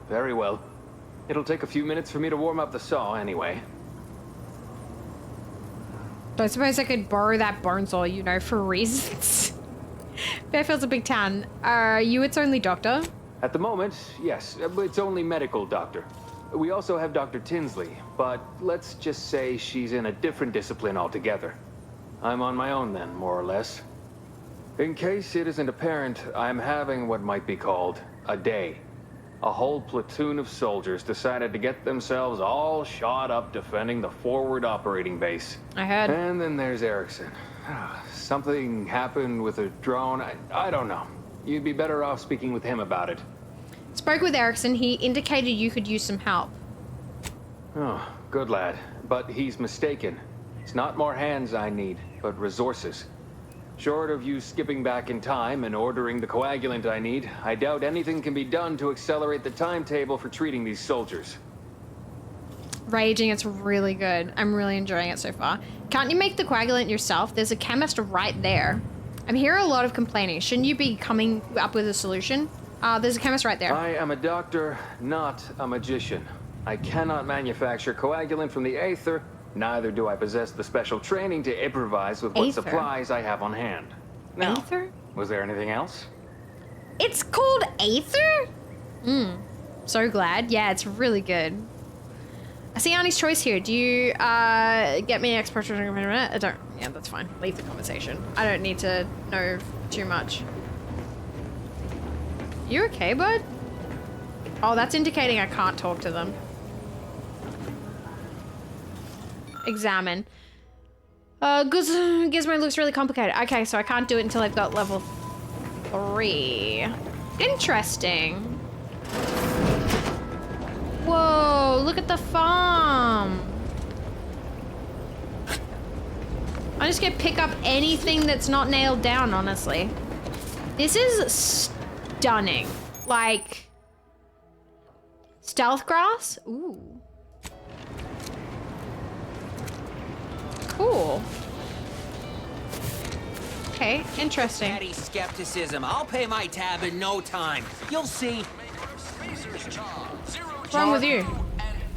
very well. It'll take a few minutes for me to warm up the saw anyway. Don't suppose I could borrow that bone saw, you know, for reasons. Fairfield's a big town. Are you its only doctor? At the moment, yes. It's only medical doctor. We also have Dr. Tinsley, but let's just say she's in a different discipline altogether. I'm on my own then, more or less. In case it isn't apparent, I'm having what might be called a day. A whole platoon of soldiers decided to get themselves all shot up defending the forward operating base. I heard. And then there's Erickson. Something happened with a drone. I don't know. You'd be better off speaking with him about it. Spoke with Erickson. He indicated you could use some help. Oh, good lad. But he's mistaken. It's not more hands I need, but resources. Short of you skipping back in time and ordering the coagulant I need, I doubt anything can be done to accelerate the timetable for treating these soldiers. Raging, it's really good. I'm really enjoying it so far. Can't you make the coagulant yourself? There's a chemist right there. I'm hearing a lot of complaining. Shouldn't you be coming up with a solution? There's a chemist right there. I am a doctor, not a magician. I cannot manufacture coagulant from the aether. Neither do I possess the special training to improvise with what supplies I have on hand. Now, Aether? Was there anything else? It's called Aether? So glad. Yeah, it's really good. I see Arnie's choice here. Do you get me an expert? I don't. Yeah, that's fine. Leave the conversation. I don't need to know too much. You okay, bud? Oh, that's indicating I can't talk to them. Examine. Gizmo looks really complicated. Okay, so I can't do it until I've got level 3. Interesting. Whoa, look at the farm. I'm just gonna pick up anything that's not nailed down, honestly. This is stunning. Like, stealth grass? Ooh. Cool. Okay, interesting. Daddy skepticism. I'll pay my tab in no time. You'll see. What's wrong with you?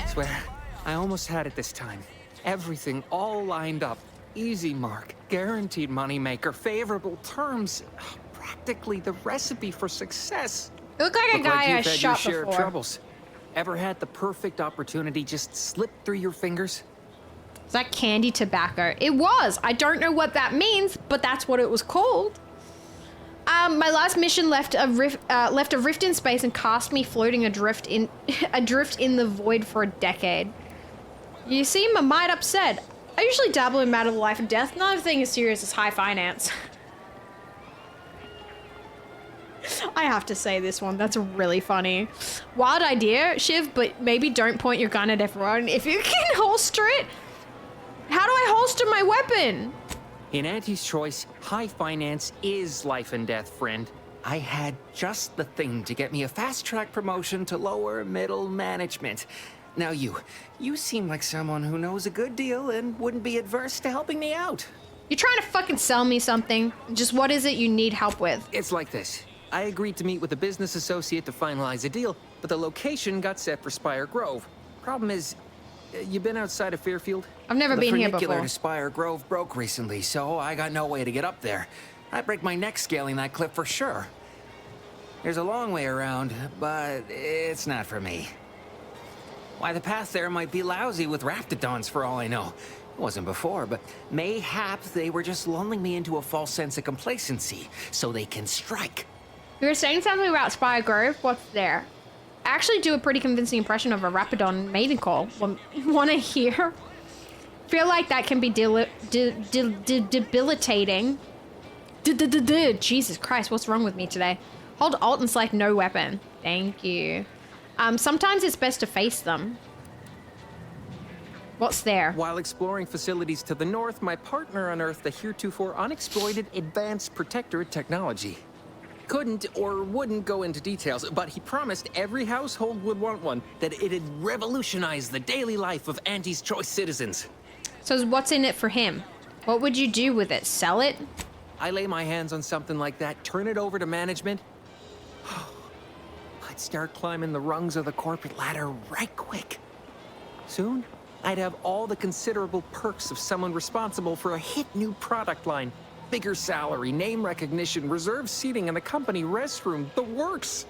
Swear, I almost had it this time. Everything all lined up. Easy mark, guaranteed moneymaker, favorable terms. Practically the recipe for success. You look like a guy I shot your share before. of troubles. Ever had the perfect opportunity just slip through your fingers? Is that candy tobacco? It was. I don't know what that means, but that's what it was called. My last mission left a rift in space and cast me floating adrift in the void for a decade. You seem a mite upset. I usually dabble in matter of life and death. Another thing as serious as high finance. I have to say this one. That's really funny. Wild idea, Shiv, but maybe don't point your gun at everyone. If you can holster it. How do I holster my weapon? In Auntie's choice, high finance is life and death, friend. I had just the thing to get me a fast-track promotion to lower middle management. Now you seem like someone who knows a good deal and wouldn't be adverse to helping me out. You're trying to fucking sell me something. Just what is it you need help with? It's like this. I agreed to meet with a business associate to finalize a deal, but the location got set for Spire Grove. Problem is, you been outside of Fairfield? I've never been here before. The funicular to Spire Grove broke recently, so I got no way to get up there. I'd break my neck scaling that cliff for sure. There's a long way around, but it's not for me. Why, the path there might be lousy with raptidons for all I know. It wasn't before, but mayhap they were just lulling me into a false sense of complacency so they can strike. You were saying something about Spire Grove? What's there? I actually do a pretty convincing impression of a rapidon maiden call. Want to hear? Feel like that can be debilitating. Jesus Christ, what's wrong with me today? Hold Alt and select no weapon. Thank you. Sometimes it's best to face them. What's there? While exploring facilities to the north, my partner unearthed a heretofore unexploited advanced protectorate technology. Couldn't or wouldn't go into details, but he promised every household would want one, that it'd revolutionize the daily life of Auntie's Choice citizens. So what's in it for him? What would you do with it? Sell it? I lay my hands on something like that, turn it over to management. I'd start climbing the rungs of the corporate ladder right quick. Soon, I'd have all the considerable perks of someone responsible for a hit new product line. Bigger salary, name recognition, reserved seating in the company restroom, the works.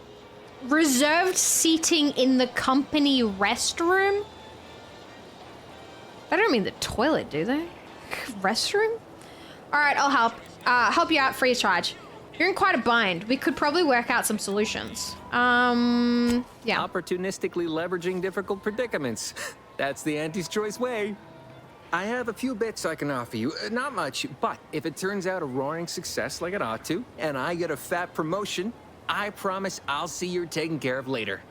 Reserved seating in the company restroom? They don't mean the toilet, do they? Restroom? All right, I'll help you out free of charge. You're in quite a bind. We could probably work out some solutions. Yeah. Opportunistically leveraging difficult predicaments. That's the Auntie's Choice way. I have a few bits I can offer you. Not much, but if it turns out a roaring success like it ought to, and I get a fat promotion, I promise I'll see you're taken care of later.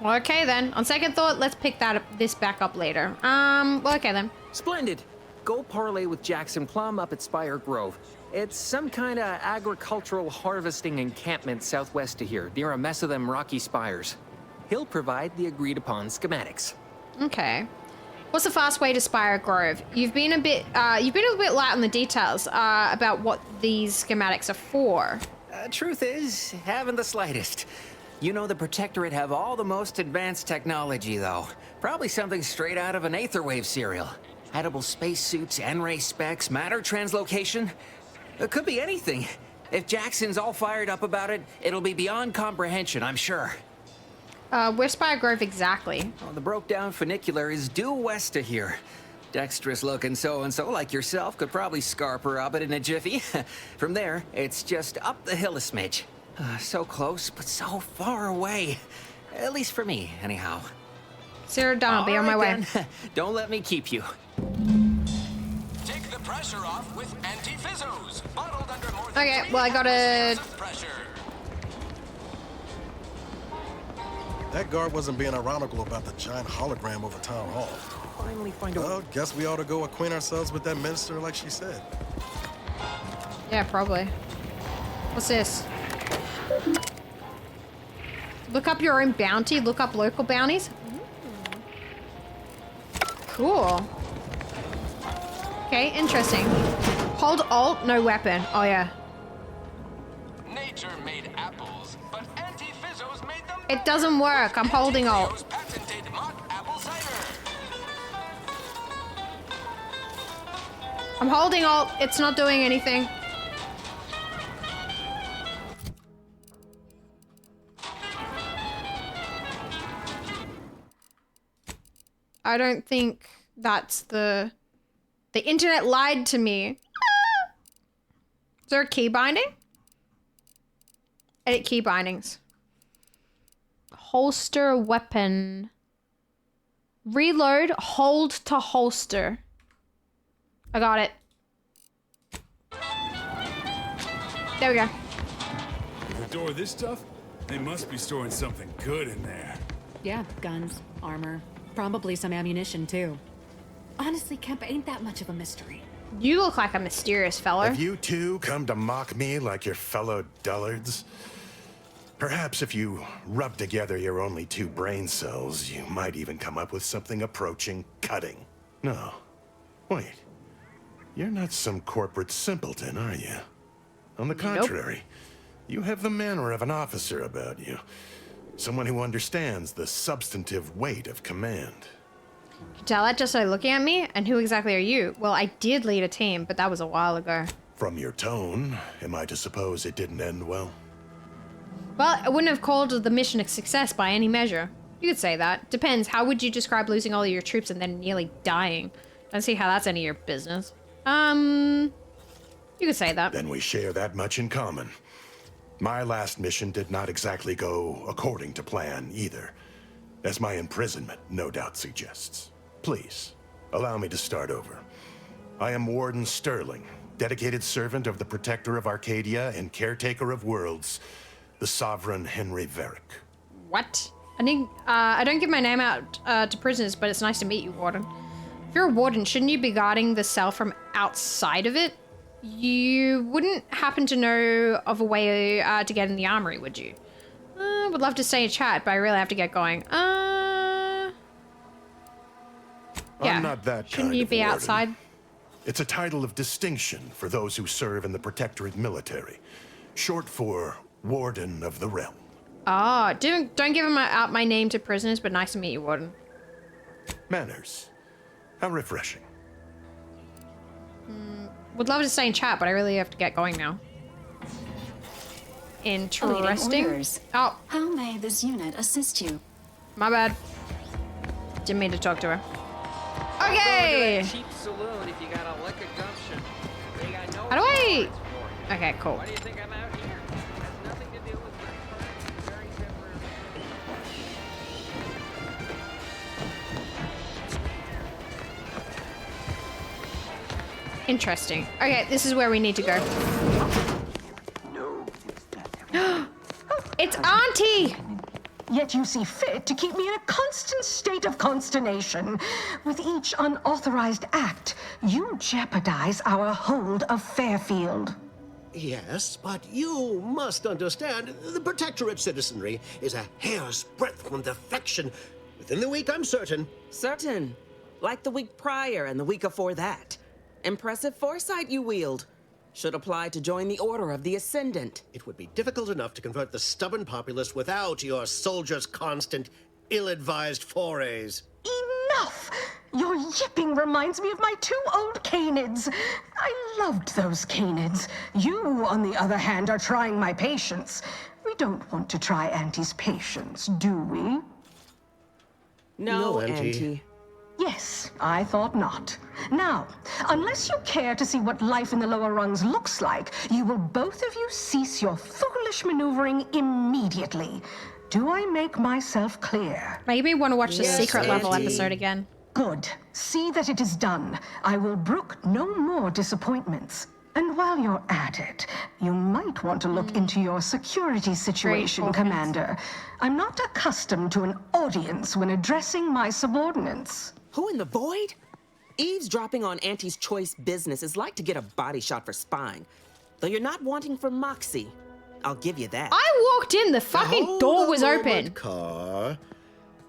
Well, okay then. On second thought, let's pick this back up later. Well, okay then. Splendid. Go parlay with Jackson Plum up at Spire Grove. It's some kind of agricultural harvesting encampment southwest of here, near a mess of them rocky spires. He'll provide the agreed-upon schematics. Okay. What's the fast way to Spire Grove? You've been a bit light on the details about what these schematics are for. Truth is, haven't the slightest. You know the Protectorate have all the most advanced technology, though. Probably something straight out of an Aetherwave serial. Edible spacesuits, N-ray specs, matter translocation. It could be anything. If Jackson's all fired up about it, it'll be beyond comprehension, I'm sure. Where's Spire Grove exactly? Oh, the broke-down funicular is due west of here. Dexterous-looking so-and-so like yourself could probably scarp her up it in a jiffy. From there, it's just up the hill a smidge. So close, but so far away. At least for me, anyhow. Sarah Dunn, I'll be on my way. Don't let me keep you. Take the pressure off with anti-fizzos. Bottled under more than Okay, well I gotta... That guard wasn't being ironical about the giant hologram over town hall. Finally find a... Well, guess we ought to go acquaint ourselves with that minister like she said. Yeah, probably. What's this? Look up your own bounty. Look up local bounties. Cool. Okay, interesting. Hold Alt, no weapon. Oh yeah. Nature made apples, but anti-fizzos made them. It doesn't work. I'm holding Alt. Patented mock apple cider. I'm holding Alt. It's not doing anything. I don't think That's the internet lied to me. Is there a key binding? Edit key bindings. Holster weapon. Reload, hold to holster. I got it. There we go. The door this tough? They must be storing something good in there. Yeah, guns, armor, probably some ammunition too. Honestly, Kemp ain't that much of a mystery. You look like a mysterious fella. Have you two come to mock me like your fellow dullards? Perhaps if you rub together your only 2 brain cells, you might even come up with something approaching cutting. No. Wait. You're not some corporate simpleton, are you? On the contrary, you have the manner of an officer about you. Someone who understands the substantive weight of command. You can tell that just by looking at me. And who exactly are you? Well, I did lead a team, but that was a while ago. From your tone, am I to suppose it didn't end well? Well, I wouldn't have called the mission a success by any measure. You could say that. Depends. How would you describe losing all of your troops and then nearly dying? Don't see how that's any of your business. You could say that. Then we share that much in common. My last mission did not exactly go according to plan either, as my imprisonment no doubt suggests. Please, allow me to start over. I am Warden Sterling, dedicated servant of the Protector of Arcadia and Caretaker of Worlds, the Sovereign Henry Varick. What? I don't give my name out to prisoners, but it's nice to meet you, Warden. If you're a warden, shouldn't you be guarding the cell from outside of it? You wouldn't happen to know of a way to get in the armory, would you? Would love to stay and chat, but I really have to get going. Yeah. I'm not that Shouldn't kind you of be warden. outside? It's a title of distinction for those who serve in the Protectorate military, short for Warden of the Realm. Oh, don't give out my name to prisoners, but nice to meet you, Warden. Manners. How refreshing. Would love to stay and chat, but I really have to get going now. Interesting. Orders. Oh. How may this unit assist you? My bad. Didn't mean to talk to her. Okay. Cheap saloon if you got a lick of gumption. They got no How do I? Okay, cool. Why do you think I'm out here? Has nothing to do with my very temporary. Interesting. Okay, this is where we need to go. It's Auntie! Yet you see fit to keep me in a constant state of consternation. With each unauthorized act, you jeopardize our hold of Fairfield. Yes, but you must understand, the Protectorate citizenry is a hair's breadth from defection. Within the week, I'm certain. Certain. Like the week prior and the week before that. Impressive foresight you wield. Should apply to join the Order of the Ascendant. It would be difficult enough to convert the stubborn populace without your soldiers' constant, ill-advised forays. Enough! Your yipping reminds me of my 2 old canids. I loved those canids. You, on the other hand, are trying my patience. We don't want to try Auntie's patience, do we? No, Auntie. Yes, I thought not. Now, unless you care to see what life in the lower rungs looks like, you will both of you cease your foolish maneuvering immediately. Do I make myself clear? Maybe want to watch the secret level Auntie. episode again. Good. See that it is done. I will brook no more disappointments. And while you're at it, you might want to look into your security situation, Commander. I'm not accustomed to an audience when addressing my subordinates. Who in the void? Eavesdropping on Auntie's choice business is like to get a body shot for spying. Though you're not wanting for moxie. I'll give you that. I walked in, the fucking door was open. Car.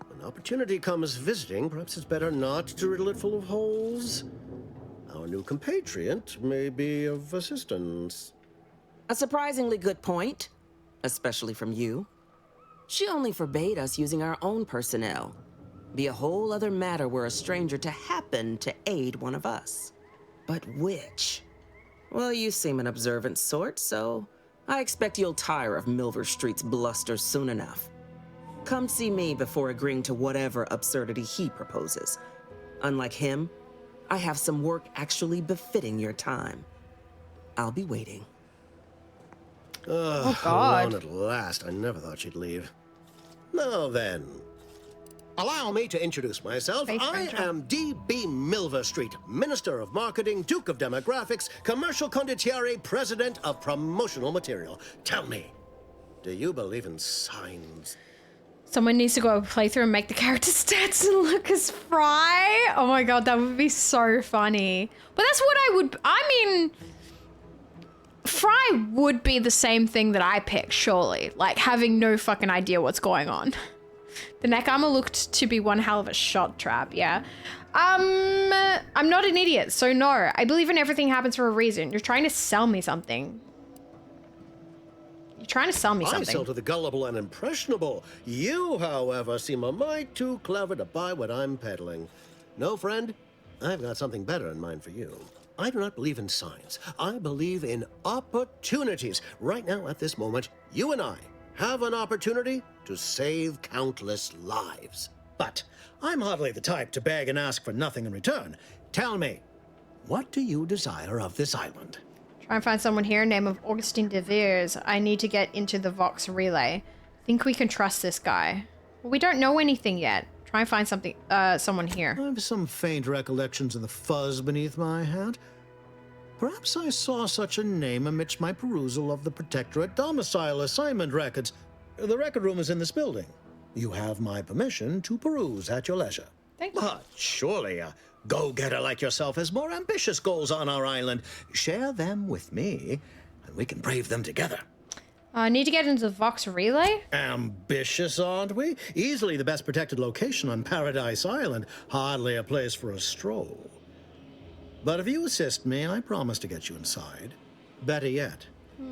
When opportunity comes visiting, perhaps it's better not to riddle it full of holes. Our new compatriot may be of assistance. A surprisingly good point, especially from you. She only forbade us using our own personnel. Be a whole other matter were a stranger to happen to aid one of us. But which? Well, you seem an observant sort, so I expect you'll tire of Milver Street's bluster soon enough. Come see me before agreeing to whatever absurdity he proposes. Unlike him, I have some work actually befitting your time. I'll be waiting. Oh, God. Alone at last. I never thought she'd leave. Now then, allow me to introduce myself. I am D.B. Milver Street, Minister of Marketing, Duke of Demographics, Commercial Condottiere, President of Promotional Material. Tell me, do you believe in signs? Someone needs to go play through and make the character stats and look as Fry. Oh my god, that would be so funny. But that's what I mean, Fry would be the same thing that I pick, surely. Like, having no fucking idea what's going on. The neck armor looked to be one hell of a shot trap, yeah. I'm not an idiot, so no. I believe in everything happens for a reason. You're trying to sell me something. You're trying to sell me something. I sell to the gullible and impressionable. You, however, seem a mite too clever to buy what I'm peddling. No, friend, I've got something better in mind for you. I do not believe in signs. I believe in opportunities. Right now, at this moment, you and I have an opportunity to save countless lives. But I'm hardly the type to beg and ask for nothing in return. Tell me, what do you desire of this island? Try and find someone here, name of Augustine de Veers. I need to get into the Vox relay. Think we can trust this guy. Well, we don't know anything yet. Try and find someone here. I have some faint recollections of the fuzz beneath my hat. Perhaps I saw such a name amidst my perusal of the Protectorate domicile assignment records. The record room is in this building. You have my permission to peruse at your leisure. Thank you. But surely a go-getter like yourself has more ambitious goals on our island. Share them with me, and we can brave them together. I need to get into the Vox relay? Ambitious, aren't we? Easily the best protected location on Paradise Island. Hardly a place for a stroll. But if you assist me, I promise to get you inside. Better yet,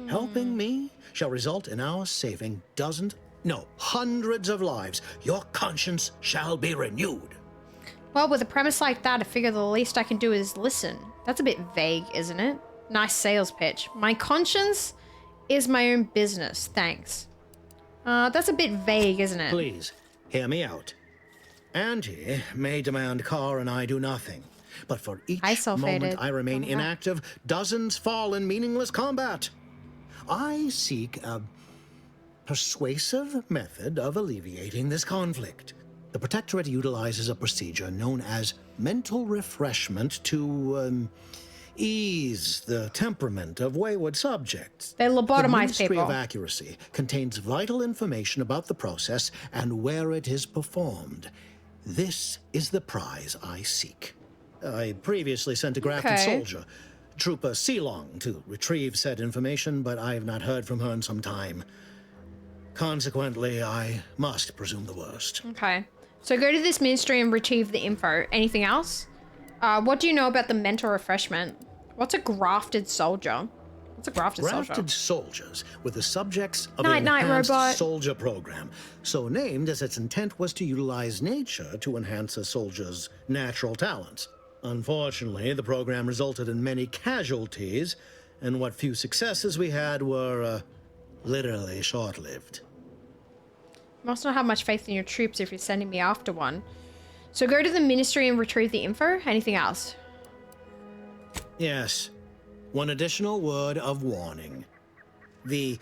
helping me shall result in our saving dozens, no, hundreds of lives. Your conscience shall be renewed. Well, with a premise like that, I figure the least I can do is listen. That's a bit vague, isn't it? Nice sales pitch. My conscience is my own business, thanks. That's a bit vague, isn't it? Please, hear me out. Auntie may demand Carr and I do nothing. But for each moment I remain inactive, dozens fall in meaningless combat. I seek a persuasive method of alleviating this conflict. The Protectorate utilizes a procedure known as mental refreshment to ease the temperament of wayward subjects. They lobotomize the Ministry people. of Accuracy contains vital information about the process and where it is performed. This is the prize I seek. I previously sent a grafted soldier, Trooper Sealong, to retrieve said information, but I have not heard from her in some time. Consequently, I must presume the worst. Okay. So go to this ministry and retrieve the info. Anything else? What do you know about the mental refreshment? What's a grafted soldier? What's a grafted soldier? Grafted soldiers were the subjects of Night, an night, enhanced robot. soldier program, so named as its intent was to utilize nature to enhance a soldier's natural talents. Unfortunately, the program resulted in many casualties, and what few successes we had were literally short-lived. You must not have much faith in your troops if you're sending me after one. So go to the ministry and retrieve the info. Anything else? Yes. One additional word of warning. The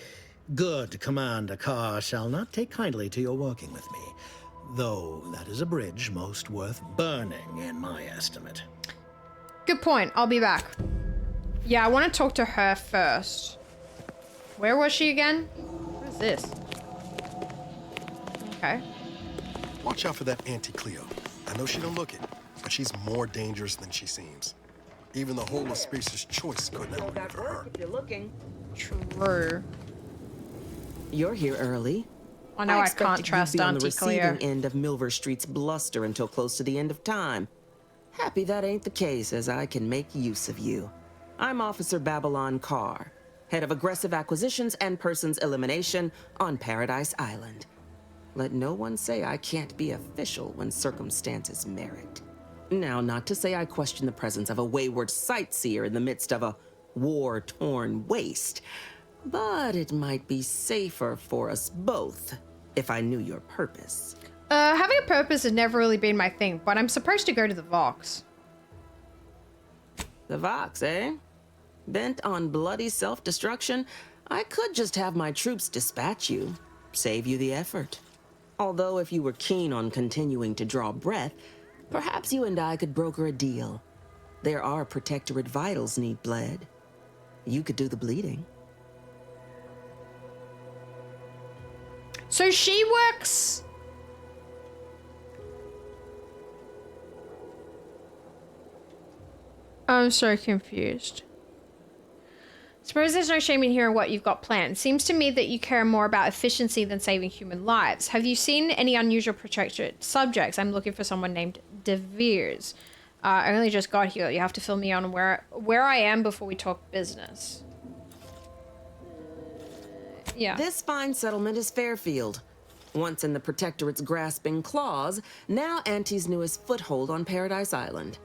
good Commander Carr shall not take kindly to your working with me, though that is a bridge most worth burning, in my estimate. Good point. I'll be back. Yeah, I want to talk to her first. Where was she again? What is this? Okay. Watch out for that Auntie Cleo. I know she don't look it, but she's more dangerous than she seems. Even the whole of Species' choice couldn't have been for her. If you're looking. True. You're here early. I know I expected can't you'd trust be on the Auntie Cleo. receiving end of Milver Street's bluster until close to the end of time. Happy that ain't the case, as I can make use of you. I'm Officer Babylon Carr, head of aggressive acquisitions and persons elimination on Paradise Island. Let no one say I can't be official when circumstances merit. Now, not to say I question the presence of a wayward sightseer in the midst of a war-torn waste, but it might be safer for us both if I knew your purpose. Having a purpose has never really been my thing, but I'm supposed to go to the Vox. The Vox, eh? Bent on bloody self-destruction, I could just have my troops dispatch you, save you the effort. Although if you were keen on continuing to draw breath, perhaps you and I could broker a deal. There are Protectorate vitals need bled. You could do the bleeding. So she works... I'm so confused. Suppose there's no shame in hearing what you've got planned. Seems to me that you care more about efficiency than saving human lives. Have you seen any unusual protectorate subjects? I'm looking for someone named De Veers. I only just got here. You have to fill me on where I am before we talk business. Yeah. This fine settlement is Fairfield. Once in the Protectorate's grasping claws, now Auntie's newest foothold on Paradise Island.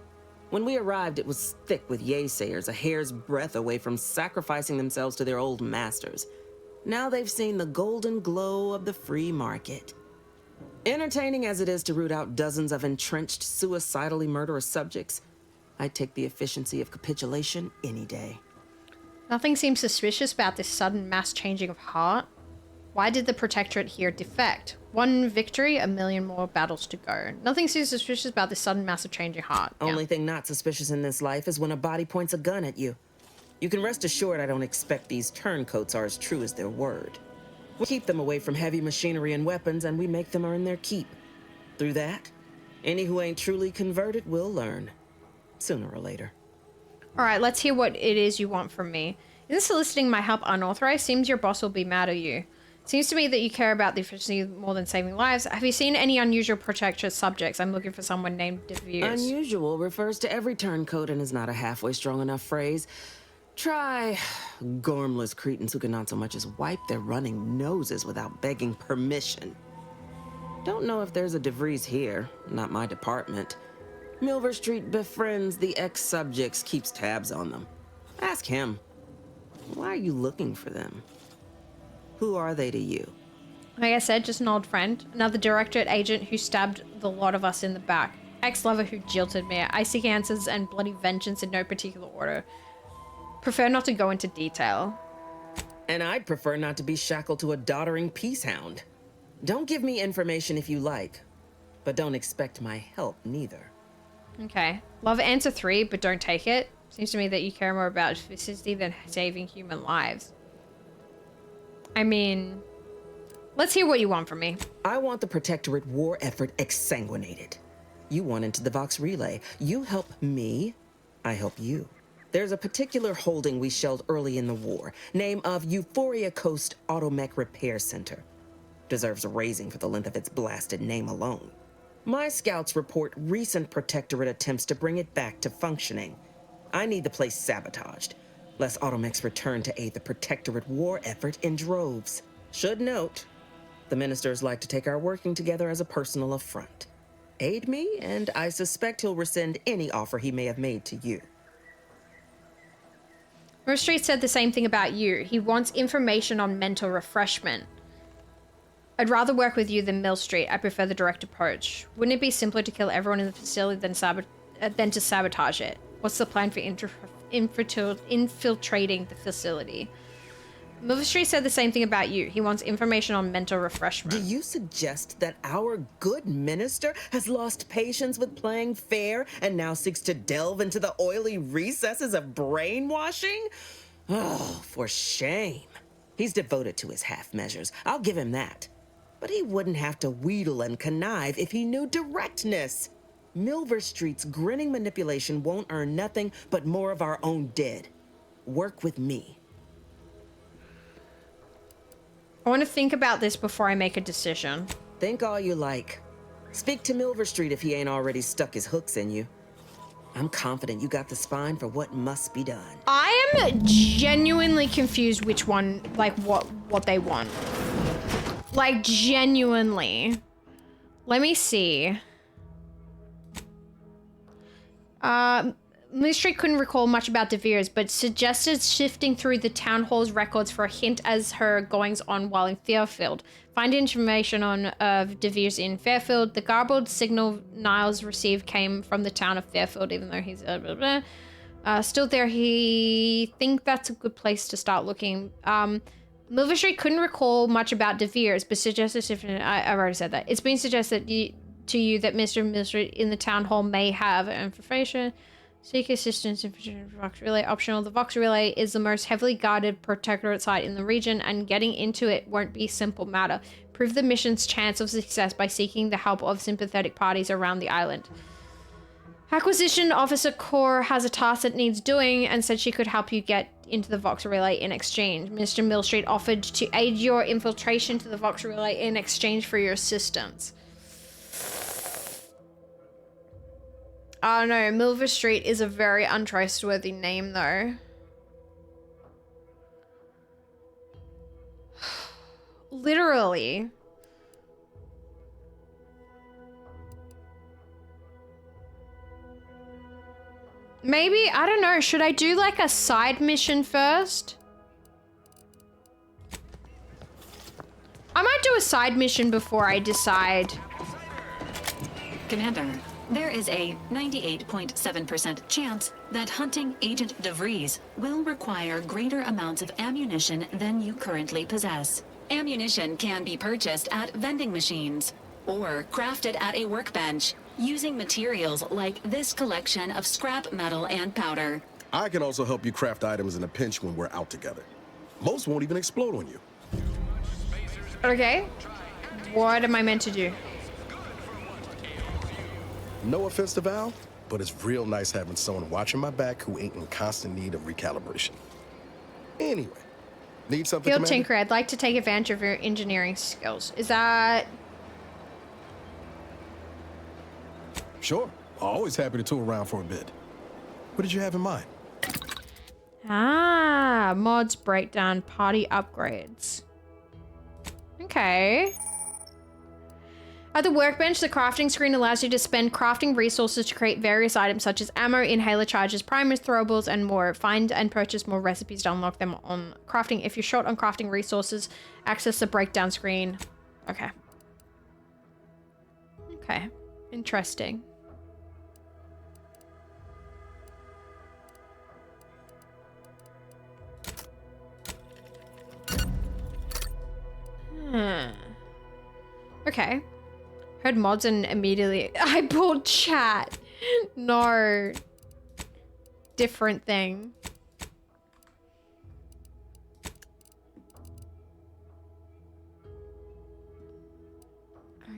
When we arrived, it was thick with yaysayers, a hair's breadth away from sacrificing themselves to their old masters. Now they've seen the golden glow of the free market. Entertaining as it is to root out dozens of entrenched, suicidally murderous subjects, I'd take the efficiency of capitulation any day. Nothing seems suspicious about this sudden mass changing of heart. Why did the Protectorate here defect? One victory, a million more battles to go. Nothing seems suspicious about this sudden massive change in heart. Only thing not suspicious in this life is when a body points a gun at you. You can rest assured I don't expect these turncoats are as true as their word. We keep them away from heavy machinery and weapons, and we make them earn their keep. Through that, any who ain't truly converted will learn. Sooner or later. All right, let's hear what it is you want from me. Isn't soliciting my help unauthorized? Seems your boss will be mad at you. Seems to me that you care about the efficiency more than saving lives. Have you seen any unusual protectorate subjects? I'm looking for someone named De Veers. Unusual refers to every turncoat and is not a halfway strong enough phrase. Try gormless cretins who can not so much as wipe their running noses without begging permission. Don't know if there's a De Vries here, not my department. Milver Street befriends the ex-subjects, keeps tabs on them. Ask him. Why are you looking for them? Who are they to you? Like I said, just an old friend. Another Directorate agent who stabbed the lot of us in the back. Ex-lover who jilted me. I seek answers and bloody vengeance in no particular order. Prefer not to go into detail. And I'd prefer not to be shackled to a doddering peacehound. Don't give me information if you like, but don't expect my help neither. Okay. Love answer 3, but don't take it. Seems to me that you care more about efficiency than saving human lives. I mean, let's hear what you want from me. I want the Protectorate war effort exsanguinated. You want into the Vox Relay. You help me, I help you. There's a particular holding we shelled early in the war, name of Euphoria Coast Automech Repair Center. Deserves a raising for the length of its blasted name alone. My scouts report recent Protectorate attempts to bring it back to functioning. I need the place sabotaged, lest Automechs return to aid the Protectorate war effort in droves. Should note, the ministers like to take our working together as a personal affront. Aid me, and I suspect he'll rescind any offer he may have made to you. Rose Street said the same thing about you. He wants information on mental refreshment. I'd rather work with you than Mill Street. I prefer the direct approach. Wouldn't it be simpler to kill everyone in the facility than to sabotage it? What's the plan for infiltrating the facility? Mill Street said the same thing about you. He wants information on mental refreshment. Do you suggest that our good minister has lost patience with playing fair and now seeks to delve into the oily recesses of brainwashing? Oh, for shame. He's devoted to his half measures. I'll give him that. But he wouldn't have to wheedle and connive if he knew directness. Milver Street's grinning manipulation won't earn nothing but more of our own dead. Work with me. I want to think about this before I make a decision. Think all you like. Speak to Milver Street if he ain't already stuck his hooks in you. I'm confident you got the spine for what must be done. I am genuinely confused which one, like what they want. Like genuinely. Let me see. Mystery couldn't recall much about De Vere's, but suggested shifting through the town hall's records for a hint as her goings on while in Fairfield. Find information on De Vere's in Fairfield. The garbled signal Niles received came from the town of Fairfield, even though he's still there. He think that's a good place to start looking. Milver Street couldn't recall much about De Vere's, but suggested I've already said that. It's been suggested to you that Mr. Milster in the town hall may have information. Seek assistance in Vox Relay. Optional. The Vox Relay is the most heavily guarded protectorate site in the region, and getting into it won't be a simple matter. Prove the mission's chance of success by seeking the help of sympathetic parties around the island. Acquisition Officer Core has a task that needs doing and said she could help you get into the Vox Relay in exchange. Mr. Millstreet offered to aid your infiltration to the Vox Relay in exchange for your assistance. Oh no, Milver Street is a very untrustworthy name though. Literally. Maybe, I don't know, should I do like a side mission first? I might do a side mission before I decide. Commander, there is a 98.7% chance that hunting Agent DeVries will require greater amounts of ammunition than you currently possess. Ammunition can be purchased at vending machines or crafted at a workbench using materials like this collection of scrap metal and powder. I can also help you craft items in a pinch when we're out together. Most won't even explode on you. Okay. What am I meant to do? No offense to Val, but it's real nice having someone watching my back who ain't in constant need of recalibration. Anyway, need something, Field Commander? Tinker, I'd like to take advantage of your engineering skills. Is that... Sure. Always happy to tool around for a bit. What did you have in mind? Ah, mods, breakdown, party upgrades. Okay. At the workbench, the crafting screen allows you to spend crafting resources to create various items such as ammo, inhaler charges, primers, throwables, and more. Find and purchase more recipes to unlock them on crafting. If you're short on crafting resources, access the breakdown screen. Okay. Okay. Interesting. Okay. Heard mods and immediately I pulled chat. No. Different thing.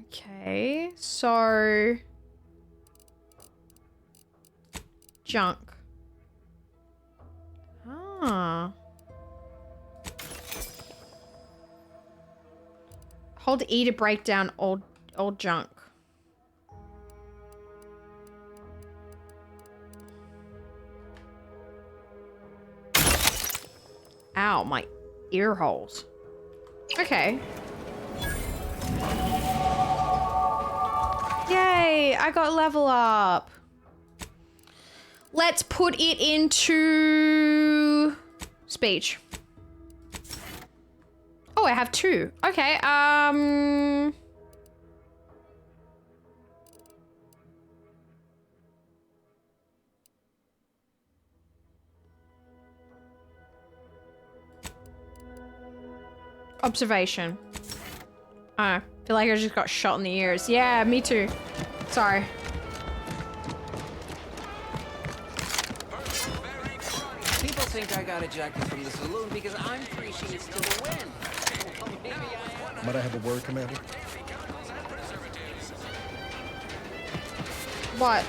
Okay. So junk. Ah. Hold E to break down old junk. Ow, my ear holes. Okay. Yay, I got level up. Let's put it into speech. Oh, I have 2. Okay, observation. I feel like I just got shot in the ears. Yeah, me too. Sorry. People think I got ejected from the saloon because I'm 3 sheets to the wind. Well, maybe I am. Might I have a word, Commander? What?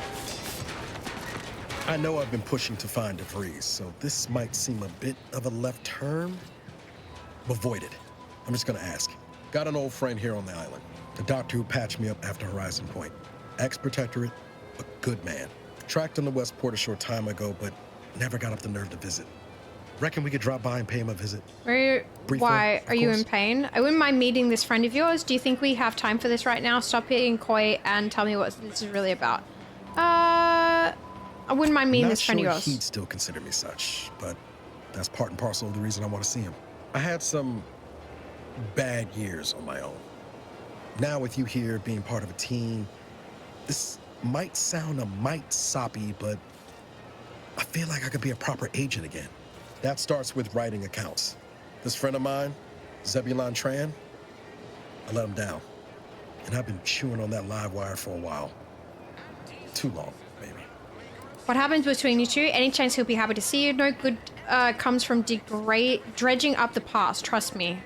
I know I've been pushing to find DeVries, so this might seem a bit of a left turn. Avoid it. I'm just gonna ask. Got an old friend here on the island. The doctor who patched me up after Horizon Point. Ex-protectorate, a good man. Tracked him to Westport a short time ago, but never got up the nerve to visit. Reckon we could drop by and pay him a visit? Why? Are you in pain? I wouldn't mind meeting this friend of yours. Do you think we have time for this right now? Stop being coy and tell me what this is really about. I wouldn't mind meeting Not this friend sure of yours. he'd still consider me such, but that's part and parcel of the reason I want to see him. I had some bad years on my own. Now with you here, being part of a team, this might sound a mite soppy, but I feel like I could be a proper agent again. That starts with writing accounts. This friend of mine, Zebulon Tran, I let him down. And I've been chewing on that live wire for a while. Too long, baby. What happens between you two? Any chance he'll be happy to see you? No good comes from dredging up the past. Trust me.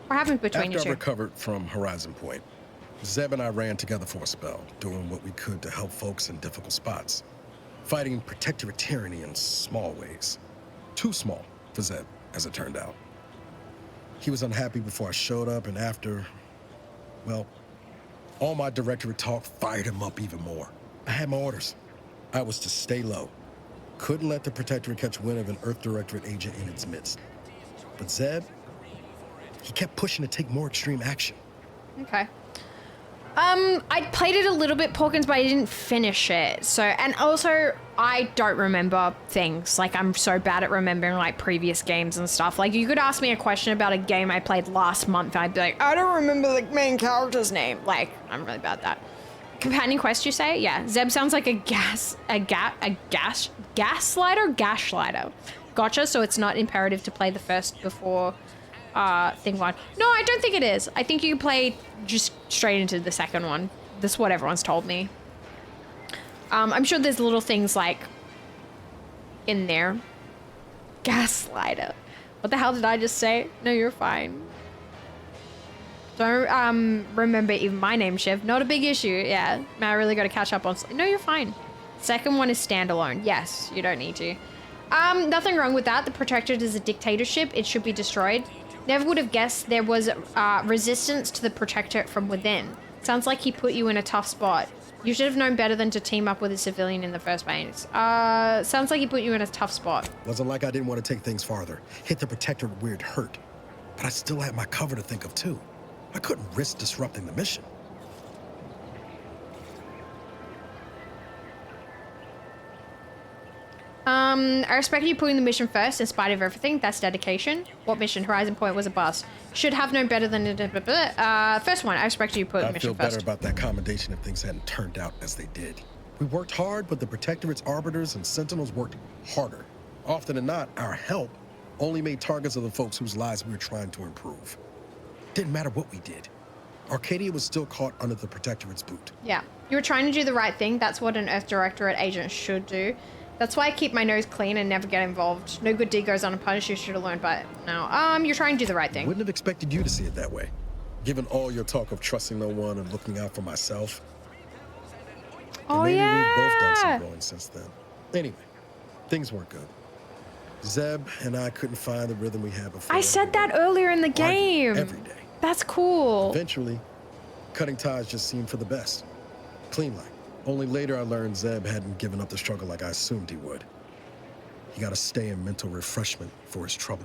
What happened between you After two? I recovered from Horizon Point, Zeb and I ran together for a spell, doing what we could to help folks in difficult spots. Fighting protectorate tyranny in small ways. Too small for Zeb, as it turned out. He was unhappy before I showed up, and after, well, all my directorate talk fired him up even more. I had my orders. I was to stay low. Couldn't let the protectorate catch wind of an Earth Directorate agent in its midst. But Zeb, he kept pushing to take more extreme action. Okay. I played it a little bit, Porkins, but I didn't finish it. So, and also, I don't remember things. Like, I'm so bad at remembering, like, previous games and stuff. Like, you could ask me a question about a game I played last month, and I'd be like, I don't remember the main character's name. Like, I'm really bad at that. Companion quest, you say? Yeah. Zeb sounds like a gaslighter? Gotcha, so it's not imperative to play the first before thing one. No, I don't think it is. I think you play just straight into the second one. That's what everyone's told me. I'm sure there's little things like in there. Gaslighter. What the hell did I just say? No, you're fine. Don't remember even my name, Shiv. Not a big issue. Yeah, I really got to catch up on. No, you're fine. Second one is standalone. Yes, you don't need to. Nothing wrong with that. The Protectorate is a dictatorship. It should be destroyed. Never would have guessed there was resistance to the Protectorate from within. Sounds like he put you in a tough spot. You should have known better than to team up with a civilian in the first place. Sounds like he put you in a tough spot. Wasn't like I didn't want to take things farther. Hit the Protectorate where it hurt. But I still had my cover to think of too. I couldn't risk disrupting the mission. I respect you putting the mission first in spite of everything. That's dedication. What mission? Horizon Point was a bust. Should have known better than... first one, I respect you putting the mission first. I'd feel better about that commendation if things hadn't turned out as they did. We worked hard, but the Protectorate's arbiters and sentinels worked harder. Often than not, our help only made targets of the folks whose lives we were trying to improve. Didn't matter what we did. Arcadia was still caught under the Protectorate's boot. Yeah. You were trying to do the right thing. That's what an Earth Directorate agent should do. That's why I keep my nose clean and never get involved. No good deed goes unpunished. You should have learned by it. Now, you're trying to do the right thing. Wouldn't have expected you to see it that way. Given all your talk of trusting no one and looking out for myself. Oh, maybe yeah. we've both done some growing since then. Anyway, things weren't good. Zeb and I couldn't find the rhythm we had before. I said that earlier in the game. Every day. That's cool. Eventually, cutting ties just seemed for the best. Clean like. Only later I learned Zeb hadn't given up the struggle like I assumed he would. He got to stay in mental refreshment for his trouble.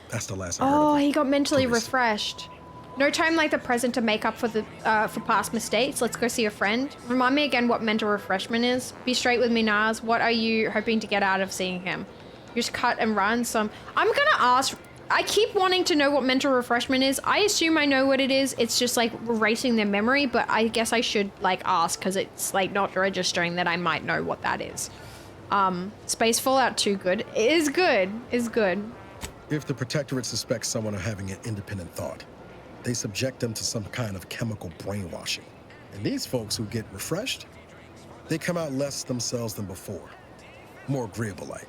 That's the last I heard of him. He got mentally refreshed. No time like the present to make up for the for past mistakes. Let's go see a friend. Remind me again what mental refreshment is. Be straight with me, Naz. What are you hoping to get out of seeing him? You just cut and run some. I'm gonna ask. I keep wanting to know what mental refreshment is. I assume I know what it is. It's just like erasing their memory, but I guess I should like ask because it's like not registering that I might know what that is. Space Fallout 2 good. It is good. Is good. If the Protectorate suspects someone of having an independent thought, they subject them to some kind of chemical brainwashing. And these folks who get refreshed, they come out less themselves than before. More agreeable like.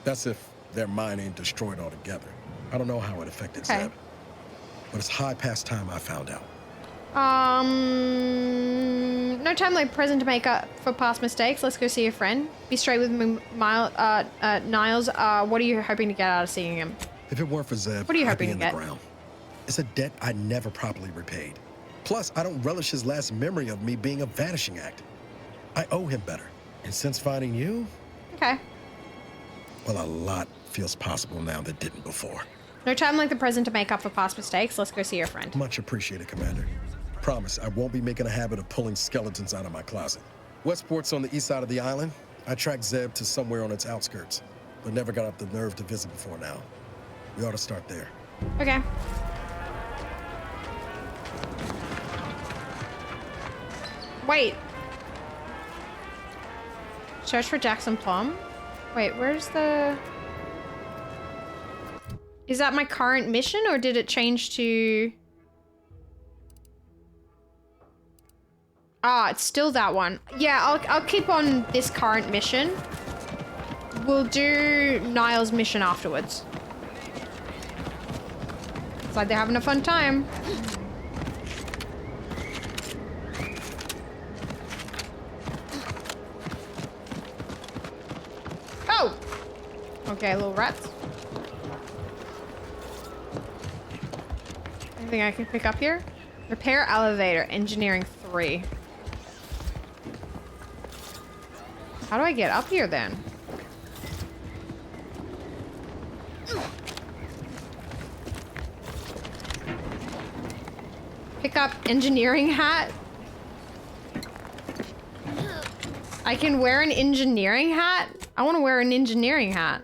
That's if their mind ain't destroyed altogether. I don't know how it affected Zeb, but it's high past time I found out. No time like present to make up for past mistakes. Let's go see a friend. Be straight with me, Niles. What are you hoping to get out of seeing him? If it weren't for Zeb, what are you I'd hoping be in to the get? ground. It's a debt I never properly repaid. Plus, I don't relish his last memory of me being a vanishing act. I owe him better. And since finding you, Okay. well, a lot feels possible now that didn't before. No time like the present to make up for past mistakes. Let's go see your friend. Much appreciated, Commander. promise I won't be making a habit of pulling skeletons out of my closet. Westport's on the east side of the island. I tracked Zeb to somewhere on its outskirts, but never got up the nerve to visit before now. We ought to start there. Okay. Wait. Search for Jackson Plum? Wait, where's the... Is that my current mission, or did it change to... Ah, it's still that one. Yeah, I'll keep on this current mission. We'll do Niall's mission afterwards. It's like they're having a fun time. Oh! Okay, little rats. Anything I can pick up here? Repair elevator, engineering 3. How do I get up here then? Pick up engineering hat. I can wear an engineering hat? I want to wear an engineering hat.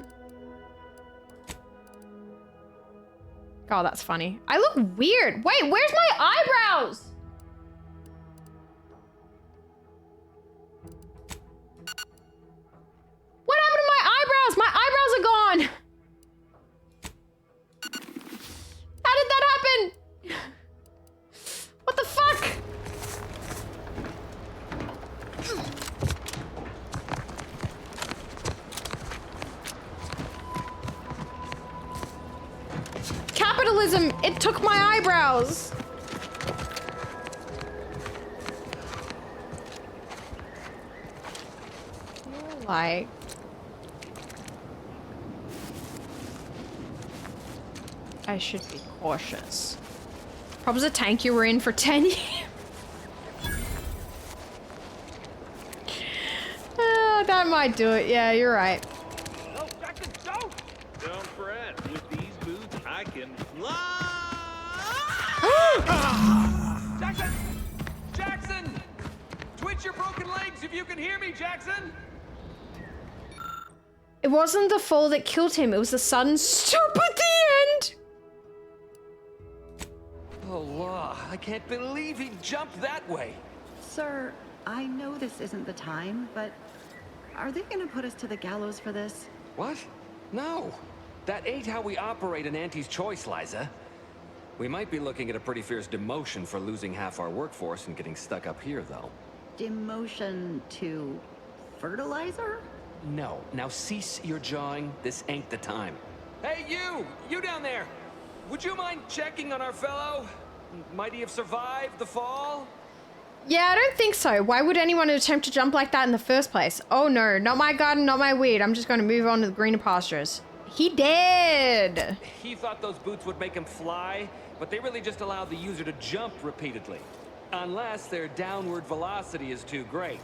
Oh, that's funny. I look weird. Wait, where's my eyebrows? What happened to my eyebrows? My eyebrows are gone. How did that happen? What the fuck? Capitalism, it took my eyebrows. Like... I should be cautious. Probably a tank you were in for 10 years. That might do it. Yeah, you're right. No, Jackson, don't! Don't fret. With these boots, I can fly! Jackson! Jackson! Twitch your broken legs if you can hear me, Jackson! It wasn't the fall that killed him. It was the sudden stop at the end. Oh, I can't believe he jumped that way. Sir, I know this isn't the time, but are they gonna put us to the gallows for this? What? No. That ain't how we operate in Auntie's Choice, Liza. We might be looking at a pretty fierce demotion for losing half our workforce and getting stuck up here, though. Demotion to fertilizer? No. Now cease your jawing. This ain't the time. Hey, you! You down there! Would you mind checking on our fellow? Might he have survived the fall? Yeah, I don't think so. Why would anyone attempt to jump like that in the first place? Oh no, not my garden, not my weed. I'm just going to move on to the greener pastures. He did! He thought those boots would make him fly, but they really just allowed the user to jump repeatedly. Unless their downward velocity is too great.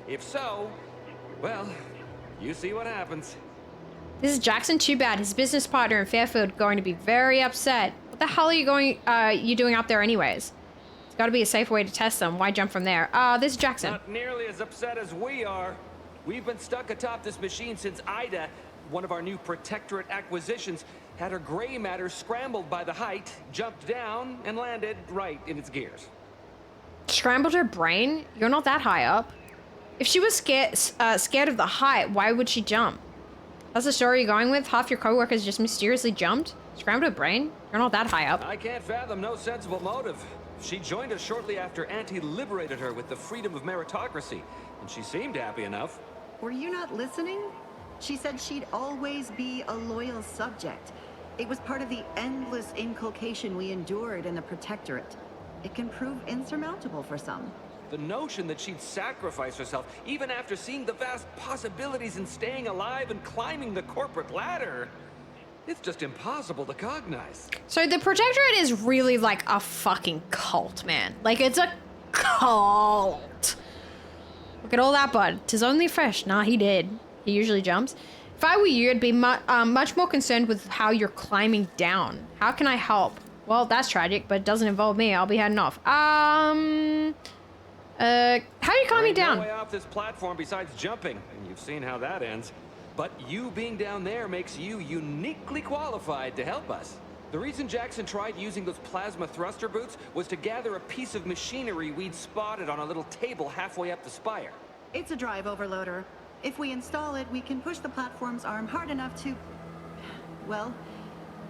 If so, well, you see what happens. This is Jackson. Too bad. His business partner in Fairfield going to be very upset. What the hell are you doing up there anyways? It's got to be a safe way to test them. Why jump from there? This is Jackson. Not nearly as upset as we are. We've been stuck atop this machine since Ida, one of our new Protectorate acquisitions, had her gray matter scrambled by the height, jumped down, and landed right in its gears. Scrambled her brain? You're not that high up. If she was scared of the height, why would she jump? That's the story you're going with? Half your coworkers just mysteriously jumped? Scrambled her brain? You're not that high up. I can't fathom no sensible motive. She joined us shortly after Auntie liberated her with the freedom of meritocracy, and she seemed happy enough. Were you not listening? She said she'd always be a loyal subject. It was part of the endless inculcation we endured in the Protectorate. It can prove insurmountable for some. The notion that she'd sacrifice herself, even after seeing the vast possibilities in staying alive and climbing the corporate ladder, it's just impossible to cognize. So the Protectorate is really like a fucking cult, man. Like, it's a cult. Look at all that bud. 'Tis only fresh. Nah, he did. He usually jumps. If I were you, I'd be much more concerned with how you're climbing down. How can I help? Well, that's tragic, but it doesn't involve me. I'll be heading off. How do you calm me down? No way off this platform besides jumping, and you've seen how that ends. But you being down there makes you uniquely qualified to help us. The reason Jackson tried using those plasma thruster boots was to gather a piece of machinery we'd spotted on a little table halfway up the spire. It's a drive overloader. If we install it, we can push the platform's arm hard enough to, well,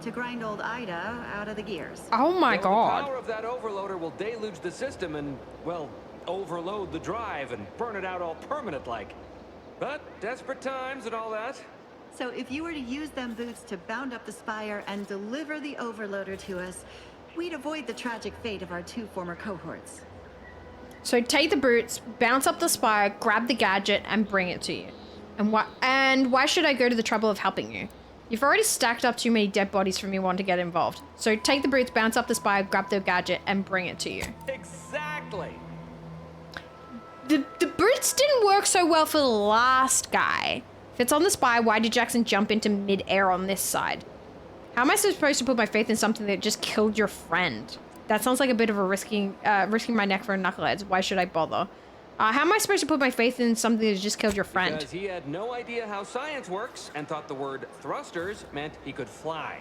to grind old Ida out of the gears. Oh my God. The power of that overloader will deluge the system and, well, overload the drive and burn it out all permanent-like. But desperate times and all that. So if you were to use them boots to bound up the spire and deliver the overloader to us, we'd avoid the tragic fate of our 2 former cohorts. So take the boots, bounce up the spire, grab the gadget, and bring it to you. And why should I go to the trouble of helping you? You've already stacked up too many dead bodies for me want to get involved. So take the boots, bounce up the spire, grab the gadget, and bring it to you. Exactly. The boots didn't work so well for the last guy. If it's on the spire, why did Jackson jump into mid-air on this side? How am I supposed to put my faith in something that just killed your friend? That sounds like a bit of a risking my neck for knuckleheads. Why should I bother? How am I supposed to put my faith in something that just killed your friend? Because he had no idea how science works and thought the word thrusters meant he could fly.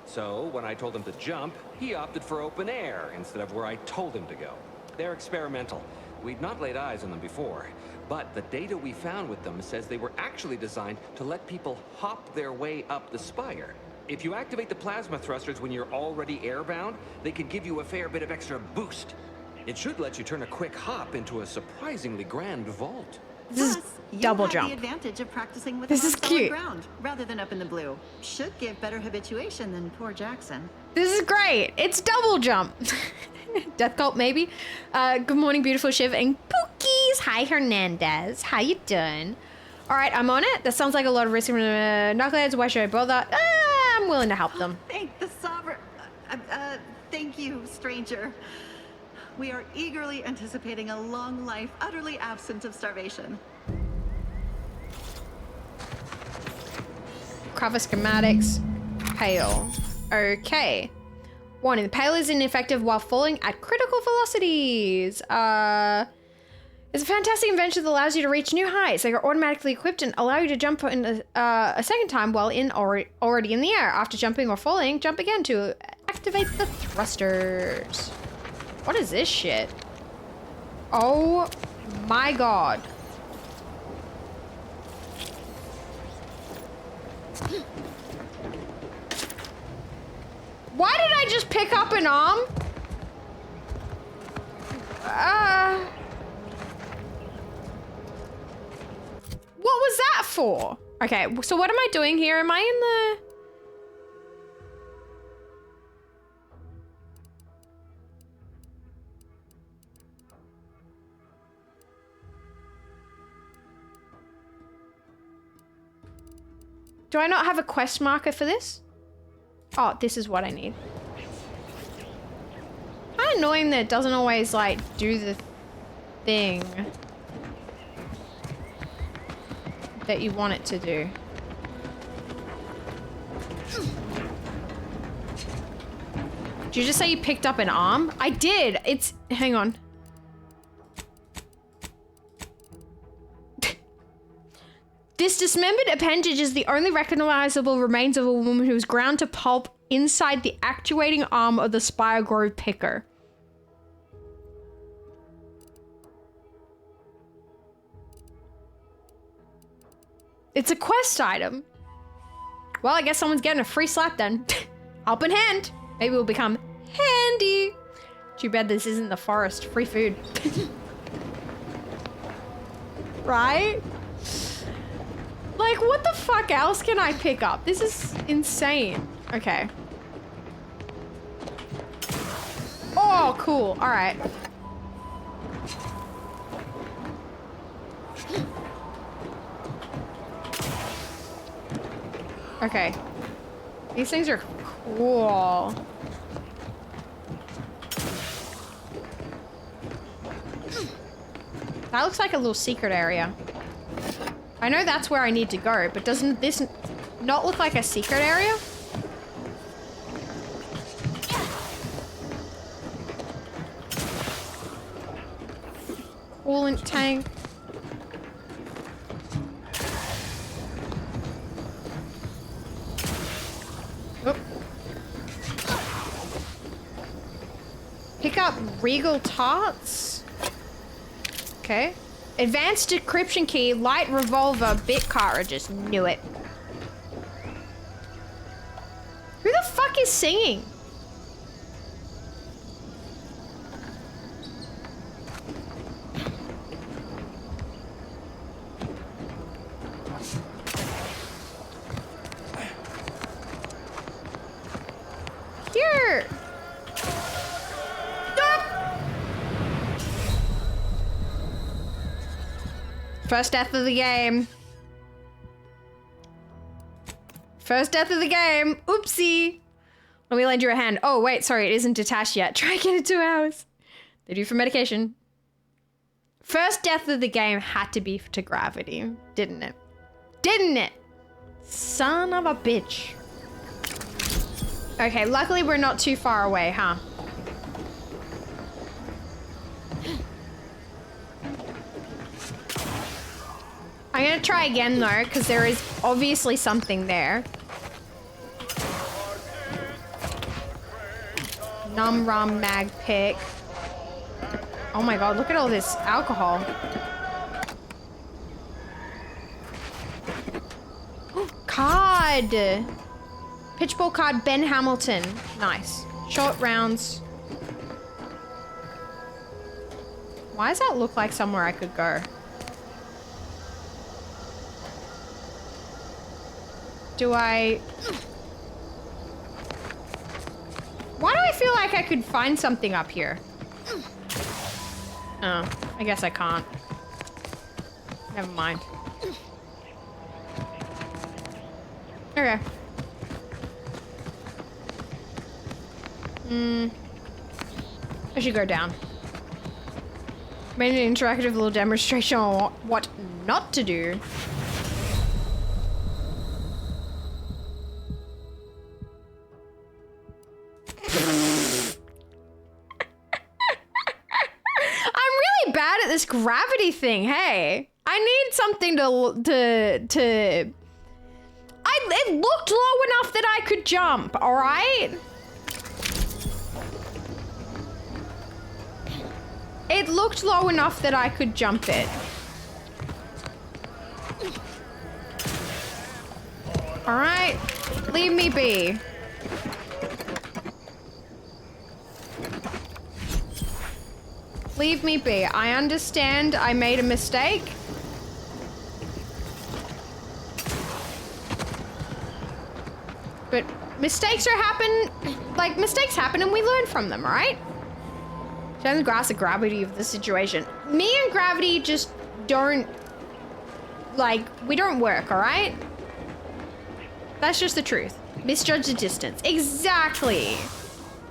So when I told him to jump, he opted for open air instead of where I told him to go. They're experimental. We'd not laid eyes on them before, but the data we found with them says they were actually designed to let people hop their way up the spire. If you activate the plasma thrusters when you're already airbound, they can give you a fair bit of extra boost. It should let you turn a quick hop into a surprisingly grand vault. This is double jump. The advantage of practicing with This is cute. ground rather than up in the blue. Should give better habituation than poor Jackson. This is great. It's double jump. Death cult, maybe. Good morning, beautiful Shiv and Pookies. Hi, Hernandez. How you doing? All right, I'm on it. That sounds like a lot of risk from knuckleheads. Why should I bother? I'm willing to help them. Thank the sovereign. Thank you, stranger. We are eagerly anticipating a long life, utterly absent of starvation. Cover schematics. Pale. Okay. Warning, the pale is ineffective while falling at critical velocities. It's a fantastic invention that allows you to reach new heights. They are automatically equipped and allow you to jump in a second time while already in the air. After jumping or falling, jump again to activate the thrusters. What is this shit? Oh my God. Why did I just pick up an arm? What was that for? Okay, so what am I doing here? Am I in the... Do I not have a quest marker for this? Oh, this is what I need. Kind of annoying that it doesn't always, like, do the thing that you want it to do. Did you just say you picked up an arm? I did. It's... Hang on. This dismembered appendage is the only recognizable remains of a woman who was ground to pulp inside the actuating arm of the Spire Grove picker. It's a quest item. Well, I guess someone's getting a free slap then. Helping hand. Maybe we'll become handy. Too bad this isn't the forest. Free food. Right? Like, what the fuck else can I pick up? This is insane. Okay. Oh, cool. All right. Okay. These things are cool. That looks like a little secret area. I know that's where I need to go, but doesn't this not look like a secret area? coolant tank. Oop. Pick up Regal Tarts. Okay. Advanced decryption key, light revolver, bit cartridges. Knew it. Who the fuck is singing? Here. First death of the game. First death of the game. Oopsie. Let me lend you a hand. Oh, wait, sorry, it isn't detached yet. Try again in 2 hours. They do for medication. First death of the game had to be to gravity, didn't it? Didn't it? Son of a bitch. Okay, luckily we're not too far away, huh? I'm gonna try again though, because there is obviously something there. Num rum mag pick. Oh my god, look at all this alcohol. Card! Pitchball card, Ben Hamilton. Nice. Short rounds. Why does that look like somewhere I could go? Do I... Why do I feel like I could find something up here? Oh, I guess I can't. Never mind. Okay. I should go down. Made an interactive little demonstration on what not to do. This gravity thing, hey, I need something it looked low enough that I could jump, all right? It looked low enough that I could jump it. All right, leave me be. Leave me be. I understand I made a mistake. But mistakes mistakes happen and we learn from them, right? Don't grasp the gravity of the situation. Me and gravity just don't, we don't work, all right? That's just the truth. Misjudge the distance. Exactly.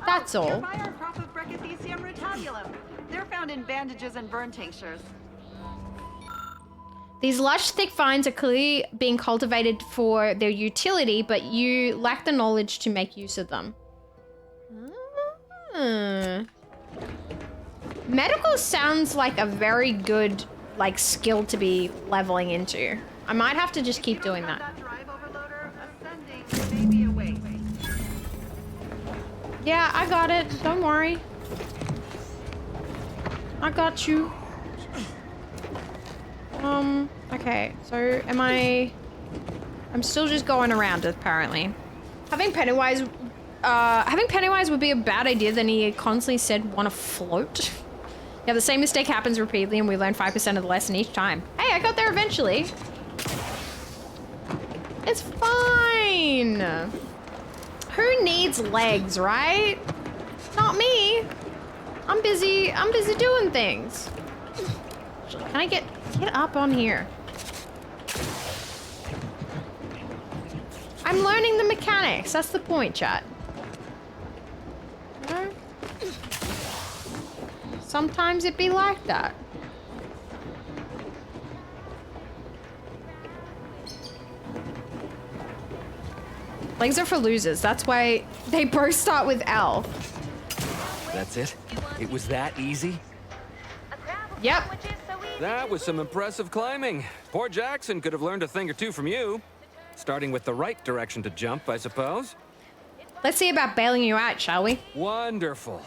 That's all. They're found in bandages and burn tinctures. These lush, thick vines are clearly being cultivated for their utility, but you lack the knowledge to make use of them. Medical sounds like a very good, skill to be leveling into. I might have to just keep doing that. Yeah, I got it. Don't worry. I got you. Okay, so I'm still just going around apparently. Having Pennywise would be a bad idea, then he constantly said wanna float. Yeah, the same mistake happens repeatedly and we learn 5% of the lesson each time. Hey, I got there eventually. It's fine. Who needs legs, right? Not me. I'm busy doing things. Can I get up on here? I'm learning the mechanics. That's the point, chat. You know? Sometimes it be like that. Legs are for losers. That's why they both start with L. That's it? It was that easy? Yep. That was some impressive climbing. Poor Jackson could have learned a thing or two from you. Starting with the right direction to jump, I suppose. Let's see about bailing you out, shall we? Wonderful.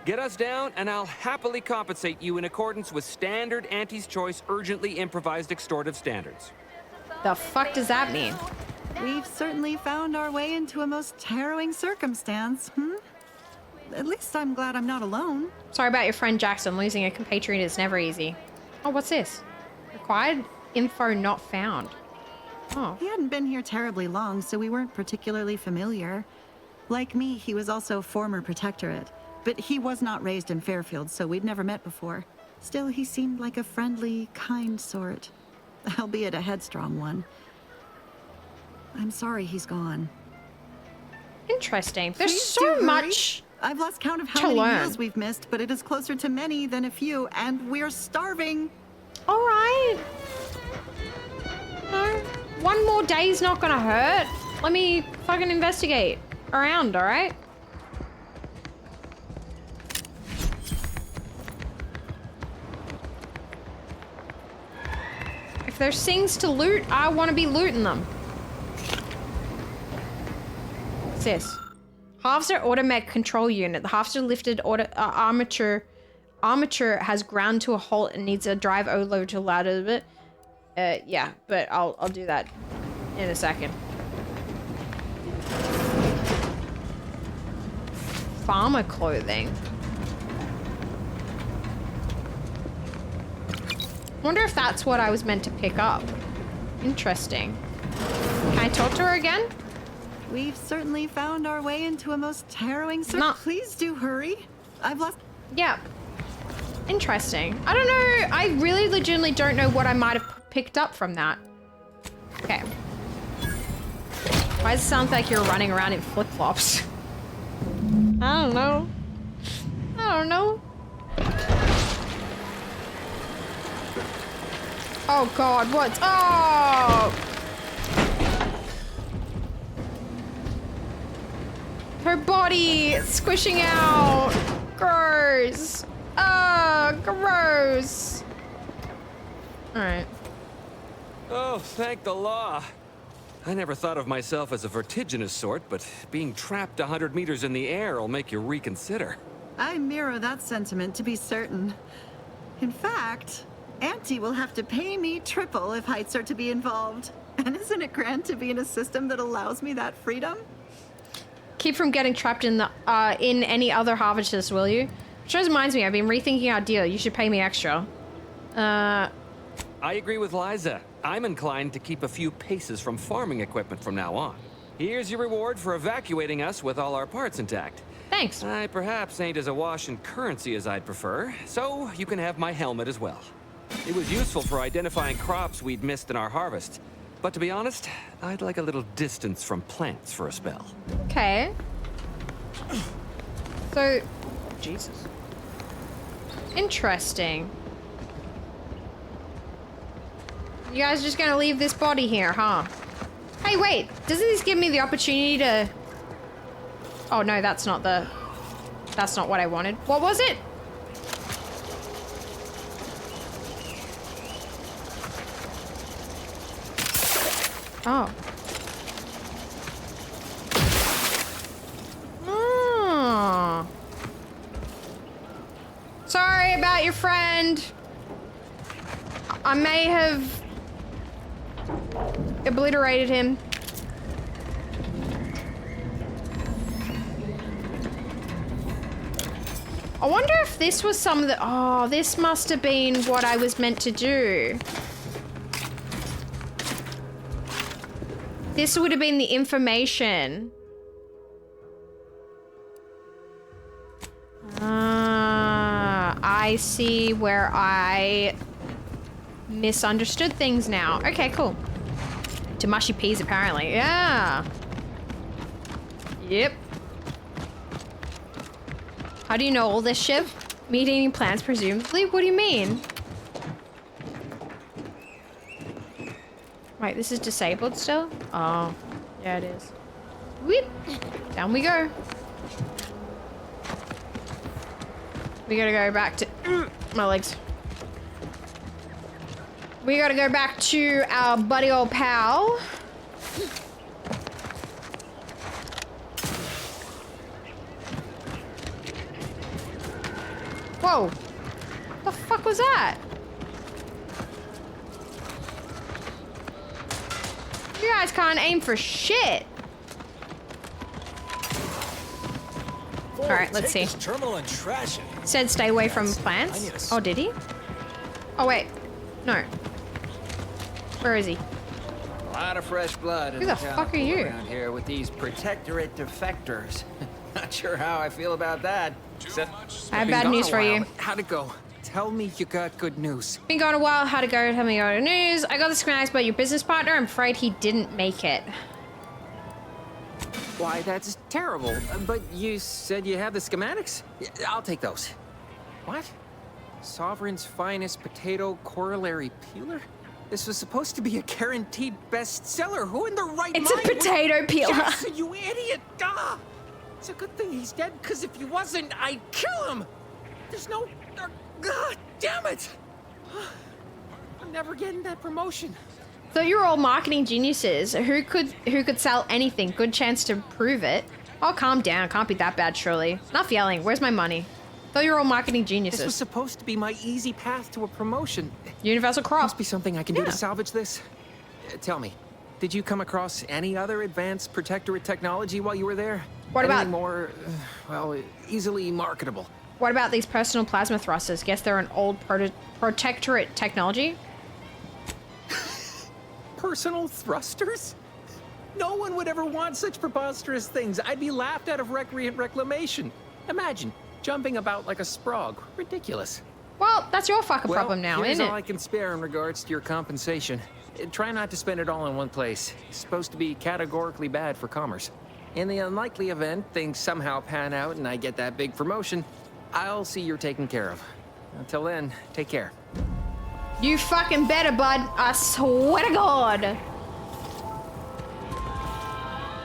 Get us down, and I'll happily compensate you in accordance with standard Auntie's Choice urgently improvised extortive standards. The fuck does that mean? We've certainly found our way into a most harrowing circumstance, At least I'm glad I'm not alone. Sorry about your friend Jackson. Losing a compatriot is never easy. Oh, what's this? Required info not found. Oh. He hadn't been here terribly long, so we weren't particularly familiar. Like me, he was also former protectorate, but he was not raised in Fairfield, so we'd never met before. Still, he seemed like a friendly, kind sort, albeit a headstrong one. I'm sorry he's gone. Interesting. There's Please so do much. I've lost count of how to many learn. meals we've missed, but it is closer to many than a few, and we're starving. All right. No, one more day's not gonna hurt. Let me fucking investigate around, all right? If there's things to loot, I want to be looting them. What's this? Harvester automatic control unit. The harvester lifted armature has ground to a halt and needs a drive overload to allow it a bit. Yeah, but I'll do that in a second. Farmer clothing. Wonder if that's what I was meant to pick up. Interesting. Can I talk to her again? We've certainly found our way into a most harrowing circumstance. Please do hurry. I've lost... Yeah. Interesting. I don't know. I really legitimately don't know what I might have picked up from that. Okay. Why does it sound like you're running around in flip-flops? I don't know. I don't know. Oh god, what? Oh! Her body squishing out. Gross. Oh, gross. All right. Oh, thank the law. I never thought of myself as a vertiginous sort, but being trapped 100 meters in the air will make you reconsider. I mirror that sentiment, to be certain. In fact, Auntie will have to pay me triple if heights are to be involved. And isn't it grand to be in a system that allows me that freedom? Keep from getting trapped in the in any other harvesters, will you? Which just reminds me, I've been rethinking our deal. You should pay me extra. I agree with Liza. I'm inclined to keep a few paces from farming equipment from now on. Here's your reward for evacuating us with all our parts intact. Thanks. I perhaps ain't as awash in currency as I'd prefer, so you can have my helmet as well. It was useful for identifying crops we'd missed in our harvest. But to be honest, I'd like a little distance from plants for a spell. Okay. So, Jesus. Interesting. You guys just gonna leave this body here, huh? Hey, wait. Doesn't this give me the opportunity to... Oh, no, that's not the... That's not what I wanted. What was it? Oh. Oh. Sorry about your friend. I may have obliterated him. I wonder if this was some of the... Oh, this must have been what I was meant to do. This would have been the information. I see where I misunderstood things now. Okay, cool. To mushy peas, apparently. Yeah. Yep. How do you know all this shit? Meat-eating plants, presumably? What do you mean? Wait, this is disabled still? Oh, yeah, it is. Whip! Down we go. We gotta go back to... my legs. We gotta go back to our buddy old pal. Whoa. The fuck was that? You guys can't aim for shit. All right, let's see. Terminal and trash it. Said stay away from plants. Oh, did he? Oh, wait. No. Where is he? A lot of fresh blood Who in the town fuck are you? around here with these protectorate defectors. Not sure how I feel about that. I have bad news for you. How'd it go? Tell me you got good news. Been gone a while. How'd it go? Tell me your news. I got the schematics about your business partner. I'm afraid he didn't make it. Why, that's terrible. But you said you had the schematics? Yeah, I'll take those. What? Sovereign's finest potato corollary peeler? This was supposed to be a guaranteed bestseller. Who in the right It's mind a potato peeler. Jackson, you idiot! Ah! It's a good thing he's dead, because if he wasn't, I'd kill him! There's no... God damn it! I'm never getting that promotion. So you're all marketing geniuses. Who could sell anything? Good chance to prove it. Oh, calm down. Can't be that bad, surely. Enough yelling. Where's my money? Thought you were all marketing geniuses. This was supposed to be my easy path to a promotion. Universal crop. Must be something I can do to salvage this. Tell me, did you come across any other advanced protectorate technology while you were there? What about- Anything more, well, easily marketable? What about these personal plasma thrusters? Guess they're an old protectorate technology? Personal thrusters? No one would ever want such preposterous things. I'd be laughed out of recreant reclamation. Imagine jumping about like a sprog. Ridiculous. Well, that's your fucking problem now, here's isn't all it? I can spare in regards to your compensation. Try not to spend it all in one place. It's supposed to be categorically bad for commerce. In the unlikely event things somehow pan out and I get that big promotion, I'll see you're taken care of. Until then, take care. You fucking better, bud. I swear to God.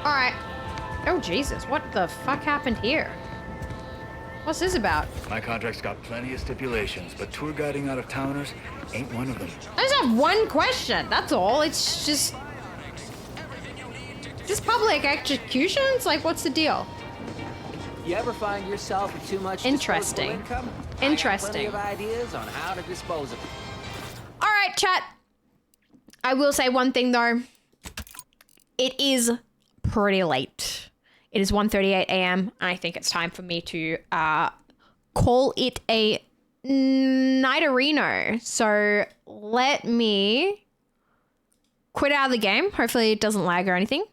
All right. Oh, Jesus. What the fuck happened here? What's this about? My contract's got plenty of stipulations, but tour guiding out of towners ain't one of them. I just have one question. That's all. It's just... Is this public executions? Like, what's the deal? You ever find yourself with too much Interesting. disposable income? Interesting. I got plenty of ideas on how to dispose of it. All right, chat. I will say one thing, though. It is pretty late. It is 1:38 a.m. I think it's time for me to call it a nighterino. So let me quit out of the game. Hopefully it doesn't lag or anything.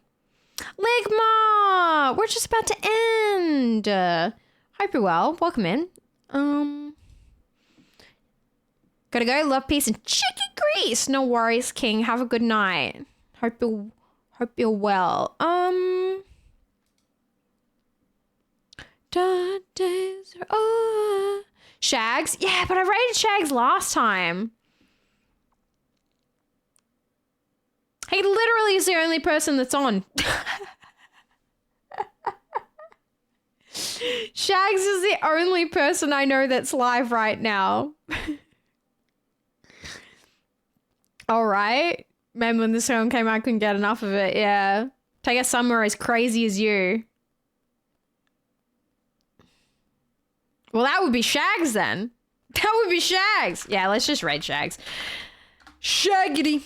Ligma! We're just about to end. Hope you're well. Welcome in. Gotta go. Love, peace, and chicken grease. No worries, King. Have a good night. Hope you're well. Days are over. Shags? Yeah, but I rated Shags last time. He literally is the only person that's on. Shags is the only person I know that's live right now. All right. Man, when this song came out, I couldn't get enough of it. Yeah. Take a summer as crazy as you. Well, that would be Shags then. That would be Shags. Yeah, let's just raid Shags. Shaggity.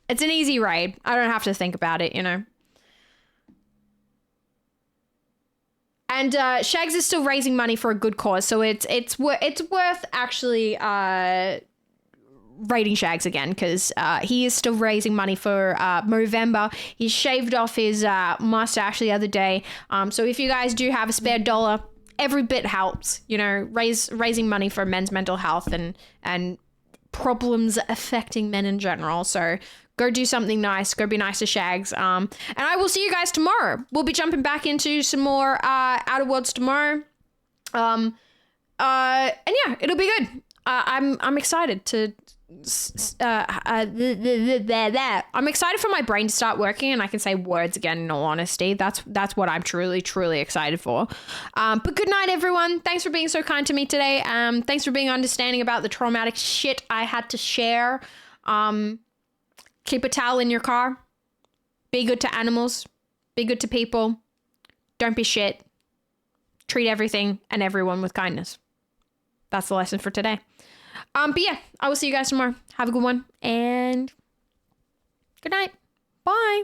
It's an easy raid. I don't have to think about it, you know. And Shags is still raising money for a good cause, so it's worth actually raiding Shags again, because he is still raising money for Movember. He shaved off his mustache the other day. So if you guys do have a spare dollar, every bit helps, you know, raising money for men's mental health and problems affecting men in general. So go do something nice. Go be nice to Shags. And I will see you guys tomorrow. We'll be jumping back into some more Outer Worlds tomorrow. And yeah, it'll be good. I'm excited to. I'm excited for my brain to start working and I can say words again. In all honesty, that's what I'm truly excited for. But good night, everyone. Thanks for being so kind to me today. Thanks for being understanding about the traumatic shit I had to share. Keep a towel in your car. Be good to animals. Be good to people. Don't be shit. Treat everything and everyone with kindness. That's the lesson for today. But yeah, I will see you guys tomorrow. Have a good one and good night. Bye.